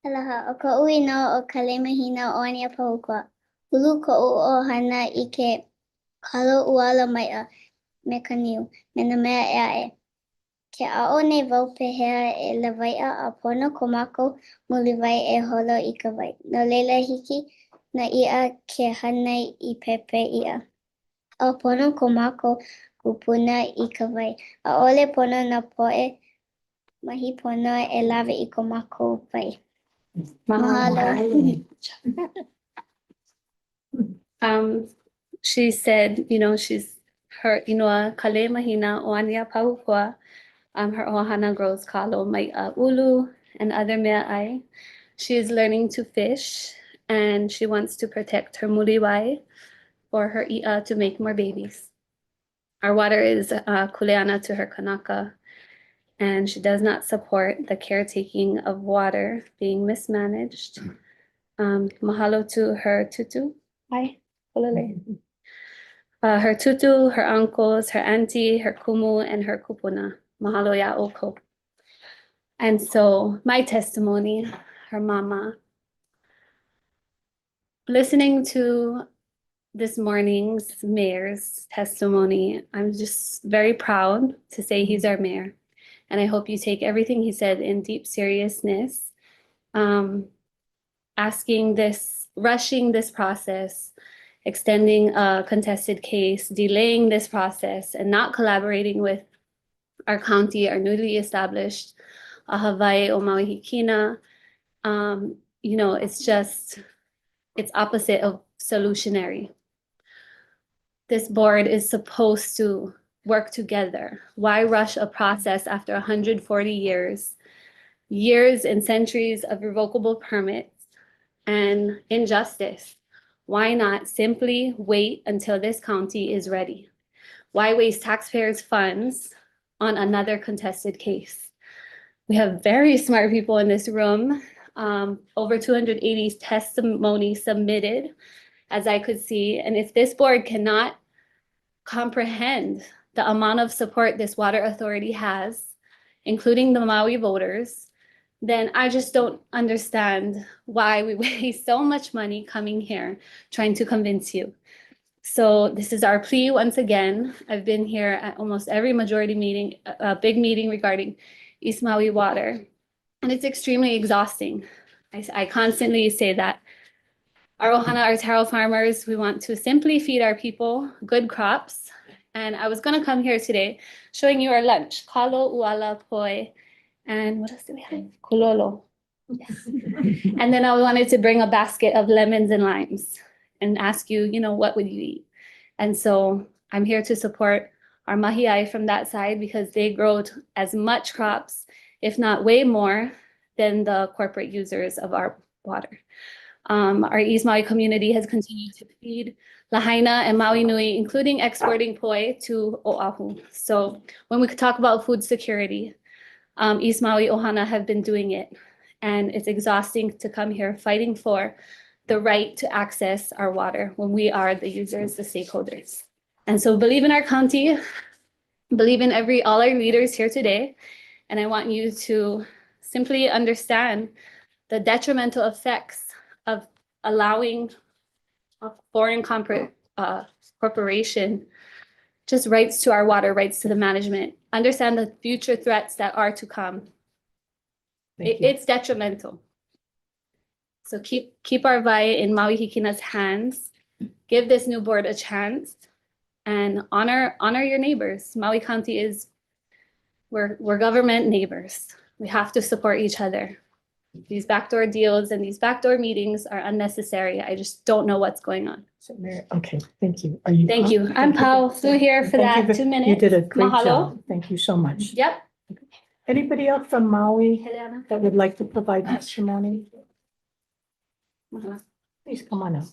Aloha, o ka ui no o ka lemahina o ania pahukua. Hulu ko o hana I ke kalo uala mai a me ka niu, me na mea ea e. Ke ao nei wau pehea e la vaia a pono ko mako muli vai e holo I ka vai. No leila hiki na ia ke hanai I pepe ia. A pono ko mako kupuna I ka vai. A ole pono na poe mahi pono e lave I ko mako vai. Mahalo. She said, she's her inoa kale mahina o ania pahukua. Her ohana grows kalo mai ulu and other mea'ai. She is learning to fish and she wants to protect her muliwai for her i'a to make more babies. Our water is kuleana to her kanaka, and she does not support the caretaking of water being mismanaged. Mahalo to her tutu. Hi, kulele. Her tutu, her uncles, her auntie, her kumu, and her kupuna. Mahalo ya oko. And so my testimony, her mama, listening to this morning's mayor's testimony, I'm just very proud to say he's our mayor. And I hope you take everything he said in deep seriousness. Rushing this process, extending a contested case, delaying this process, and not collaborating with our county, our newly established Hawaii o Maui Hikina. It's opposite of solutionary. This board is supposed to work together. Why rush a process after 140 years and centuries of revocable permits and injustice? Why not simply wait until this county is ready? Why waste taxpayers' funds on another contested case? We have very smart people in this room, over 280 testimonies submitted, as I could see. And if this board cannot comprehend the amount of support this water authority has, including the Maui voters, then I just don't understand why we waste so much money coming here trying to convince you. So this is our plea once again. I've been here at almost every majority meeting, a big meeting regarding East Maui water, and it's extremely exhausting. I constantly say that. Our ohana, our taro farmers, we want to simply feed our people good crops. And I was gonna come here today showing you our lunch, kalo, uala, poi, and what else do we have? Kulolo. Yes. And then I wanted to bring a basket of lemons and limes and ask you, what would you eat? And so I'm here to support our mahiai from that side because they grow as much crops, if not way more, than the corporate users of our water. Our East Maui community has continued to feed Lahaina and Maui Nui, including exporting poi to Oahu. So when we talk about food security, East Maui Ohana have been doing it. And it's exhausting to come here fighting for the right to access our water when we are the users, the stakeholders. And so believe in our county, believe in all our leaders here today. And I want you to simply understand the detrimental effects of allowing a foreign corporation just rights to our water, rights to the management, understand the future threats that are to come. It's detrimental. So keep our vai in Maui Hikina's hands, give this new board a chance, and honor your neighbors. Maui County we're government neighbors. We have to support each other. These backdoor deals and these backdoor meetings are unnecessary. I just don't know what's going on. So, Mary, okay, thank you. Are you? Thank you. I'm Pao, flew here for Thank you that 2 minutes. You did a great Mahalo. job. Thank you so much. Yep. Anybody else from Maui Helena. that would like to provide testimony? Mahalo. Please come on up.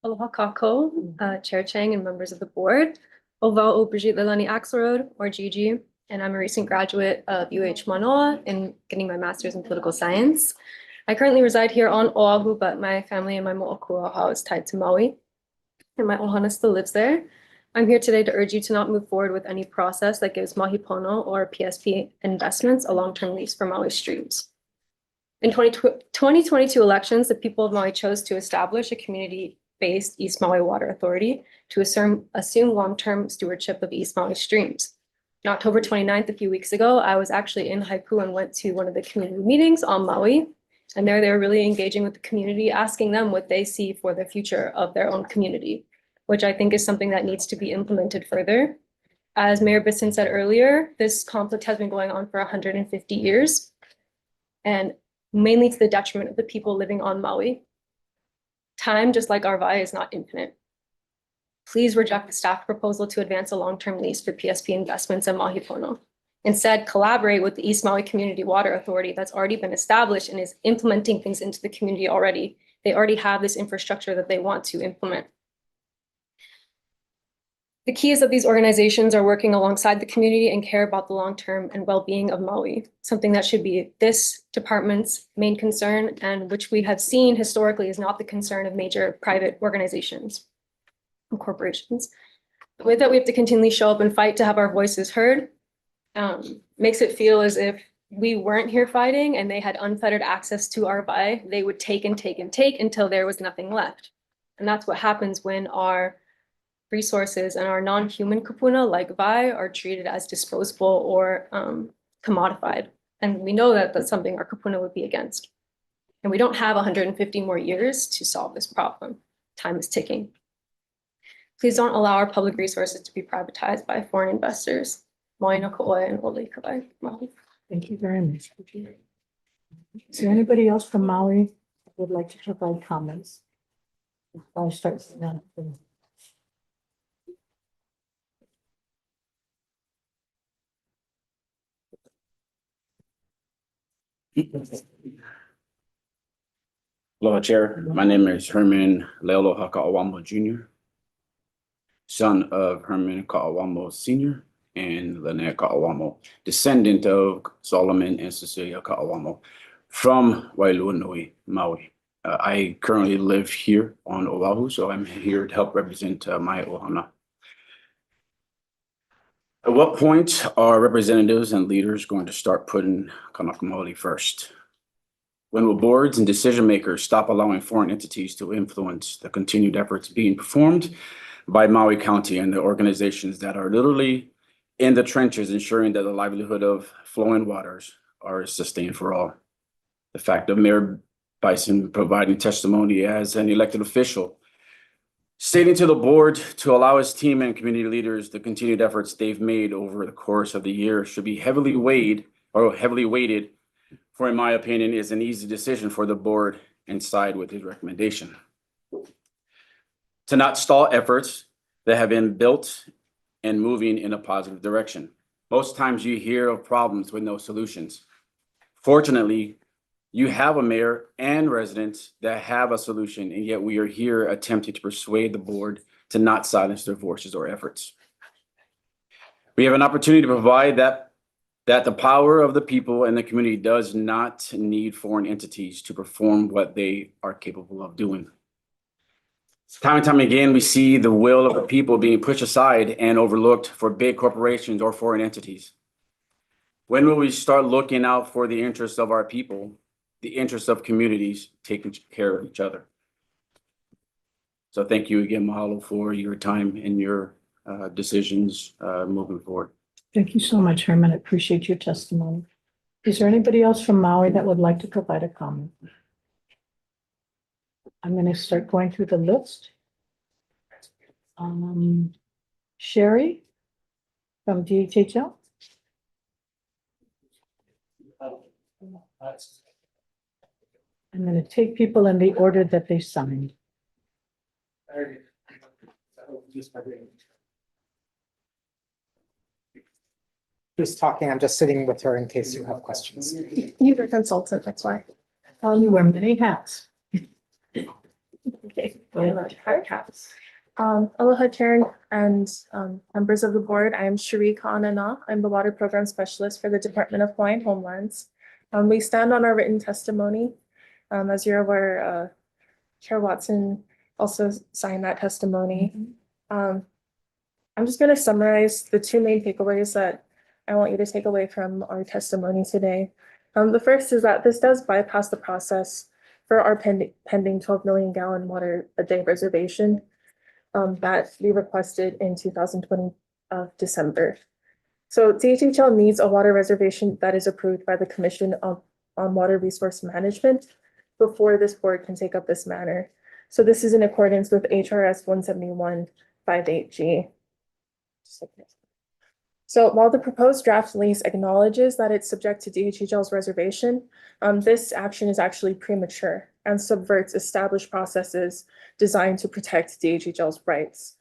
Aloha kako, Chair Chang and members of the board. Ovao o Brigitte Lelani Axelrod, or Gigi, and I'm a recent graduate of UH Manoa in getting my master's in political science. I currently reside here on Oahu, but my family and my mo'okua is tied to Maui, and my ohana still lives there. I'm here today to urge you to not move forward with any process that gives Mahi Pono or PSP Investments a long-term lease for Maui streams. In 2022 elections, the people of Maui chose to establish a community-based East Maui Water Authority to assume long-term stewardship of East Maui streams. On October 29th, a few weeks ago, I was actually in Haiku and went to one of the community meetings on Maui. And there they were really engaging with the community, asking them what they see for the future of their own community, which I think is something that needs to be implemented further. As Mayor Bisson said earlier, this conflict has been going on for 150 years, and mainly to the detriment of the people living on Maui. Time, just like our vai, is not infinite. Please reject the staff proposal to advance a long-term lease for PSP Investments in Mahi Pono. Instead, collaborate with the East Maui Community Water Authority that's already been established and is implementing things into the community already. They already have this infrastructure that they want to implement. The key is that these organizations are working alongside the community and care about the long-term and well-being of Maui, something that should be this department's main concern, and which we have seen historically is not the concern of major private organizations and corporations. The way that we have to continually show up and fight to have our voices heard makes it feel as if we weren't here fighting and they had unfettered access to our vai. They would take and take and take until there was nothing left. And that's what happens when our resources and our non-human kupuna like vai are treated as disposable or commodified. And we know that that's something our kupuna would be against. And we don't have 150 more years to solve this problem. Time is ticking. Please don't allow our public resources to be privatized by foreign investors. Maui no ko'oe and ole kabai. Maui. Thank you very much. Is there anybody else from Maui that would like to provide comments? I'll start now. Aloha, Chair. My name is Herman Leolo Haka'awamo Jr., son of Herman Ka'awamo Sr. and Lynette Ka'awamo, descendant of Solomon and Cecilia Ka'awamo from Wailuanui, Maui. I currently live here on Oahu, so I'm here to help represent my ohana. At what point are representatives and leaders going to start putting Kanaka first? When will boards and decision makers stop allowing foreign entities to influence the continued efforts being performed by Maui County and the organizations that are literally in the trenches ensuring that the livelihood of flowing waters are sustained for all? The fact of Mayor Bison providing testimony as an elected official, stating to the board to allow his team and community leaders the continued efforts they've made over the course of the year should be heavily weighted, for in my opinion, is an easy decision for the board and side with his recommendation. To not stall efforts that have been built and moving in a positive direction. Most times you hear of problems with no solutions. Fortunately, you have a mayor and residents that have a solution, and yet we are here attempting to persuade the board to not silence their voices or efforts. We have an opportunity to provide that that the power of the people and the community does not need foreign entities to perform what they are capable of doing. Time and time again, we see the will of the people being pushed aside and overlooked for big corporations or foreign entities. When will we start looking out for the interests of our people, the interests of communities, taking care of each other? So thank you again, mahalo, for your time and your decisions moving forward. Thank you so much, Herman. I appreciate your testimony. Is there anybody else from Maui that would like to provide a comment? I'm going to start going through the list. Sherry from DHHL. I'm going to take people in the order that they signed. Who's talking? I'm just sitting with her in case you have questions. You're a consultant, that's why. You wear many hats. Okay. Hard hats. Aloha Karen and members of the board. I am Cherie Ka'anana. I'm the water program specialist for the Department of Hawaiian Homelands. We stand on our written testimony. As you're aware, Chair Watson also signed that testimony. I'm just going to summarize the two main takeaways that I want you to take away from our testimony today. The first is that this does bypass the process for our pending 12 million gallon water a day reservation that we requested in 2020 December. So DHHL needs a water reservation that is approved by the Commission on Water Resource Management before this board can take up this matter. So this is in accordance with HRS 17158G. So while the proposed draft lease acknowledges that it's subject to DHHL's reservation, this action is actually premature and subverts established processes designed to protect DHHL's rights.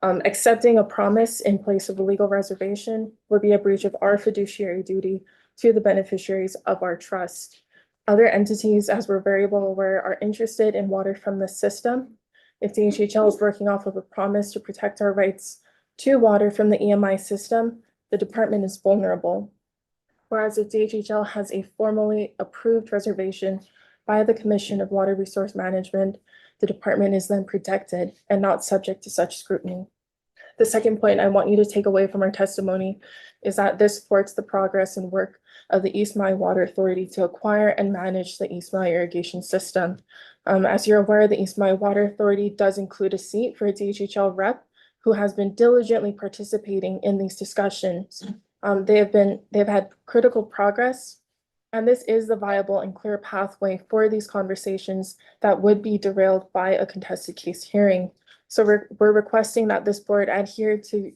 Accepting a promise in place of a legal reservation would be a breach of our fiduciary duty to the beneficiaries of our trust. Other entities, as we're very well aware, are interested in water from the system. If DHHL is working off of a promise to protect our rights to water from the EMI system, the department is vulnerable. Whereas if DHHL has a formally approved reservation by the Commission of Water Resource Management, the department is then protected and not subject to such scrutiny. The second point I want you to take away from our testimony is that this supports the progress and work of the East Maui Water Authority to acquire and manage the East Maui irrigation system. As you're aware, the East Maui Water Authority does include a seat for a DHHL rep who has been diligently participating in these discussions. They've had critical progress, and this is the viable and clear pathway for these conversations that would be derailed by a contested case hearing. So we're requesting that this board adhere to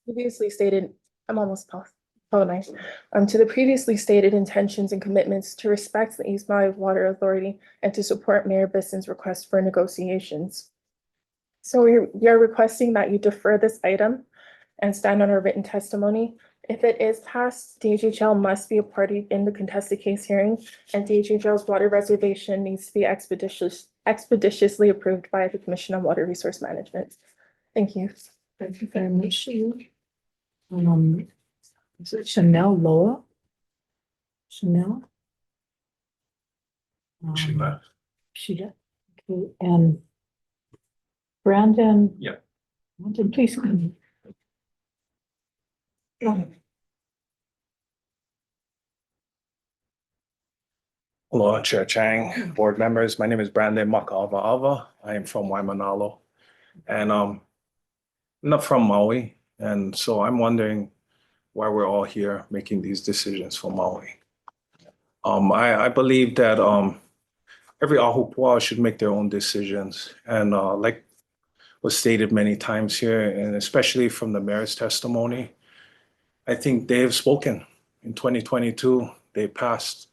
previously stated, I'm almost to the previously stated intentions and commitments to respect the East Maui Water Authority and to support Mayor Bisson's request for negotiations. So we are requesting that you defer this item and stand on our written testimony. If it is passed, DHHL must be a party in the contested case hearing, and DHHL's water reservation needs to be expeditiously approved by the Commission on Water Resource Management. Thank you. Thank you very much. Is it Chanel Loa? Chanel? Sheila. Sheila. Okay, and Brandon? Yeah. Brandon, please come. Go ahead. Hello, Chair Chang, board members. My name is Brandon Maka'ava. I am from Waimanalo. And I'm not from Maui. And so I'm wondering why we're all here making these decisions for Maui. I believe that every ahupua'a should make their own decisions. And like was stated many times here, and especially from the mayor's testimony, I think they have spoken. In 2022, they passed,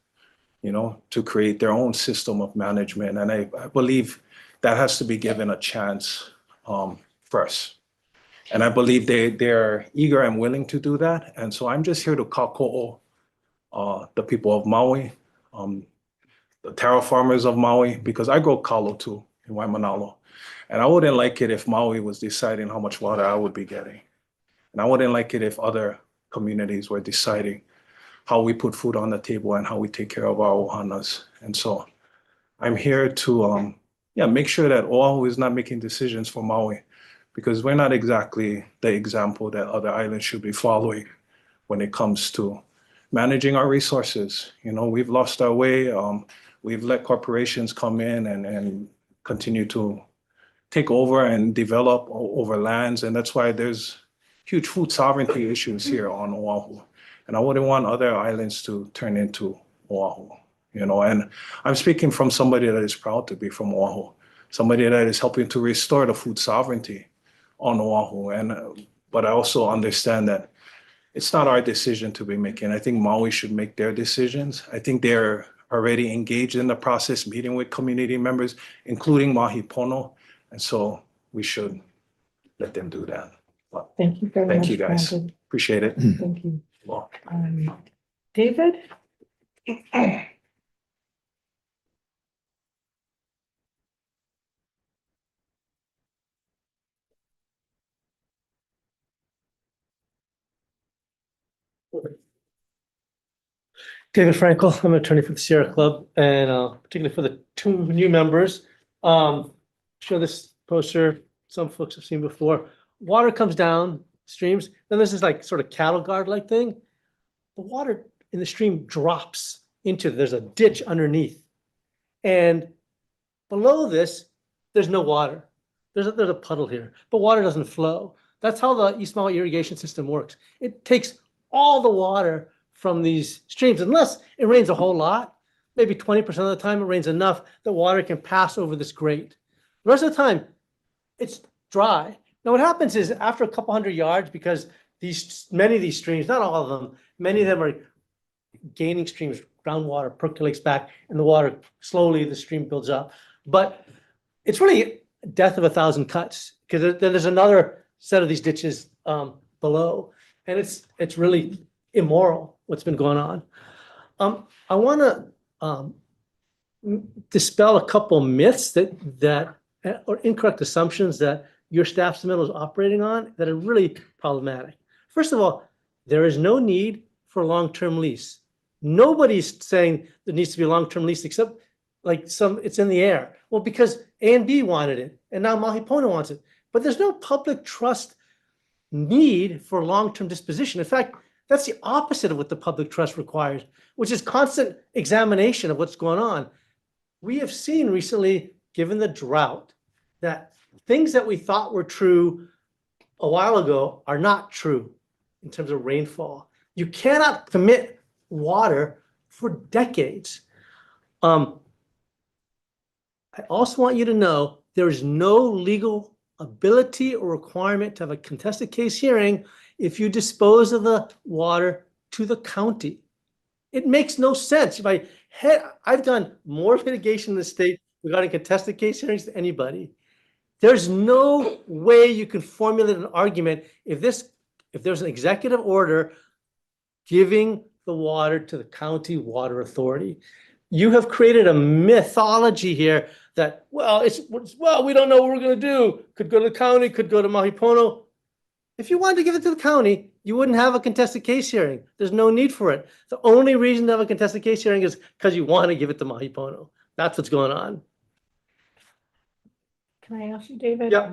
to create their own system of management. And I believe that has to be given a chance first. And I believe they're eager and willing to do that. And so I'm just here to kāko'o the people of Maui, the taro farmers of Maui, because I grow kalo too in Waimanalo. And I wouldn't like it if Maui was deciding how much water I would be getting. And I wouldn't like it if other communities were deciding how we put food on the table and how we take care of our ohanas. And so I'm here to make sure that Oahu is not making decisions for Maui, because we're not exactly the example that other islands should be following when it comes to managing our resources. You know, we've lost our way. We've let corporations come in and continue to take over and develop over lands. And that's why there's huge food sovereignty issues here on Oahu. And I wouldn't want other islands to turn into Oahu, you know. And I'm speaking from somebody that is proud to be from Oahu, somebody that is helping to restore the food sovereignty on Oahu. But I also understand that it's not our decision to be making. I think Maui should make their decisions. I think they're already engaged in the process, meeting with community members, including Mahi Pono. And so we should let them do that. But Thank you very much. thank you, guys. Brandon. Appreciate it. Thank you. Well, David? David Frankel, I'm an attorney for the Sierra Club, and particularly for the two new members. Show this poster, some folks have seen before. Water comes down streams, then there's this like sort of cattle guard like thing. The water in the stream drops into, there's a ditch underneath. And below this, there's no water. There's a puddle here, but water doesn't flow. That's how the East Maui irrigation system works. It takes all the water from these streams, unless it rains a whole lot, maybe 20% of the time it rains enough that water can pass over this grate. The rest of the time, it's dry. Now what happens is after a couple hundred yards, because many of these streams, not all of them, many of them are gaining streams, groundwater percolates back and the water, slowly the stream builds up. But it's really death of 1,000 cuts, because then there's another set of these ditches below, and it's really immoral what's been going on. I want to dispel a couple myths that or incorrect assumptions that your staff submittal is operating on that are really problematic. First of all, there is no need for long-term lease. Nobody's saying there needs to be a long-term lease except like it's in the air. Well, because A and B wanted it, and now Mahi Pono wants it. But there's no public trust need for long-term disposition. In fact, that's the opposite of what the public trust requires, which is constant examination of what's going on. We have seen recently, given the drought, that things that we thought were true a while ago are not true in terms of rainfall. You cannot commit water for decades. I also want you to know there is no legal ability or requirement to have a contested case hearing if you dispose of the water to the county. It makes no sense. I've done more litigation in the state regarding contested case hearings than anybody. There's no way you can formulate an argument if there's an executive order giving the water to the county water authority. You have created a mythology here that, we don't know what we're going to do. Could go to the county, could go to Mahi Pono. If you wanted to give it to the county, you wouldn't have a contested case hearing. There's no need for it. The only reason to have a contested case hearing is because you want to give it to Mahi Pono. That's what's going on. Can I ask you, David? Yeah.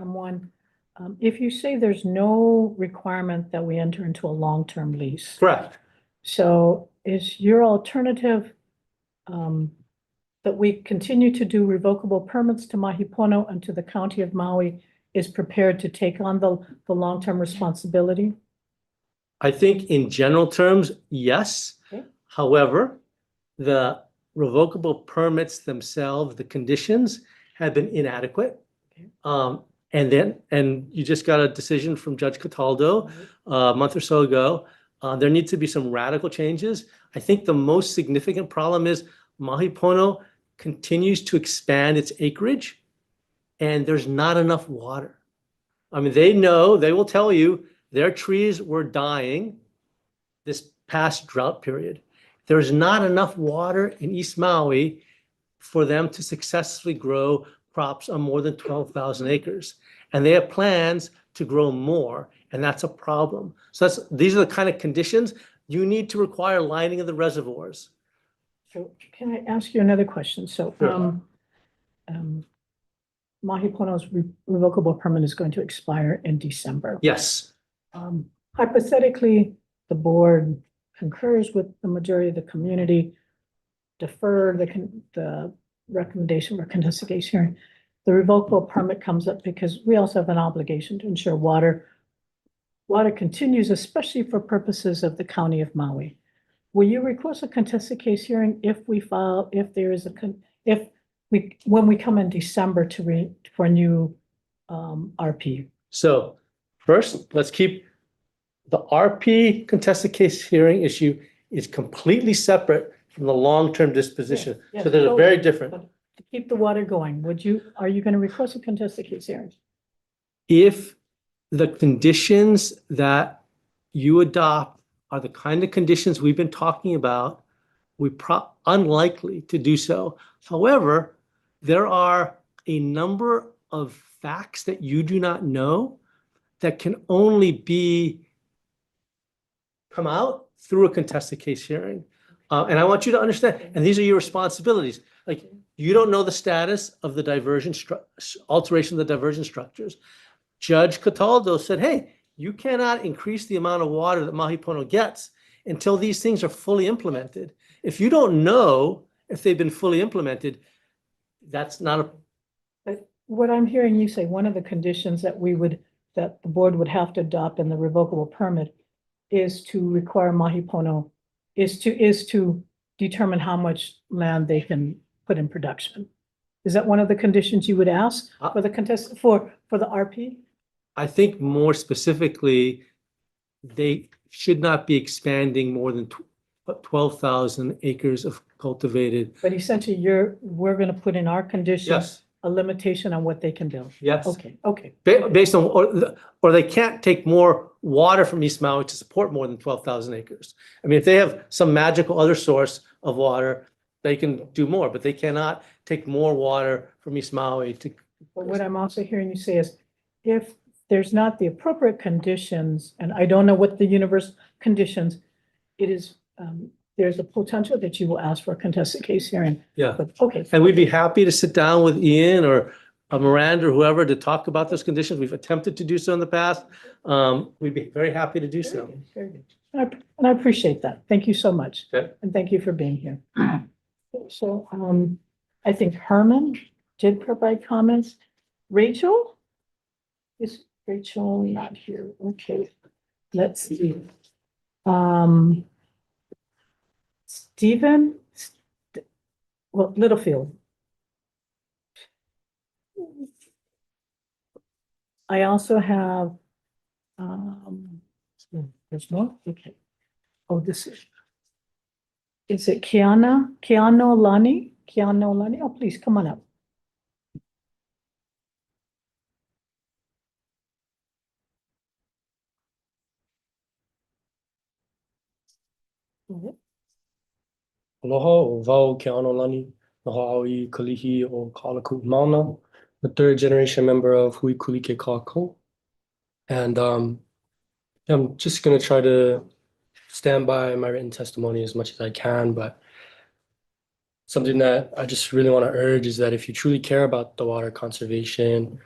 If you say there's no requirement that we enter into a long-term lease. Correct. So is your alternative that we continue to do revocable permits to Mahi Pono and to the County of Maui is prepared to take on the long-term responsibility? I think in general terms, yes. Okay. However, the revocable permits themselves, the conditions have been inadequate. And you just got a decision from Judge Cataldo a month or so ago. There needs to be some radical changes. I think the most significant problem is Mahi Pono continues to expand its acreage and there's not enough water. I mean, they will tell you their trees were dying this past drought period. There's not enough water in East Maui for them to successfully grow crops on more than 12,000 acres. And they have plans to grow more, and that's a problem. So these are the kind of conditions you need to require lining of the reservoirs. So can I ask you another question? So, Sure. Mahi Pono's revocable permit is going to expire in December. Yes. Hypothetically, the board concurs with the majority of the community, defer the recommendation for contested case hearing. The revocable permit comes up because we also have an obligation to ensure water continues, especially for purposes of the county of Maui. Will you request a contested case hearing when we come in December for a new RP? So first, let's keep the RP contested case hearing issue is completely separate from the long-term disposition. Yes, So they're yes. very different. But to keep the water going, are you going to request a contested case hearing? If the conditions that you adopt are the kind of conditions we've been talking about, unlikely to do so. However, there are a number of facts that you do not know that can only come out through a contested case hearing. And I want you to understand, and these are your responsibilities. Like, you don't know the status of the alteration of the diversion structures. Judge Cataldo said, hey, you cannot increase the amount of water that Mahi Pono gets until these things are fully implemented. If you don't know if they've been fully implemented, that's not a. But what I'm hearing you say, one of the conditions that the board would have to adopt in the revocable permit is to require Mahi Pono, is to determine how much land they can put in production. Is that one of the conditions you would ask for the contest, for the RP? I think more specifically, they should not be expanding more than 12,000 acres of cultivated. But essentially, we're going to put in our conditions Yes. a limitation on what they can build. Yes. Okay. Based on, or they can't take more water from East Maui to support more than 12,000 acres. I mean, if they have some magical other source of water, they can do more, but they cannot take more water from East Maui to. But what I'm also hearing you say is, if there's not the appropriate conditions, and I don't know what the universe conditions, it is, there's a potential that you will ask for a contested case hearing. Yeah. But, okay. And we'd be happy to sit down with Ian or Miranda or whoever to talk about those conditions. We've attempted to do so in the past. We'd be very happy to do so. Very good. And I appreciate that. Thank you so much. Okay. And thank you for being here. So, I think Herman did provide comments. Rachel? Is Rachel not here? Okay, let's see. Stephen, Littlefield. I also have, there's more, okay. Oh, this is it Keanu Lani? Oh, please, come on up. Aloha o wau ke ano lani, noho au I kalihi o Kalaku Mauna, the third generation member of Hui Kulike Kako. And I'm just gonna try to stand by my written testimony as much as I can, but something that I just really want to urge is that if you truly care about the water conservation,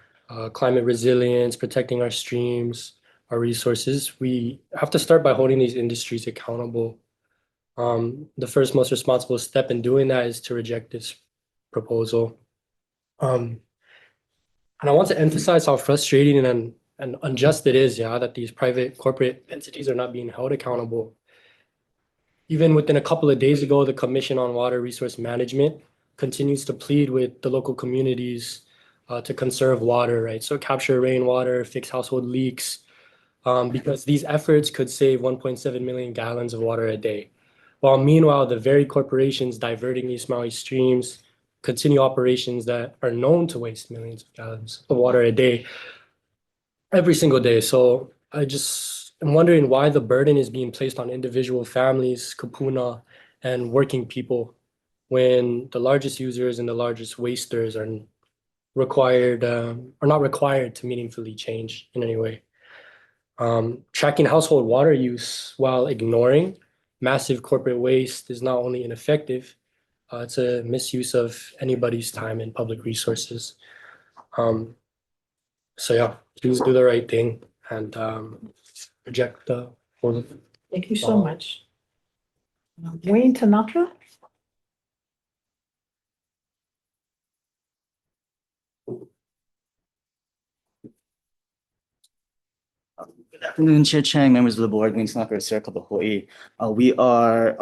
climate resilience, protecting our streams, our resources, we have to start by holding these industries accountable. The first most responsible step in doing that is to reject this proposal. And I want to emphasize how frustrating and unjust it is, that these private corporate entities are not being held accountable. Even within a couple of days ago, the Commission on Water Resource Management continues to plead with the local communities to conserve water, right? So capture rainwater, fix household leaks, because these efforts could save 1.7 million gallons of water a day. While meanwhile, the very corporations diverting East Maui streams continue operations that are known to waste millions of gallons of water a day, every single day. So I just am wondering why the burden is being placed on individual families, kupuna, and working people when the largest users and the largest wasters are not required to meaningfully change in any way. Tracking household water use while ignoring massive corporate waste is not only ineffective, it's a misuse of anybody's time and public resources. So yeah, please do the right thing and reject the proposal. Thank you so much. Wayne Tanaka? Good afternoon, Chair Chang, members of the board, Wayne Tanaka, Sierra Club of Hawaii. We are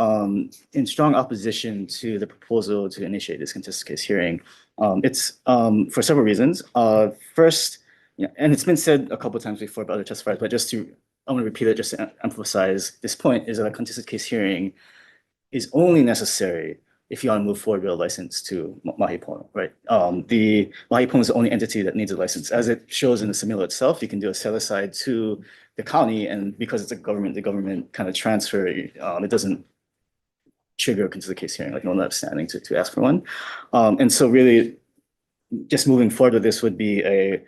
in strong opposition to the proposal to initiate this contested case hearing. It's for several reasons. First, and it's been said a couple of times before by other testifiers, but I want to repeat it just to emphasize this point, is that a contested case hearing is only necessary if you want to move forward with a license to Mahi Pono, right? The Mahi Pono is the only entity that needs a license. As it shows in the submittal itself, you can do a set aside to the county, and because it's the government kind of transfer, it doesn't trigger a contested case hearing, like no understanding to ask for one. And so really, just moving forward with this would be a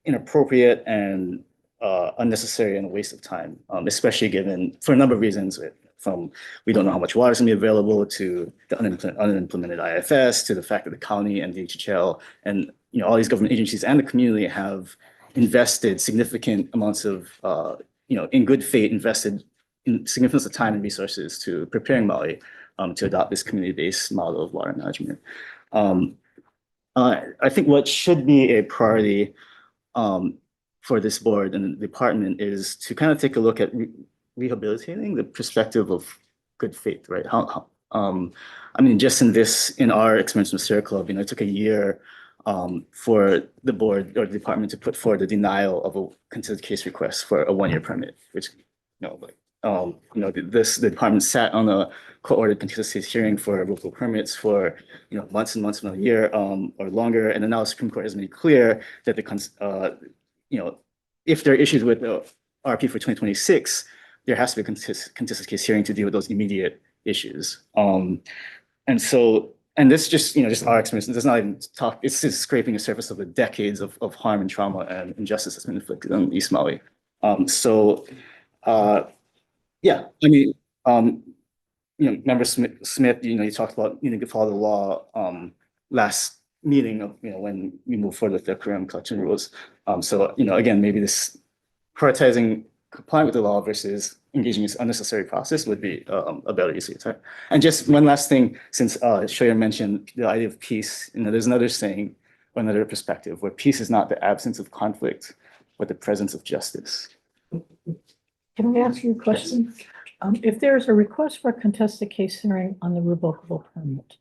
inappropriate and unnecessary and a waste of time, especially given for a number of reasons. From we don't know how much water is going to be available, to the unimplemented IFS, to the fact that the county and DHHL and all these government agencies and the community have invested significant amounts of in good faith invested in significant of time and resources to preparing Maui to adopt this community-based model of water management. I think what should be a priority for this board and the department is to kind of take a look at rehabilitating the perspective of good faith, right? I mean, just in our experience with Sierra Club, it took a year for the board or the department to put forward the denial of a contested case request for a 1-year permit, which, the department sat on a court-ordered contested case hearing for local permits for, months and months, a year or longer. And then now the Supreme Court has made clear that if there are issues with the RP for 2026, there has to be a contested case hearing to deal with those immediate issues. And this just our experience. It does not even talk. It's just scraping the surface of the decades of harm and trauma and injustice that's been inflicted on East Maui. Member Smith, you talked about needing to follow the law last meeting of when we move forward with the curriculum collection rules. Again, maybe this prioritizing complying with the law versus engaging in this unnecessary process would be a better use of your time. And just one last thing, since Shoya mentioned the idea of peace, there's another saying or another perspective where peace is not the absence of conflict, but the presence of justice. Can I ask you a question? If there is a request for a contested case hearing on the revocable permit,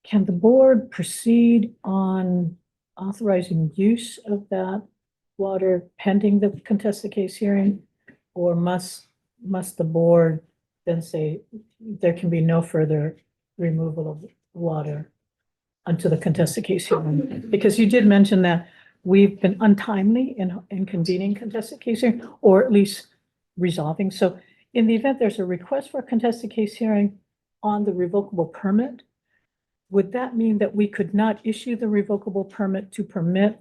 can the board proceed on authorizing use of that water pending the contested case hearing? Or must the board then say there can be no further removal of water until the contested case hearing? Because you did mention that we've been untimely in convening contested case hearing, or at least resolving. So in the event there's a request for a contested case hearing on the revocable permit, would that mean that we could not issue the revocable permit to permit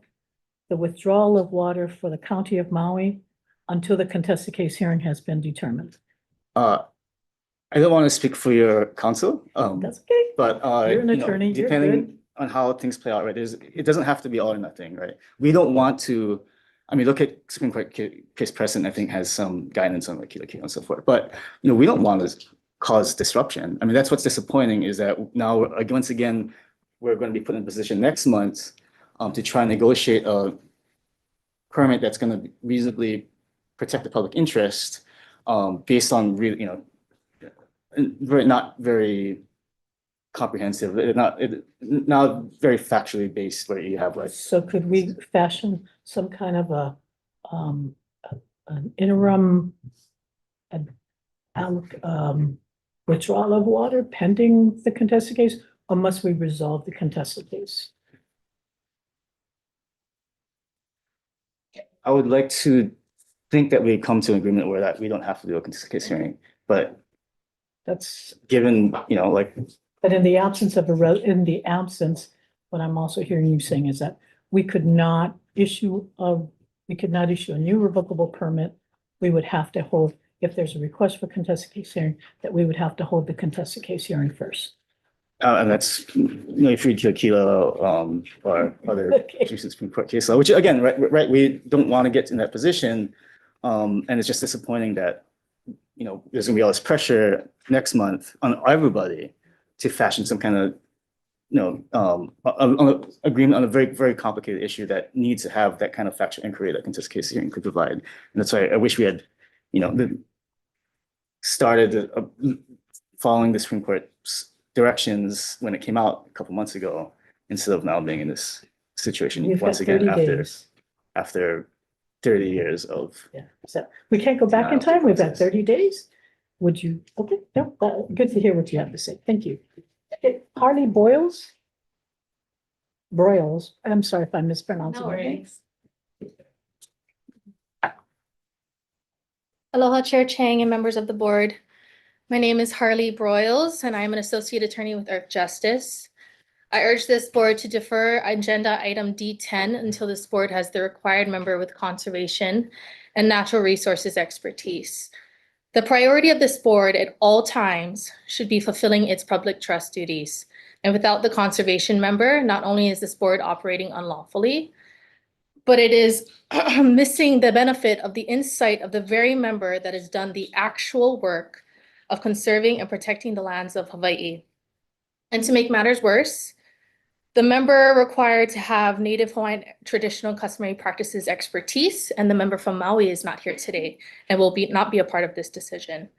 the withdrawal of water for the county of Maui until the contested case hearing has been determined? I don't want to speak for your counsel. That's okay. But You're an attorney, you're depending good. on how things play out, right? It doesn't have to be all or nothing, right? We don't want to. I mean, look at Supreme Court case precedent. I think has some guidance on Kilo and so forth. But we don't want to cause disruption. I mean, that's what's disappointing is that now once again we're going to be put in a position next month to try and negotiate a permit that's going to reasonably protect the public interest based on really, not very comprehensive, not very factually based, where you have like. So could we fashion some kind of an interim withdrawal of water pending the contested case, or must we resolve the contested case? I would like to think that we come to an agreement where that we don't have to do a contested case hearing, but that's given, But in the absence of what I'm also hearing you saying is that we could not issue a new revocable permit. We would have to hold if there's a request for contested case hearing, that we would have to hold the contested case hearing first. And that's, if you do Aquila, or other Okay. recent Supreme Court case law, which again, right, we don't want to get in that position. And it's just disappointing that, there's gonna be all this pressure next month on everybody to fashion some kind of, agreement on a very, very complicated issue that needs to have that kind of factual inquiry that contested case hearing could provide. And that's why I wish we had, started following the Supreme Court's directions when it came out a couple months ago, instead of now being in this situation You've once got again 30 days. after 30 years of. Yeah, so we can't go back in Denial time. We've got process. 30 days. Would you, okay, no, good to hear what you have to say. Thank you. Okay, Harley Broyles, I'm sorry if I'm mispronouncing your name. Aloha Chair Chang and members of the board. My name is Harley Broyles and I'm an associate attorney with Earth Justice. I urge this board to defer agenda item D10 until this board has the required member with conservation and natural resources expertise. The priority of this board at all times should be fulfilling its public trust duties. And without the conservation member, not only is this board operating unlawfully, but it is missing the benefit of the insight of the very member that has done the actual work of conserving and protecting the lands of Hawaii. And to make matters worse, the member required to have Native Hawaiian traditional customary practices expertise, and the member from Maui is not here today and will not be a part of this decision.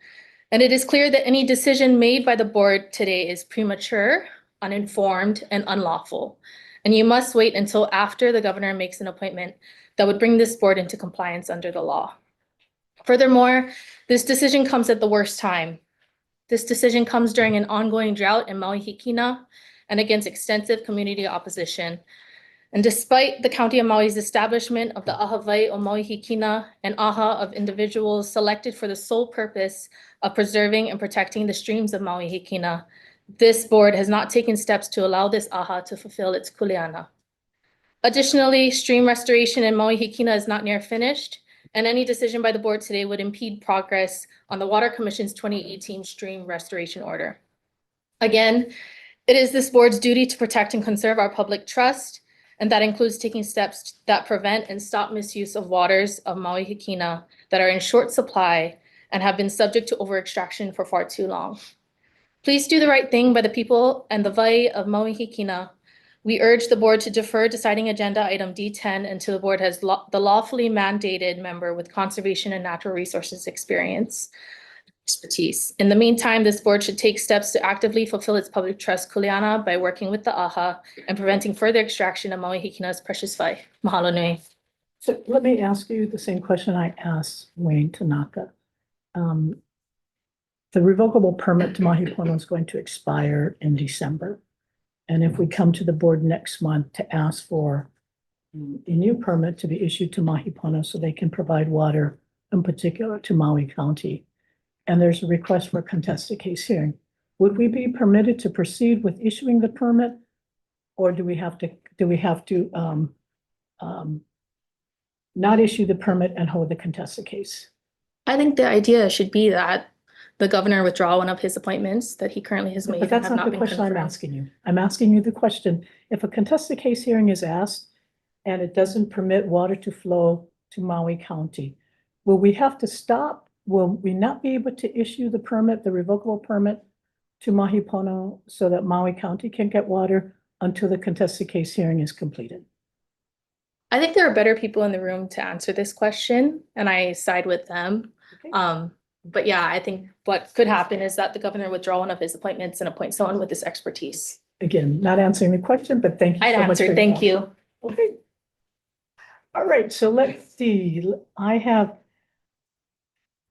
And it is clear that any decision made by the board today is premature, uninformed, and unlawful. And you must wait until after the governor makes an appointment that would bring this board into compliance under the law. Furthermore, this decision comes at the worst time. This decision comes during an ongoing drought in Maui Hikina and against extensive community opposition. And despite the County of Maui's establishment of the Ahawai o Maui Hikina and aha of individuals selected for the sole purpose of preserving and protecting the streams of Maui Hikina, this board has not taken steps to allow this aha to fulfill its kuleana. Additionally, stream restoration in Maui Hikina is not near finished, and any decision by the board today would impede progress on the Water Commission's 2018 stream restoration order. Again, it is this board's duty to protect and conserve our public trust, and that includes taking steps that prevent and stop misuse of waters of Maui Hikina that are in short supply and have been subject to over-extraction for far too long. Please do the right thing by the people and the Wai of Maui Hikina. We urge the board to defer deciding agenda item D10 until the board has the lawfully mandated member with conservation and natural resources expertise. In the meantime, this board should take steps to actively fulfill its public trust kuleana by working with the AHA and preventing further extraction of Maui Hikina's precious wai. Mahalo nui. So let me ask you the same question I asked Wayne Tanaka. The revocable permit to Mahi Pono is going to expire in December. And if we come to the board next month to ask for a new permit to be issued to Mahi Pono so they can provide water, in particular to Maui County, and there's a request for a contested case hearing, would we be permitted to proceed with issuing the permit? Or do we have to not issue the permit and hold the contested case? I think the idea should be that the governor withdraw one of his appointments that he currently has made. But that's and not have the been question I'm confirmed. asking you. I'm asking you the question, if a contested case hearing is asked and it doesn't permit water to flow to Maui County, will we have to stop? Will we not be able to issue the permit, the revocable permit to Mahi Pono so that Maui County can get water until the contested case hearing is completed? I think there are better people in the room to answer this question, and I side with them. But yeah, I think what could happen is that the governor withdraw one of his appointments and appoint someone with this expertise. Again, not answering the question, but thank you I'd so much. answer, thank you. Okay. All right, so let's see. I have,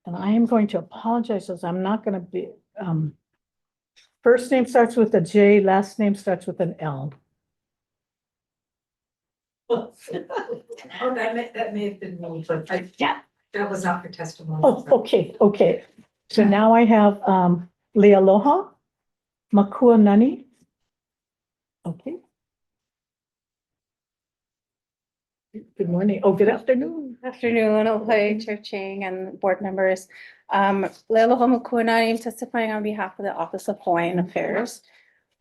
and I am going to apologize as I'm not going to be, first name starts with a J, last name starts with an L. Oh, that may have been me, but that was not for testimony. Oh, okay. So now I have Lealoha Makua Nani. Okay. Good morning. Oh, good afternoon. Afternoon, Aloha Chair Chang and board members. Leila Homakuna, I'm testifying on behalf of the Office of Hawaiian Affairs.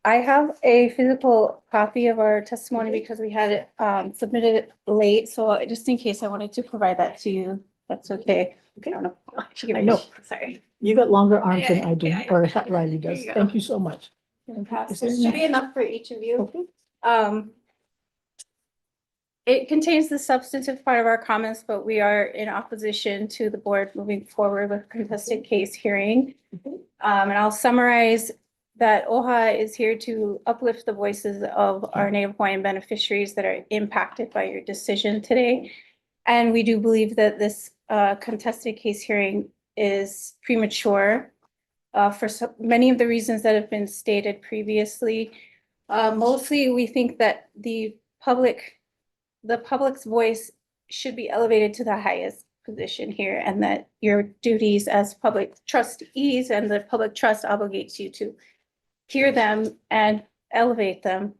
I have a physical copy of our testimony because we had it submitted late, so just in case I wanted to provide that to you. That's okay. Okay. I don't know. I know. Sorry. You got longer arms than Yeah, I do, yeah, or yeah. Riley There does. you go. Thank you so much. This there should be enough for each of you. It contains the substantive part of our comments, but we are in opposition to the board moving forward with contested case hearing. And I'll summarize that OHA is here to uplift the voices of our Native Hawaiian beneficiaries that are impacted by your decision today. And we do believe that this contested case hearing is premature for many of the reasons that have been stated previously. Mostly, we think that the public's voice should be elevated to the highest position here, and that your duties as public trustees and the public trust obligates you to hear them and elevate them.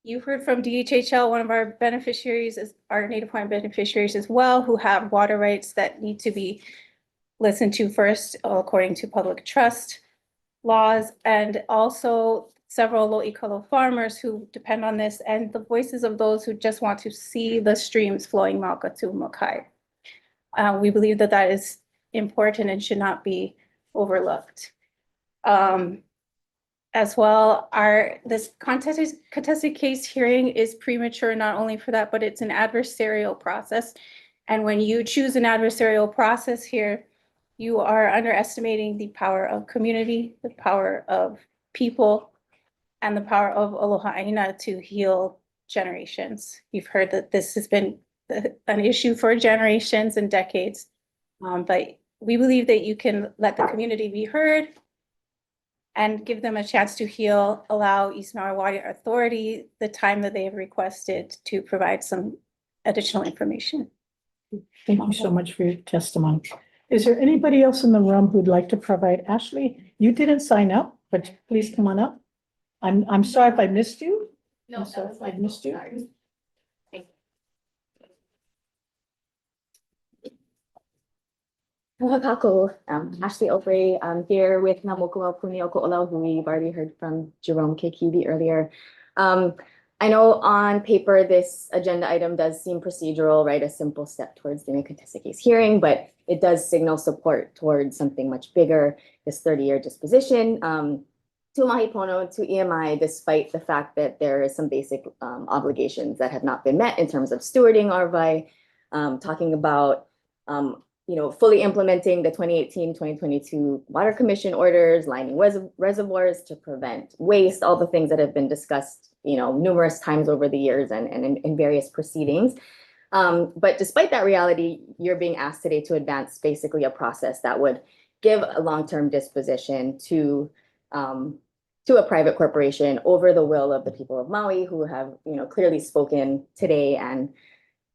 You heard from DHHL, one of our beneficiaries, is our Native Hawaiian beneficiaries as well, who have water rights that need to be listened to first, according to public trust laws, and also several Lo'ikalo farmers who depend on this, and the voices of those who just want to see the streams flowing Mauka to Makai. We believe that that is important and should not be overlooked. As well, this contested case hearing is premature, not only for that, but it's an adversarial process. And when you choose an adversarial process here, you are underestimating the power of community, the power of people, and the power of Aloha Aina to heal generations. You've heard that this has been an issue for generations and decades, but we believe that you can let the community be heard and give them a chance to heal, allow East Maui Water Authority the time that they have requested to provide some additional information. Thank you so much for your testimony. Is there anybody else in the room who'd like to provide? Ashley, you didn't sign up, but please come on up. I'm sorry if I missed you. No, I'm sorry if I missed you. Aloha kākou. Ashley O'Brien. I'm here with Namokua Punioko Olahui. You've already heard from Jerome Kekivi earlier. I know on paper this agenda item does seem procedural, right? A simple step towards doing a contested case hearing, but it does signal support towards something much bigger, this 30-year disposition. To Mahipono, to EMI, despite the fact that there is some basic obligations that have not been met in terms of stewarding Arvai, talking about fully implementing the 2018-2022 Water Commission orders, lining reservoirs to prevent waste, all the things that have been discussed, numerous times over the years and in various proceedings. But despite that reality, you're being asked today to advance basically a process that would give a long-term disposition to a private corporation over the will of the people of Maui, who have, clearly spoken today and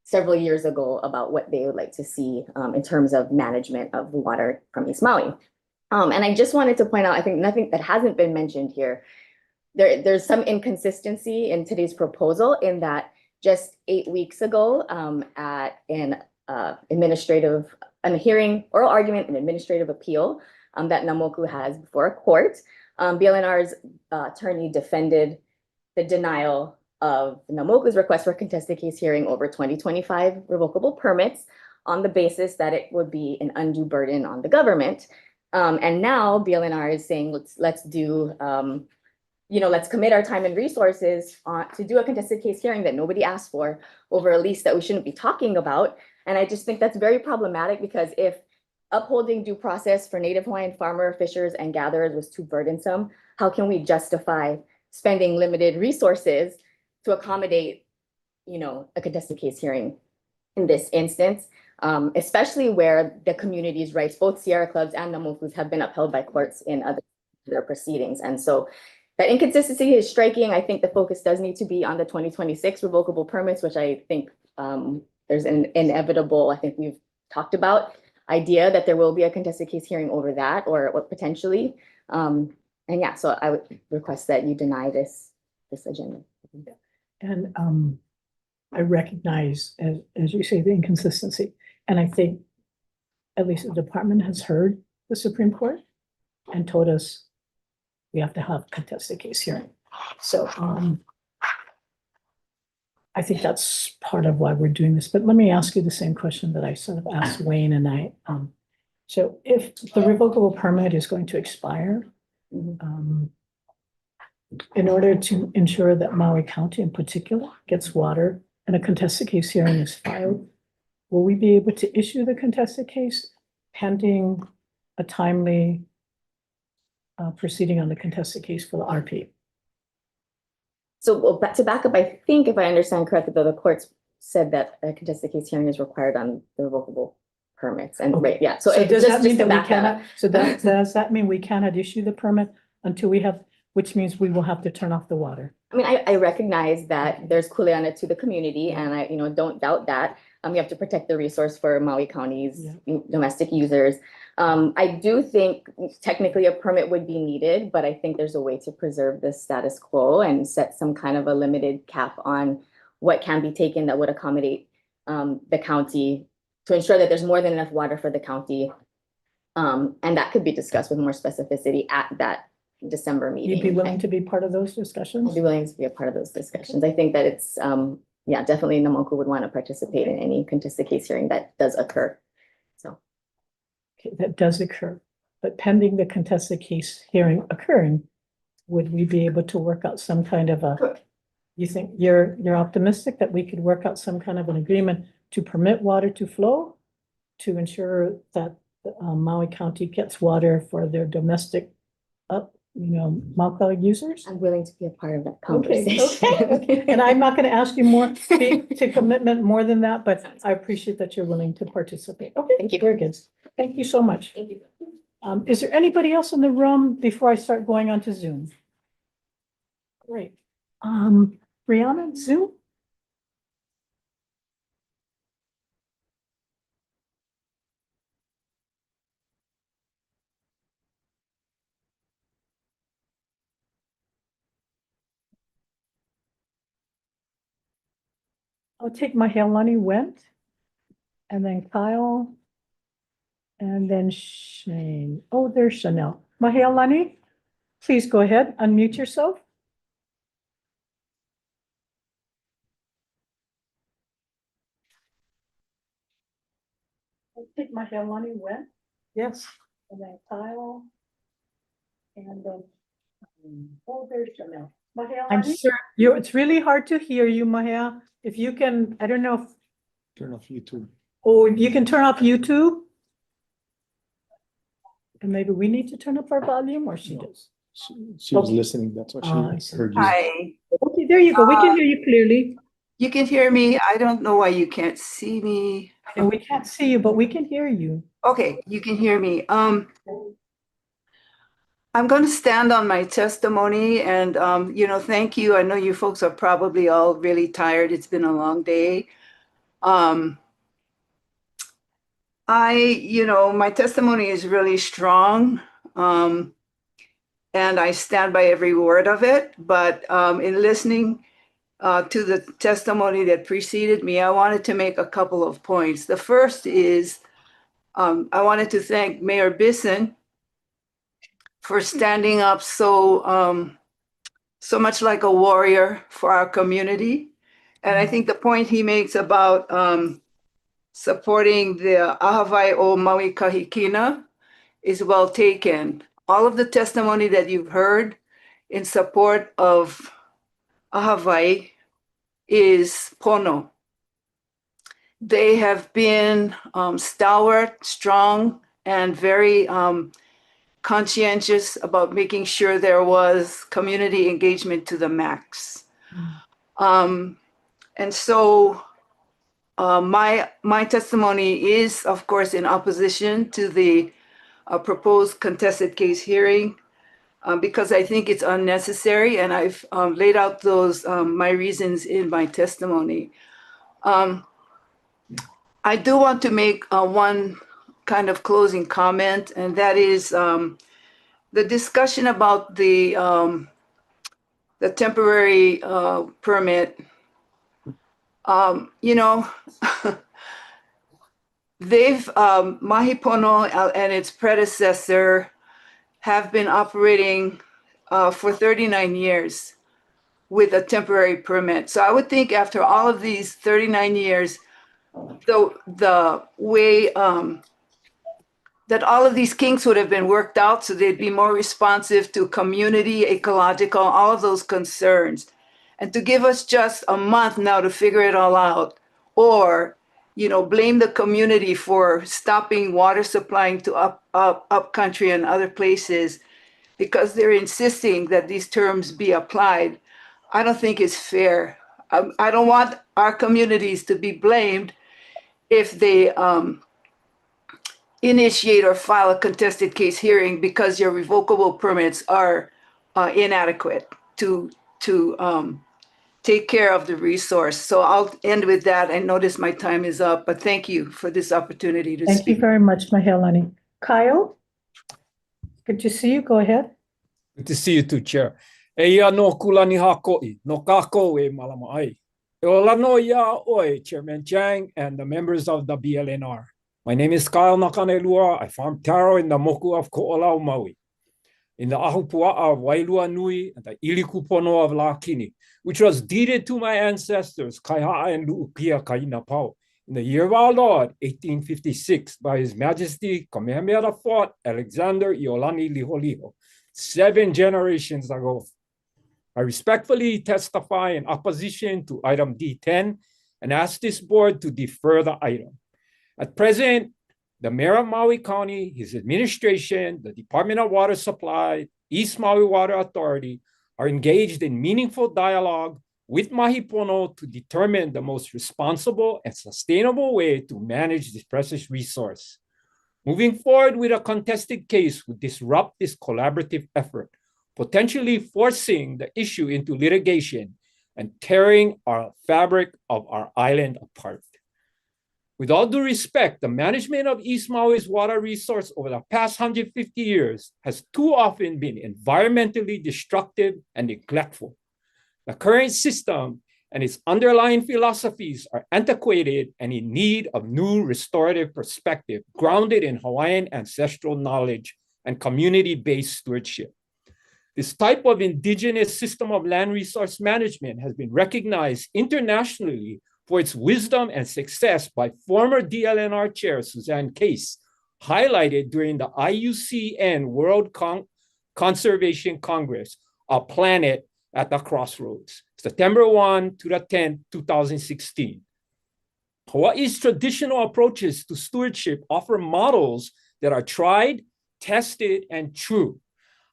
several years ago about what they would like to see in terms of management of the water from East Maui. And I just wanted to point out, I think nothing that hasn't been mentioned here, there's some inconsistency in today's proposal in that just 8 weeks ago at an hearing, oral argument, an administrative appeal that Namoku has before a court, BLNR's attorney defended the denial of Namoku's request for a contested case hearing over 2025 revocable permits on the basis that it would be an undue burden on the government. And now BLNR is saying, let's commit our time and resources to do a contested case hearing that nobody asked for over a lease that we shouldn't be talking about. And I just think that's very problematic, because if upholding due process for Native Hawaiian farmer, fishers, and gatherers was too burdensome, how can we justify spending limited resources to accommodate, a contested case hearing in this instance, especially where the community's rights, both Sierra Clubs and Namoku's, have been upheld by courts in other proceedings. And so that inconsistency is striking. I think the focus does need to be on the 2026 revocable permits, which I think there's an inevitable, I think we've talked about, idea that there will be a contested case hearing over that, or potentially. And yeah, so I would request that you deny this agenda. And I recognize, as you say, the inconsistency. And I think at least the department has heard the Supreme Court and told us we have to have contested case hearing. So, I think that's part of why we're doing this, but let me ask you the same question that I sort of asked Wayne and I. So if the revocable permit is going to expire, in order to ensure that Maui County in particular gets water and a contested case hearing is filed, will we be able to issue the contested case pending a timely proceeding on the contested case for the RP? So to back up, I think if I understand correctly, though, the courts said that a contested case hearing is required on the revocable permits and right, yeah. So it does just that mean to that we back that up. cannot, so that, does that mean we cannot issue the permit until we have, which means we will have to turn off the water? I mean, I recognize that there's kuleana to the community and I, don't doubt that. We have to protect the resource for Maui County's domestic users. I do think technically a permit would be needed, but I think there's a way to preserve the status quo and set some kind of a limited cap on what can be taken that would accommodate the county to ensure that there's more than enough water for the county. And that could be discussed with more specificity at that December meeting. You'd be willing to be part of those discussions? I'd be willing to be a part of those discussions. I think that it's, yeah, definitely Namoku would want to participate in any contested case hearing that does occur. So. Okay, that does occur, but pending the contested case hearing occurring, would we be able to work out some kind of a, you think you're optimistic that we could work out some kind of an agreement to permit water to flow to ensure that Maui County gets water for their domestic Mauka users? I'm willing to be a part of that Okay, conversation. okay. And I'm not going to ask you more to commitment more than that, but I appreciate that you're willing to participate. Okay, thank you. Very good. Thank you so much. Thank you. Is there anybody else in the room before I start going on to Zoom? Great. Brianna, Zoom? I'll take Mahealani went, and then Kyle, and then Shane. Oh, there's Chanel. Mahealani, please go ahead, unmute yourself. I'll take Mahealani went. Yes. And then Kyle, and then, oh, there's Chanel. I'm sure it's really hard to hear you, Mahea. If you can, I don't know if. Turn off YouTube. Oh, you can turn off YouTube? And maybe we need to turn up our volume or she does? She was listening, that's why I she see. heard you. Hi, Okay, there you go. We can hear you clearly. you can hear me. I don't know why you can't see me. And we can't see you, but we can hear you. Okay, you can hear me. I'm going to stand on my testimony and, thank you. I know you folks are probably all really tired. It's been a long day. My testimony is really strong. And I stand by every word of it. But in listening to the testimony that preceded me, I wanted to make a couple of points. The first is I wanted to thank Mayor Bisson for standing up so much like a warrior for our community. And I think the point he makes about supporting the Ahawai o Maui Kahikina is well taken. All of the testimony that you've heard in support of Ahawai is pono. They have been stalwart, strong, and very conscientious about making sure there was community engagement to the max. And so my testimony is, of course, in opposition to the proposed contested case hearing because I think it's unnecessary, and I've laid out those my reasons in my testimony. I do want to make one kind of closing comment, and that is the discussion about the temporary Mahipono and its predecessor have been operating for 39 years with a temporary permit. So I would think after all of these 39 years, the way that all of these kinks would have been worked out so they'd be more responsive to community, ecological, all of those concerns. And to give us just a month now to figure it all out, or blame the community for stopping water supplying to up country and other places because they're insisting that these terms be applied, I don't think it's fair. I don't want our communities to be blamed if they initiate or file a contested case hearing because your revocable permits are inadequate to take care of the resource. So I'll end with that. I notice my time is up, but thank you for this opportunity to Thank you speak. very much, Mahealani. Kyle? Good to see you. Go ahead. Good to see you too, Chair. E ia no kulani hakoi, no kako e malama ai. E o lano ia oi, Chairman Chang and the members of the BLNR. My name is Kyle Nakanelua. I farm taro in the moku of Ko'olau, Maui. In the Ahupua'a of Wailua Nui and the Ilikupono of Lakini, which was deeded to my ancestors, Kaiha'a and Lu'upia Kaina Pau, in the year of our Lord, 1856, by His Majesty Kamehameha IV Alexander Iolani Liholiho, 7 generations ago. I respectfully testify in opposition to item D10 and ask this board to defer the item. At present, the Mayor of Maui County, his administration, the Department of Water Supply, East Maui Water Authority are engaged in meaningful dialogue with Mahipono to determine the most responsible and sustainable way to manage this precious resource. Moving forward with a contested case would disrupt this collaborative effort, potentially forcing the issue into litigation and tearing our fabric of our island apart. With all due respect, the management of East Maui's water resource over the past 150 years has too often been environmentally destructive and neglectful. The current system and its underlying philosophies are antiquated and in need of new restorative perspective grounded in Hawaiian ancestral knowledge and community-based stewardship. This type of indigenous system of land resource management has been recognized internationally for its wisdom and success by former DLNR Chair Suzanne Case, highlighted during the IUCN World Conservation Congress, A Planet at the Crossroads, September 1 to the 10th, 2016. Hawaii's traditional approaches to stewardship offer models that are tried, tested, and true.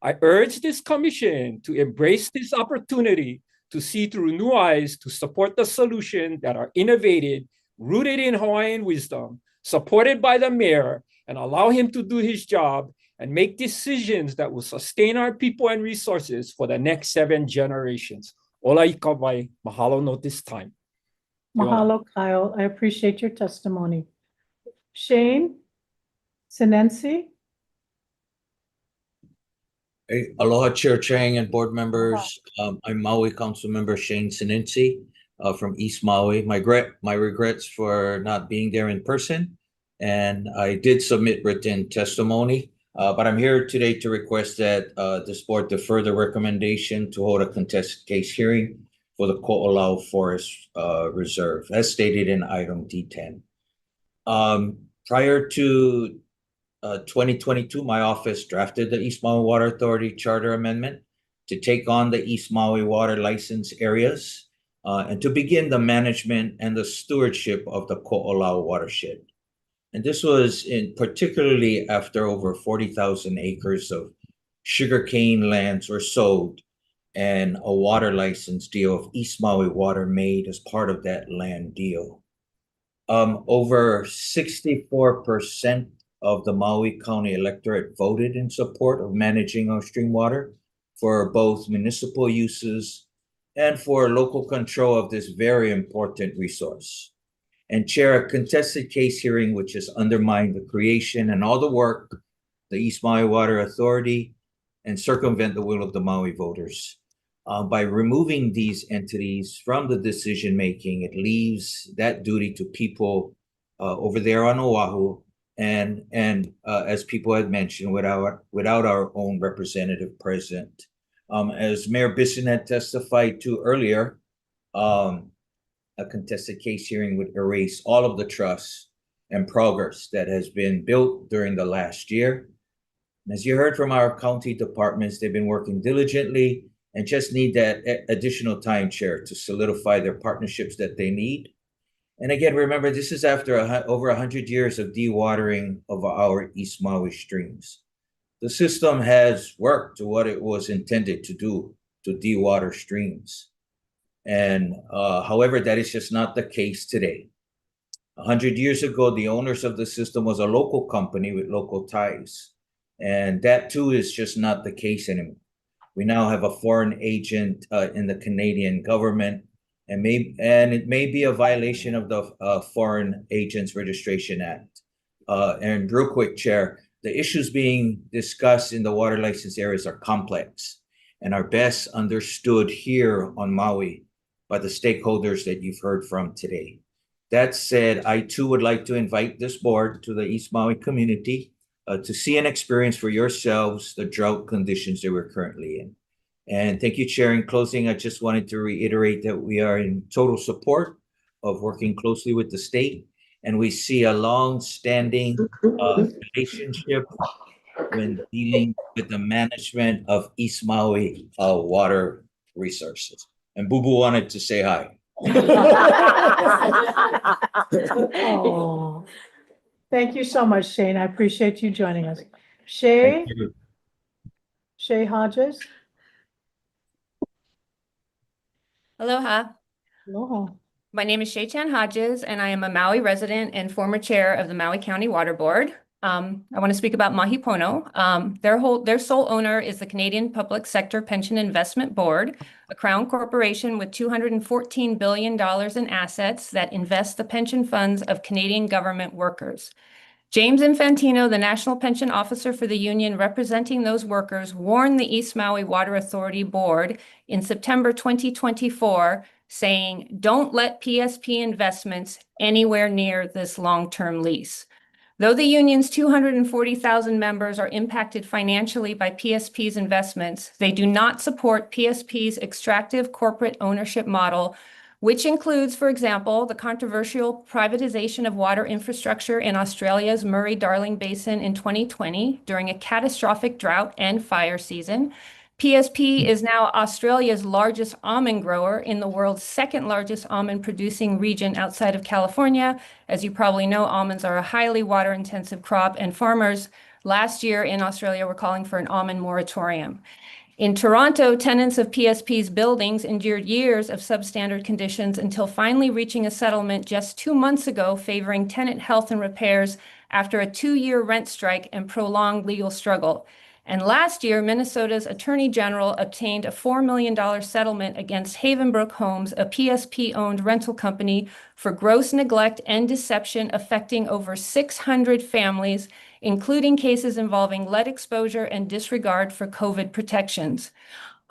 I urge this commission to embrace this opportunity to see through new eyes to support the solution that are innovated, rooted in Hawaiian wisdom, supported by the mayor, and allow him to do his job and make decisions that will sustain our people and resources for the next 7 generations. Ola ikawai, mahalo no this time. Mahalo, Kyle. I appreciate your testimony. Shane Sinensi? Hey, aloha, Chair Chang and board members. I'm Maui Council Member Shane Sinensi from East Maui. My regrets for not being there in person, and I did submit written testimony, but I'm here today to request that this board defer the recommendation to hold a contested case hearing for the Ko'olau Forest Reserve, as stated in item D10. Prior to 2022, my office drafted the East Maui Water Authority Charter Amendment to take on the East Maui water license areas and to begin the management and the stewardship of the Ko'olau watershed. And this was particularly after over 40,000 acres of sugarcane lands were sold and a water license deal of East Maui Water made as part of that land deal. Over 64% of the Maui County electorate voted in support of managing our stream water for both municipal uses and for local control of this very important resource. And Chair, a contested case hearing which has undermined the creation and all the work the East Maui Water Authority and circumvent the will of the Maui voters. By removing these entities from the decision-making, it leaves that duty to people over there on Oahu. And as people had mentioned, without our own representative present. As Mayor Bisson had testified to earlier, a contested case hearing would erase all of the trust and progress that has been built during the last year. And as you heard from our county departments, they've been working diligently and just need that additional time, Chair, to solidify their partnerships that they need. And again, remember, this is after over 100 years of dewatering of our East Maui streams. The system has worked to what it was intended to do, to dewater streams. And however, that is just not the case today. 100 years ago, the owners of the system was a local company with local ties. And that too is just not the case anymore. We now have a foreign agent in the Canadian government, and it may be a violation of the Foreign Agents Registration Act. And real quick, Chair, the issues being discussed in the water license areas are complex and are best understood here on Maui by the stakeholders that you've heard from today. That said, I too would like to invite this board to the East Maui community to see and experience for yourselves the drought conditions that we're currently in. And thank you, Chair. In closing, I just wanted to reiterate that we are in total support of working closely with the state, and we see a long-standing relationship when dealing with the management of East Maui water resources. And Boo Boo wanted to say hi. Oh, thank you so much, Shane. I appreciate you joining us. Shay Hodges. Aloha. Aloha. My name is Shay Chan Hodges, and I am a Maui resident and former chair of the Maui County Water Board. I want to speak about Mahi Pono. Their sole owner is the Canadian Public Sector Pension Investment Board, a crown corporation with $214 billion in assets that invest the pension funds of Canadian government workers. James Infantino, the National Pension Officer for the union representing those workers, warned the East Maui Water Authority Board in September 2024, saying, "Don't let PSP investments anywhere near this long-term lease." Though the union's 240,000 members are impacted financially by PSP's investments, they do not support PSP's extractive corporate ownership model, which includes, for example, the controversial privatization of water infrastructure in Australia's Murray-Darling Basin in 2020 during a catastrophic drought and fire season. PSP is now Australia's largest almond grower in the world's second largest almond producing region outside of California. As you probably know, almonds are a highly water intensive crop, and farmers last year in Australia were calling for an almond moratorium. In Toronto, tenants of PSP's buildings endured years of substandard conditions until finally reaching a settlement just 2 months ago favoring tenant health and repairs after a 2-year rent strike and prolonged legal struggle. And last year, Minnesota's Attorney General obtained a $4 million settlement against Havenbrook Homes, a PSP-owned rental company, for gross neglect and deception affecting over 600 families, including cases involving lead exposure and disregard for COVID protections.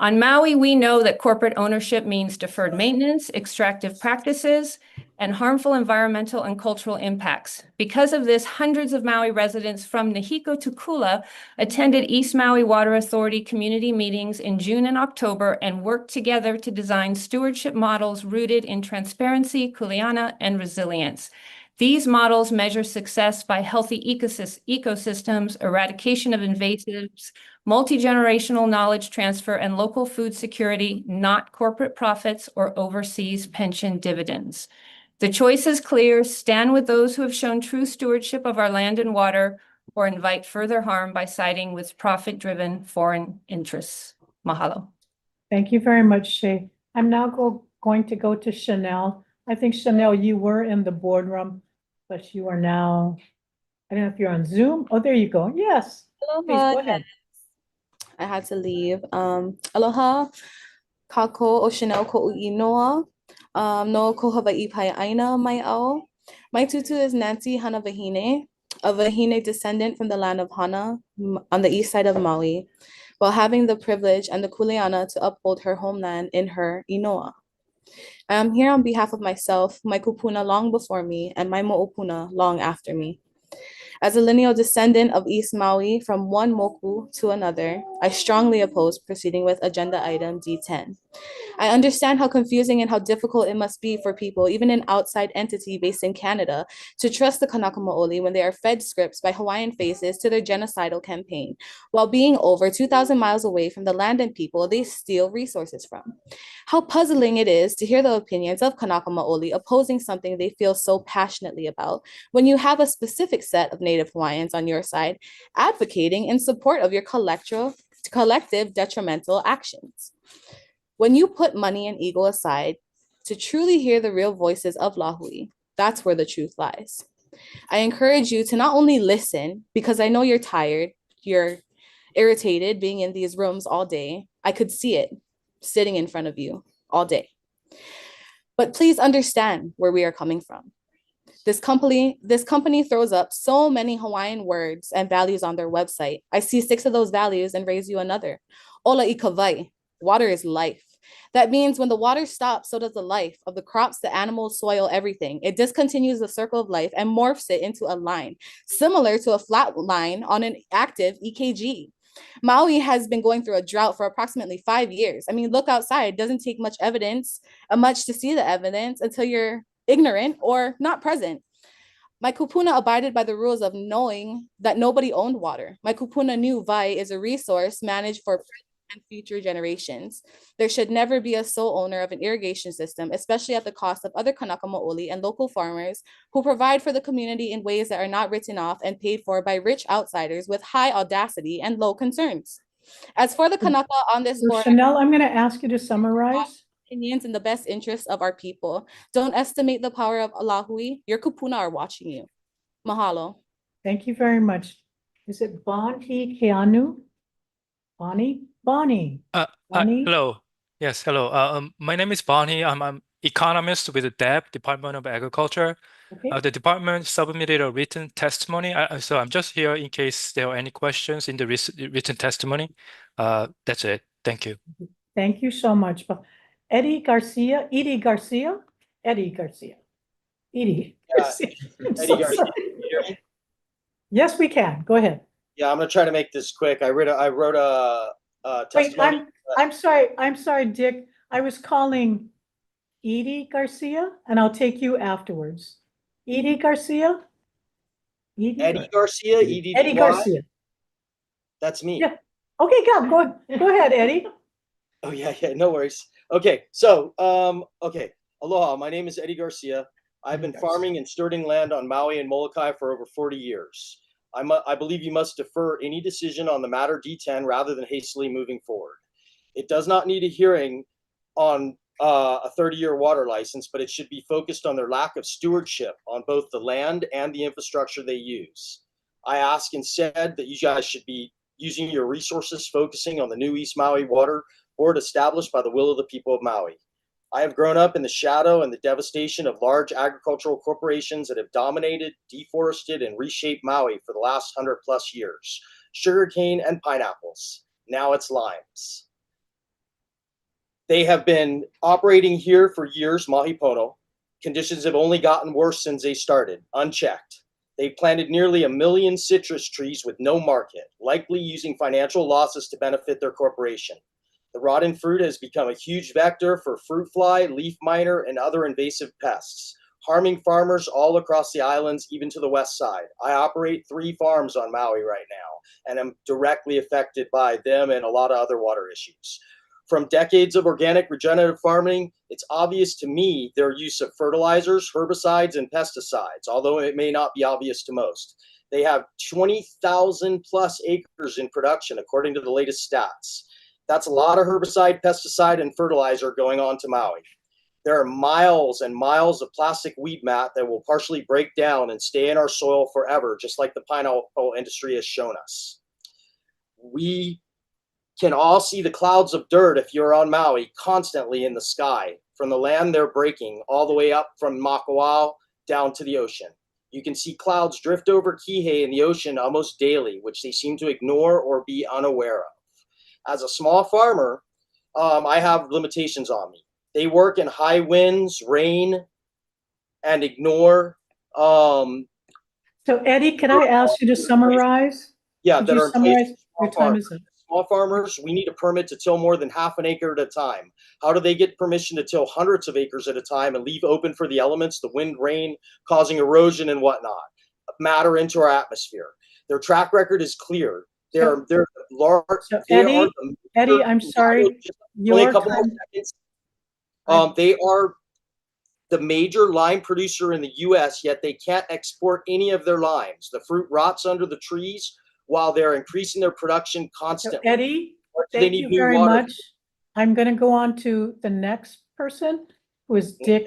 On Maui, we know that corporate ownership means deferred maintenance, extractive practices, and harmful environmental and cultural impacts. Because of this, hundreds of Maui residents from Nahiko to Kula attended East Maui Water Authority community meetings in June and October and worked together to design stewardship models rooted in transparency, kuleana, and resilience. These models measure success by healthy ecosystems, eradication of invasives, multi-generational knowledge transfer, and local food security, not corporate profits or overseas pension dividends. The choice is clear: stand with those who have shown true stewardship of our land and water, or invite further harm by siding with profit-driven foreign interests. Mahalo. Thank you very much, Shay. I'm now going to go to Chanel. I think, Chanel, you were in the boardroom, but you are now, I don't know if you're on Zoom. Oh, there you go. Yes. Please go ahead. I had to leave. Aloha, kako o Chanel ko inoa. No ko Hawaii pai aina mai au. My tutu is Nancy Hana Vahine, a Vahine descendant from the land of Hana on the east side of Maui, while having the privilege and the kuleana to uphold her homeland in her inoa. I am here on behalf of myself, my kupuna long before me, and my mo'opuna long after me. As a lineal descendant of East Maui from one moku to another, I strongly oppose proceeding with agenda item D10. I understand how confusing and how difficult it must be for people, even an outside entity based in Canada, to trust the Kanaka Maoli when they are fed scripts by Hawaiian faces to their genocidal campaign, while being over 2,000 miles away from the land and people they steal resources from. How puzzling it is to hear the opinions of Kanaka Maoli opposing something they feel so passionately about, when you have a specific set of Native Hawaiians on your side advocating in support of your collective detrimental actions. When you put money and ego aside to truly hear the real voices of Lahui, that's where the truth lies. I encourage you to not only listen, because I know you're tired, you're irritated being in these rooms all day. I could see it sitting in front of you all day. But please understand where we are coming from. This company throws up so many Hawaiian words and values on their website. I see 6 of those values and raise you another. Ola I kawai, water is life. That means when the water stops, so does the life of the crops, the animals, soil, everything. It discontinues the circle of life and morphs it into a line, similar to a flat line on an active EKG. Maui has been going through a drought for approximately 5 years. I mean, look outside. It doesn't take much to see the evidence until you're ignorant or not present. My kupuna abided by the rules of knowing that nobody owned water. My kupuna knew Vai is a resource managed for and future generations. There should never be a sole owner of an irrigation system, especially at the cost of other Kanaka Maoli and local farmers who provide for the community in ways that are not written off and paid for by rich outsiders with high audacity and low concerns. As for the Kanaka on this board, Chanel, I'm going to ask you to summarize. Opinions in the best interest of our people. Don't estimate the power of Lahui. Your kupuna are watching you. Mahalo. Thank you very much. Is it Bonnie Keanu? Bonnie? Bonnie. Bonnie? Hello. Yes, hello. My name is Bonnie. I'm an economist with the DEP, Department of Agriculture. Okay. The department submitted a written testimony. So I'm just here in case there are any questions in the written testimony. That's it. Thank you. Thank you so much. Edie Garcia. Edie Garcia. Eddie Garcia. Yes, we can. Go ahead. Yeah, I'm gonna try to make this quick. I wrote a Wait, testimony. I'm sorry, Dick. I was calling Edie Garcia, and I'll take you afterwards. Edie Garcia? Eddie Garcia, EDDY? Eddie Garcia. That's me. Yeah. Okay, go ahead, Eddie. Oh yeah, no worries. Okay, so okay. Aloha, my name is Eddie Garcia. I've been farming and stewarding land on Maui and Molokai for over 40 years. I believe you must defer any decision on the matter D10 rather than hastily moving forward. It does not need a hearing on a 30-year water license, but it should be focused on their lack of stewardship on both the land and the infrastructure they use. I ask instead that you guys should be using your resources focusing on the new East Maui Water Board established by the will of the people of Maui. I have grown up in the shadow and the devastation of large agricultural corporations that have dominated, deforested, and reshaped Maui for the last 100+ years. Sugarcane and pineapples. Now it's limes. They have been operating here for years, Mahi Pono. Conditions have only gotten worse since they started, unchecked. They planted nearly 1 million citrus trees with no market, likely using financial losses to benefit their corporation. The rotten fruit has become a huge vector for fruit fly, leaf miner, and other invasive pests, harming farmers all across the islands, even to the west side. I operate 3 farms on Maui right now, and am directly affected by them and a lot of other water issues. From decades of organic regenerative farming, it's obvious to me their use of fertilizers, herbicides, and pesticides, although it may not be obvious to most. They have 20,000+ acres in production, according to the latest stats. That's a lot of herbicide, pesticide, and fertilizer going on to Maui. There are miles and miles of plastic weed mat that will partially break down and stay in our soil forever, just like the pineapple industry has shown us. We can all see the clouds of dirt if you're on Maui constantly in the sky, from the land they're breaking all the way up from Makawao down to the ocean. You can see clouds drift over Kihei in the ocean almost daily, which they seem to ignore or be unaware of. As a small farmer, I have limitations on me. They work in high winds, rain, and ignore, So Eddie, can I ask you to summarize? yeah, Could that you are in place summarize? for Your small time farmers. is up. Small farmers, we need a permit to till more than half an acre at a time. How do they get permission to till hundreds of acres at a time and leave open for the elements, the wind, rain, causing erosion and whatnot, matter into our atmosphere? Their track record is clear. They're large. So They Eddie, are the Eddie, I'm sorry, only a your couple more time, seconds. They are the major lime producer in the US, yet they can't export any of their limes. The fruit rots under the trees while they're increasing their production so constantly. Eddie, They thank need you new very water. much. I'm gonna go on to the next person, who is Dick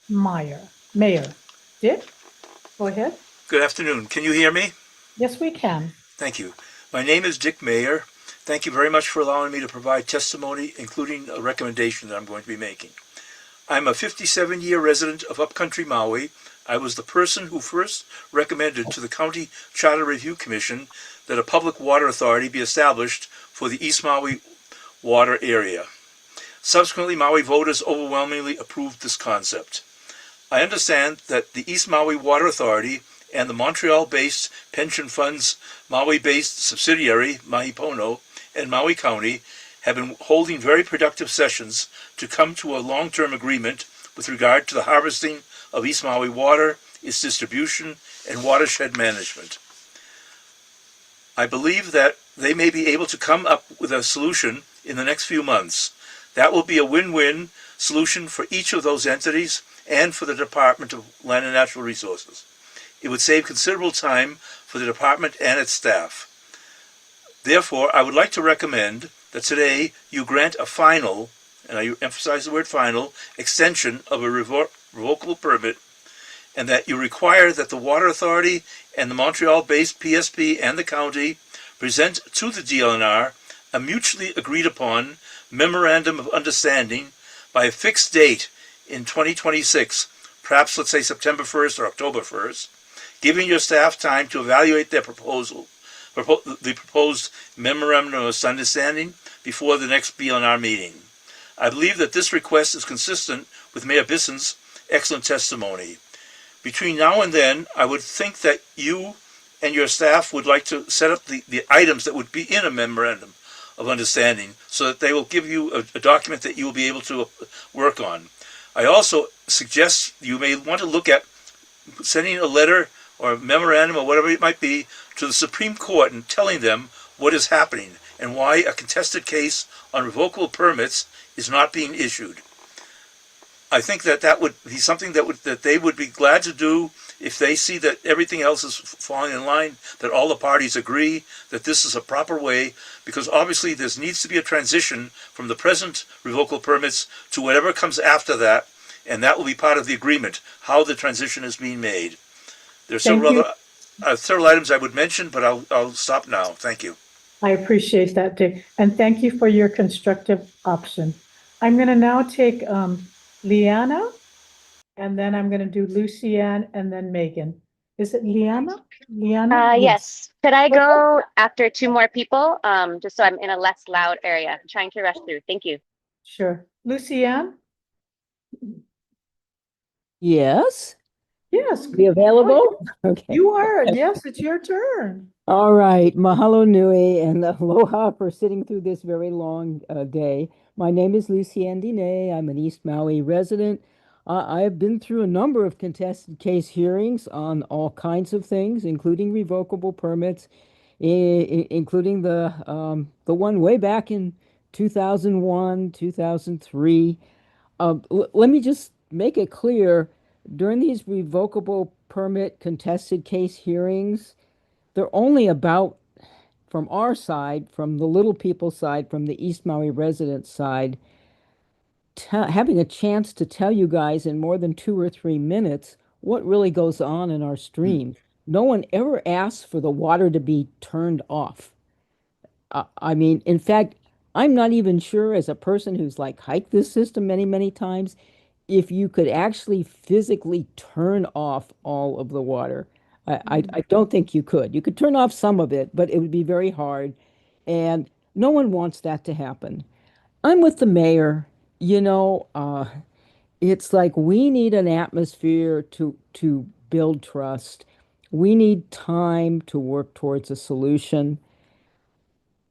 Mayor. Dick, go ahead. Good afternoon. Can you hear me? Yes, we can. Thank you. My name is Dick Mayer. Thank you very much for allowing me to provide testimony, including a recommendation that I'm going to be making. I'm a 57-year resident of Upcountry Maui. I was the person who first recommended to the County Charter Review Commission that a public water authority be established for the East Maui water area. Subsequently, Maui voters overwhelmingly approved this concept. I understand that the East Maui Water Authority and the Montreal-based pension fund's Maui-based subsidiary, Mahi Pono, and Maui County have been holding very productive sessions to come to a long-term agreement with regard to the harvesting of East Maui water, its distribution, and watershed management. I believe that they may be able to come up with a solution in the next few months. That will be a win-win solution for each of those entities and for the Department of Land and Natural Resources. It would save considerable time for the department and its staff. Therefore, I would like to recommend that today you grant a final, and I emphasize the word final, extension of a revocable permit, and that you require that the Water Authority and the Montreal-based PSP and the county present to the DLNR a mutually agreed upon memorandum of understanding by a fixed date in 2026, perhaps let's say September 1st or October 1st, giving your staff time to evaluate their proposal, the proposed memorandum of understanding before the next BLNR meeting. I believe that this request is consistent with Mayor Bisson's excellent testimony. Between now and then, I would think that you and your staff would like to set up the items that would be in a memorandum of understanding so that they will give you a document that you will be able to work on. I also suggest you may want to look at sending a letter or a memorandum or whatever it might be to the Supreme Court and telling them what is happening and why a contested case on revocable permits is not being issued. I think that that would be something that they would be glad to do if they see that everything else is falling in line, that all the parties agree that this is a proper way, because obviously there needs to be a transition from the present revocable permits to whatever comes after that, and that will be part of the agreement, how the transition is being made. There's several other items I would mention, but I'll stop now. Thank you. I appreciate that, Dick, and thank you for your constructive option. I'm gonna now take Liana, and then I'm gonna do Lucianne and then Megan. Is it Liana? Liana? Yes. Could I go after two more people? Just so I'm in a less loud area. I'm trying to rush through. Thank you. Sure. Lucianne? Yes. Yes. Be available? Okay. You are. Yes, it's your turn. All right. Mahalo nui and aloha for sitting through this very long day. My name is Lucianne Dine. I'm an East Maui resident. I have been through a number of contested case hearings on all kinds of things, including revocable permits, including the one way back in 2001, 2003. Let me just make it clear, during these revocable permit contested case hearings, they're only about, from our side, from the little people side, from the East Maui resident side, having a chance to tell you guys in more than 2 or 3 minutes what really goes on in our stream. No one ever asks for the water to be turned off. I mean, in fact, I'm not even sure, as a person who's like hiked this system many, many times, if you could actually physically turn off all of the water. I don't think you could. You could turn off some of it, but it would be very hard. And no one wants that to happen. I'm with the mayor, you know, it's like we need an atmosphere to build trust. We need time to work towards a solution.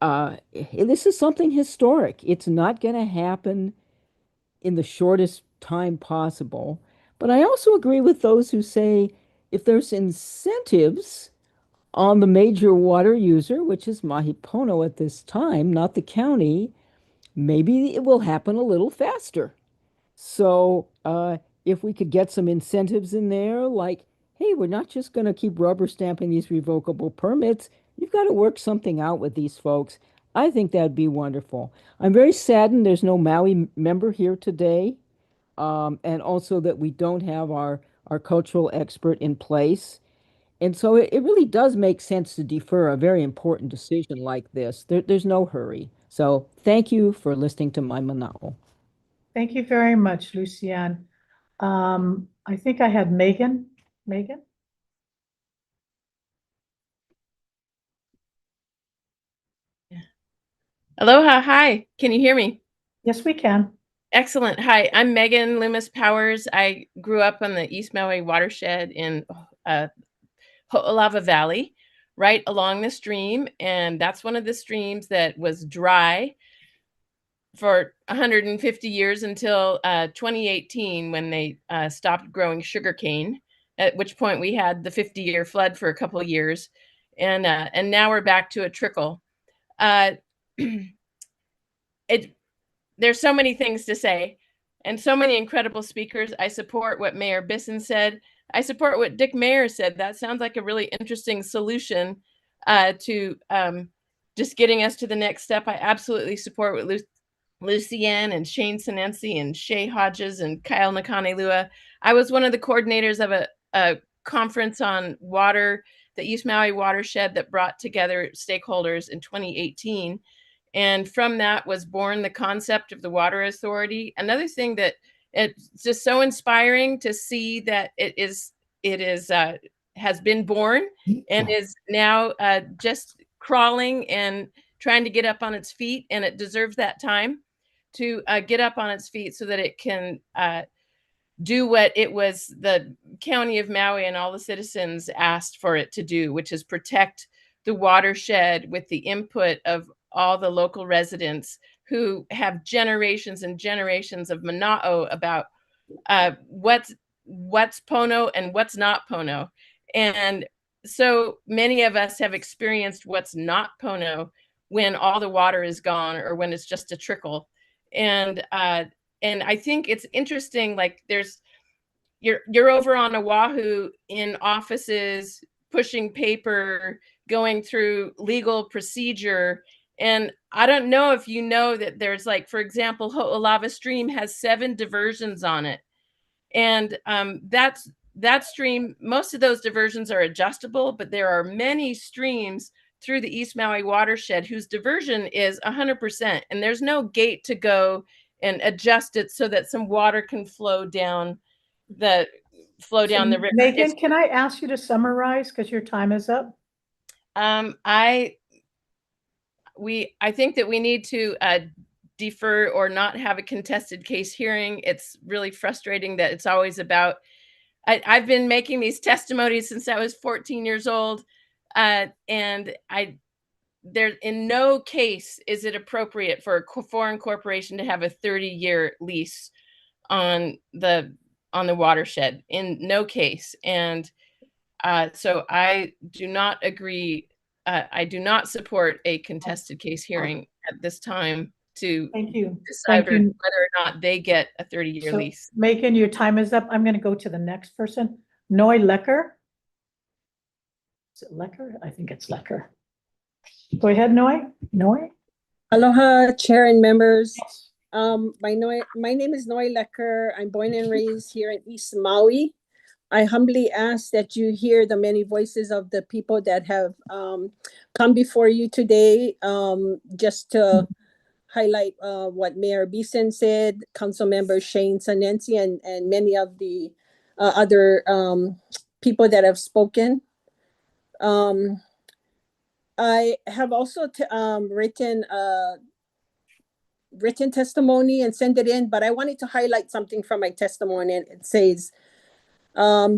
This is something historic. It's not going to happen in the shortest time possible. But I also agree with those who say if there's incentives on the major water user, which is Mahipono at this time, not the county, maybe it will happen a little faster. So if we could get some incentives in there, like, hey, we're not just going to keep rubber stamping these revocable permits. You've got to work something out with these folks. I think that'd be wonderful. I'm very saddened there's no Maui member here today, and also that we don't have our cultural expert in place. And so it really does make sense to defer a very important decision like this. There's no hurry. So thank you for listening to my manao. Thank you very much, Lucianne. I think I had Megan. Megan? Aloha, hi. Can you hear me? Yes, we can. Excellent. Hi, I'm Megan Loomis Powers. I grew up on the East Maui watershed in Ho'olava Valley, right along the stream. And that's one of the streams that was dry for 150 years until 2018 when they stopped growing sugarcane, at which point we had the 50-year flood for a couple of years. And now we're back to a trickle. There's so many things to say and so many incredible speakers. I support what Mayor Bisson said. I support what Dick Mayer said. That sounds like a really interesting solution to just getting us to the next step. I absolutely support what Lucianne and Shane Sinensi and Shay Hodges and Kyle Nakanelua. I was one of the coordinators of a conference on water, the East Maui watershed, that brought together stakeholders in 2018. And from that was born the concept of the Water Authority. Another thing that it's just so inspiring to see that it has been born and is now just crawling and trying to get up on its feet, and it deserves that time to get up on its feet so that it can do what it was the County of Maui and all the citizens asked for it to do, which is protect the watershed with the input of all the local residents who have generations and generations of mana'o about what's Pono and what's not Pono. And so many of us have experienced what's not Pono when all the water is gone or when it's just a trickle. And I think it's interesting, like you're over on Oahu in offices, pushing paper, going through legal procedure. And I don't know if you know that there's, like, for example, Ho'olava Stream has 7 diversions on it. And that stream, most of those diversions are adjustable, but there are many streams through the East Maui watershed whose diversion is 100%. And there's no gate to go and adjust it so that some water can flow down the river. Megan, can I ask you to summarize because your time is up? I think that we need to defer or not have a contested case hearing. It's really frustrating that it's always about, I've been making these testimonies since I was 14 years old. And there, in no case is it appropriate for a foreign corporation to have a 30-year lease on the watershed, in no case. And so I do not agree. I do not support a contested case hearing at this time to decide whether or not they get a 30-year lease. Megan, your time is up. I'm going to go to the next person. Noy Lecker. Is it Lecker? I think it's Lecker. Go ahead, Noy. Noy. Aloha, Chair and members. My name is Noy Lecker. I'm born and raised here in East Maui. I humbly ask that you hear the many voices of the people that have come before you today, just to highlight what Mayor Beeson said, Council Member Shane Sinensi, and many of the other people that have spoken. I have also written written testimony and send it in, but I wanted to highlight something from my testimony. And it says,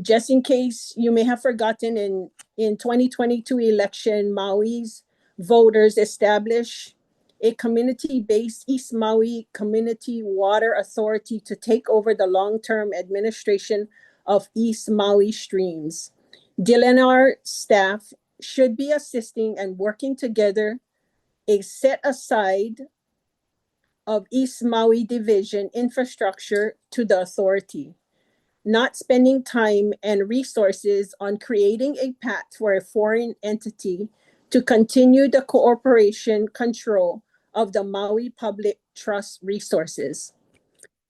just in case you may have forgotten, in 2022 election, Maui's voters established a community-based East Maui Community Water Authority to take over the long-term administration of East Maui streams. DLNR staff should be assisting and working together a set aside of East Maui Division infrastructure to the authority, not spending time and resources on creating a path for a foreign entity to continue the cooperation control of the Maui Public Trust resources.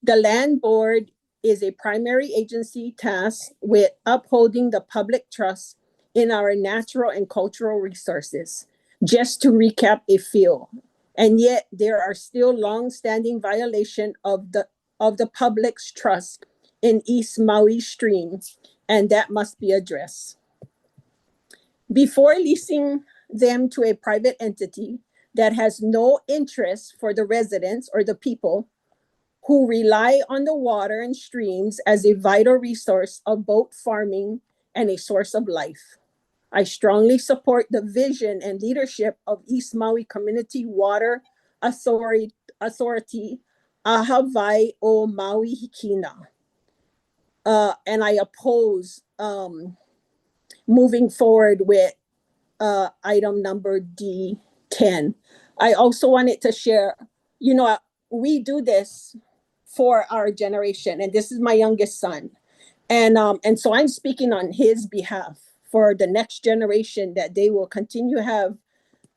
The Land Board is a primary agency tasked with upholding the public trust in our natural and cultural resources. Just to recap a few, and yet there are still long-standing violations of the public's trust in East Maui streams, and that must be addressed. Before leasing them to a private entity that has no interest for the residents or the people who rely on the water and streams as a vital resource of boat farming and a source of life. I strongly support the vision and leadership of East Maui Community Water Authority, Ahavai o Maui Hikina. And I oppose moving forward with item number D10. I also wanted to share, we do this for our generation, and this is my youngest son. And so I'm speaking on his behalf for the next generation, that they will continue to have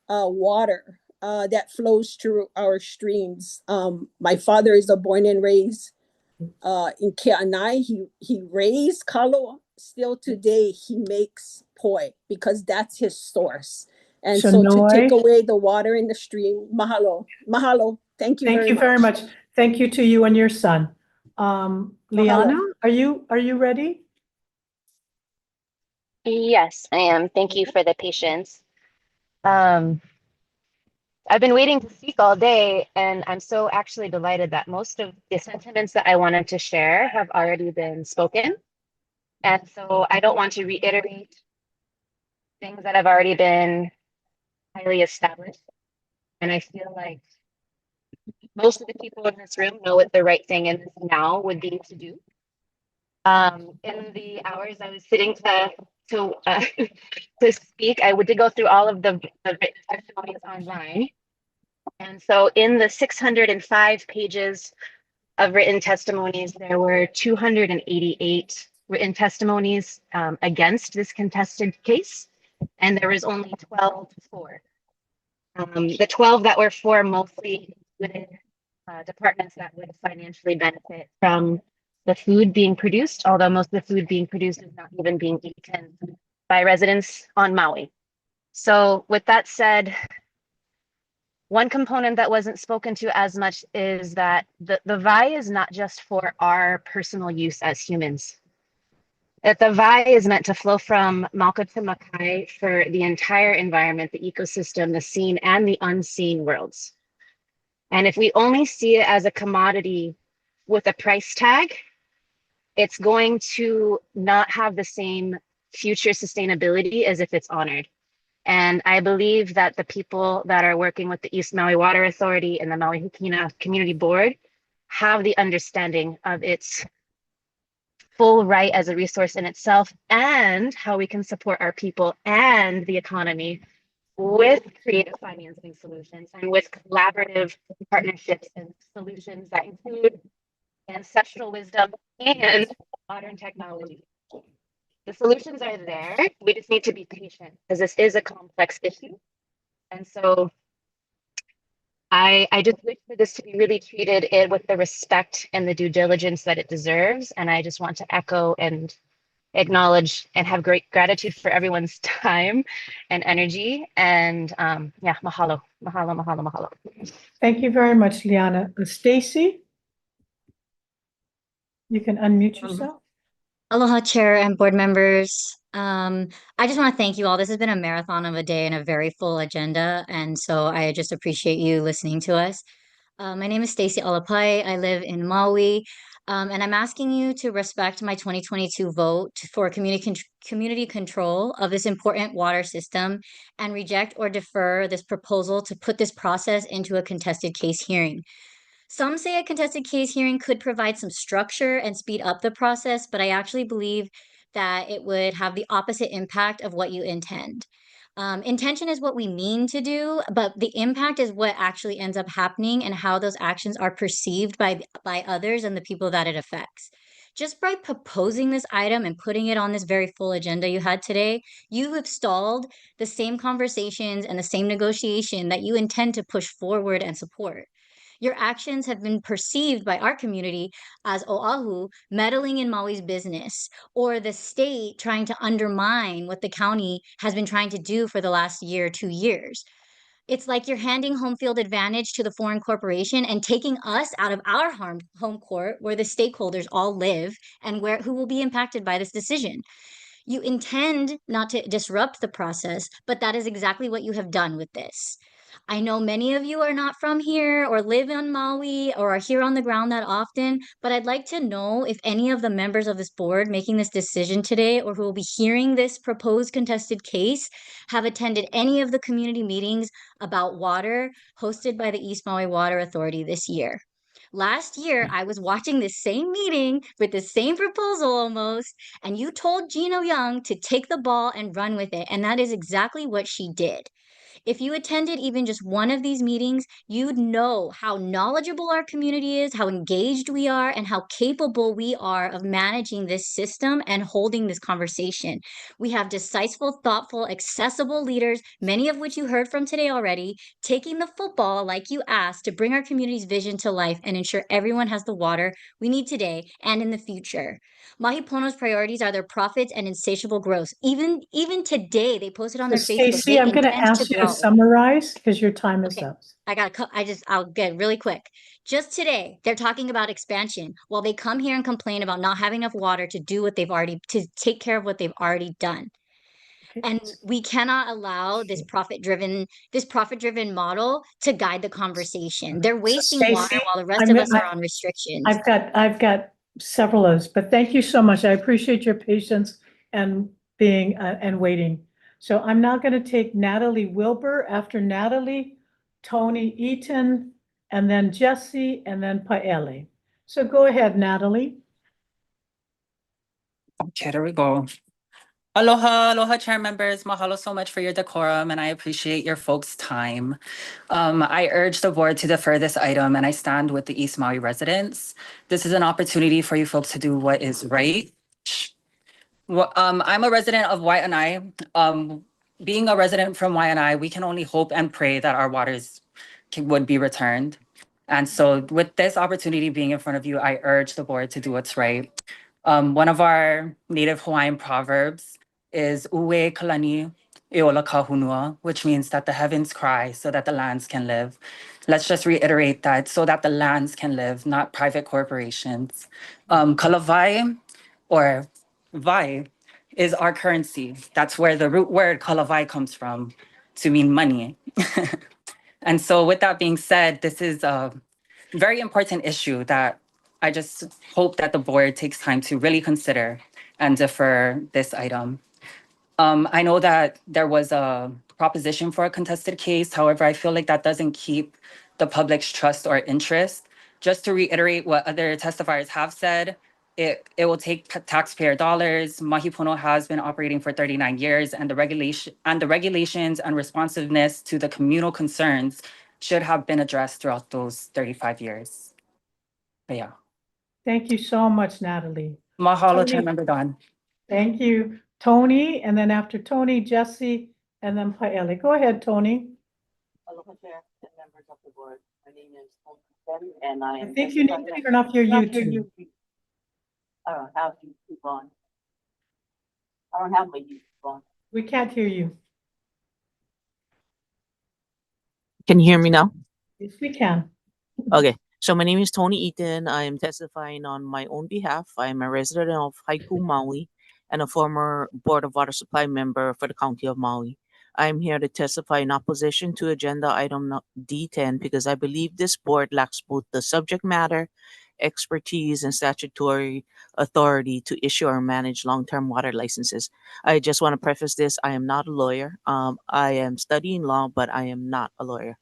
water that flows through our streams. My father is a born and raised in Ke'anai. He raised kalo. Still today, he makes poi because that's his source. And so to take away the water in the stream, mahalo. Mahalo. Thank you very much. Thank you to you and your son. Liana, are you ready? Yes, I am. Thank you for the patience. I've been waiting to speak all day, and I'm so actually delighted that most of the sentiments that I wanted to share have already been spoken. And so I don't want to reiterate things that have already been highly established. And I feel like most of the people in this room know what the right thing in this now would be to do. In the hours I was sitting to speak, I did go through all of the written testimonies online. And so in the 605 pages of written testimonies, there were 288 written testimonies against this contested case, and there was only 12 for. The 12 that were for mostly included departments that would financially benefit from the food being produced, although most of the food being produced is not even being eaten by residents on Maui. So with that said, one component that wasn't spoken to as much is that the VAI is not just for our personal use as humans. That the VAI is meant to flow from Mauka to Makai for the entire environment, the ecosystem, the seen and the unseen worlds. And if we only see it as a commodity with a price tag, it's going to not have the same future sustainability as if it's honored. And I believe that the people that are working with the East Maui Water Authority and the Maui Hikina Community Board have the understanding of its full right as a resource in itself, and how we can support our people and the economy with creative financing solutions and with collaborative partnerships and solutions that include ancestral wisdom and modern technology. The solutions are there. We just need to be patient because this is a complex issue. And so I just wish for this to be really treated with the respect and the due diligence that it deserves. And I just want to echo and acknowledge and have great gratitude for everyone's time and energy. And yeah, mahalo, mahalo, mahalo, mahalo. Thank you very much, Liana. Stacy, you can unmute yourself. Aloha, Chair and board members. I just want to thank you all. This has been a marathon of a day and a very full agenda. And so I just appreciate you listening to us. My name is Stacy Alapai. I live in Maui. And I'm asking you to respect my 2022 vote for community control of this important water system and reject or defer this proposal to put this process into a contested case hearing. Some say a contested case hearing could provide some structure and speed up the process, but I actually believe that it would have the opposite impact of what you intend. Intention is what we mean to do, but the impact is what actually ends up happening and how those actions are perceived by others and the people that it affects. Just by proposing this item and putting it on this very full agenda you had today, you have stalled the same conversations and the same negotiation that you intend to push forward and support. Your actions have been perceived by our community as Oahu meddling in Maui's business, or the state trying to undermine what the county has been trying to do for the last year, 2 years. It's like you're handing home field advantage to the foreign corporation and taking us out of our home court where the stakeholders all live and who will be impacted by this decision. You intend not to disrupt the process, but that is exactly what you have done with this. I know many of you are not from here or live on Maui or are here on the ground that often, but I'd like to know if any of the members of this board making this decision today or who will be hearing this proposed contested case have attended any of the community meetings about water hosted by the East Maui Water Authority this year. Last year, I was watching this same meeting with the same proposal almost, and you told Gino Young to take the ball and run with it, and that is exactly what she did. If you attended even just one of these meetings, you'd know how knowledgeable our community is, how engaged we are, and how capable we are of managing this system and holding this conversation. We have decisive, thoughtful, accessible leaders, many of which you heard from today already, taking the football like you asked to bring our community's vision to life and ensure everyone has the water we need today and in the future. Mahi Pono's priorities are their profits and insatiable growth. Even today, they posted on their Facebook. Stacy, I'm going to ask you to summarize because your time is up. I'll get really quick. Just today, they're talking about expansion while they come here and complain about not having enough water to do what to take care of what they've already done. And we cannot allow this profit-driven model to guide the conversation. They're wasting water while the rest of us are on restrictions. I've got several of those, but thank you so much. I appreciate your patience and being and waiting. So I'm now going to take Natalie Wilbur. After Natalie, Tony Eaton, and then Jesse, and then Paele. So go ahead, Natalie. Okay, there we go. Aloha chair members. Mahalo so much for your decorum, and I appreciate your folks' time. I urge the board to defer this item, and I stand with the East Maui residents. This is an opportunity for you folks to do what is right. Well, I'm a resident of Waianae. Being a resident from Waianae, we can only hope and pray that our waters would be returned. And so with this opportunity being in front of you, I urge the board to do what's right. One of our native Hawaiian proverbs is Uwe Kalani Eola Kahunua, which means that the heavens cry so that the lands can live. Let's just reiterate that, so that the lands can live, not private corporations. Kalavai, or vai, is our currency. That's where the root word kalavai comes from, to mean money. And so with that being said, this is a very important issue that I just hope that the board takes time to really consider and defer this item. I know that there was a proposition for a contested case. However, I feel like that doesn't keep the public's trust or interest. Just to reiterate what other testifiers have said, it will take taxpayer dollars. Mahi Pono has been operating for 39 years, and the regulations and responsiveness to the communal concerns should have been addressed throughout those 35 years. But yeah. Thank you so much, Natalie. Mahalo, Chair Member Don. Thank you. Tony, and then after Tony, Jesse, and then Paele. Go ahead, Tony. Aloha, Chair and members of the board. My name is Tony, and I am. I think you need to turn off your YouTube. I don't have YouTube on. I don't have my YouTube on. We can't hear you. Can you hear me now? Yes, we can. Okay. So my name is Tony Eaton. I am testifying on my own behalf. I am a resident of Haiku, Maui, and a former Board of Water Supply member for the County of Maui. I'm here to testify in opposition to agenda item D10 because I believe this board lacks both the subject matter, expertise, and statutory authority to issue or manage long-term water licenses. I just want to preface this. I am not a lawyer. I am studying law, but I am not a lawyer.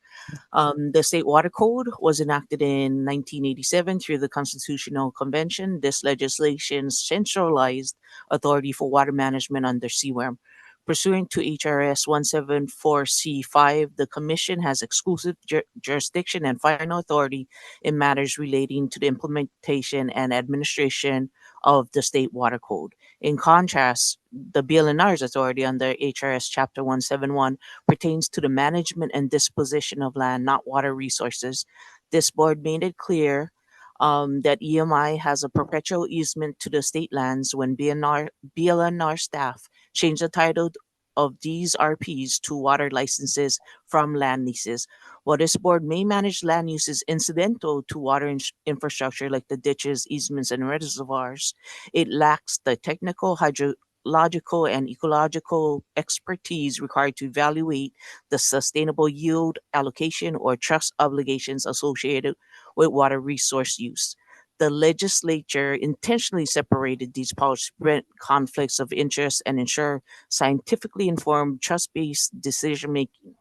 The State Water Code was enacted in 1987 through the Constitutional Convention. This legislation centralized authority for water management under CWARM. Pursuant to HRS 174C5, the Commission has exclusive jurisdiction and final authority in matters relating to the implementation and administration of the State Water Code. In contrast, the BLNR's authority under HRS Chapter 171 pertains to the management and disposition of land, not water resources. This board made it clear that EMI has a perpetual easement to the state lands when BLNR staff changed the title of these RPs to water licenses from land leases. While this board may manage land uses incidental to water infrastructure like the ditches, easements, and reservoirs, it lacks the technical, hydrological, and ecological expertise required to evaluate the sustainable yield, allocation, or trust obligations associated with water resource use. The legislature intentionally separated these policies to prevent conflicts of interest and ensure scientifically informed, trust-based decision-making.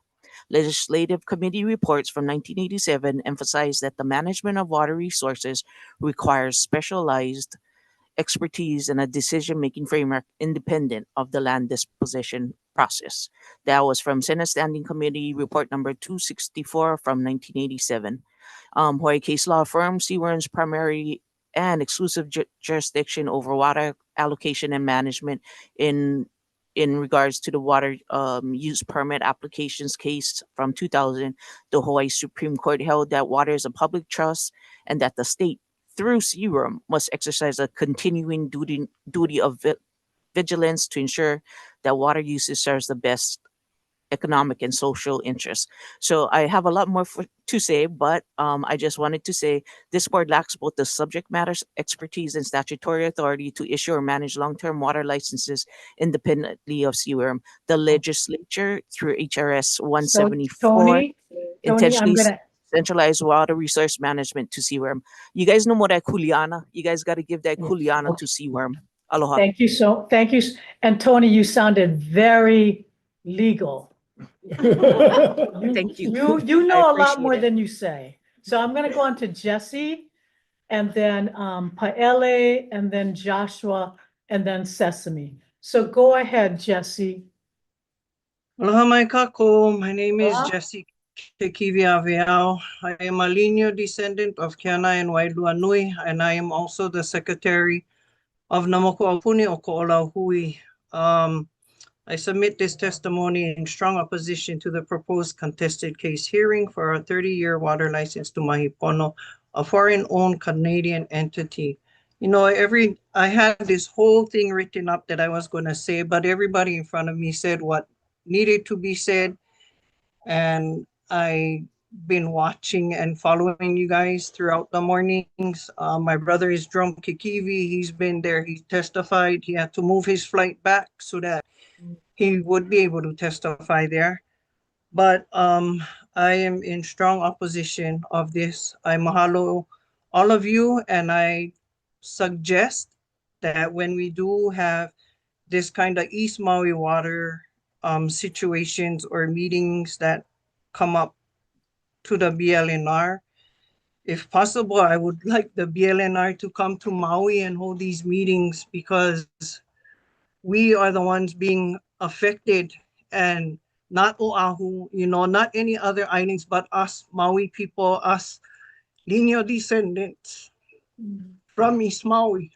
Legislative Committee reports from 1987 emphasize that the management of water resources requires specialized expertise and a decision-making framework independent of the land disposition process. That was from Senate Standing Committee Report number 264 from 1987. Hawaii case law affirms CWARM's primary and exclusive jurisdiction over water allocation and management in regards to the water use permit applications case from 2000. The Hawaii Supreme Court held that water is a public trust and that the state through CWARM must exercise a continuing duty of vigilance to ensure that water usage serves the best economic and social interests. So I have a lot more to say, but I just wanted to say this board lacks both the subject matter expertise and statutory authority to issue or manage long-term water licenses independently of CWARM. The legislature through HRS 174 Tony, I'm intentionally gonna. centralized water resource management to CWARM. You guys know more that kuleana. You guys got to give that kuleana to CWARM. Aloha. Thank you thank you. And Tony, you sounded very legal. Thank you. You know a lot appreciate more it. than you say. So I'm gonna go on to Jesse and then Paele and then Joshua and then Sesame. So go ahead, Jesse. Aloha mai kako. My name is Aloha. Jesse Kekivi Aviao. I am a lineal descendant of Keana and Wailua Nui, and I am also the secretary of Namoku'aupuni o Ko'olahui. I submit this testimony in strong opposition to the proposed contested case hearing for a 30-year water license to Mahipono, a foreign-owned Canadian entity. You know, I had this whole thing written up that I was going to say, but everybody in front of me said what needed to be said. And I've been watching and following you guys throughout the mornings. My brother is Drum Kikivi. He's been there. He testified. He had to move his flight back so that he would be able to testify there. But I am in strong opposition of this. I mahalo all of you, and I suggest that when we do have this kind of East Maui water situations or meetings that come up to the BLNR, if possible, I would like the BLNR to come to Maui and hold these meetings, because we are the ones being affected, and not Oahu, you know, not any other islands, but us Maui people, us lineal descendants from East Maui.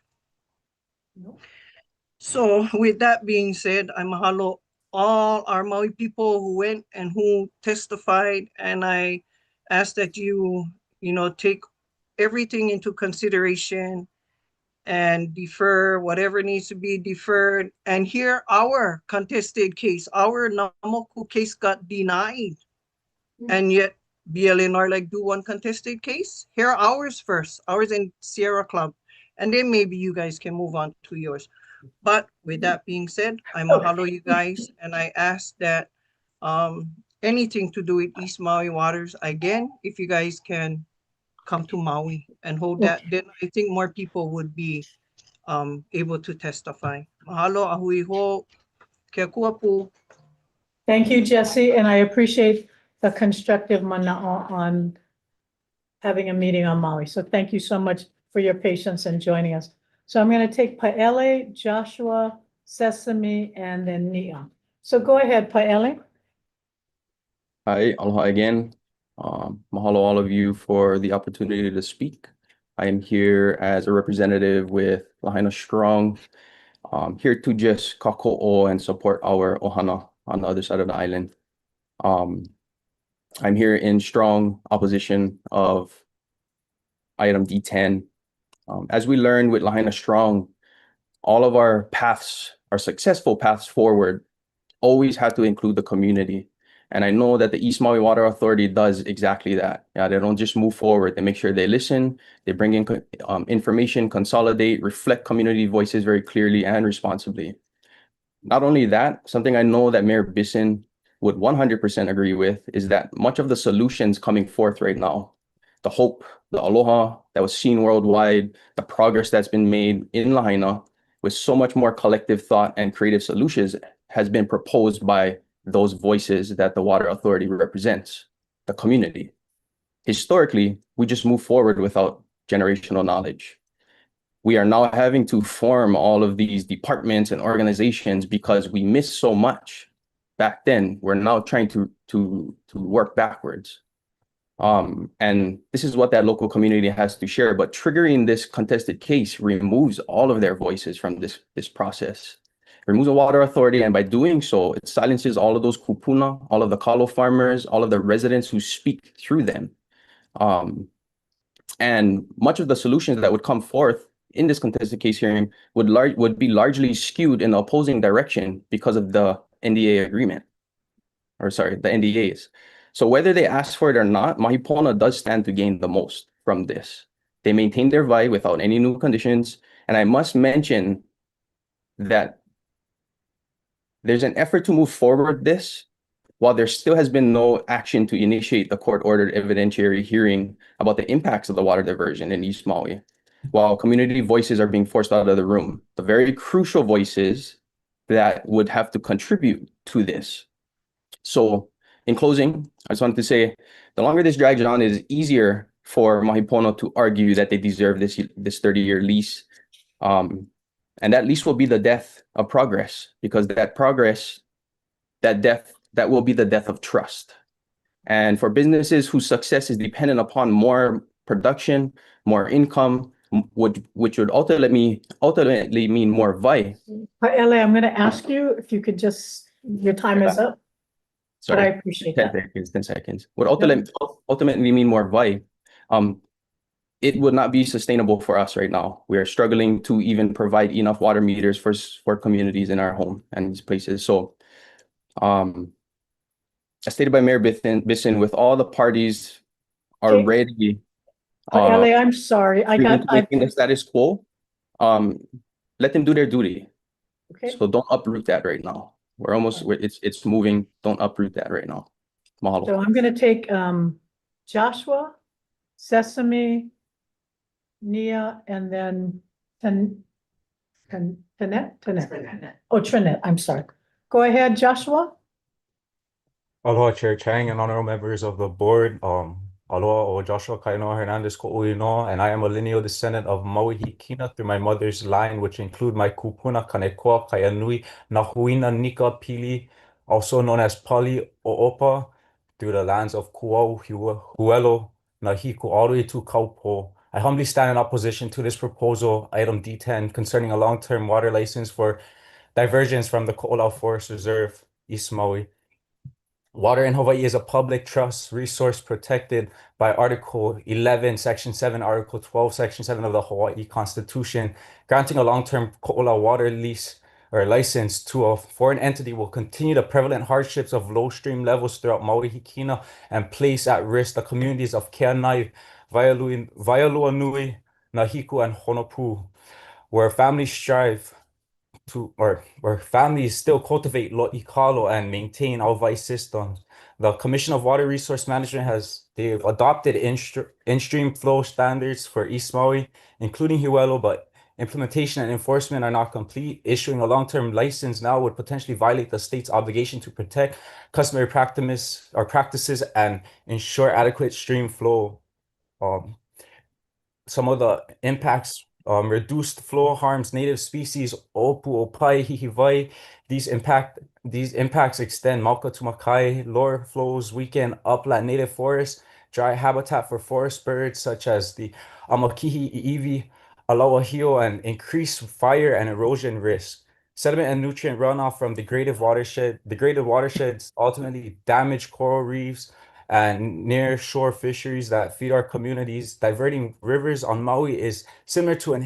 So with that being said, I mahalo all our Maui people who went and who testified, and I ask that you take everything into consideration and defer whatever needs to be deferred. And here our contested case, our Namoku case got denied. And yet BLNR like do one contested case. Here ours first, ours in Sierra Club. And then maybe you guys can move on to yours. But with that being said, I mahalo you guys, and I ask that anything to do with East Maui waters. Again, if you guys can come to Maui and hold that, then I think more people would be able to testify. Mahalo, ahui ho, ke kuapu. Thank you, Jesse, and I appreciate the constructive mana'o on having a meeting on Maui. So thank you so much for your patience and joining us. So I'm going to take Paele, Joshua, Sesame, and then Nia. So go ahead, Paele. Hi, aloha again. Mahalo all of you for the opportunity to speak. I am here as a representative with Lahaina Strong, here to just kako'o and support our ohana on the other side of the island. I'm here in strong opposition of item D10. As we learned with Lahaina Strong, all of our paths, our successful paths forward, always have to include the community. And I know that the East Maui Water Authority does exactly that. Yeah, they don't just move forward. They make sure they listen, they bring in information, consolidate, reflect community voices very clearly and responsibly. Not only that, something I know that Mayor Bisson would 100% agree with is that much of the solutions coming forth right now, the hope, the aloha that was seen worldwide, the progress that's been made in Lahaina with so much more collective thought and creative solutions has been proposed by those voices that the Water Authority represents, the community. Historically, we just move forward without generational knowledge. We are now having to form all of these departments and organizations because we missed so much back then. We're now trying to work backwards. And this is what that local community has to share, but triggering this contested case removes all of their voices from this process. Removes the Water Authority, and by doing so, it silences all of those kupuna, all of the kalo farmers, all of the residents who speak through them. And much of the solutions that would come forth in this contested case hearing would be largely skewed in the opposing direction because of the NDA agreement, or sorry, the NDAs. So whether they ask for it or not, Mahi Pona does stand to gain the most from this. They maintain their vai without any new conditions, and I must mention that there's an effort to move forward this while there still has been no action to initiate the court-ordered evidentiary hearing about the impacts of the water diversion in East Maui, while community voices are being forced out of the room, the very crucial voices that would have to contribute to this. So in closing, I just wanted to say, the longer this drags on, it is easier for Mahi Pono to argue that they deserve this 30-year lease. And that lease will be the death of progress, because that progress, that will be the death of trust. And for businesses whose success is dependent upon more production, more income, which would ultimately mean more vai. Paele, I'm going to ask you if you could just, your time is up. Sorry, But I appreciate 10 that. seconds, 10 seconds. Would ultimately mean more vai. It would not be sustainable for us right now. We are struggling to even provide enough water meters for communities in our home and these places. So, as stated by Mayor Bisson, with all the parties already Paele, I'm sorry. in the status quo, let them do their duty. Okay. So don't uproot that right now. It's moving. Don't uproot that right now. Mahalo. So I'm going to take Joshua, Sesame, Nia, and then Trinette. Oh, Trinette, I'm sorry. Go ahead, Joshua. Aloha, Chair Chang and honorable members of the board. Aloha o Joshua Kainoa Hernandez Ko'uinoa, and I am a lineal descendant of Maui Hikina through my mother's line, which include my kupuna Kanekoa, Kaianui, Nahuina, Nika, Pili, also known as Pali O'opa, through the lands of Kuau, Huelo, Nahiku, all the way to Kaupo. I humbly stand in opposition to this proposal, item D10, concerning a long-term water license for diversions from the Ko'olau Forest Reserve, East Maui. Water in Hawaii is a public trust resource protected by Article 11, Section 7, Article 12, Section 7 of the Hawaii Constitution. Granting a long-term Ko'olau water lease or license to a foreign entity will continue the prevalent hardships of low stream levels throughout Maui Hikina and place at risk the communities of Keanai, Waialua Nui, Nahiku, and Honopu, where families strive where families still cultivate lo'ikalo and maintain Alvai systems. The Commission of Water Resource Management they've adopted in-stream flow standards for East Maui, including Hiwelo, but implementation and enforcement are not complete. Issuing a long-term license now would potentially violate the state's obligation to protect customary practices and ensure adequate stream flow. Some of the impacts: reduced flow harms native species, opu, opai, hihivai. These impacts extend Mauka to Makai, lower flows weaken upland native forests, dry habitat for forest birds such as the Amakihi, Iiwi, Alawahio, and increase fire and erosion risk. Sediment and nutrient runoff from degraded watersheds ultimately damage coral reefs and near shore fisheries that feed our communities. Diverting rivers on Maui is similar to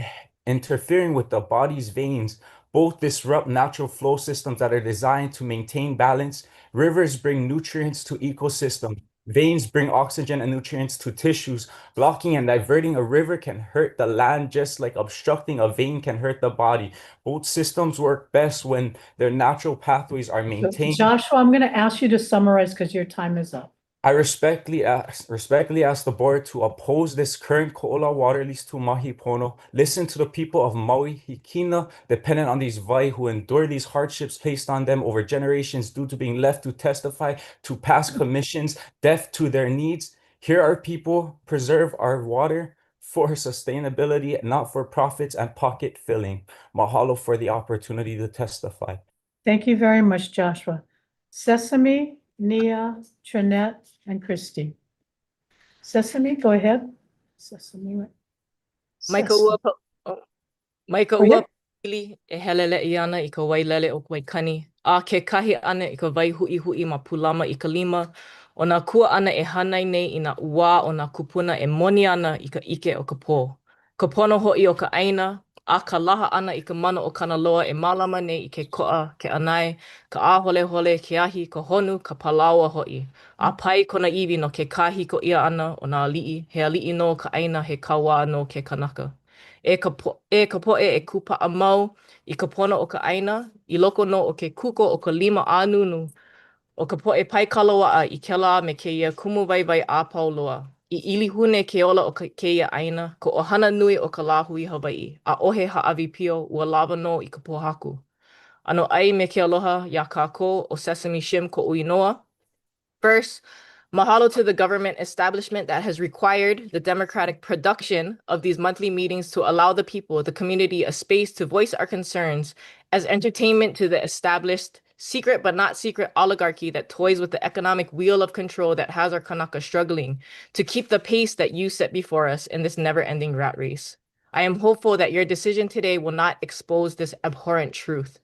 interfering with the body's veins. Both disrupt natural flow systems that are designed to maintain balance. Rivers bring nutrients to ecosystems. Veins bring oxygen and nutrients to tissues. Blocking and diverting a river can hurt the land just like obstructing a vein can hurt the body. Both systems work best when their natural pathways are maintained. Joshua, I'm going to ask you to summarize because your time is up. I respectfully ask the board to oppose this current ko'ola water lease to Mahi Pono. Listen to the people of Maui Hikina, dependent on these vai who endure these hardships placed on them over generations due to being left to testify to past commissions, deaf to their needs. Hear our people, preserve our water for sustainability, not for profits and pocket filling. Mahalo for the opportunity to testify. Thank you very much, Joshua. Sesame, Nia, Trinette, and Christy. Sesame, go ahead. Sesame. Maika ua pili e helele i ana I ka wailele o Waikani. A ke kahi ana I ka wai hui ma pulama I ka lima. O nā kua ana e hanai nei I nā ua o nā kupuna e moni ana I ka ike o ka pō. Ka pono ho'i o ka aina, a ka laha ana I ka mana o Kanaloa e malama nei I ke ko'a, ke anai, ka āhole ke ahi, ka honu, ka palaoa ho'i. A pai kona iwi no ke kahi ko ia ana o nā li'i, he ali'i no ka aina he kaua no ke kanaka. E ka po'e e kupa'a mau I ka pono o ka aina, I loko no o ke kuko o ka lima ānunu, o ka po'e pai kalawa'a I kela me keia kumu waiwai a pauloa. I ilihune ke ola o keia aina, ko ohana nui o ka lāhui Hawaii, a ohe ha'awi pio ua lava no I ka pohaku. Ano ai me ke aloha ya kākou o Sesame Shim ko uinoa. First, mahalo to the government establishment that has required the democratic production of these monthly meetings to allow the people, the community, a space to voice our concerns as entertainment to the established secret but not secret oligarchy that toys with the economic wheel of control that has our Kanaka struggling to keep the pace that you set before us in this never-ending rat race. I am hopeful that your decision today will not expose this abhorrent truth.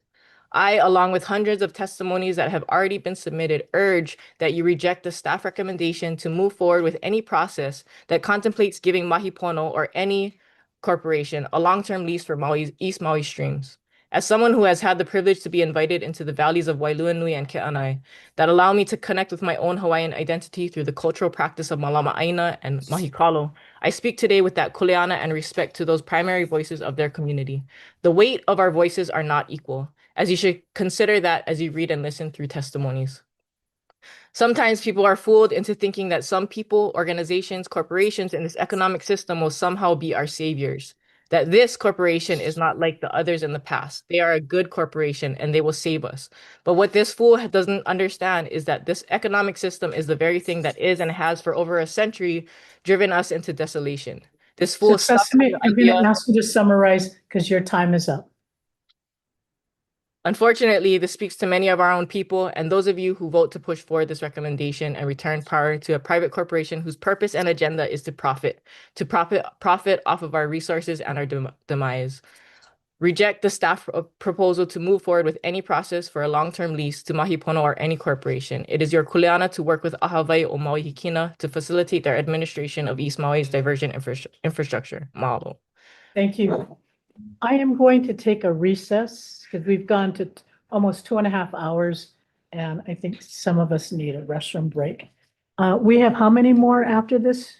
I, along with hundreds of testimonies that have already been submitted, urge that you reject the staff recommendation to move forward with any process that contemplates giving Mahi Pono or any corporation a long-term lease for East Maui streams. As someone who has had the privilege to be invited into the valleys of Wailuanui and Ke'anai that allow me to connect with my own Hawaiian identity through the cultural practice of Malama Aina and Mahikalo, I speak today with that kuleana and respect to those primary voices of their community. The weight of our voices are not equal, as you should consider that as you read and listen through testimonies. Sometimes people are fooled into thinking that some people, organizations, corporations in this economic system will somehow be our saviors. That this corporation is not like the others in the past. They are a good corporation and they will save us. But what this fool doesn't understand is that this economic system is the very thing that is and has for over a century driven us into desolation. This fool So, Sesame, I'm going to ask you to summarize because your time is up. Unfortunately, this speaks to many of our own people and those of you who vote to push forward this recommendation and return power to a private corporation whose purpose and agenda is to profit off of our resources and our demise. Reject the staff proposal to move forward with any process for a long-term lease to Mahi Pono or any corporation. It is your kuleana to work with Ahawai o Maui Hikina to facilitate their administration of East Maui's diversion infrastructure model. Thank you. I am going to take a recess because we've gone to almost 2.5 hours and I think some of us need a restroom break. We have how many more after this?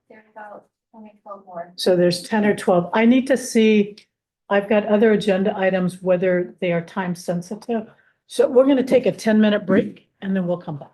There's about only 12 more. So there's 10 or 12. I need to see I've got other agenda items, whether they are time sensitive. So we're going to take a 10-minute break and then we'll come back.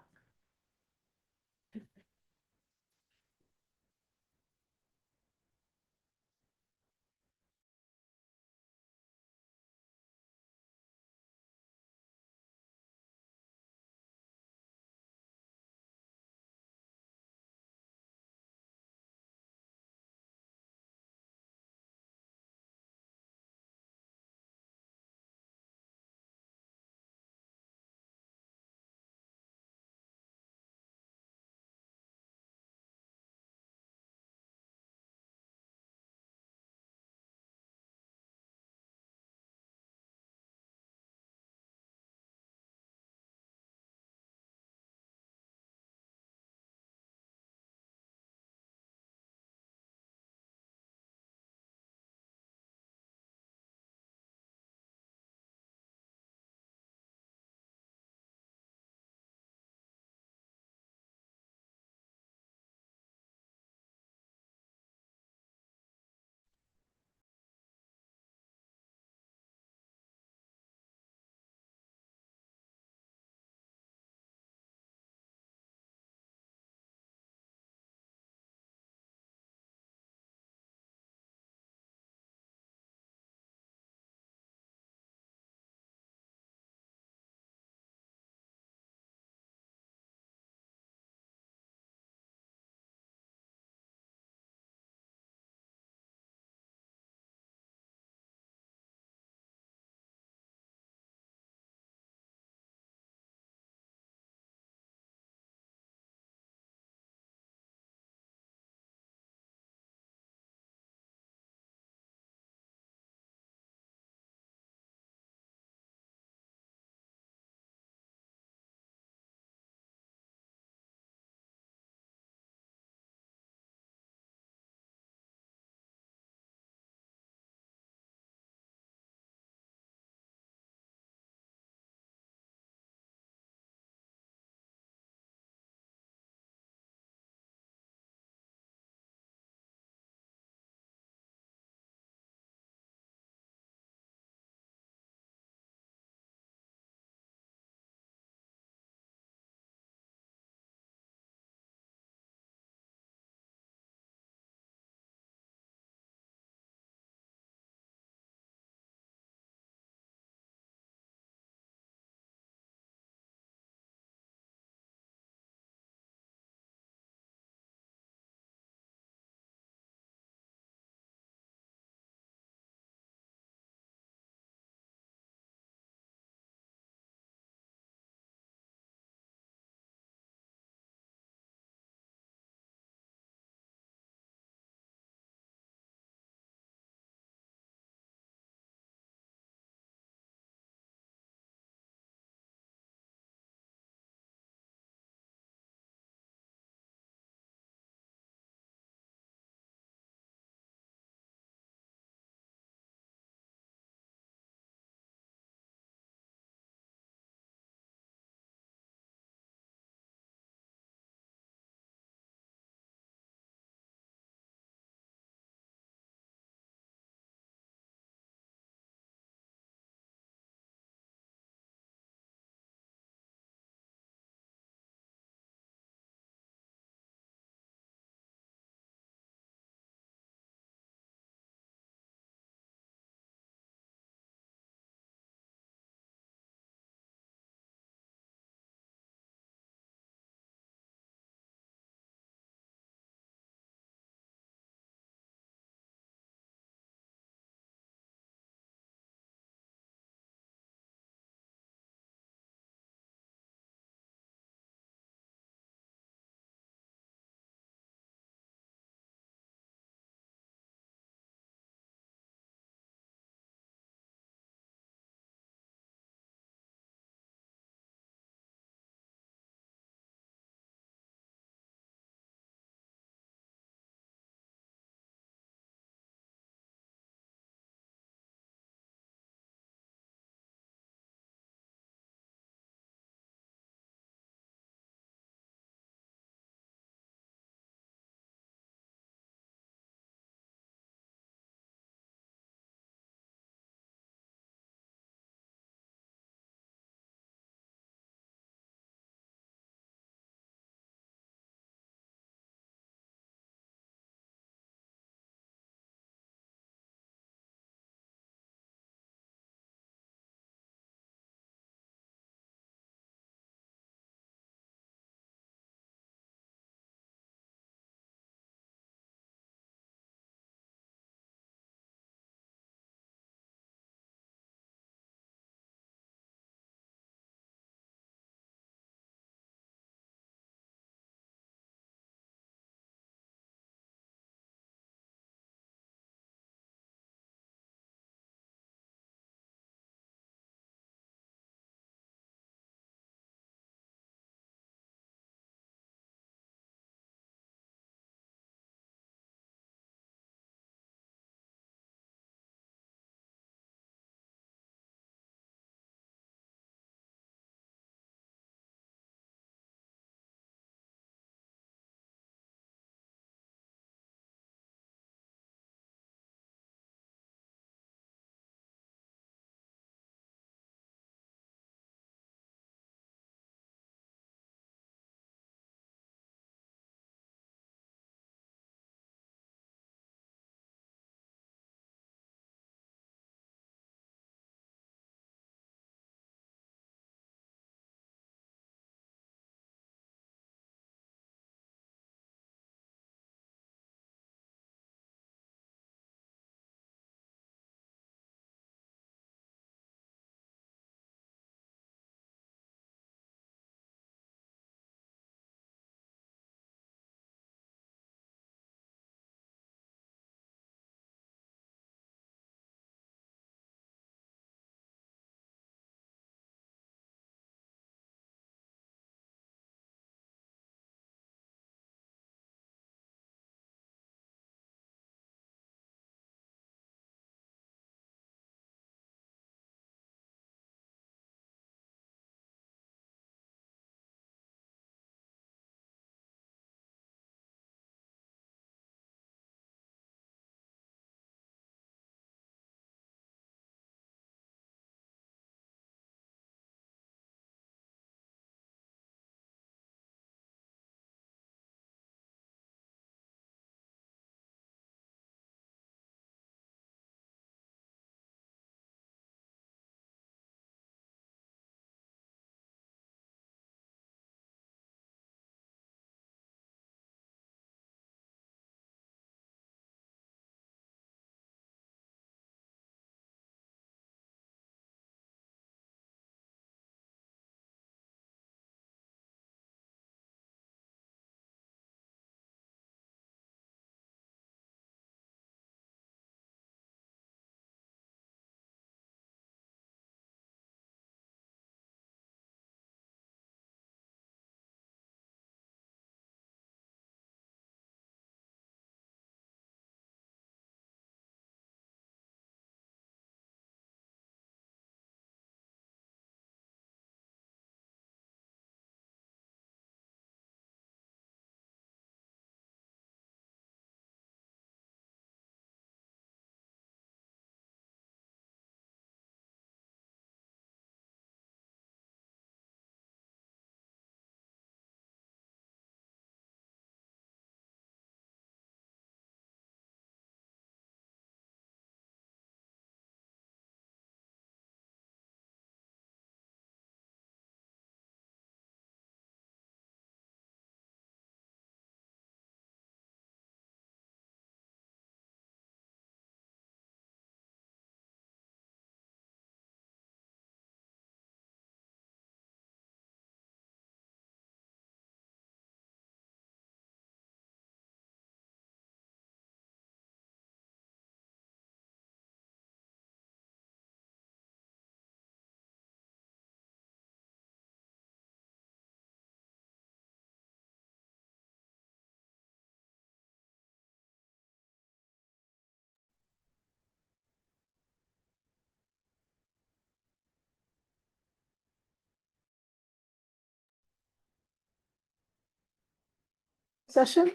session?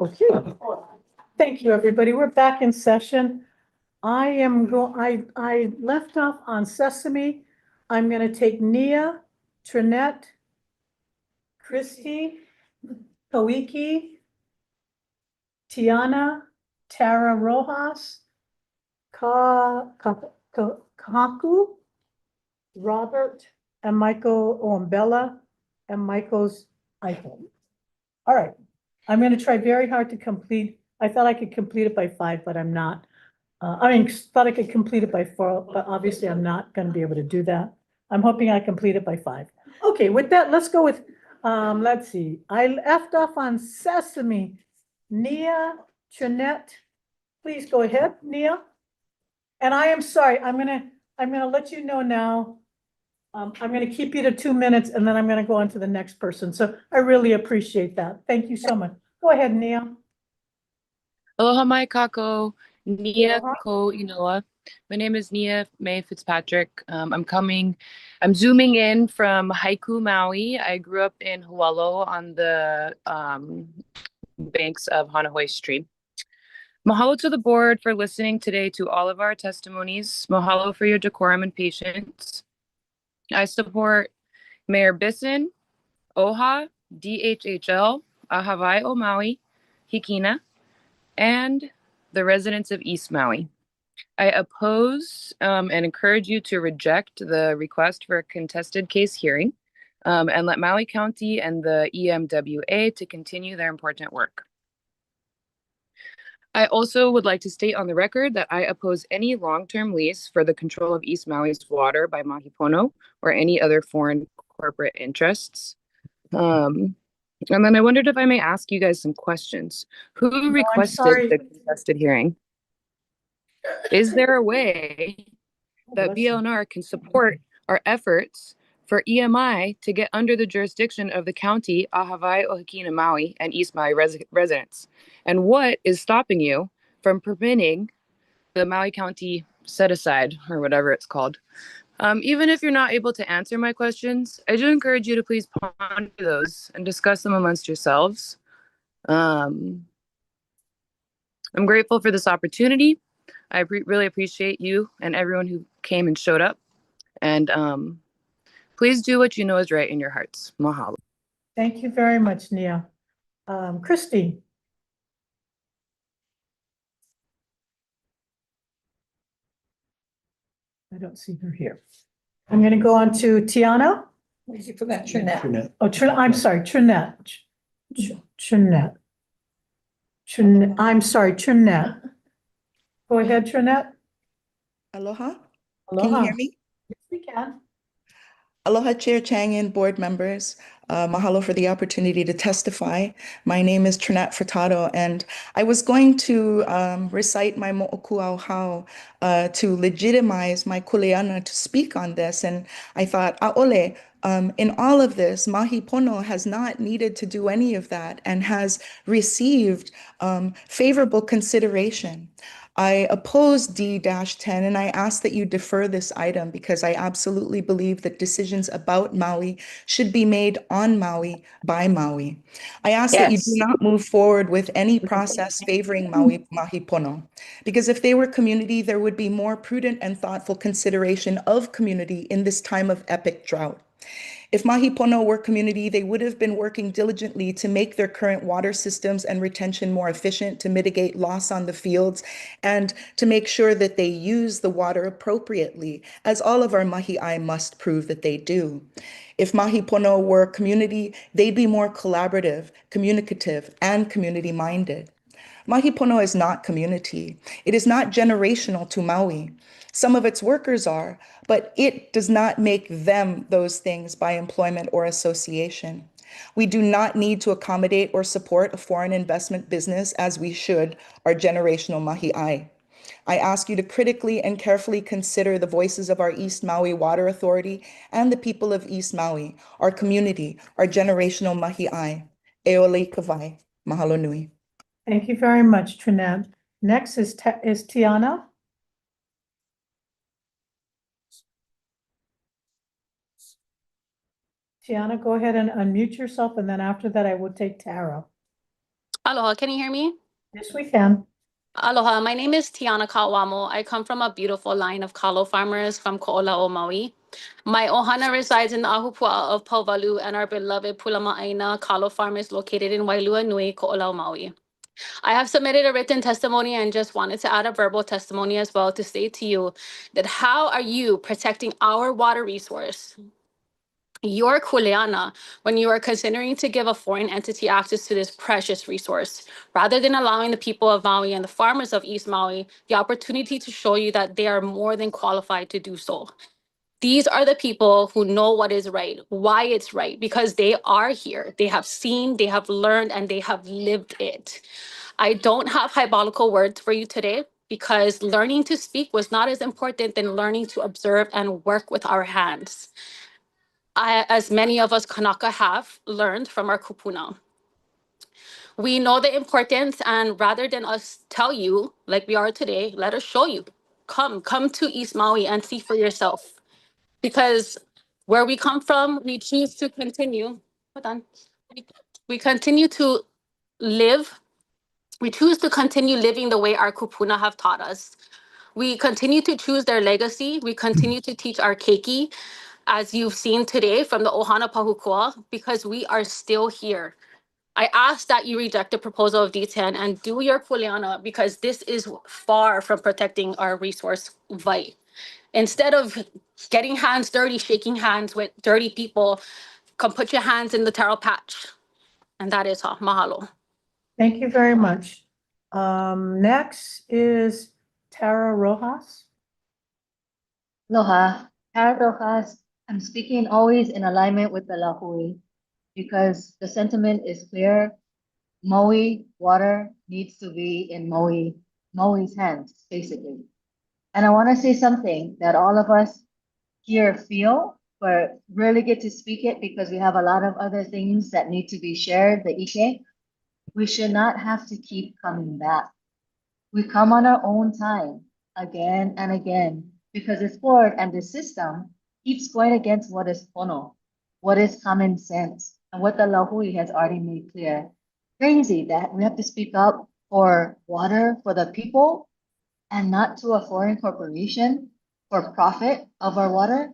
Okay. Thank you, everybody. We're back in session. I left off on Sesame. I'm gonna take Nia, Trinette, Christy, Koiki, Tiana, Tara Rojas, Kaku, Robert, and Michael Ombella, and Michael's iPhone. All right, I'm gonna try very hard to complete. I thought I could complete it by 5, but I'm not. Thought I could complete it by 4, but obviously I'm not gonna be able to do that. I'm hoping I complete it by 5. Okay, with that, let's go with, let's see. I left off on Sesame. Nia, Trinette, please go ahead, Nia. And I am sorry, I'm gonna let you know now. I'm gonna keep you to 2 minutes and then I'm gonna go on to the next person. So I really appreciate that. Thank you so much. Go ahead, Nia. Aloha mai kako, Nia Aloha. ko inoa. My name is Nia May Fitzpatrick. I'm zooming in from Haiku, Maui. I grew up in Hualo on the banks of Hanahoi Stream. Mahalo to the board for listening today to all of our testimonies. Mahalo for your decorum and patience. I support Mayor Bisson, OHA, DHHL, Ahawai o Maui, Hikina, and the residents of East Maui. I oppose and encourage you to reject the request for a contested case hearing and let Maui County and the EMWA to continue their important work. I also would like to state on the record that I oppose any long-term lease for the control of East Maui's water by Mahi Pono or any other foreign corporate interests. And then I wondered if I may ask you guys some questions. Who requested the contested hearing? Is there a way that BLNR can support our efforts for EMI to get under the jurisdiction of the county, Ahawai, Ohakina, Maui, and East Maui residents? And what is stopping you from permitting the Maui County set-aside, or whatever it's called? Even if you're not able to answer my questions, I do encourage you to please ponder those and discuss them amongst yourselves. I'm grateful for this opportunity. I really appreciate you and everyone who came and showed up. And please do what you know is right in your hearts. Mahalo. Thank you very much, Nia. Christy. I don't see her here. I'm going to go on to Tiana. You forgot Trinette. Oh, I'm sorry, Trinette. Trinette. I'm sorry, Trinette. Go ahead, Trinette. Aloha. Aloha. Can you hear me? Yes, we can. Aloha, Chair Chang and board members. Mahalo for the opportunity to testify. My name is Trinette Furtado, and I was going to recite my mo'okuauhau to legitimize my kuleana to speak on this. And I thought, a'ole, in all of this, Mahi Pono has not needed to do any of that and has received favorable consideration. I oppose D-10 and I ask that you defer this item because I absolutely believe that decisions about Maui should be made on Maui by Maui. I ask that you do not move forward with any process favoring Maui Mahi Pono, because if they were community, there would be more prudent and thoughtful consideration of community in this time of epic drought. If Mahi Pono were community, they would have been working diligently to make their current water systems and retention more efficient, to mitigate loss on the fields, and to make sure that they use the water appropriately, as all of our mahi'ai must prove that they do. If Mahi Pono were community, they'd be more collaborative, communicative, and community-minded. Mahi Pono is not community. It is not generational to Maui. Some of its workers are, but it does not make them those things by employment or association. We do not need to accommodate or support a foreign investment business as we should our generational mahi'ai. I ask you to critically and carefully consider the voices of our East Maui Water Authority and the people of East Maui, our community, our generational mahi'ai. Eole kawai. Mahalo nui. Thank you very much, Trinette. Next is Tiana. Tiana, go ahead and unmute yourself, and then after that, I will take Tara. Aloha, can you hear me? Yes, we can. Aloha, my name is Tiana Kawamo. I come from a beautiful line of kalo farmers from Ko'olao, Maui. My ohana resides in the Ahupua of Pauvalu and our beloved Pulama'aina kalo farm is located in Wailua Nui, Ko'olao, Maui. I have submitted a written testimony and just wanted to add a verbal testimony as well to say to you that how are you protecting our water resource, your kuleana, when you are considering to give a foreign entity access to this precious resource, rather than allowing the people of Maui and the farmers of East Maui the opportunity to show you that they are more than qualified to do so. These are the people who know what is right, why it's right, because they are here. They have seen, they have learned, and they have lived it. I don't have hyperbolical words for you today because learning to speak was not as important than learning to observe and work with our hands. As many of us Kanaka have learned from our kupuna. We know the importance, and rather than us tell you like we are today, let us show you. Come to East Maui and see for yourself. Because where we come from, we choose to continue. Hold on. We continue to live. We choose to continue living the way our kupuna have taught us. We continue to choose their legacy. We continue to teach our keiki, as you've seen today from the Ohana Pahukua, because we are still here. I ask that you reject the proposal of D10 and do your kuleana, because this is far from protecting our resource vai. Instead of getting hands dirty, shaking hands with dirty people, come put your hands in the taro patch. And that is all. Mahalo. Thank you very much. Next is Tara Rojas. Aloha, Tara Rojas. I'm speaking always in alignment with the Lahui because the sentiment is clear. Maui water needs to be in Maui's hands, basically. And I want to say something that all of us here feel, but rarely get to speak it because we have a lot of other things that need to be shared, the ike. We should not have to keep coming back. We come on our own time again and again because this board and this system keeps going against what is pono, what is common sense, and what the Lahui has already made clear. Crazy that we have to speak up for water for the people and not to a foreign corporation for profit of our water.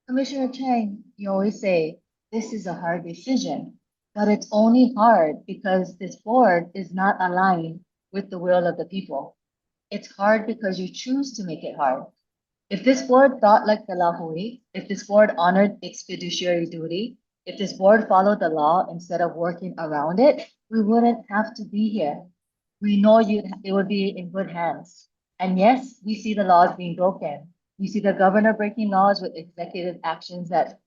Commissioner Chang, you always say, this is a hard decision, but it's only hard because this board is not aligned with the will of the people. It's hard because you choose to make it hard. If this board thought like the Lahui, if this board honored its fiduciary duty, if this board followed the law instead of working around it, we wouldn't have to be here. We know it would be in good hands. And yes, we see the laws being broken. We see the governor breaking laws with executive actions that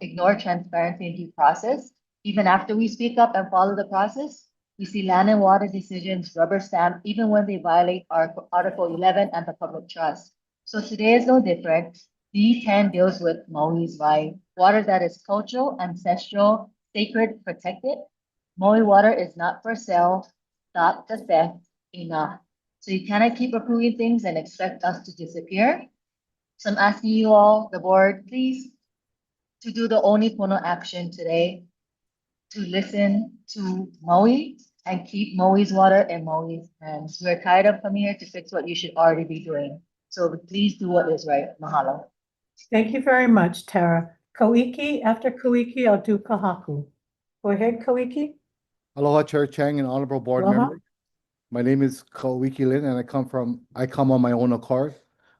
ignore transparency and due process. Even after we speak up and follow the process, we see land and water decisions rubber stamp even when they violate our Article 11 and the public trust. So today is no different. D10 deals with Maui's vai, water that is cultural, ancestral, sacred, protected. Maui water is not for sale. Stop the theft. Enough. So you cannot keep approving things and expect us to disappear. So I'm asking you all, the board, please, to do the only pono action today, to listen to Maui and keep Maui's water in Maui's hands. We're tired of coming here to fix what you should already be doing. So please do what is right. Mahalo. Thank you very much, Tara. Koiki, after Koiki, I'll do Kahaku. Go ahead, Koiki. Aloha, Chair Chang and honorable board Aloha. members. My name is Kawiki Lin, and I come on my own accord.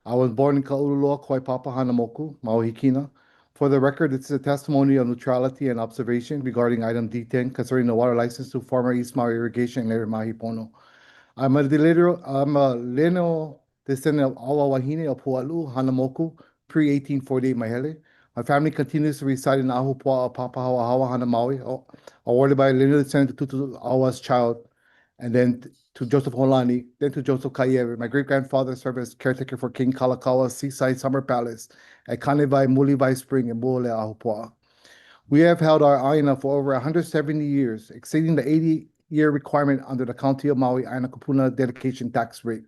I was born in Ka'ululua, Koipapa, Hanamoku, Maui Hikina. For the record, this is a testimony of neutrality and observation regarding item D10 concerning the water license to former East Maui Irrigation and Larry Mahipono. I'm a lineal descendant of Awa Wahine of Pualu, Hanamoku, pre-1848 Mahele. My family continues to reside in Ahupua, Papahawa, Hawa, Hana Maui, awarded by a lineal descendant to Tutu Awa's child, and then to Joseph Holani, then to Joseph Kaiere. My great-grandfather served as caretaker for King Kalakaua Seaside Summer Palace at Kanevai Mulivai Spring in Buole, Ahupua. We have held our aina for over 170 years, exceeding the 80-year requirement under the County of Maui Aina Kupuna dedication tax rate.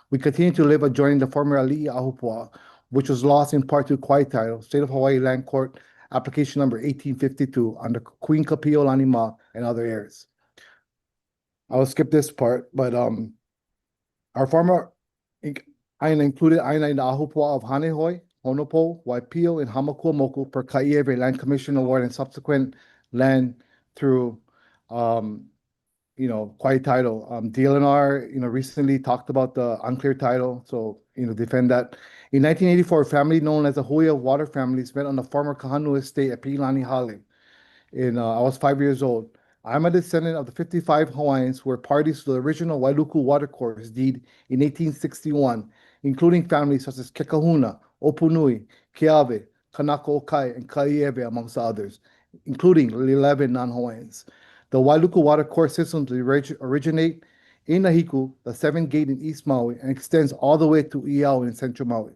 We continue to live adjoining the former Ali'i Ahupua, which was lost in part to quiet title, State of Hawaii Land Court application number 1852 under Queen Kapi'olani and other areas. I will skip this part, but our former aina included aina in the ahupua of Hanehoi, Honopo, Waipio, and Hamakuamoku per Kai'ewe Land Commission Award and subsequent land through quiet title. DLNR, recently talked about the unclear title, so, defend that. In 1984, a family known as the Hoia Water families met on the former Kahanu estate at Pi'ilani Hale. I was 5 years old. I'm a descendant of the 55 Hawaiians who were parties to the original Wailuku Watercourse deed in 1861, including families such as Kekahuna, Opunui, Keawe, Kanaka Okai, and Kai'ewe, amongst others, including 11 non-Hawaiians. The Wailuku Watercourse systems originate in Nahiku, the 7th gate in East Maui, and extends all the way to Iao in Central Maui.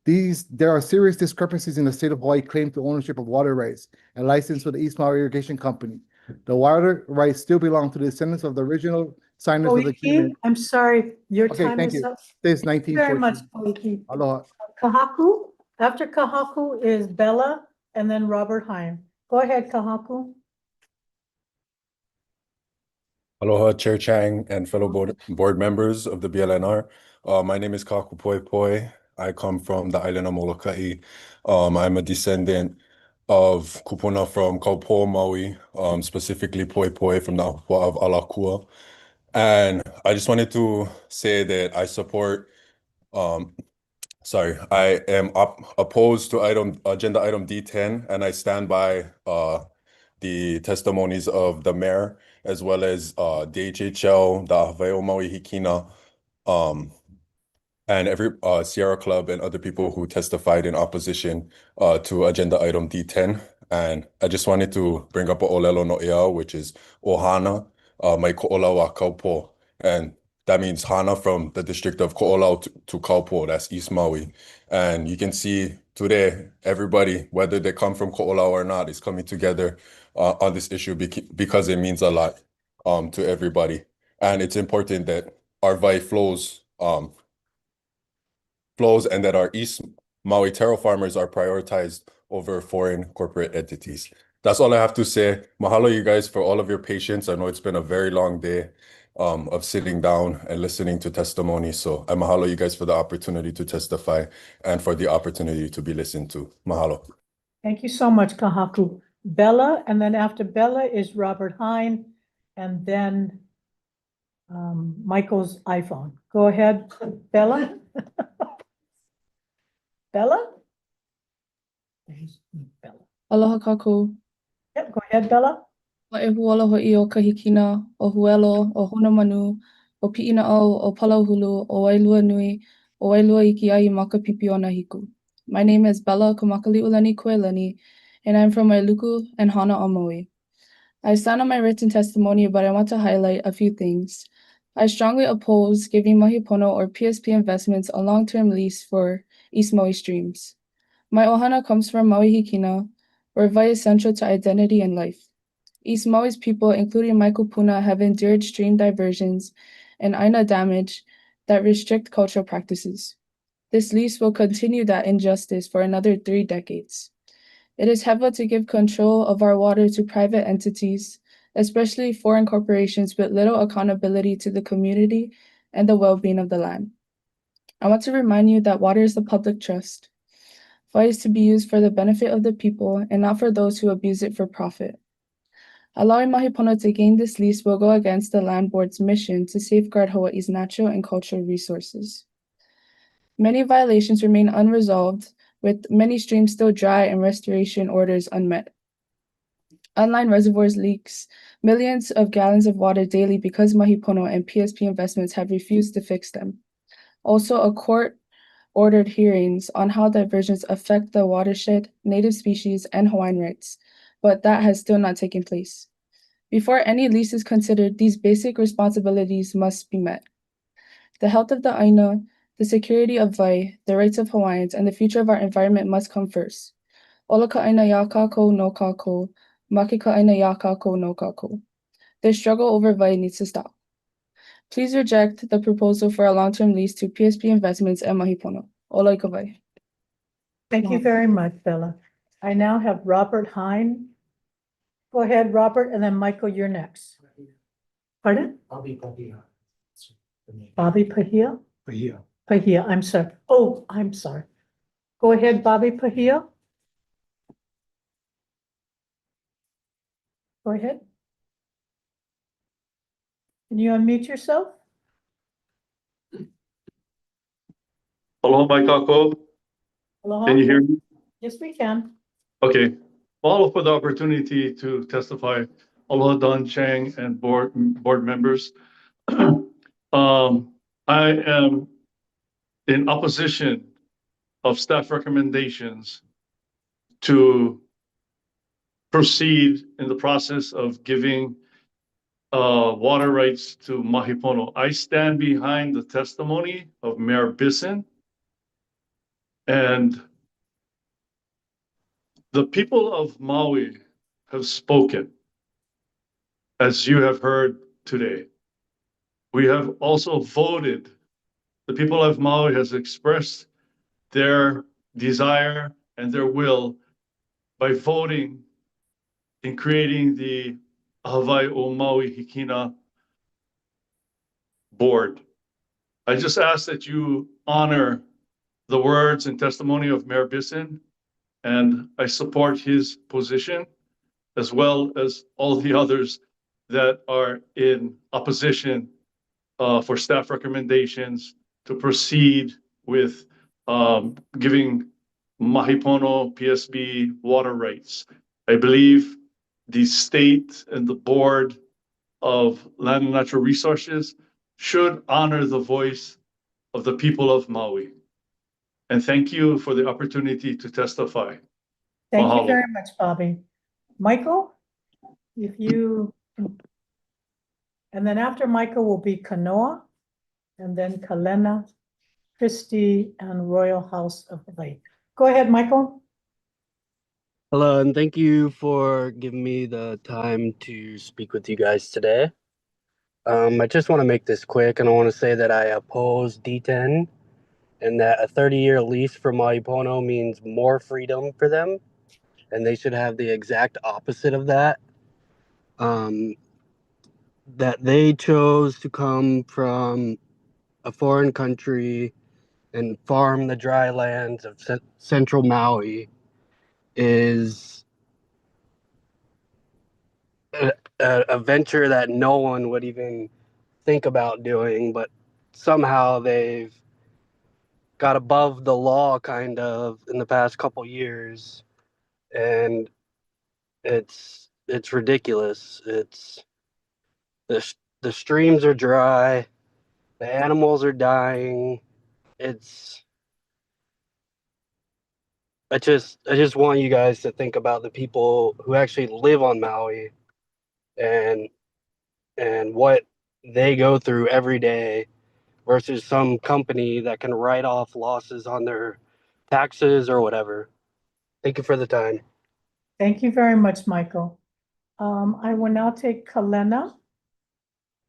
There are serious discrepancies in the state of Hawaii claim to ownership of water rights and license with the East Maui Irrigation Company. The water rights still belong to the descendants of the original signers of the Koiki, agreement. I'm sorry, your Okay, time thank is you. up. This is Thank you very much, 1914. Koiki. Aloha. Kahaku, after Kahaku is Bella and then Robert Heim. Go ahead, Kahaku. Aloha, Chair Chang and fellow board members of the BLNR. My name is Kaku Poi Poi. I come from the island of Molokai. I'm a descendant of kupuna from Kaupo, Maui, specifically Poi Poi from the Ahupua of Alakua. And I just wanted to say that I support, I am opposed to agenda item D10, and I stand by the testimonies of the mayor, as well as DHHL, the Hawaii Maui Hikina, and every Sierra Club and other people who testified in opposition to agenda item D10. And I just wanted to bring up a Olelo no Ea, which is Ohana, mai Ko'olau a Kaupo. And that means Hana from the district of Ko'olau to Kaupo, that's East Maui. And you can see today, everybody, whether they come from Ko'olau or not, is coming together on this issue because it means a lot to everybody. And it's important that our vai flows and that our East Maui taro farmers are prioritized over foreign corporate entities. That's all I have to say. Mahalo, you guys, for all of your patience. I know it's been a very long day of sitting down and listening to testimony. So I mahalo you guys for the opportunity to testify and for the opportunity to be listened to. Mahalo. Thank you so much, Kahaku. Bella, and then after Bella is Robert Hine, and then Michael's iPhone. Go ahead, Bella. Bella? Bella. Aloha kākou. Yep, go ahead, Bella. O e huala ho'i o Kahikina, o Huelo, o Honamanu, o Pi'ina au, o Palauhulu, o Wailua Nui, o Wailua Iki ai Makapipi o Nahiku. My name is Bella Kamakali'ulani Kuelani, and I'm from Wailuku and Hana on Maui. I stand on my written testimony, but I want to highlight a few things. I strongly oppose giving Mahipono or PSP Investments a long-term lease for East Maui streams. My ohana comes from Maui Hikina, where vai is central to identity and life. East Maui's people, including my kupuna, have endured stream diversions and aina damage that restrict cultural practices. This lease will continue that injustice for another 3 decades. It is hewa to give control of our water to private entities, especially foreign corporations with little accountability to the community and the well-being of the land. I want to remind you that water is the public trust. Vai is to be used for the benefit of the people and not for those who abuse it for profit. Allowing Mahipono to gain this lease will go against the Land Board's mission to safeguard Hawaii's natural and cultural resources. Many violations remain unresolved, with many streams still dry and restoration orders unmet. Unlined reservoirs leaks millions of gallons of water daily because Mahipono and PSP Investments have refused to fix them. Also, a court ordered hearings on how diversions affect the watershed, native species, and Hawaiian rights, but that has still not taken place. Before any lease is considered, these basic responsibilities must be met. The health of the aina, the security of vai, the rights of Hawaiians, and the future of our environment must come first. Ola ka aina ya kākou no kākou, make ka aina ya kākou no kākou. This struggle over vai needs to stop. Please reject the proposal for a long-term lease to PSP Investments and Mahipono. Ola i ka vai. Thank you very much, Bella. I now have Robert Hine. Go ahead, Robert, and then Michael, you're next. Pardon? Bobby Pahia. Bobby Pahia? Pahia. Pahia, I'm sorry. Oh, I'm sorry. Go ahead, Bobby Pahia. Go ahead. Can you unmute yourself? Hello, Mike Kako. Aloha. Can you hear me? Yes, we can. Okay. Mahalo for the opportunity to testify. Aloha, Don Chang and board members. I am in opposition of staff recommendations to proceed in the process of giving water rights to Mahipono. I stand behind the testimony of Mayor Bisson, and the people of Maui have spoken, as you have heard today. We have also voted. The people of Maui has expressed their desire and their will by voting in creating the Hawaii o Maui Hikina board. I just ask that you honor the words and testimony of Mayor Bisson, and I support his position, as well as all the others that are in opposition for staff recommendations to proceed with giving Mahipono PSB water rights. I believe the state and the board of Land and Natural Resources should honor the voice of the people of Maui. And thank you for the opportunity to testify. Thank you Mahalo. very much, Bobby. Michael, if you, and then after Michael will be Kanoa, and then Kalena, Christie, and Royal House of Hawaii. Go ahead, Michael. Hello, and thank you for giving me the time to speak with you guys today. I just want to make this quick, and I want to say that I oppose D10 and that a 30-year lease for Mahipono means more freedom for them, and they should have the exact opposite of that. That they chose to come from a foreign country and farm the dry lands of central Maui is a venture that no one would even think about doing, but somehow they've got above the law kind of in the past couple years, and it's ridiculous. It's the streams are dry, the animals are dying. I just want you guys to think about the people who actually live on Maui and what they go through every day versus some company that can write off losses on their taxes or whatever. Thank you for the time. Thank you very much, Michael. I will now take Kalena,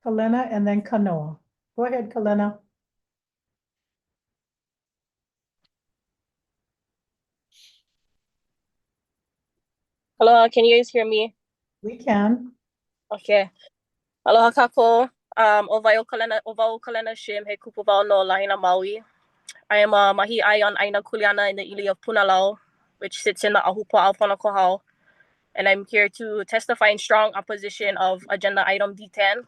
and then Kanoa. Go ahead, Kalena. Hello, can you guys hear me? We can. Okay. Aloha kako. Ovao kalena shim he kupuvao no Lahaina Maui. I am a mahi ai on Aina Kuleana in the ili of Punalao, which sits in the Ahupua'a Ponakohao. And I'm here to testify in strong opposition of agenda item D10.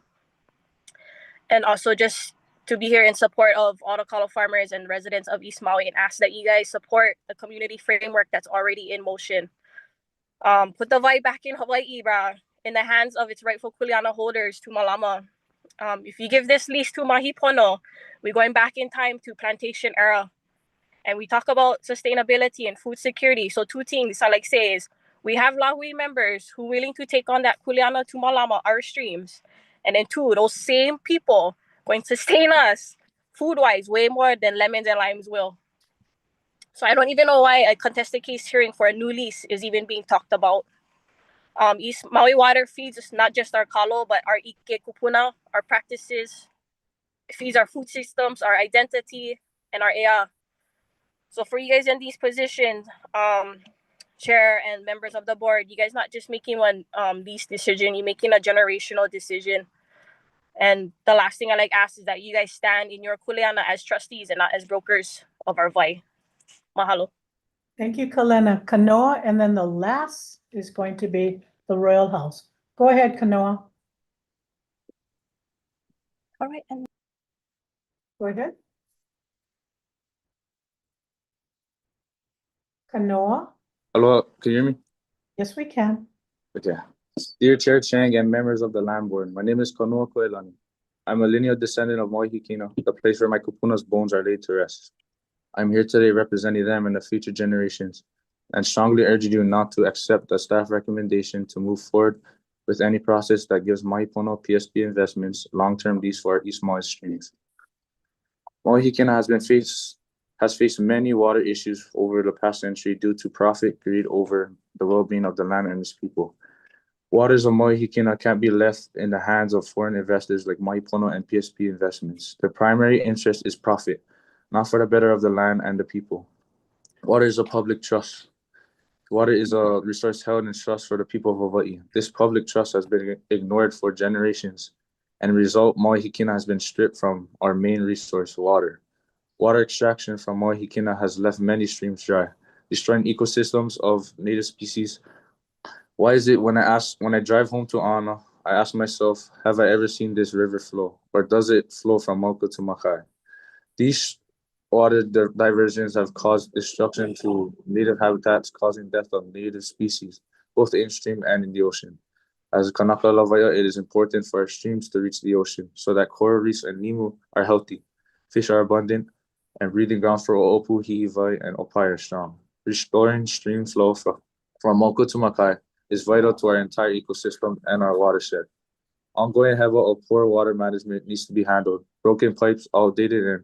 And also just to be here in support of all the kalo farmers and residents of East Maui and ask that you guys support the community framework that's already in motion. Put the vai back in Hawaii, brah, in the hands of its rightful kuleana holders to Malama. If you give this lease to Mahipono, we're going back in time to plantation era. And we talk about sustainability and food security. So two things I like say is we have Lahui members who are willing to take on that kuleana to Malama, our streams. And then two, those same people going to sustain us food-wise way more than lemons and limes will. So I don't even know why a contested case hearing for a new lease is even being talked about. East Maui Water feeds us not just our kalo, but our ike kupuna, our practices. It feeds our food systems, our identity, and our ea. So for you guys in these positions, Chair and members of the board, you guys not just making one lease decision, you're making a generational decision. And the last thing I like ask is that you guys stand in your kuleana as trustees and not as brokers of our vai. Mahalo. Thank you, Kalena. Kanoa, and then the last is going to be the Royal House. Go ahead, Kanoa. All right. And Go ahead. Kanoa. Hello, can you hear me? Yes, we can. Okay. Dear Chair Chang and members of the Land Board, my name is Konoa Koelani. I'm a lineal descendant of Maui Hikina, the place where my kupuna's bones are laid to rest. I'm here today representing them and the future generations, and strongly urging you not to accept the staff recommendation to move forward with any process that gives Maui Pono PSP Investments long-term lease for our East Maui streams. Maui Hikina has faced many water issues over the past century due to profit greed over the well-being of the land and its people. Waters of Maui Hikina can't be left in the hands of foreign investors like Maui Pono and PSP Investments. Their primary interest is profit, not for the better of the land and the people. Water is a public trust. Water is a resource held in trust for the people of Hawaii. This public trust has been ignored for generations, and as a result, Maui Hikina has been stripped from our main resource, water. Water extraction from Maui Hikina has left many streams dry, destroying ecosystems of native species. Why is it when I drive home to Ana, I ask myself, have I ever seen this river flow? Or does it flow from Mauka to Makai? These water diversions have caused destruction to native habitats, causing death of native species, both in stream and in the ocean. As Kanaka Lavaya, it is important for our streams to reach the ocean so that coral reefs and Nimu are healthy, fish are abundant, and breeding grounds for Oopu, Hihivai, and Opai are strong. Restoring stream flow from Mauka to Makai is vital to our entire ecosystem and our watershed. Ongoing heavy or poor water management needs to be handled. Broken pipes, outdated and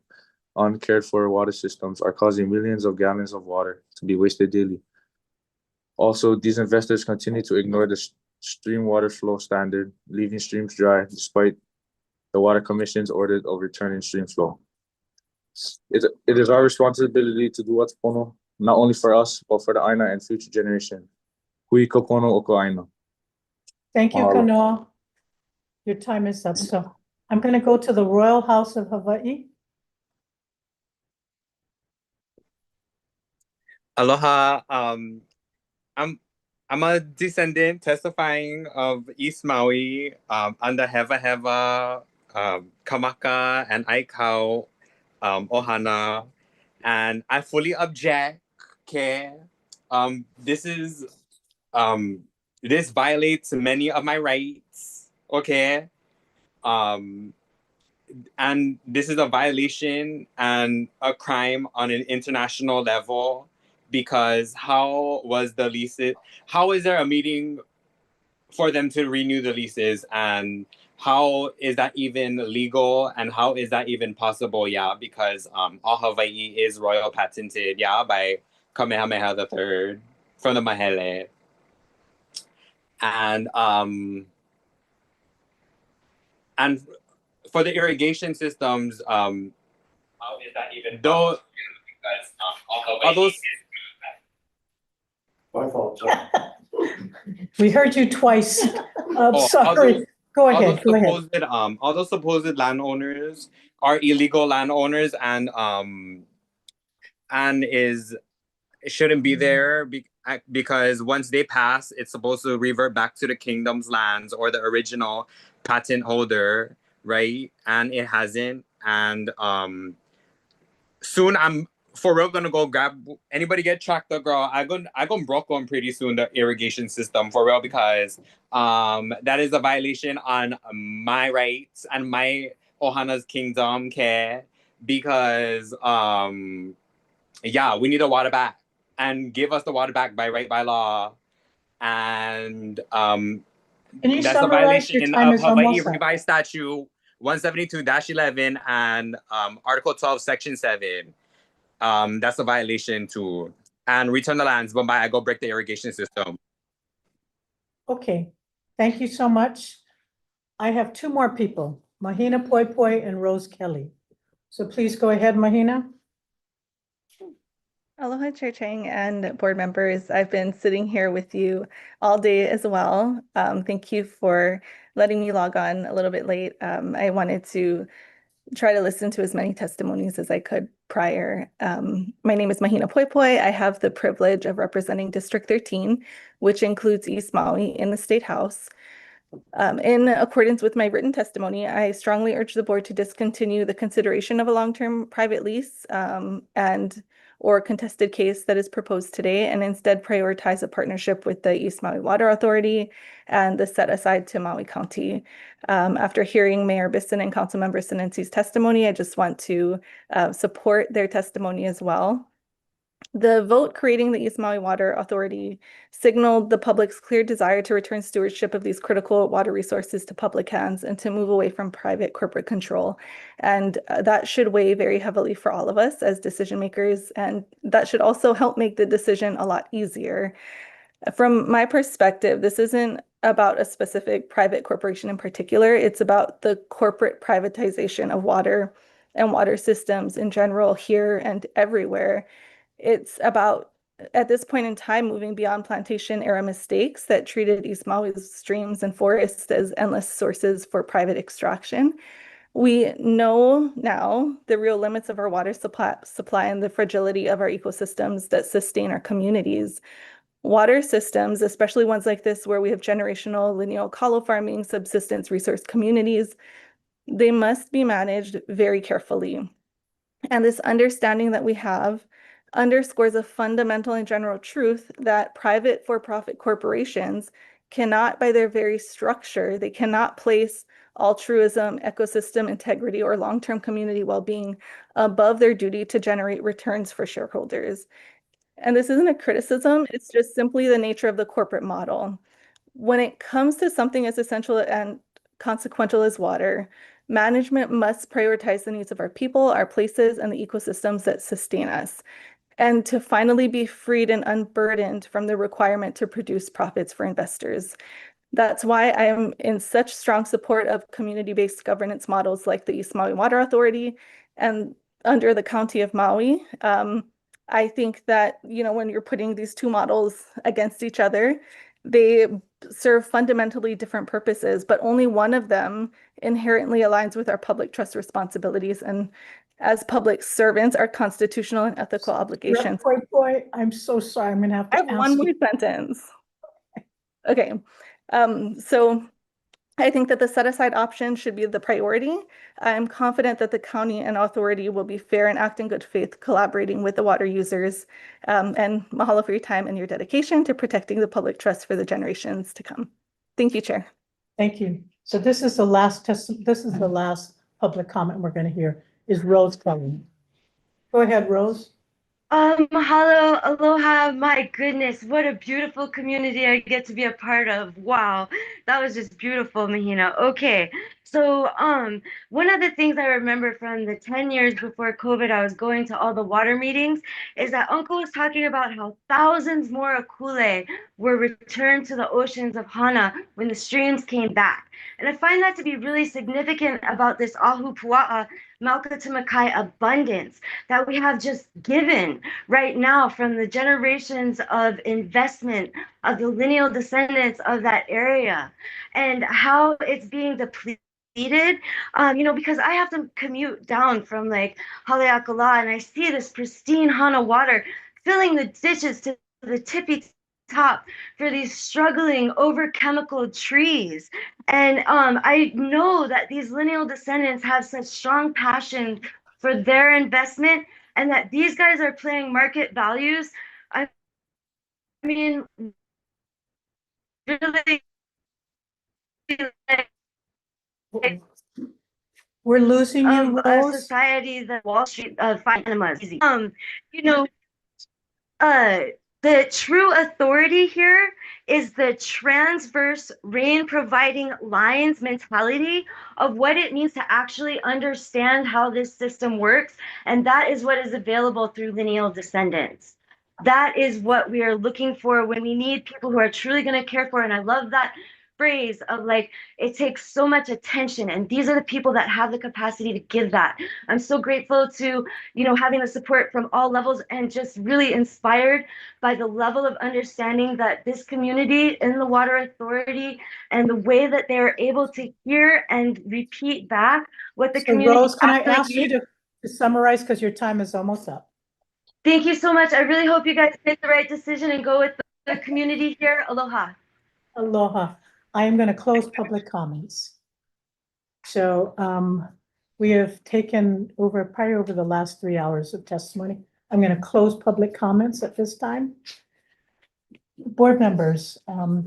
uncared for water systems are causing millions of gallons of water to be wasted daily. Also, these investors continue to ignore the stream water flow standard, leaving streams dry despite the Water Commission's order of returning stream flow. It is our responsibility to do what's pono, not only for us, but for the Aina and future generation. Hui ka pono o ka Aina. Thank you, Mahalo. Kanoa. Your time is up. So I'm going to go to the Royal House of Hawaii. Aloha. I'm a descendant testifying of East Maui under Hewa Hewa, Kamaka, and Aikau, Ohana, and I fully object. Okay, this violates many of my rights. Okay, and this is a violation and a crime on an international level. Because how is there a meeting for them to renew the leases, and how is that even legal, and how is that even possible? Yeah, because all Hawaii is royal patented, yeah, by Kamehameha III from the Mahele. And for the irrigation systems, how is that even though because all those We heard you twice. Oh, Sorry. Go ahead. Go ahead. All those supposed landowners are illegal landowners and shouldn't be there because once they pass, it's supposed to revert back to the kingdom's lands or the original patent holder, right? And it hasn't. And soon I'm for real gonna go grab anybody get tractor girl. I gonna broke on pretty soon the irrigation system for real because that is a violation on my rights and my Ohana's kingdom care because yeah, we need the water back and give us the water back by right by law. And Can you that's a summarize? Your violation time of is Hawaii almost up. Revised Statute 172-11 and Article 12, Section 7. That's a violation too. And return the lands, but I go break the irrigation system. Okay, thank you so much. I have two more people, Mahina Poi Poi and Rose Kelly. So please go ahead, Mahina. Aloha Chair Chang and board members. I've been sitting here with you all day as well. Thank you for letting me log on a little bit late. I wanted to try to listen to as many testimonies as I could prior. My name is Mahina Poipoi. I have the privilege of representing District 13, which includes East Maui in the State House. In accordance with my written testimony, I strongly urge the board to discontinue the consideration of a long-term private lease or contested case that is proposed today, and instead prioritize a partnership with the East Maui Water Authority and the set aside to Maui County. After hearing Mayor Bisson and Councilmember Sinensi's testimony, I just want to support their testimony as well. The vote creating the East Maui Water Authority signaled the public's clear desire to return stewardship of these critical water resources to public hands and to move away from private corporate control. And that should weigh very heavily for all of us as decision makers, and that should also help make the decision a lot easier. From my perspective, this isn't about a specific private corporation in particular. It's about the corporate privatization of water and water systems in general here and everywhere. It's about, at this point in time, moving beyond plantation era mistakes that treated East Maui's streams and forests as endless sources for private extraction. We know now the real limits of our water supply and the fragility of our ecosystems that sustain our communities. Water systems, especially ones like this where we have generational lineal kalo farming, subsistence resource communities, they must be managed very carefully. And this understanding that we have underscores a fundamental and general truth that private for-profit corporations cannot, by their very structure, they cannot place altruism, ecosystem integrity, or long-term community well-being above their duty to generate returns for shareholders. And this isn't a criticism, it's just simply the nature of the corporate model. When it comes to something as essential and consequential as water, management must prioritize the needs of our people, our places, and the ecosystems that sustain us, and to finally be freed and unburdened from the requirement to produce profits for investors. That's why I am in such strong support of community-based governance models like the East Maui Water Authority and under the County of Maui. I think that, when you're putting these two models against each other, they serve fundamentally different purposes, but only one of them inherently aligns with our public trust responsibilities and, as public servants, our constitutional and ethical obligations. Boy, I'm so sorry. I'm gonna have to I have one more sentence. Okay, so I think that the set-aside option should be the priority. I'm confident that the county and authority will be fair and act in good faith, collaborating with the water users. And mahalo for your time and your dedication to protecting the public trust for the generations to come. Thank you, Chair. Thank you. So this is the last public comment we're going to hear. Is Rose coming? Go ahead, Rose. Mahalo, aloha, my goodness, what a beautiful community I get to be a part of. Wow, that was just beautiful, Mahina. Okay, so one of the things I remember from the 10 years before COVID, I was going to all the water meetings, is that Uncle was talking about how thousands more akule were returned to the oceans of Hana when the streams came back. And I find that to be really significant about this Ahu Pua'a Maukatimakai abundance that we have just given right now from the generations of investment of the lineal descendants of that area, and how it's being depleted. Because I have to commute down from like Haleakala, and I see this pristine Hana water filling the ditches to the tippy top for these struggling over chemical trees. And I know that these lineal descendants have such strong passion for their investment, and that these guys are playing market values. I mean, really, we're losing you, a Rose. society that Wall Street finds easy. The true authority here is the transverse rain providing lines mentality of what it means to actually understand how this system works. And that is what is available through lineal descendants. That is what we are looking for when we need people who are truly going to care for. And I love that phrase of like, it takes so much attention, and these are the people that have the capacity to give that. I'm so grateful to, having the support from all levels, and just really inspired by the level of understanding that this community in the Water Authority and the way that they're able to hear and repeat back what the So community Rose, can I actually ask you to summarize because your time is almost up? Thank you so much. I really hope you guys make the right decision and go with the community here. Aloha. Aloha. I am going to close public comments. So we have taken probably over the last 3 hours of testimony. I'm going to close public comments at this time. Board members, we're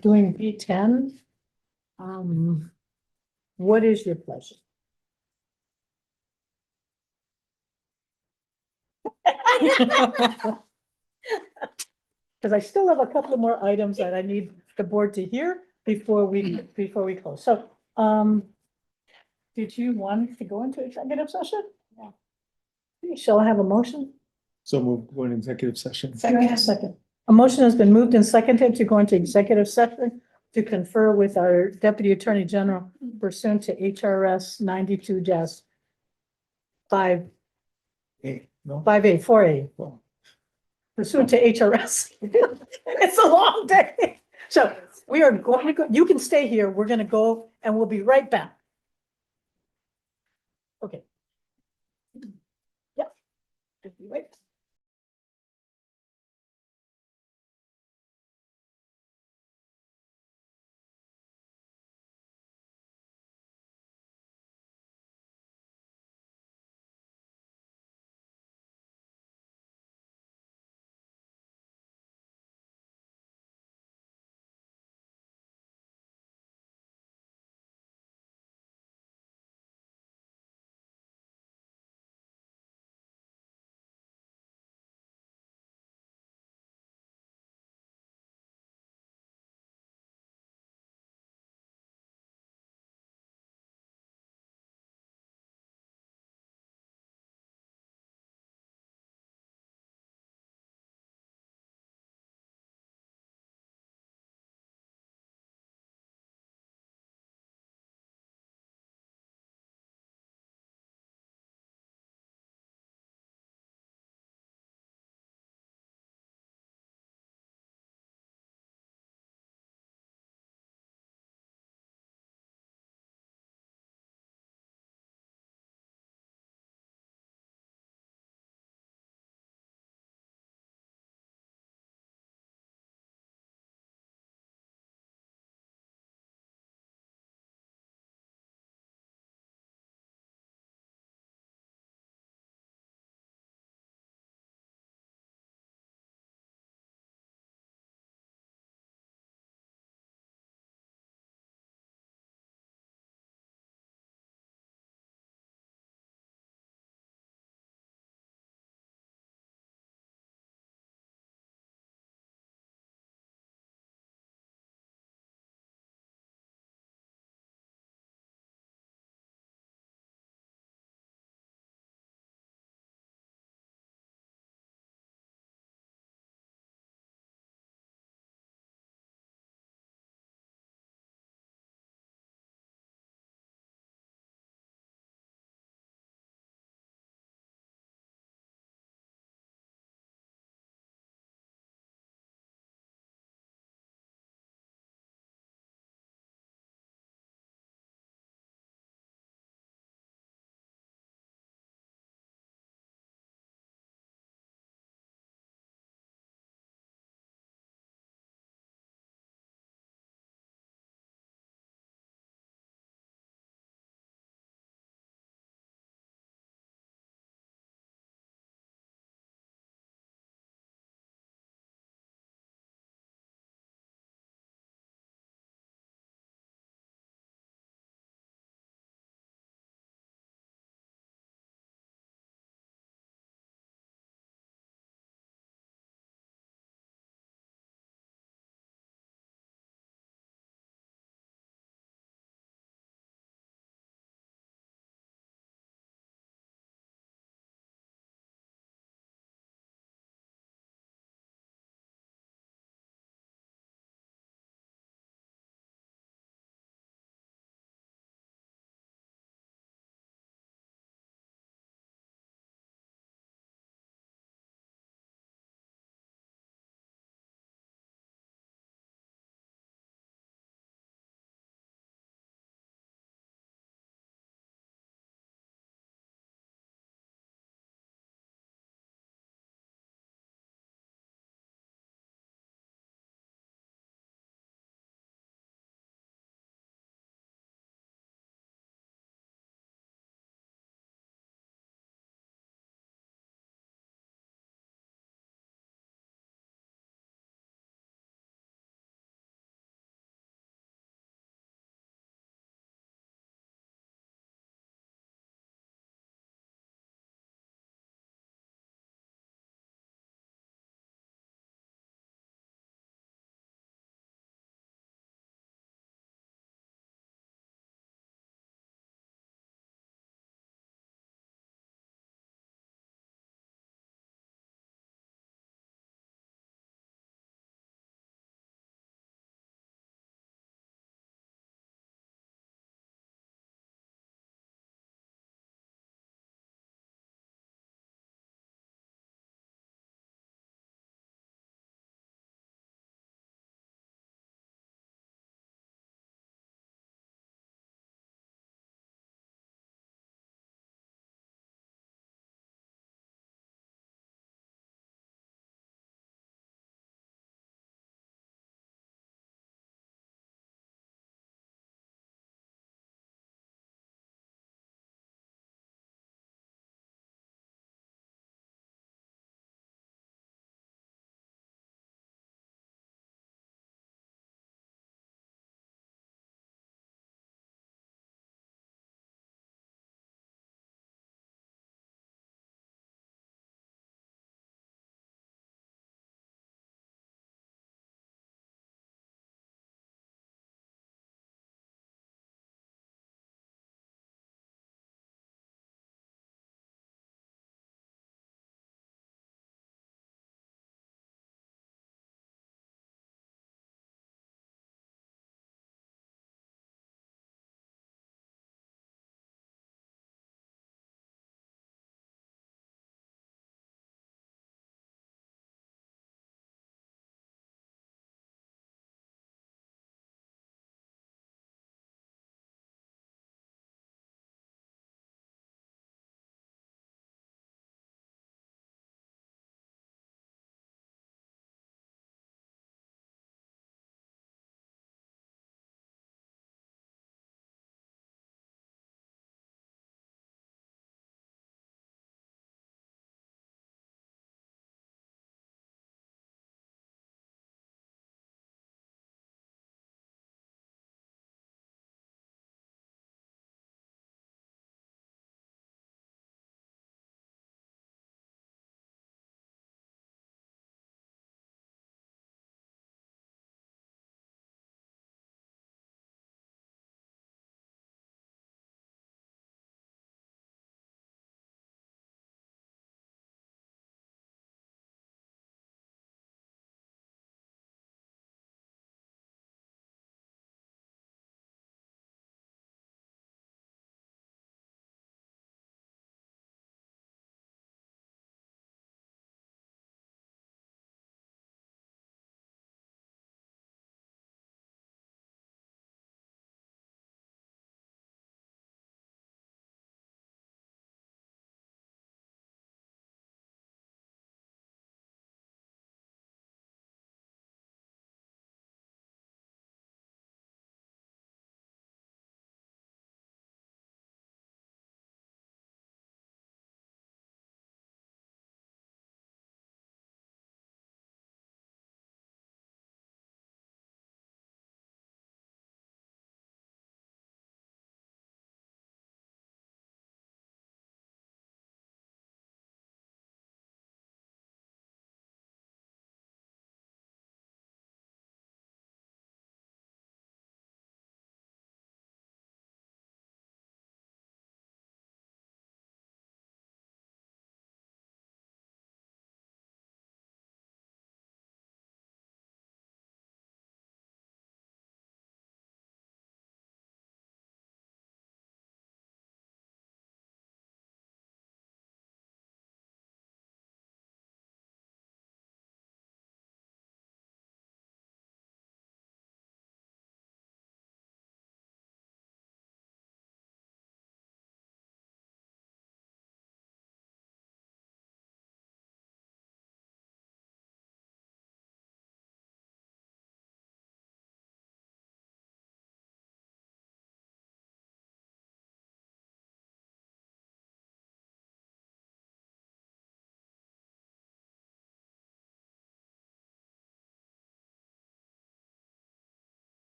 doing B10. What is your pleasure? Because I still have a couple of more items that I need the board to hear before we close. So, did you want to go into executive session? Yeah. Shall I have a motion? So move, go into executive session. Second. A motion has been moved and seconded to go into executive session to confer with our Deputy Attorney General pursuant to HRS 92-5. 4A. Pursuant to HRS. It's a long day. So we are going to go, you can stay here. We're going to go and we'll be right back. Okay. Yep. Wait.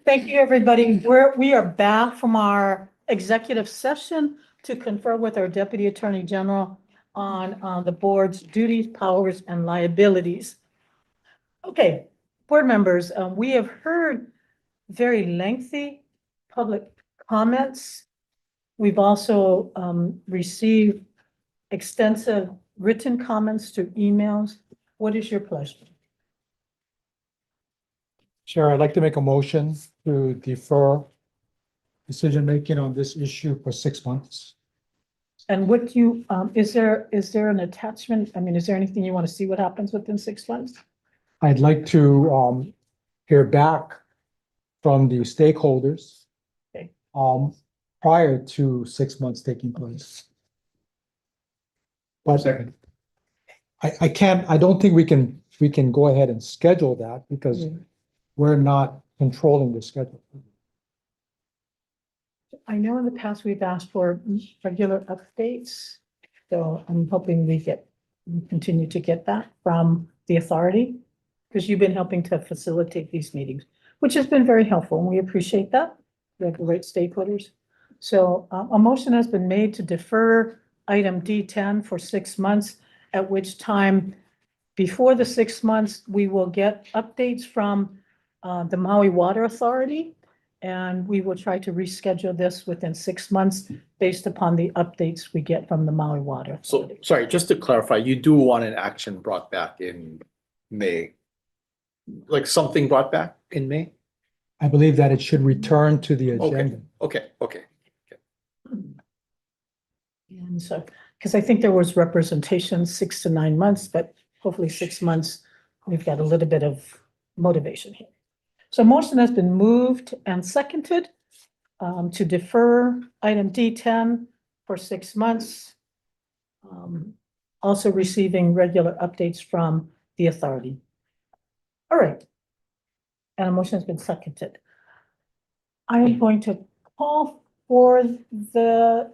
Thank you, everybody. We are back from our executive session to confer with our Deputy Attorney General on the board's duties, powers, and liabilities. Okay, board members, we have heard very lengthy public comments. We've also received extensive written comments through emails. What is your pleasure? Chair, I'd like to make a motion to defer decision-making on this issue for 6 months. And what do you, is there an attachment? I mean, is there anything you want to see what happens within 6 months? I'd like to hear back from the stakeholders Okay. Prior to 6 months taking place. But second. I don't think we can go ahead and schedule that because we're not controlling the schedule. I know in the past we've asked for regular updates, so I'm hoping we continue to get that from the authority, because you've been helping to facilitate these meetings, which has been very helpful, and we appreciate that. We have great stakeholders. So a motion has been made to defer item D10 for 6 months, at which time, before the 6 months, we will get updates from the Maui Water Authority, and we will try to reschedule this within 6 months based upon the updates we get from the Maui Water. So, sorry, just to clarify, you do want an action brought back in May? Like something brought back in May? I believe that it should return to the agenda. Okay. And so, because I think there was representation 6 to 9 months, but hopefully 6 months, we've got a little bit of motivation here. So motion has been moved and seconded to defer item D10 for 6 months. Also receiving regular updates from the authority. All right. And a motion has been seconded. I am going to call for the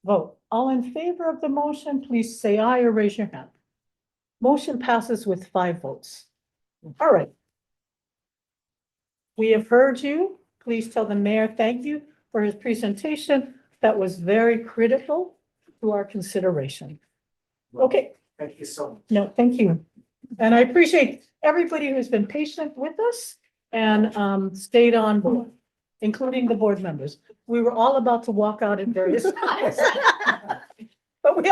vote. All in favor of the motion, please say aye or raise your hand. Motion passes with 5 votes. All right. We have heard you. Please tell the mayor thank you for his presentation. That was very critical to our consideration. Okay. Thank you so much. No, thank you. And I appreciate everybody who's been patient with us and stayed on board, including the board members. We were all about to walk out at various times. But we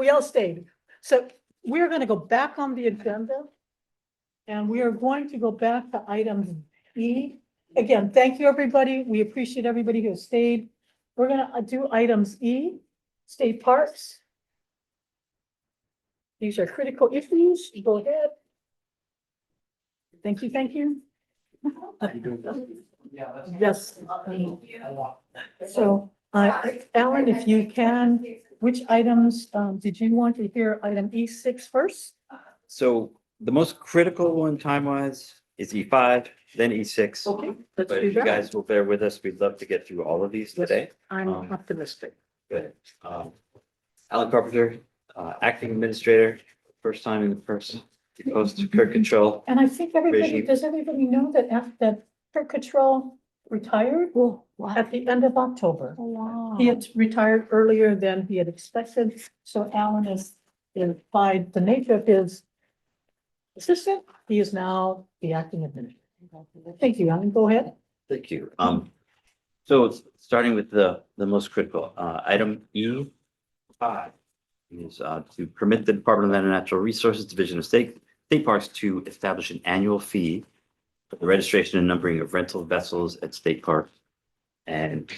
all stayed. So we're going to go back on the agenda. And we are going to go back to item E. Again, thank you, everybody. We appreciate everybody who has stayed. We're going to do items E, state parks. These are critical issues. Go ahead. Thank you, thank you. Yes. So, Alan, if you can, which items did you want to hear? Item E6 first? So the most critical one time-wise is E5, then E6. Okay, let's But do if you that. guys will bear with us, we'd love to get through all of these today. I'm optimistic. Good. Alan Carpenter, acting administrator, first time in the first post Kurt Control. And I think everybody, regime. does everybody know that that Kurt Control retired at the end of October? He had retired earlier than he had expected. So Alan is by the nature of his assistant, he is now the acting administrator. Thank you, Alan. Go ahead. Thank you. So starting with the most critical, item E5 is to permit the Department of Land and Natural Resources Division of State Parks to establish an annual fee for the registration and numbering of rental vessels at state parks and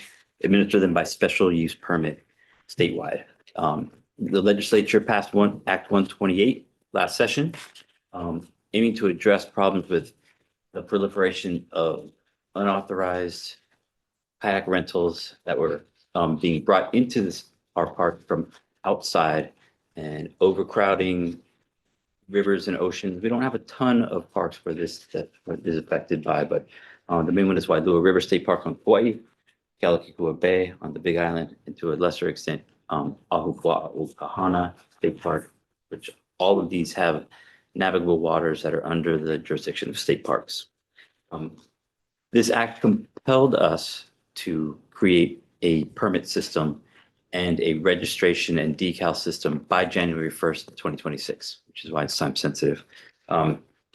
administer them by special use permit statewide. The legislature passed Act 128 last session, aiming to address problems with the proliferation of unauthorized kayak rentals that were being brought into our park from outside and overcrowding rivers and oceans. We don't have a ton of parks where this that is affected by, but the main one is Wailua River State Park on Kauai, Kealakekua Bay on the Big Island, and to a lesser extent, Ahupua'a Kahana State Park, which all of these have navigable waters that are under the jurisdiction of state parks. This act compelled us to create a permit system and a registration and decal system by January 1st, 2026, which is why it's time sensitive.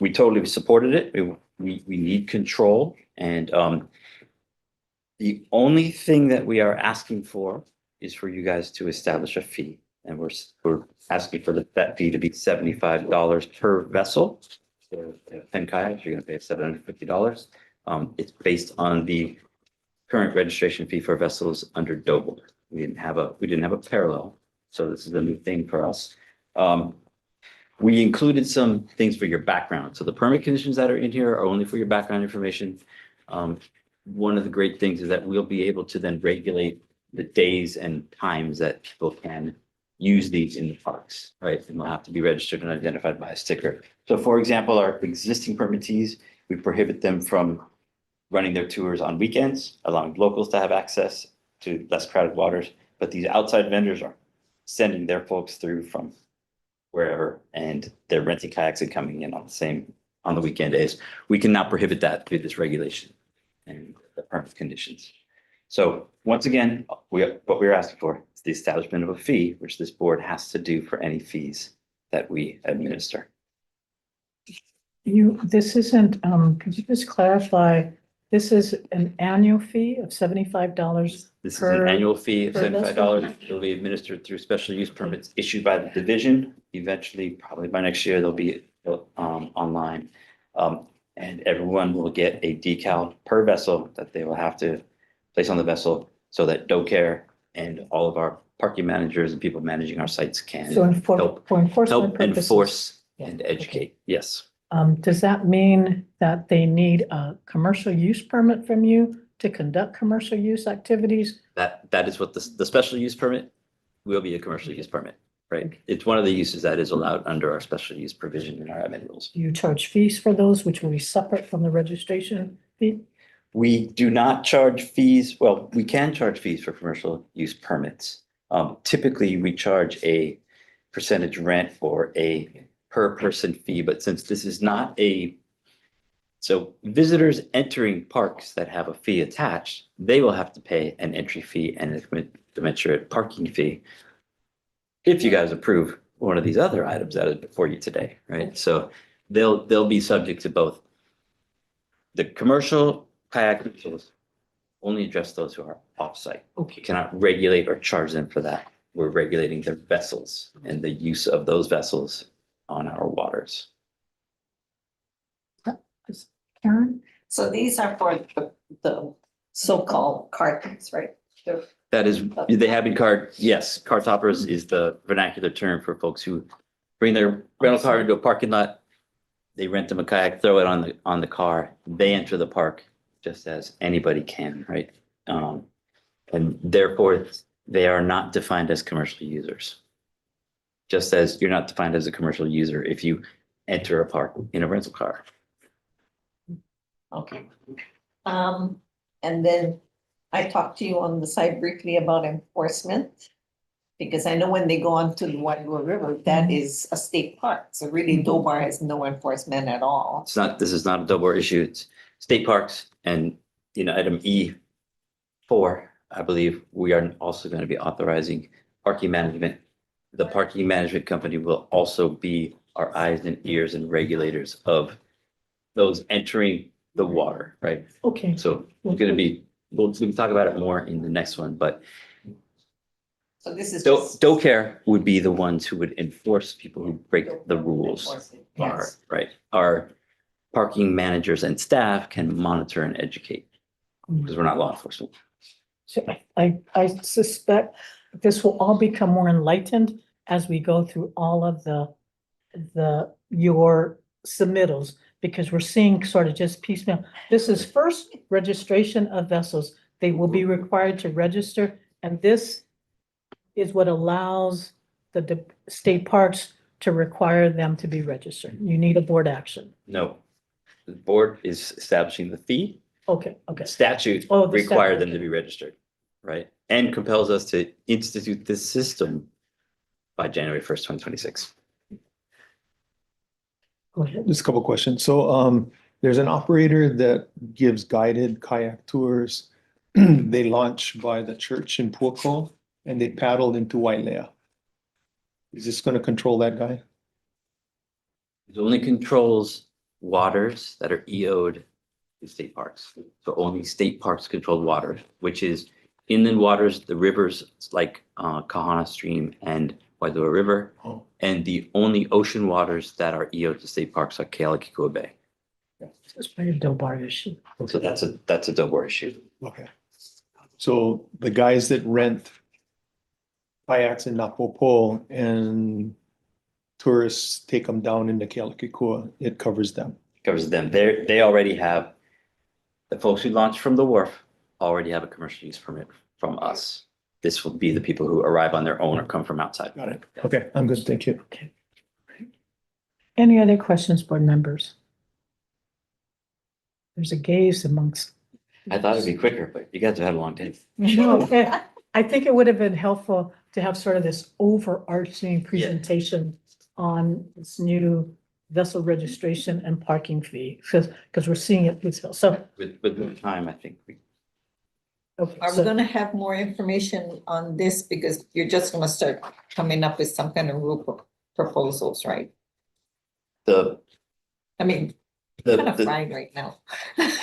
We totally supported it. We need control, and the only thing that we are asking for is for you guys to establish a fee, and we're asking for that fee to be $75 per vessel. So 10 kayaks, you're going to pay $750. It's based on the current registration fee for vessels under DOBO. We didn't have a parallel, so this is a new thing for us. We included some things for your background. So the permit conditions that are in here are only for your background information. One of the great things is that we'll be able to then regulate the days and times that people can use these in the parks, right? And they'll have to be registered and identified by a sticker. So for example, our existing permittees, we prohibit them from running their tours on weekends, allowing locals to have access to less crowded waters. But these outside vendors are sending their folks through from wherever, and they're renting kayaks and coming in on the weekend days. We can now prohibit that through this regulation and the permit conditions. So once again, what we're asking for is the establishment of a fee, which this board has to do for any fees that we administer. This isn't, could you just clarify, this is an annual fee of $75 This is an annual fee of $75. It'll be administered through special use permits issued by the division. Eventually, probably by next year, they'll be online. And everyone will get a decal per vessel that they will have to place on the vessel so that DoCare and all of our parking managers and people managing our sites can So help for enforcement purposes. enforce and educate. Yes. Does that mean that they need a commercial use permit from you to conduct commercial use activities? That is what the special use permit will be, a commercial use permit, right? It's one of the uses that is allowed under our special use provision in our admin rules. Do you charge fees for those, which will be separate from the registration fee? We do not charge fees. Well, we can charge fees for commercial use permits. Typically, we charge a percentage rent or a per person fee, but since this is not so visitors entering parks that have a fee attached, they will have to pay an entry fee and a commensurate parking fee. If you guys approve one of these other items that is before you today, right? So they'll be subject to both. The commercial kayak rentals only address those who are off-site. Okay. You cannot regulate or charge them for that. We're regulating their vessels and the use of those vessels on our waters. Karen? So these are for the so-called cartons, right? That is, they have been yes, car toppers is the vernacular term for folks who bring their rental car into a parking lot. They rent them a kayak, throw it on the car. They enter the park just as anybody can, right? And therefore, they are not defined as commercial users. Just as you're not defined as a commercial user if you enter a park in a rental car. Okay. And then I talked to you on the side briefly about enforcement. Because I know when they go onto the Wailuo River, that is a state park. So really DOBAR has no enforcement at all. This is not a DOBAR issue. It's state parks, and item E4, I believe we are also going to be authorizing parking management. The parking management company will also be our eyes and ears and regulators of those entering the water, right? Okay. So we're going to be, we can talk about it more in the next one, but So this is DoCare would be the ones who would enforce people who break the rules. Yes. Right. Our parking managers and staff can monitor and educate because we're not law enforcement. So I suspect this will all become more enlightened as we go through all of your submittals, because we're seeing sort of just piecemeal. This is first registration of vessels. They will be required to register, and this is what allows the state parks to require them to be registered. You need a board action. No, the board is establishing the fee. Okay. Statute Oh, the require statute. them to be registered, right? And compels us to institute this system by January 1st, 2026. Go ahead. Just a couple of questions. So, There's an operator that gives guided kayak tours. They launch by the church in Puako and they paddle into Wailea. Is this gonna control that guy? It only controls waters that are EO'd to state parks. So only state parks controlled water, which is inland waters, the rivers like Kahana Stream and Wailua River. And the only ocean waters that are EO'd to state parks are Kealakekua Bay. It's probably a Dobar issue. So that's a Dobar issue. Okay. So the guys that rent kayaks in Napopo and tourists take them down into Kealakekua, it covers them. Covers them. They already have, the folks who launched from the wharf already have a commercial use permit from us. This will be the people who arrive on their own or come from outside. Got it. Okay, I'm good. Thank you. Any other questions, board members? There's a gaze amongst. I thought it'd be quicker, but you guys have had a long day. No, I think it would have been helpful to have sort of this overarching presentation on this new vessel registration and parking fee, because we're seeing it with, so. With more time, I think we. Okay, Are we gonna have more information on this? Because you're just gonna start coming up with some kind of rule proposals, right? I mean, kind of fried right now.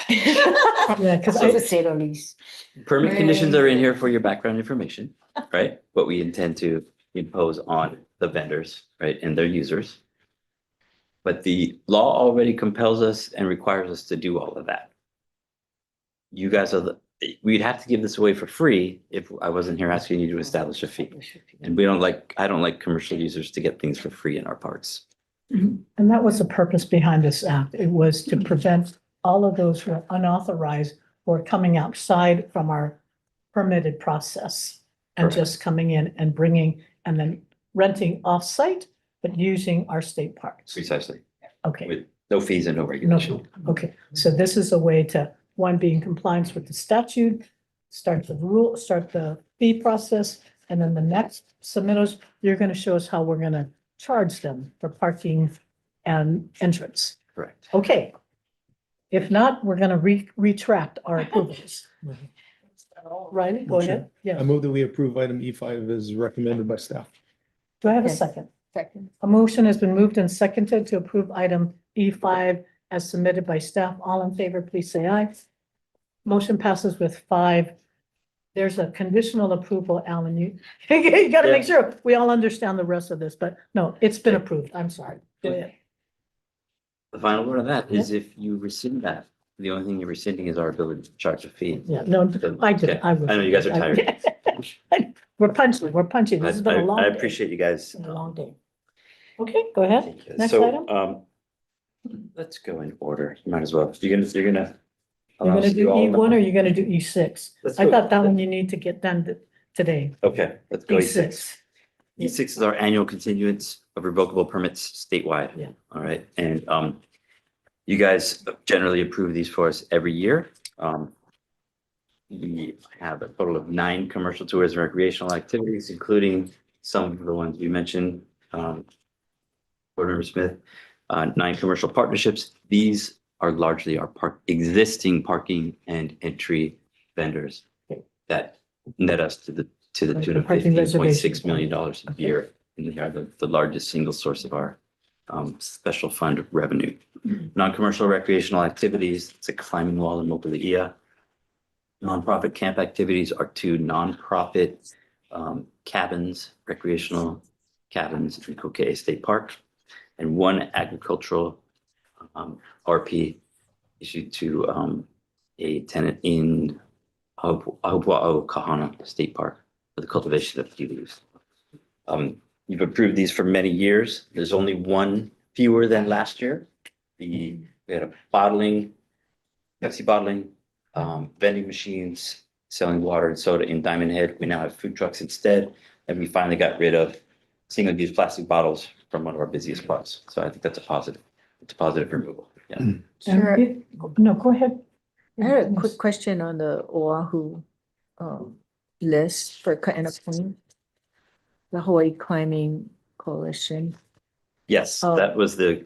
Yeah, because So- I would say the least. Permit conditions are in here for your background information, right? What we intend to impose on the vendors, right, and their users. But the law already compels us and requires us to do all of that. You guys are we'd have to give this away for free if I wasn't here asking you to establish a fee. And I don't like commercial users to get things for free in our parks. And that was the purpose behind this act. It was to prevent all of those who are unauthorized or coming outside from our permitted process and Correct. just coming in and bringing and then renting off-site, but using our state parks. Precisely. Okay. With no fees and no regulation. Okay, so this is a way to, one, be in compliance with the statute, start the fee process, and then the next submittals, you're gonna show us how we're gonna charge them for parking and entrance. Correct. Okay. If not, we're gonna retract our approvals. Riley, go ahead. I Yeah. move that we approve item E5 as recommended by staff. Do I have a Okay. second? Second. A motion has been moved and seconded to approve item E5 as submitted by staff. All in favor, please say aye. Motion passes with 5. There's a conditional approval, Alan, you gotta make sure we all understand the rest of this, but no, it's been approved. I'm sorry. Go ahead. The final word of that is if you rescind that, the only thing you're rescinding is our ability to charge a fee. Yeah, no, I did. Okay. I I know you guys are tired. We're punching. This has been a long I day. appreciate you guys. A long day. Okay, go ahead. Next So, item. let's go in order. You might as well. You're gonna. You're allow us gonna to do all of them? E1 or you're gonna do E6? Let's I go- thought that one you need to get done today. Okay, let's go E6. E6. E6 is our annual continuance of revocable permits statewide. Yeah. All right, and you guys generally approve these for us every year. We have a total of 9 commercial tours and recreational activities, including some of the ones you mentioned, Board Member Smith, 9 commercial partnerships. These are largely our existing parking and entry vendors that net us to the Like tune the of parking $15.6 million reservations. a year. And they are the largest single source of our special fund revenue. Non-commercial recreational activities, it's a climbing wall in Mokuleia. Nonprofit camp activities are 2 nonprofit cabins, recreational cabins in Kokea State Park, and 1 agricultural RP issued to a tenant in Ahupua'o Kahana State Park for the cultivation of tea leaves. You've approved these for many years. There's only 1 fewer than last year. We had a Pepsi bottling, vending machines, selling water and soda in Diamond Head. We now have food trucks instead, and we finally got rid of single-use plastic bottles from one of our busiest spots. So I think that's a positive. It's a positive removal. Yeah. Sure. No, go ahead. I had a quick question on the Oahu list for Ka'anapuni, the Hawaii Climbing Coalition. Yes, Oh. that was the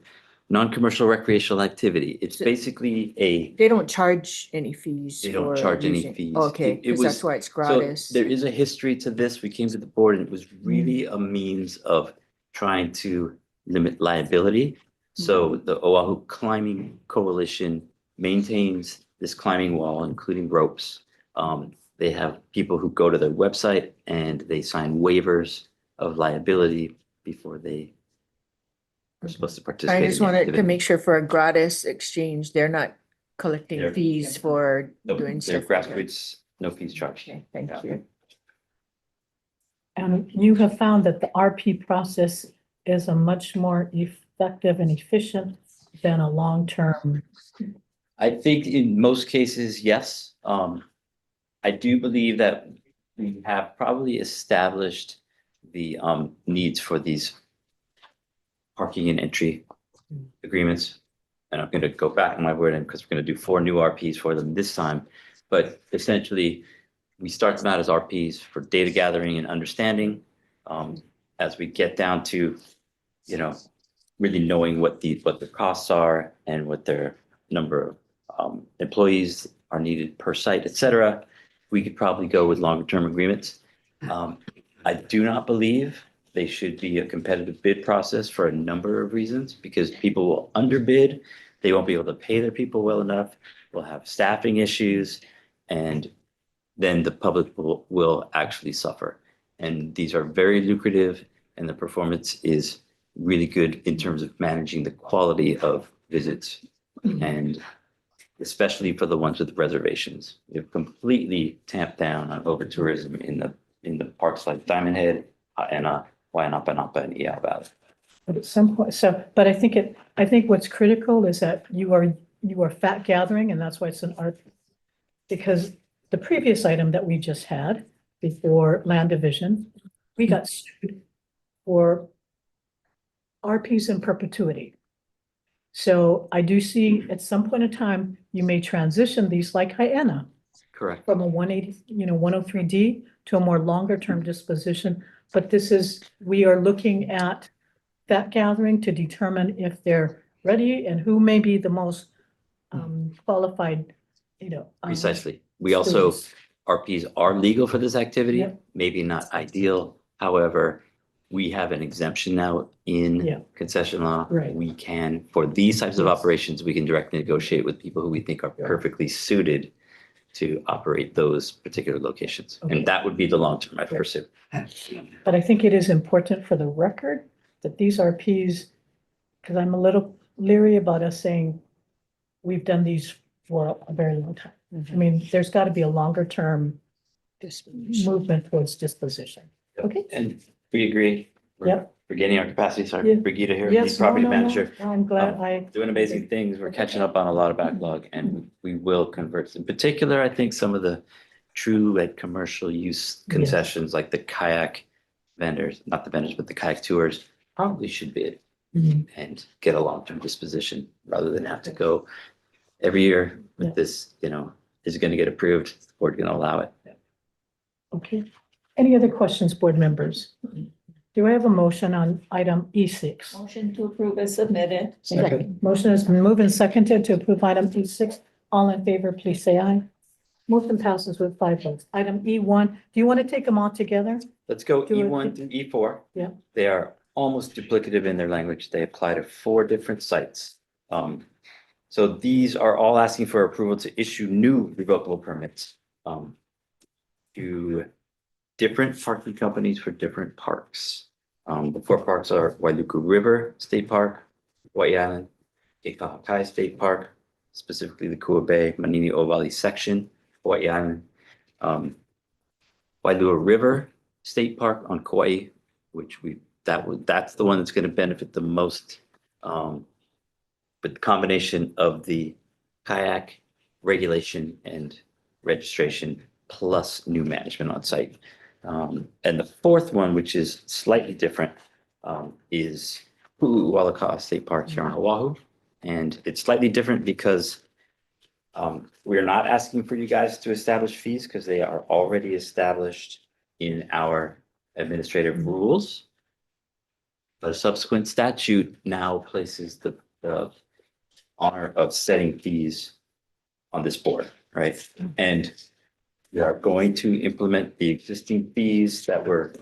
non-commercial recreational activity. It's basically They don't charge any fees. they don't for charge any using- fees. Okay, It because was- that's why it's So gratis. there is a history to this. We came to the board and it was really a means of trying to limit liability. So the Oahu Climbing Coalition maintains this climbing wall, including ropes. They have people who go to their website and they sign waivers of liability before they are supposed to participate. I in just the wanted to activity. make sure for a gratis exchange, they're not collecting They're- fees for Nope, doing they're stuff. like that. grassroots, no fees charged. Okay, thank you. And you have found that the RP process is a much more effective and efficient than a long-term. I think in most cases, yes. I do believe that we have probably established the needs for these parking and entry agreements. And I'm gonna go back on my word because we're gonna do 4 new RPs for them this time. But essentially, we start them out as RPs for data gathering and understanding. As we get down to, you know, really knowing what the costs are and what their number of employees are needed per site, et cetera, we could probably go with longer term agreements. I do not believe they should be a competitive bid process for a number of reasons, because people will underbid, they won't be able to pay their people well enough, we'll have staffing issues, and then the public will actually suffer. And these are very lucrative, and the performance is really good in terms of managing the quality of visits, and especially for the ones with reservations. We've completely tamped down on over tourism in the parks like Diamond Head and Waianape Napa and Iao Valley. But at some point, but I think what's critical is that you are fact gathering, and that's why it's an art. Because the previous item that we just had before land division, we got sued for RPs in perpetuity. So I do see at some point in time, you may transition these like Hyena Correct. from a 180, 103D to a more longer term disposition. But we are looking at fact gathering to determine if they're ready and who may be the most qualified, Precisely. We also, students. RPs are legal for this activity, Yep. maybe not ideal. However, we have an exemption now in Yeah. concession law. Right. We can, for these types of Yes. operations, we can directly negotiate with people who we think are perfectly suited to operate those particular locations. Okay. And that would be the long-term I pursue. But I think it is important for the record that these RPs, because I'm a little leery about us saying we've done these for a very long time. I mean, there's got to be a longer term movement towards disposition. Okay? And we agree. We're Yep. Regaining our capacity. Sorry, Yeah. Brigitte here, Yes, lead property no, no, no. manager. I'm glad Doing amazing things. We're catching up on a lot of backlog and we will convert. In particular, I think some of the true like commercial use concessions, like the kayak vendors, not the vendors, but the kayak tours, probably should bid Mhm. and get a long-term disposition rather than have to go every year with Yeah. this, is it going to get approved? Is the board going to allow it? Okay. Any other questions, board members? Do I have a motion on item E6? Motion to approve is submitted. Second. Motion has been moved and seconded to approve item E6. All in favor, please say aye. Motion passes with 5 votes. Item E1, do you want to take them all together? Let's go Do it. E1 through E4. Yeah. They are almost duplicative in their language. They apply to 4 different sites. So these are all asking for approval to issue new revocable permits to different parking companies for different parks. The 4 parks are Wailuku River State Park, Hawaii Island, Kekahakai State Park, specifically the Kua Bay, Manini O Valley section, Hawaii Island, Wailua River State Park on Kauai, which that's the one that's going to benefit the most. But the combination of the kayak regulation and registration plus new management on site. And the 4th one, which is slightly different, is Pu'u'ualaka'a State Park here on Oahu. And it's slightly different because we are not asking for you guys to establish fees because they are already established in our administrative rules. But a subsequent statute now places the the honor of setting fees on this board, right? And we are going to implement the existing fees that were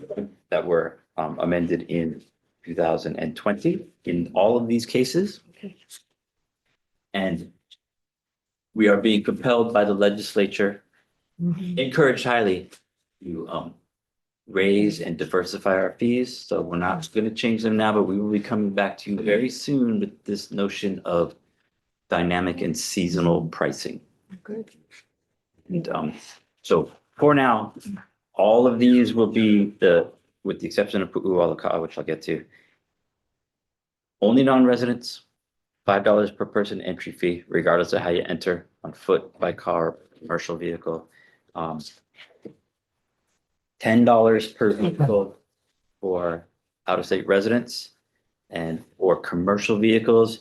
amended in 2020 in all of these cases. And we are being compelled by the legislature, encouraged highly to raise and diversify our fees. So we're not going to change them now, but we will be coming back to you very soon with this notion of dynamic and seasonal pricing. Good. And so for now, all of these will be with the exception of Pu'u'alaka'a, which I'll get to, only non-residents, $5 per person entry fee, regardless of how you enter, on foot, by car, commercial vehicle. $10 per vehicle for out-of-state residents, and for commercial vehicles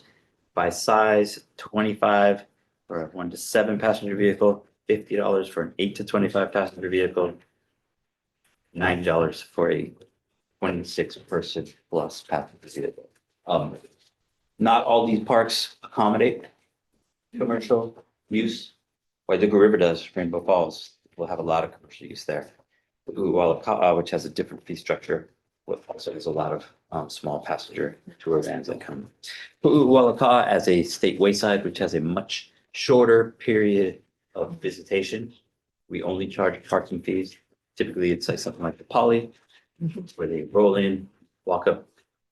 by size, 25 for a 1 to 7 passenger vehicle, $50 for an 8 to 25 passenger vehicle, $90 for a 26 person plus passenger vehicle. Not all these parks accommodate commercial use. Wailuku River does, Rainbow Falls will have a lot of commercial use there. Pu'u'alaka'a, which has a different fee structure, also has a lot of small passenger tour vans that come. Pu'u'alaka'a as a state wayside, which has a much shorter period of visitation. We only charge parking fees. Typically, it's like something like the Poly, where they roll in, walk up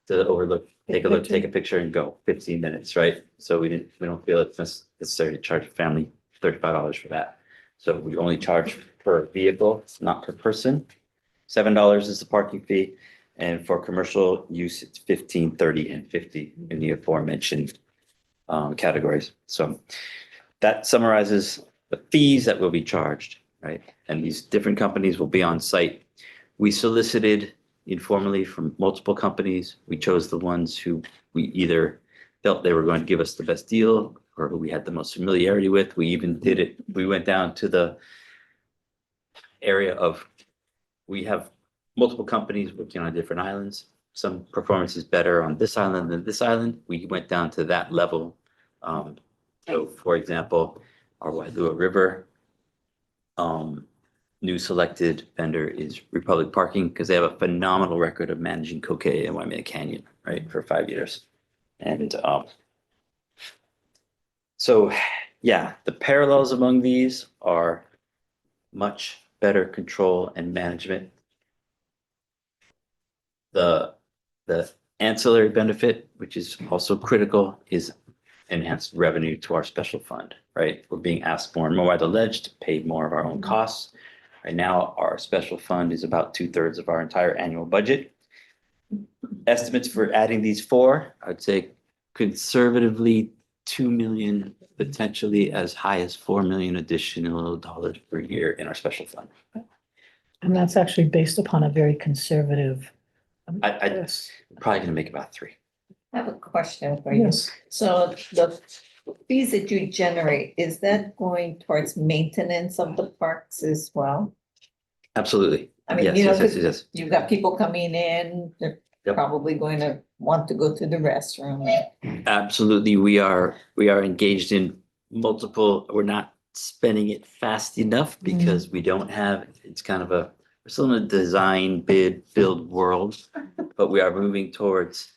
to the overlook, take a look, take a picture, and go. 15 minutes, right? So we don't feel it's necessary to charge a family $35 for that. So we only charge per vehicle, not per person. $7 is the parking fee, and for commercial use, it's 15, 30, and 50 in the aforementioned categories. So that summarizes the fees that will be charged, right? And these different companies will be on site. We solicited informally from multiple companies. We chose the ones who we either felt they were going to give us the best deal or who we had the most familiarity with. We even did it. We went down to the area of, we have multiple companies working on different islands. Some performance is better on this island than this island. We went down to that level. So for example, our Wailua River new selected vendor is Republic Parking, because they have a phenomenal record of managing Kokea and Waimea Canyon, right, for 5 years. And so, yeah, the parallels among these are much better control and management. The ancillary benefit, which is also critical, is enhanced revenue to our special fund, right? We're being asked more and more by the ledge to pay more of our own costs. Right now, our special fund is about 2/3 of our entire annual budget. Estimates for adding these four, I'd say conservatively 2 million, potentially as high as 4 million additional dollars per year in our special fund. And that's actually based upon a very conservative. I'm probably gonna make about 3. I have a question for you. Yes. So the fees that you generate, is that going towards maintenance of the parks as well? Absolutely. I mean, Yes, you know, yes, yes, 'cause yes. you've got people coming in, they're Yep. probably going to want to go to the restroom. Absolutely. We are engaged in multiple, we're not spending it fast enough because we don't have, it's kind of we're still in a design, bid, build world, but we are moving towards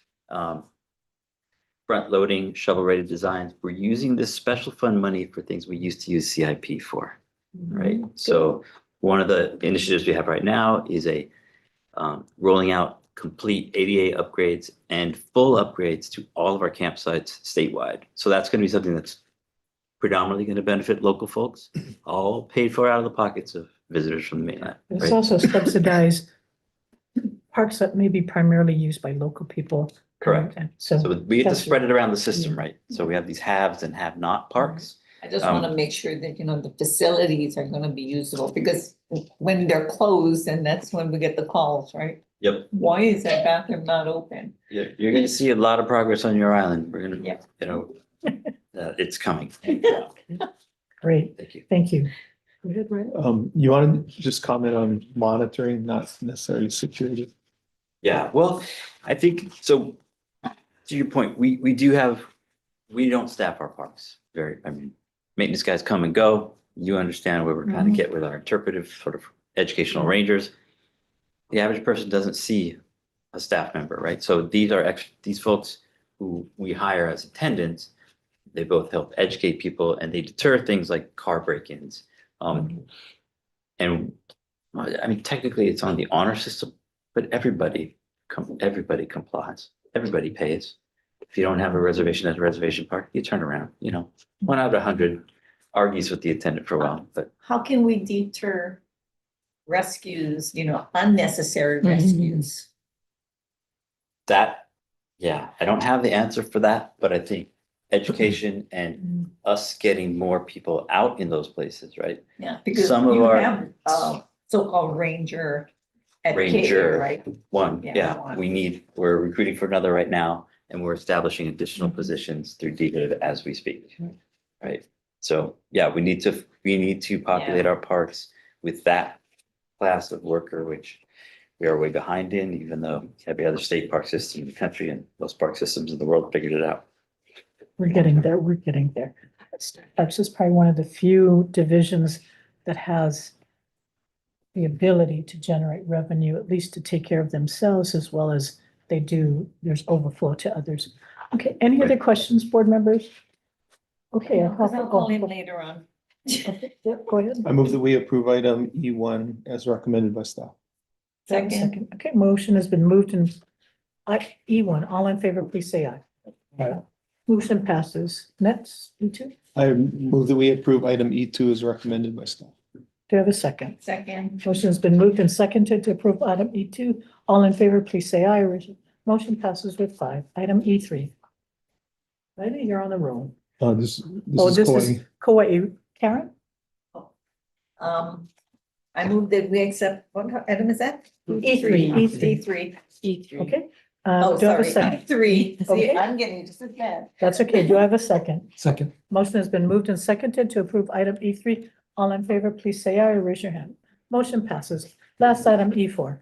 front loading, shovel ready designs. We're using this special fund money for things we used to use CIP for, right? So one of the initiatives we have right now is rolling out complete ADA upgrades and full upgrades to all of our campsites statewide. So that's going to be something that's predominantly going to benefit local folks, all paid for out of the pockets of visitors from the mainland. It's right? also subsidized parks that may be primarily used by local people. Correct. And So we get to that's- spread it around the system, right? So we have these haves and have not parks. I just want to make sure that, you know, the facilities are gonna be usable, because when they're closed, and that's when we get the calls, right? Yep. Why is that bathroom not open? You're going to see a lot of progress on your island. We're going to, Yeah. you know, it's coming. Great. Thank you. Thank you. Go ahead, Ray. You want to just comment on monitoring, not necessarily security? Yeah, well, I think, so to your point, we do have we don't staff our parks very, I mean, maintenance guys come and go. You understand where we're kind Mhm. of get with our interpretive sort of educational rangers. The average person doesn't see a staff member, right? So these are these folks who we hire as attendants. They both help educate people and they deter things like car break-ins. And I mean, technically it's on the honor system, but everybody complies. Everybody pays. If you don't have a reservation at a reservation park, you turn around, you know, 1 out of 100 argues with the attendant for a while, but How can we deter rescues, unnecessary rescues? that, yeah, I don't have the answer for that, but I think education and us getting more people out in those places, right? Yeah, because Some of you our have, so-called ranger at K, ranger, right? one, Yeah, yeah, one. we're recruiting for another right now, and we're establishing additional positions through DHID as we speak. Right, so, yeah, we need to populate our parks with that class of worker, which we are way behind in, even though every other state park system in the country and most park systems in the world figured it out. We're getting there, we're getting there. Parks is probably one of the few divisions that has the ability to generate revenue, at least to take care of themselves as well as there's overflow to others. Okay, any other questions, board members? Okay. I'll call in later on. Yep, go ahead. I move that we approve item E1 as recommended by staff. Second. Okay, motion has been moved and E1, all in favor, please say aye. Aye. Motion passes. Next, E2. I move that we approve item E2 as recommended by staff. Do you have a second? Second. Motion has been moved and seconded to approve item E2. All in favor, please say aye. Motion passes with 5. Item E3. Lady, you're on the roll. This Oh, is this is Kauai. Kauai. Karen? I move that we accept, what item is that? E3. E3. E3. Okay. Oh, Do I have a sorry, second? three. See, Okay. I'm getting just as bad. That's okay. Do I have a second? Second. Motion has been moved and seconded to approve item E3. All in favor, please say aye or raise your hand. Motion passes. Last item, E4.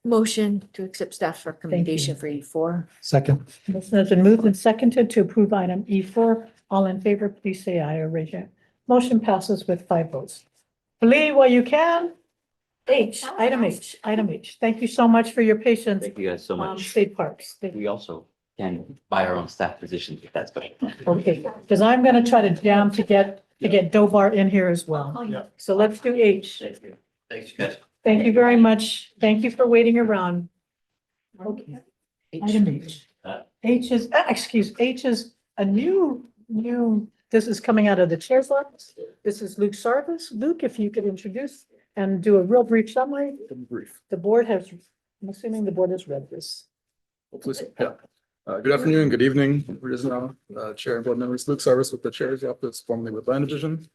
Motion to accept staff recommendation for E4. Second. Motion has been moved and seconded to approve item E4. All in favor, please say aye or raise your hand. Motion passes with 5 votes. Believe what you can. Item H. Thank you so much for your patience. Thank you guys so much. State Parks. We also can buy our own staff positions if that's special. Okay, because I'm gonna try to jam to get Dobar in here as well. So let's do H. Thank you. Thanks, guys. Thank you very much. Thank you for waiting around. Okay. Item H. H is a new, this is coming out of the chair's office. This is Luke Sarvis. Luke, if you could introduce and do a real brief summary. Brief. The board has, I'm assuming the board has read this. Hopefully, so, yeah. Good afternoon, good evening. It is now Chair and board members. Luke Sarvis with the Chair's Office, formerly with Land Division.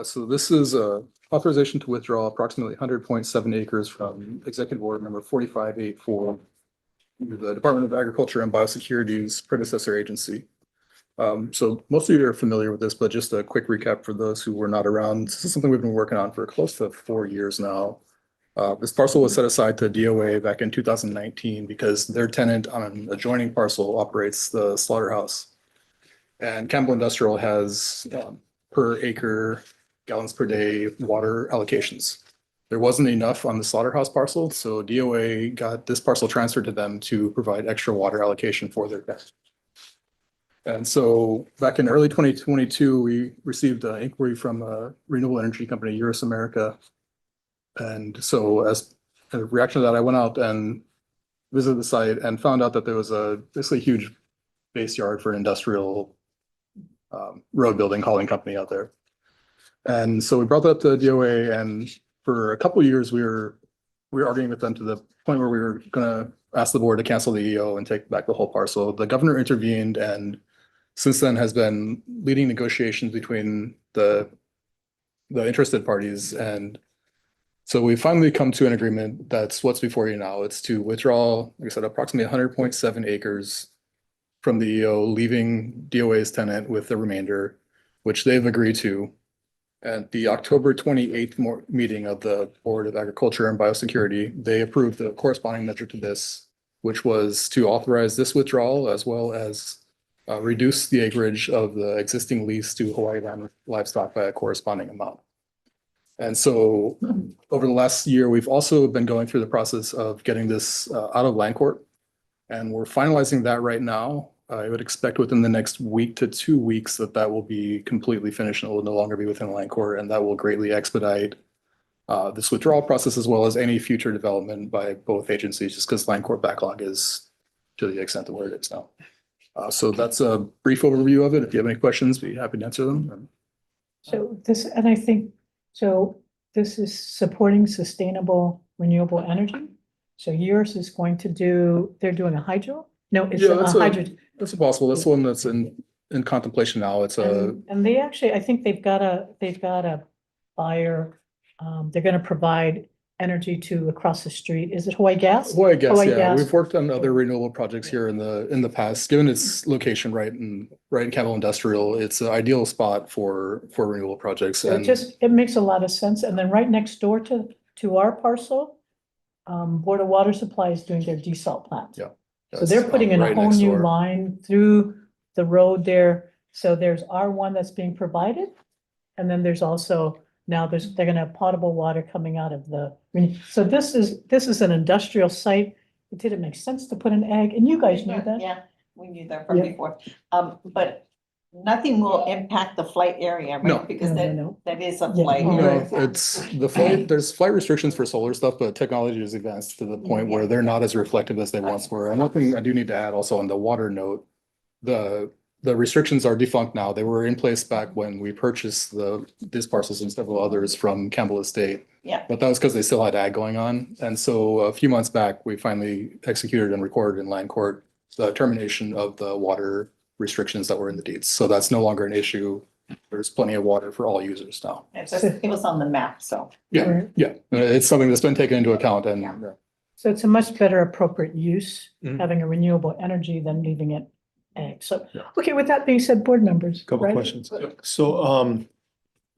So this is a authorization to withdraw approximately 100.7 acres from Executive Order number 4584, the Department of Agriculture and Biosecurity's predecessor agency. So most of you are familiar with this, but just a quick recap for those who were not around. This is something we've been working on for close to 4 years now. This parcel was set aside to DOA back in 2019 because their tenant on an adjoining parcel operates the slaughterhouse. And Campbell Industrial has per acre gallons per day water allocations. There wasn't enough on the slaughterhouse parcel, so DOA got this parcel transferred to them to provide extra water allocation for their guests. And so back in early 2022, we received an inquiry from a renewable energy company, Eurus America. And so as a reaction to that, I went out and visited the site and found out that there was a basically huge base yard for an industrial road building hauling company out there. And so we brought that up to the DOA, and for a couple of years, we were arguing with them to the point where we were gonna ask the board to cancel the EO and take back the whole parcel. The governor intervened and since then has been leading negotiations between the interested parties. And so we finally come to an agreement that's what's before you now. It's to withdraw, like I said, approximately 100.7 acres from the EO, leaving DOA's tenant with the remainder, which they've agreed to. At the October 28th meeting of the Board of Agriculture and Biosecurity, they approved the corresponding measure to this, which was to authorize this withdrawal as well as reduce the acreage of the existing lease to Hawaii Land Livestock by a corresponding amount. And so over the last year, we've also been going through the process of getting this out of land court. And we're finalizing that right now. I would expect within the next week to 2 weeks that will be completely finished and it will no longer be within land court. And that will greatly expedite this withdrawal process as well as any future development by both agencies, just because land court backlog is to the extent of where it is now. So that's a brief overview of it. If you have any questions, be happy to answer them. So this, and I think, so this is supporting sustainable renewable energy. So yours is going to do, they're doing a hydro? No, it's Yeah, a that's hydrogen. That's possible. That's one that's in contemplation now. It's a, And they actually, I think they've got a buyer, they're gonna provide energy to across the street. Is it Hawaii Gas? Well, I guess, Hawaii yeah, Gas. we've worked on other renewable projects here in the past, given its location right in Campbell Industrial, it's an ideal spot for renewable projects. So And it makes a lot of sense. And then right next door to our parcel, Board of Water Supply is doing their desalt plant. Yeah. So they're putting in a right whole next new door. line through the road there. So there's R1 that's being provided. And then there's also, now they're gonna have potable water coming out of so this is an industrial site. It didn't make sense to put an ag, and you guys knew that. Yeah, we knew that from Yeah. before. But nothing will impact the flight area, No. right? Because No. that is a Yeah. flight No, area. it's the flight, there's flight restrictions for solar stuff, but technology has advanced to the point where they're not as reflective as they once were. And one thing I do need to add also on the water note, the restrictions are defunct now. They were in place back when we purchased these parcels and several others from Campbell Estate. Yeah. But that was because they still had ag going on. And so a few months back, we finally executed and recorded in land court the termination of the water restrictions that were in the deeds. So that's no longer an issue. There's plenty of water for all users now. It was on the map, so. Yeah, yeah. It's something that's been taken into account and So it's a much better appropriate use, Mhm. having a renewable energy than leaving it ag. So, okay, with that being said, board members. Couple right? questions. So,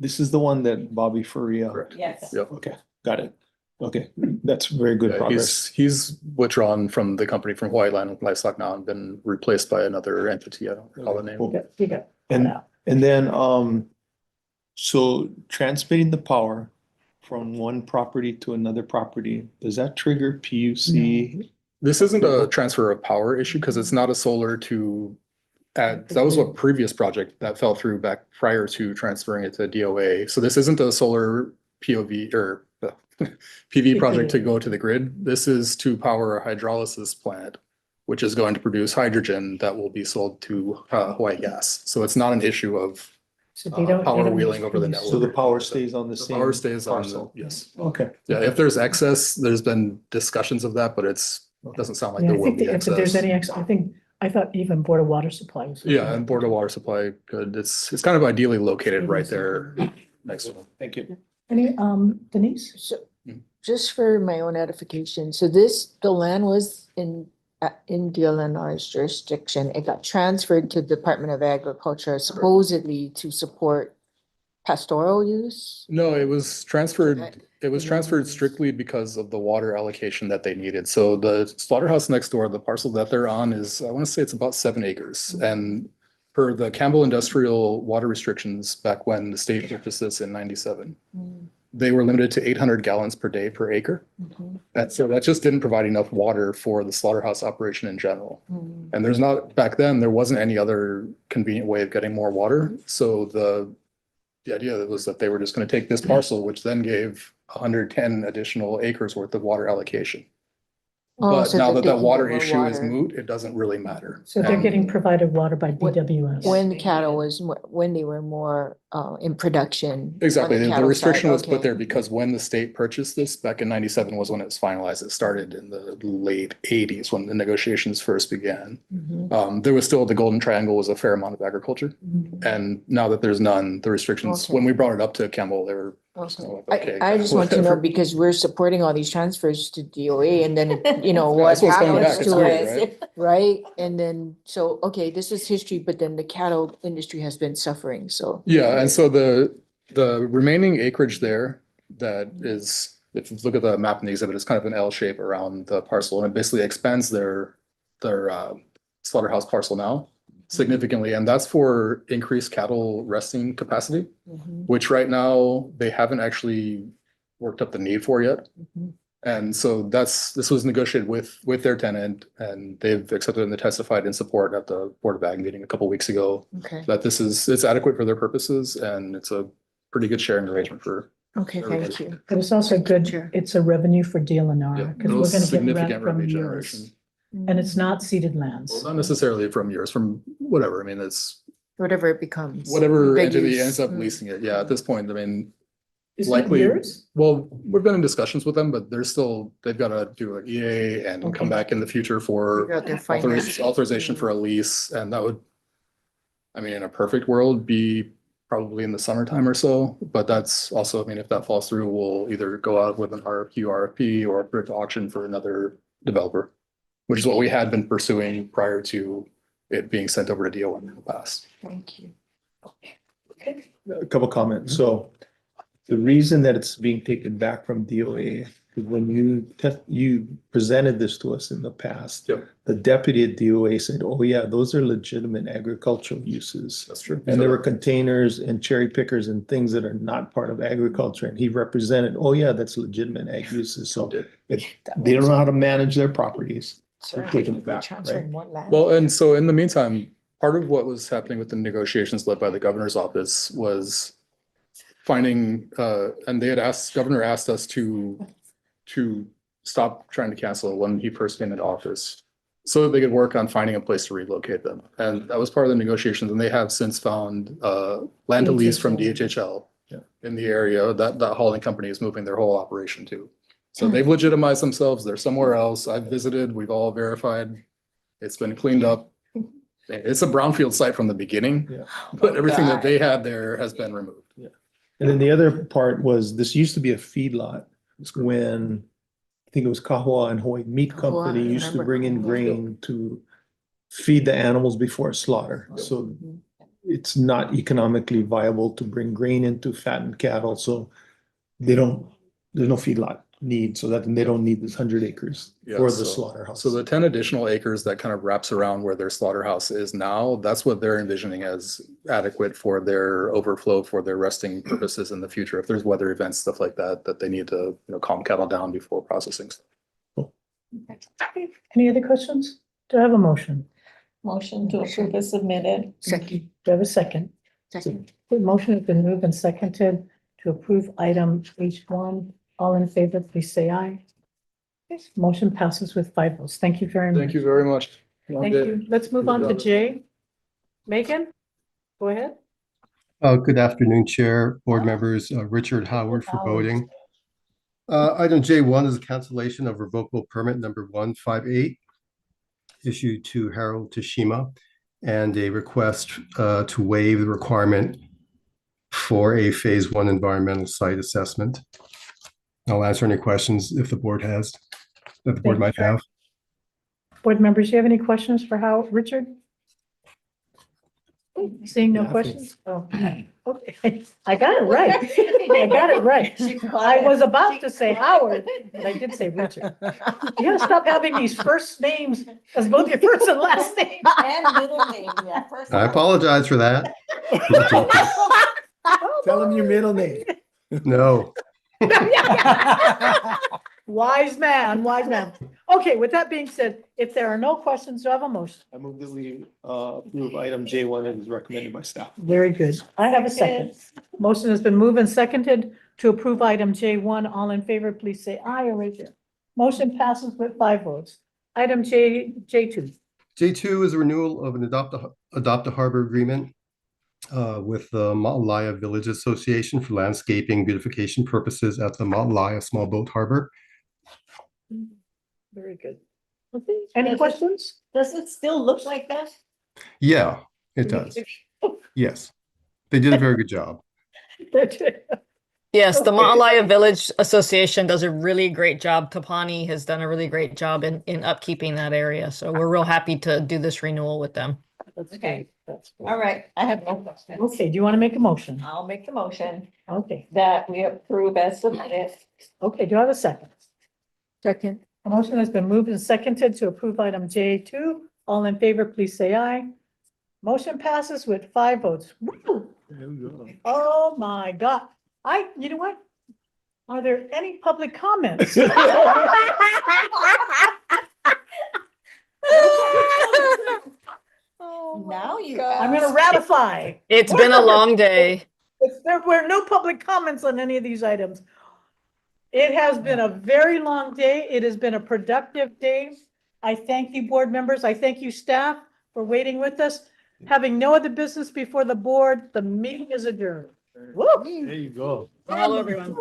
this is the one that Bobby Faria. Yes. Yep. Okay, got it. Okay, that's very good Yeah, progress. he's withdrawn from the company from Hawaii Land Livestock now and been replaced by another entity. I don't recall the name. You got And then, so transmitting the power from one property to another property, does that trigger PUC? This isn't a transfer of power issue because it's not a solar to add. That was a previous project that fell through back prior to transferring it to DOA. So this isn't a solar POV or PV project to go to the grid. This is to power a hydrolysis plant, which is going to produce hydrogen that will be sold to Hawaii Gas. So it's not an issue of So they don't. power wheeling over the network. So the power stays on the The same. power stays on, parcel? yes. Okay. Yeah, if there's excess, there's been discussions of that, but it doesn't sound like Yeah, there I will think be if there's excess. any, I thought even Board of Water Supply was. Yeah, and Board of Water Supply could, it's kind of ideally located right there next to them. Thank you. Any, Denise? So, just for my own edification, so the land was in DLNR's jurisdiction. It got transferred to Department of Agriculture supposedly to support pastoral use. No, it was transferred strictly because of the water allocation that they needed. So the slaughterhouse next door, the parcel that they're on is, I want to say it's about 7 acres. And per the Campbell Industrial water restrictions back when the state purchased this in 97, they were limited to 800 gallons per day per acre. And so that just didn't provide enough water for the slaughterhouse operation in general. And back then, there wasn't any other convenient way of getting more water. So the idea was that they were just going to take this parcel, which then gave 110 additional acres worth of water allocation. But so now that that they that can water get more issue is water. moot, it doesn't really matter. So they're getting provided water by DWS. When the cattle when they were more in production. on Exactly. The cattle restriction side, was put okay. there because when the state purchased this back in 97 was when it was finalized. It started in the late 80s when the negotiations first began. There was still, the Golden Triangle was a fair amount of agriculture. And now that there's none, the restrictions, Okay. when we brought it up to Campbell, they were okay. I just want to know whatever. because we're supporting all these transfers to DOA and then, you know, what That's what's coming happens back. It's to weird, it, right? And then, so, okay, this is history, but then the cattle industry has been suffering, so. Yeah, and so the remaining acreage there that is, if you look at the map in the exhibit, it's kind of an L shape around the parcel and it basically expands their slaughterhouse parcel now. significantly, and that's for increased cattle resting capacity, Mhm. which right now they haven't actually worked up the need for yet. Mhm. And so this was negotiated with their tenant, and they've accepted and they testified in support at the Board of Ag meeting a couple weeks ago. Okay. That it's adequate for their purposes, and it's a pretty good sharing arrangement for. Okay, everybody. thank you. But it's also good, Chair. it's a revenue for Yeah, DLNR, because it'll we're gonna get significant rent from revenue yours. generation. And it's not ceded Well, lands. not necessarily from yours, from whatever. I mean, it's Whatever it becomes. whatever Big entity use. ends up Mm. leasing it. Yeah, at this point, I mean, Is it likely. yours? Well, we've been in discussions with them, but they've got to do an EA and come Okay. back in the future for Figure out their financing. authorization for a lease, and that would, I mean, in a perfect world, be probably in the summertime or so, but that's also, I mean, if that falls through, we'll either go out with an RFQ, RFP, or put it to auction for another developer, which is what we had been pursuing prior to it being sent over to DON in the past. Thank you. A couple comments. So the reason that it's being taken back from DOA is when you presented this to us in the past. Yep. The deputy at DOA said, oh yeah, those are legitimate agricultural uses. That's true. And there were containers and cherry pickers and things that are not part of agriculture. And he represented, oh yeah, that's legitimate ag uses. So they don't know how to manage their properties. They're taking it back, right? Well, and so in the meantime, part of what was happening with the negotiations led by the governor's office was finding, and governor asked us to stop trying to cancel when he first came into office, so that they could work on finding a place to relocate them. And that was part of the negotiations, and they have since found land to lease from DHHL in the area that hauling company is moving their whole operation to. So they've legitimized themselves. They're somewhere else. I've visited, we've all verified. It's been cleaned up. It's a brownfield site from the beginning, Yeah. but everything that they had there has been removed. Yeah. And then the other part was, this used to be a feedlot when I think it was Kahua and Hawaii Meat Company I used to remember. bring in grain to feed the animals before slaughter. So it's not economically viable to bring grain in to fatten cattle. So there's no feedlot need, so that they don't need this 100 acres Yeah, for the so- slaughterhouse. So the 10 additional acres that kind of wraps around where their slaughterhouse is now, that's what they're envisioning as adequate for their overflow, for their resting purposes in the future. If there's weather events, stuff like that, that they need to, calm cattle down before processing. Any other questions? Do I have a motion? Motion to approve is submitted. Second. Do I have a second? Second. The motion has been moved and seconded to approve item H1. All in favor, please say aye. Okay, motion passes with 5 votes. Thank you very much. Thank you very much. Thank you. Let's move on to J. Megan, go ahead. Good afternoon, Chair, board members, Richard Howard for voting. Item J1 is a cancellation of revocable permit number 158 issued to Harold Tashima, and a request to waive the requirement for a phase 1 environmental site assessment. I'll answer any questions if the board has, that the board might have. Board members, do you have any questions for Richard? Seeing no questions? Oh, okay. I got it right. I got it right. I was about to say Howard, but I did say Richard. You gotta stop having these first names as both your first and last name. And middle name, yeah. First I apologize for that. Tell them your middle name. No. Wise man, wise man. Okay, with that being said, if there are no questions, do I have a motion? I move that we approve item J1 as recommended by staff. Very good. I have a second. Motion has been moved and seconded to approve item J1. All in favor, please say aye or raise your. Motion passes with 5 votes. Item J2. J2 is a renewal of an adopt a harbor agreement with the Maalaea Village Association for landscaping beautification purposes at the Maalaea Small Boat Harbor. Very good. Okay, any questions? Does it still look like that? Yeah, it does. Yes, they did a very good job. Yes, the Okay. Maalaea Village Association does a really great job. Kapani has done a really great job in upkeeping that area. So we're real happy to do this renewal with them. That's Okay. That's All right, I have no questions. Okay, do you want to make a motion? I'll make the motion Okay, that we approve as submitted. okay, do I have a second? Second. A motion has been moved and seconded to approve item J2. All in favor, please say aye. Motion passes with 5 votes. Woo! Oh, my God. You know what? Are there any public comments? Now you. I'm gonna ratify. It's been a long day. There were no public comments on any of these items. It has been a very long day. It has been a productive day. I thank you, board members. I thank you, staff, for waiting with us. Having no other business before the board, the meeting is adjourned. Woo! There you go. Hello, everyone.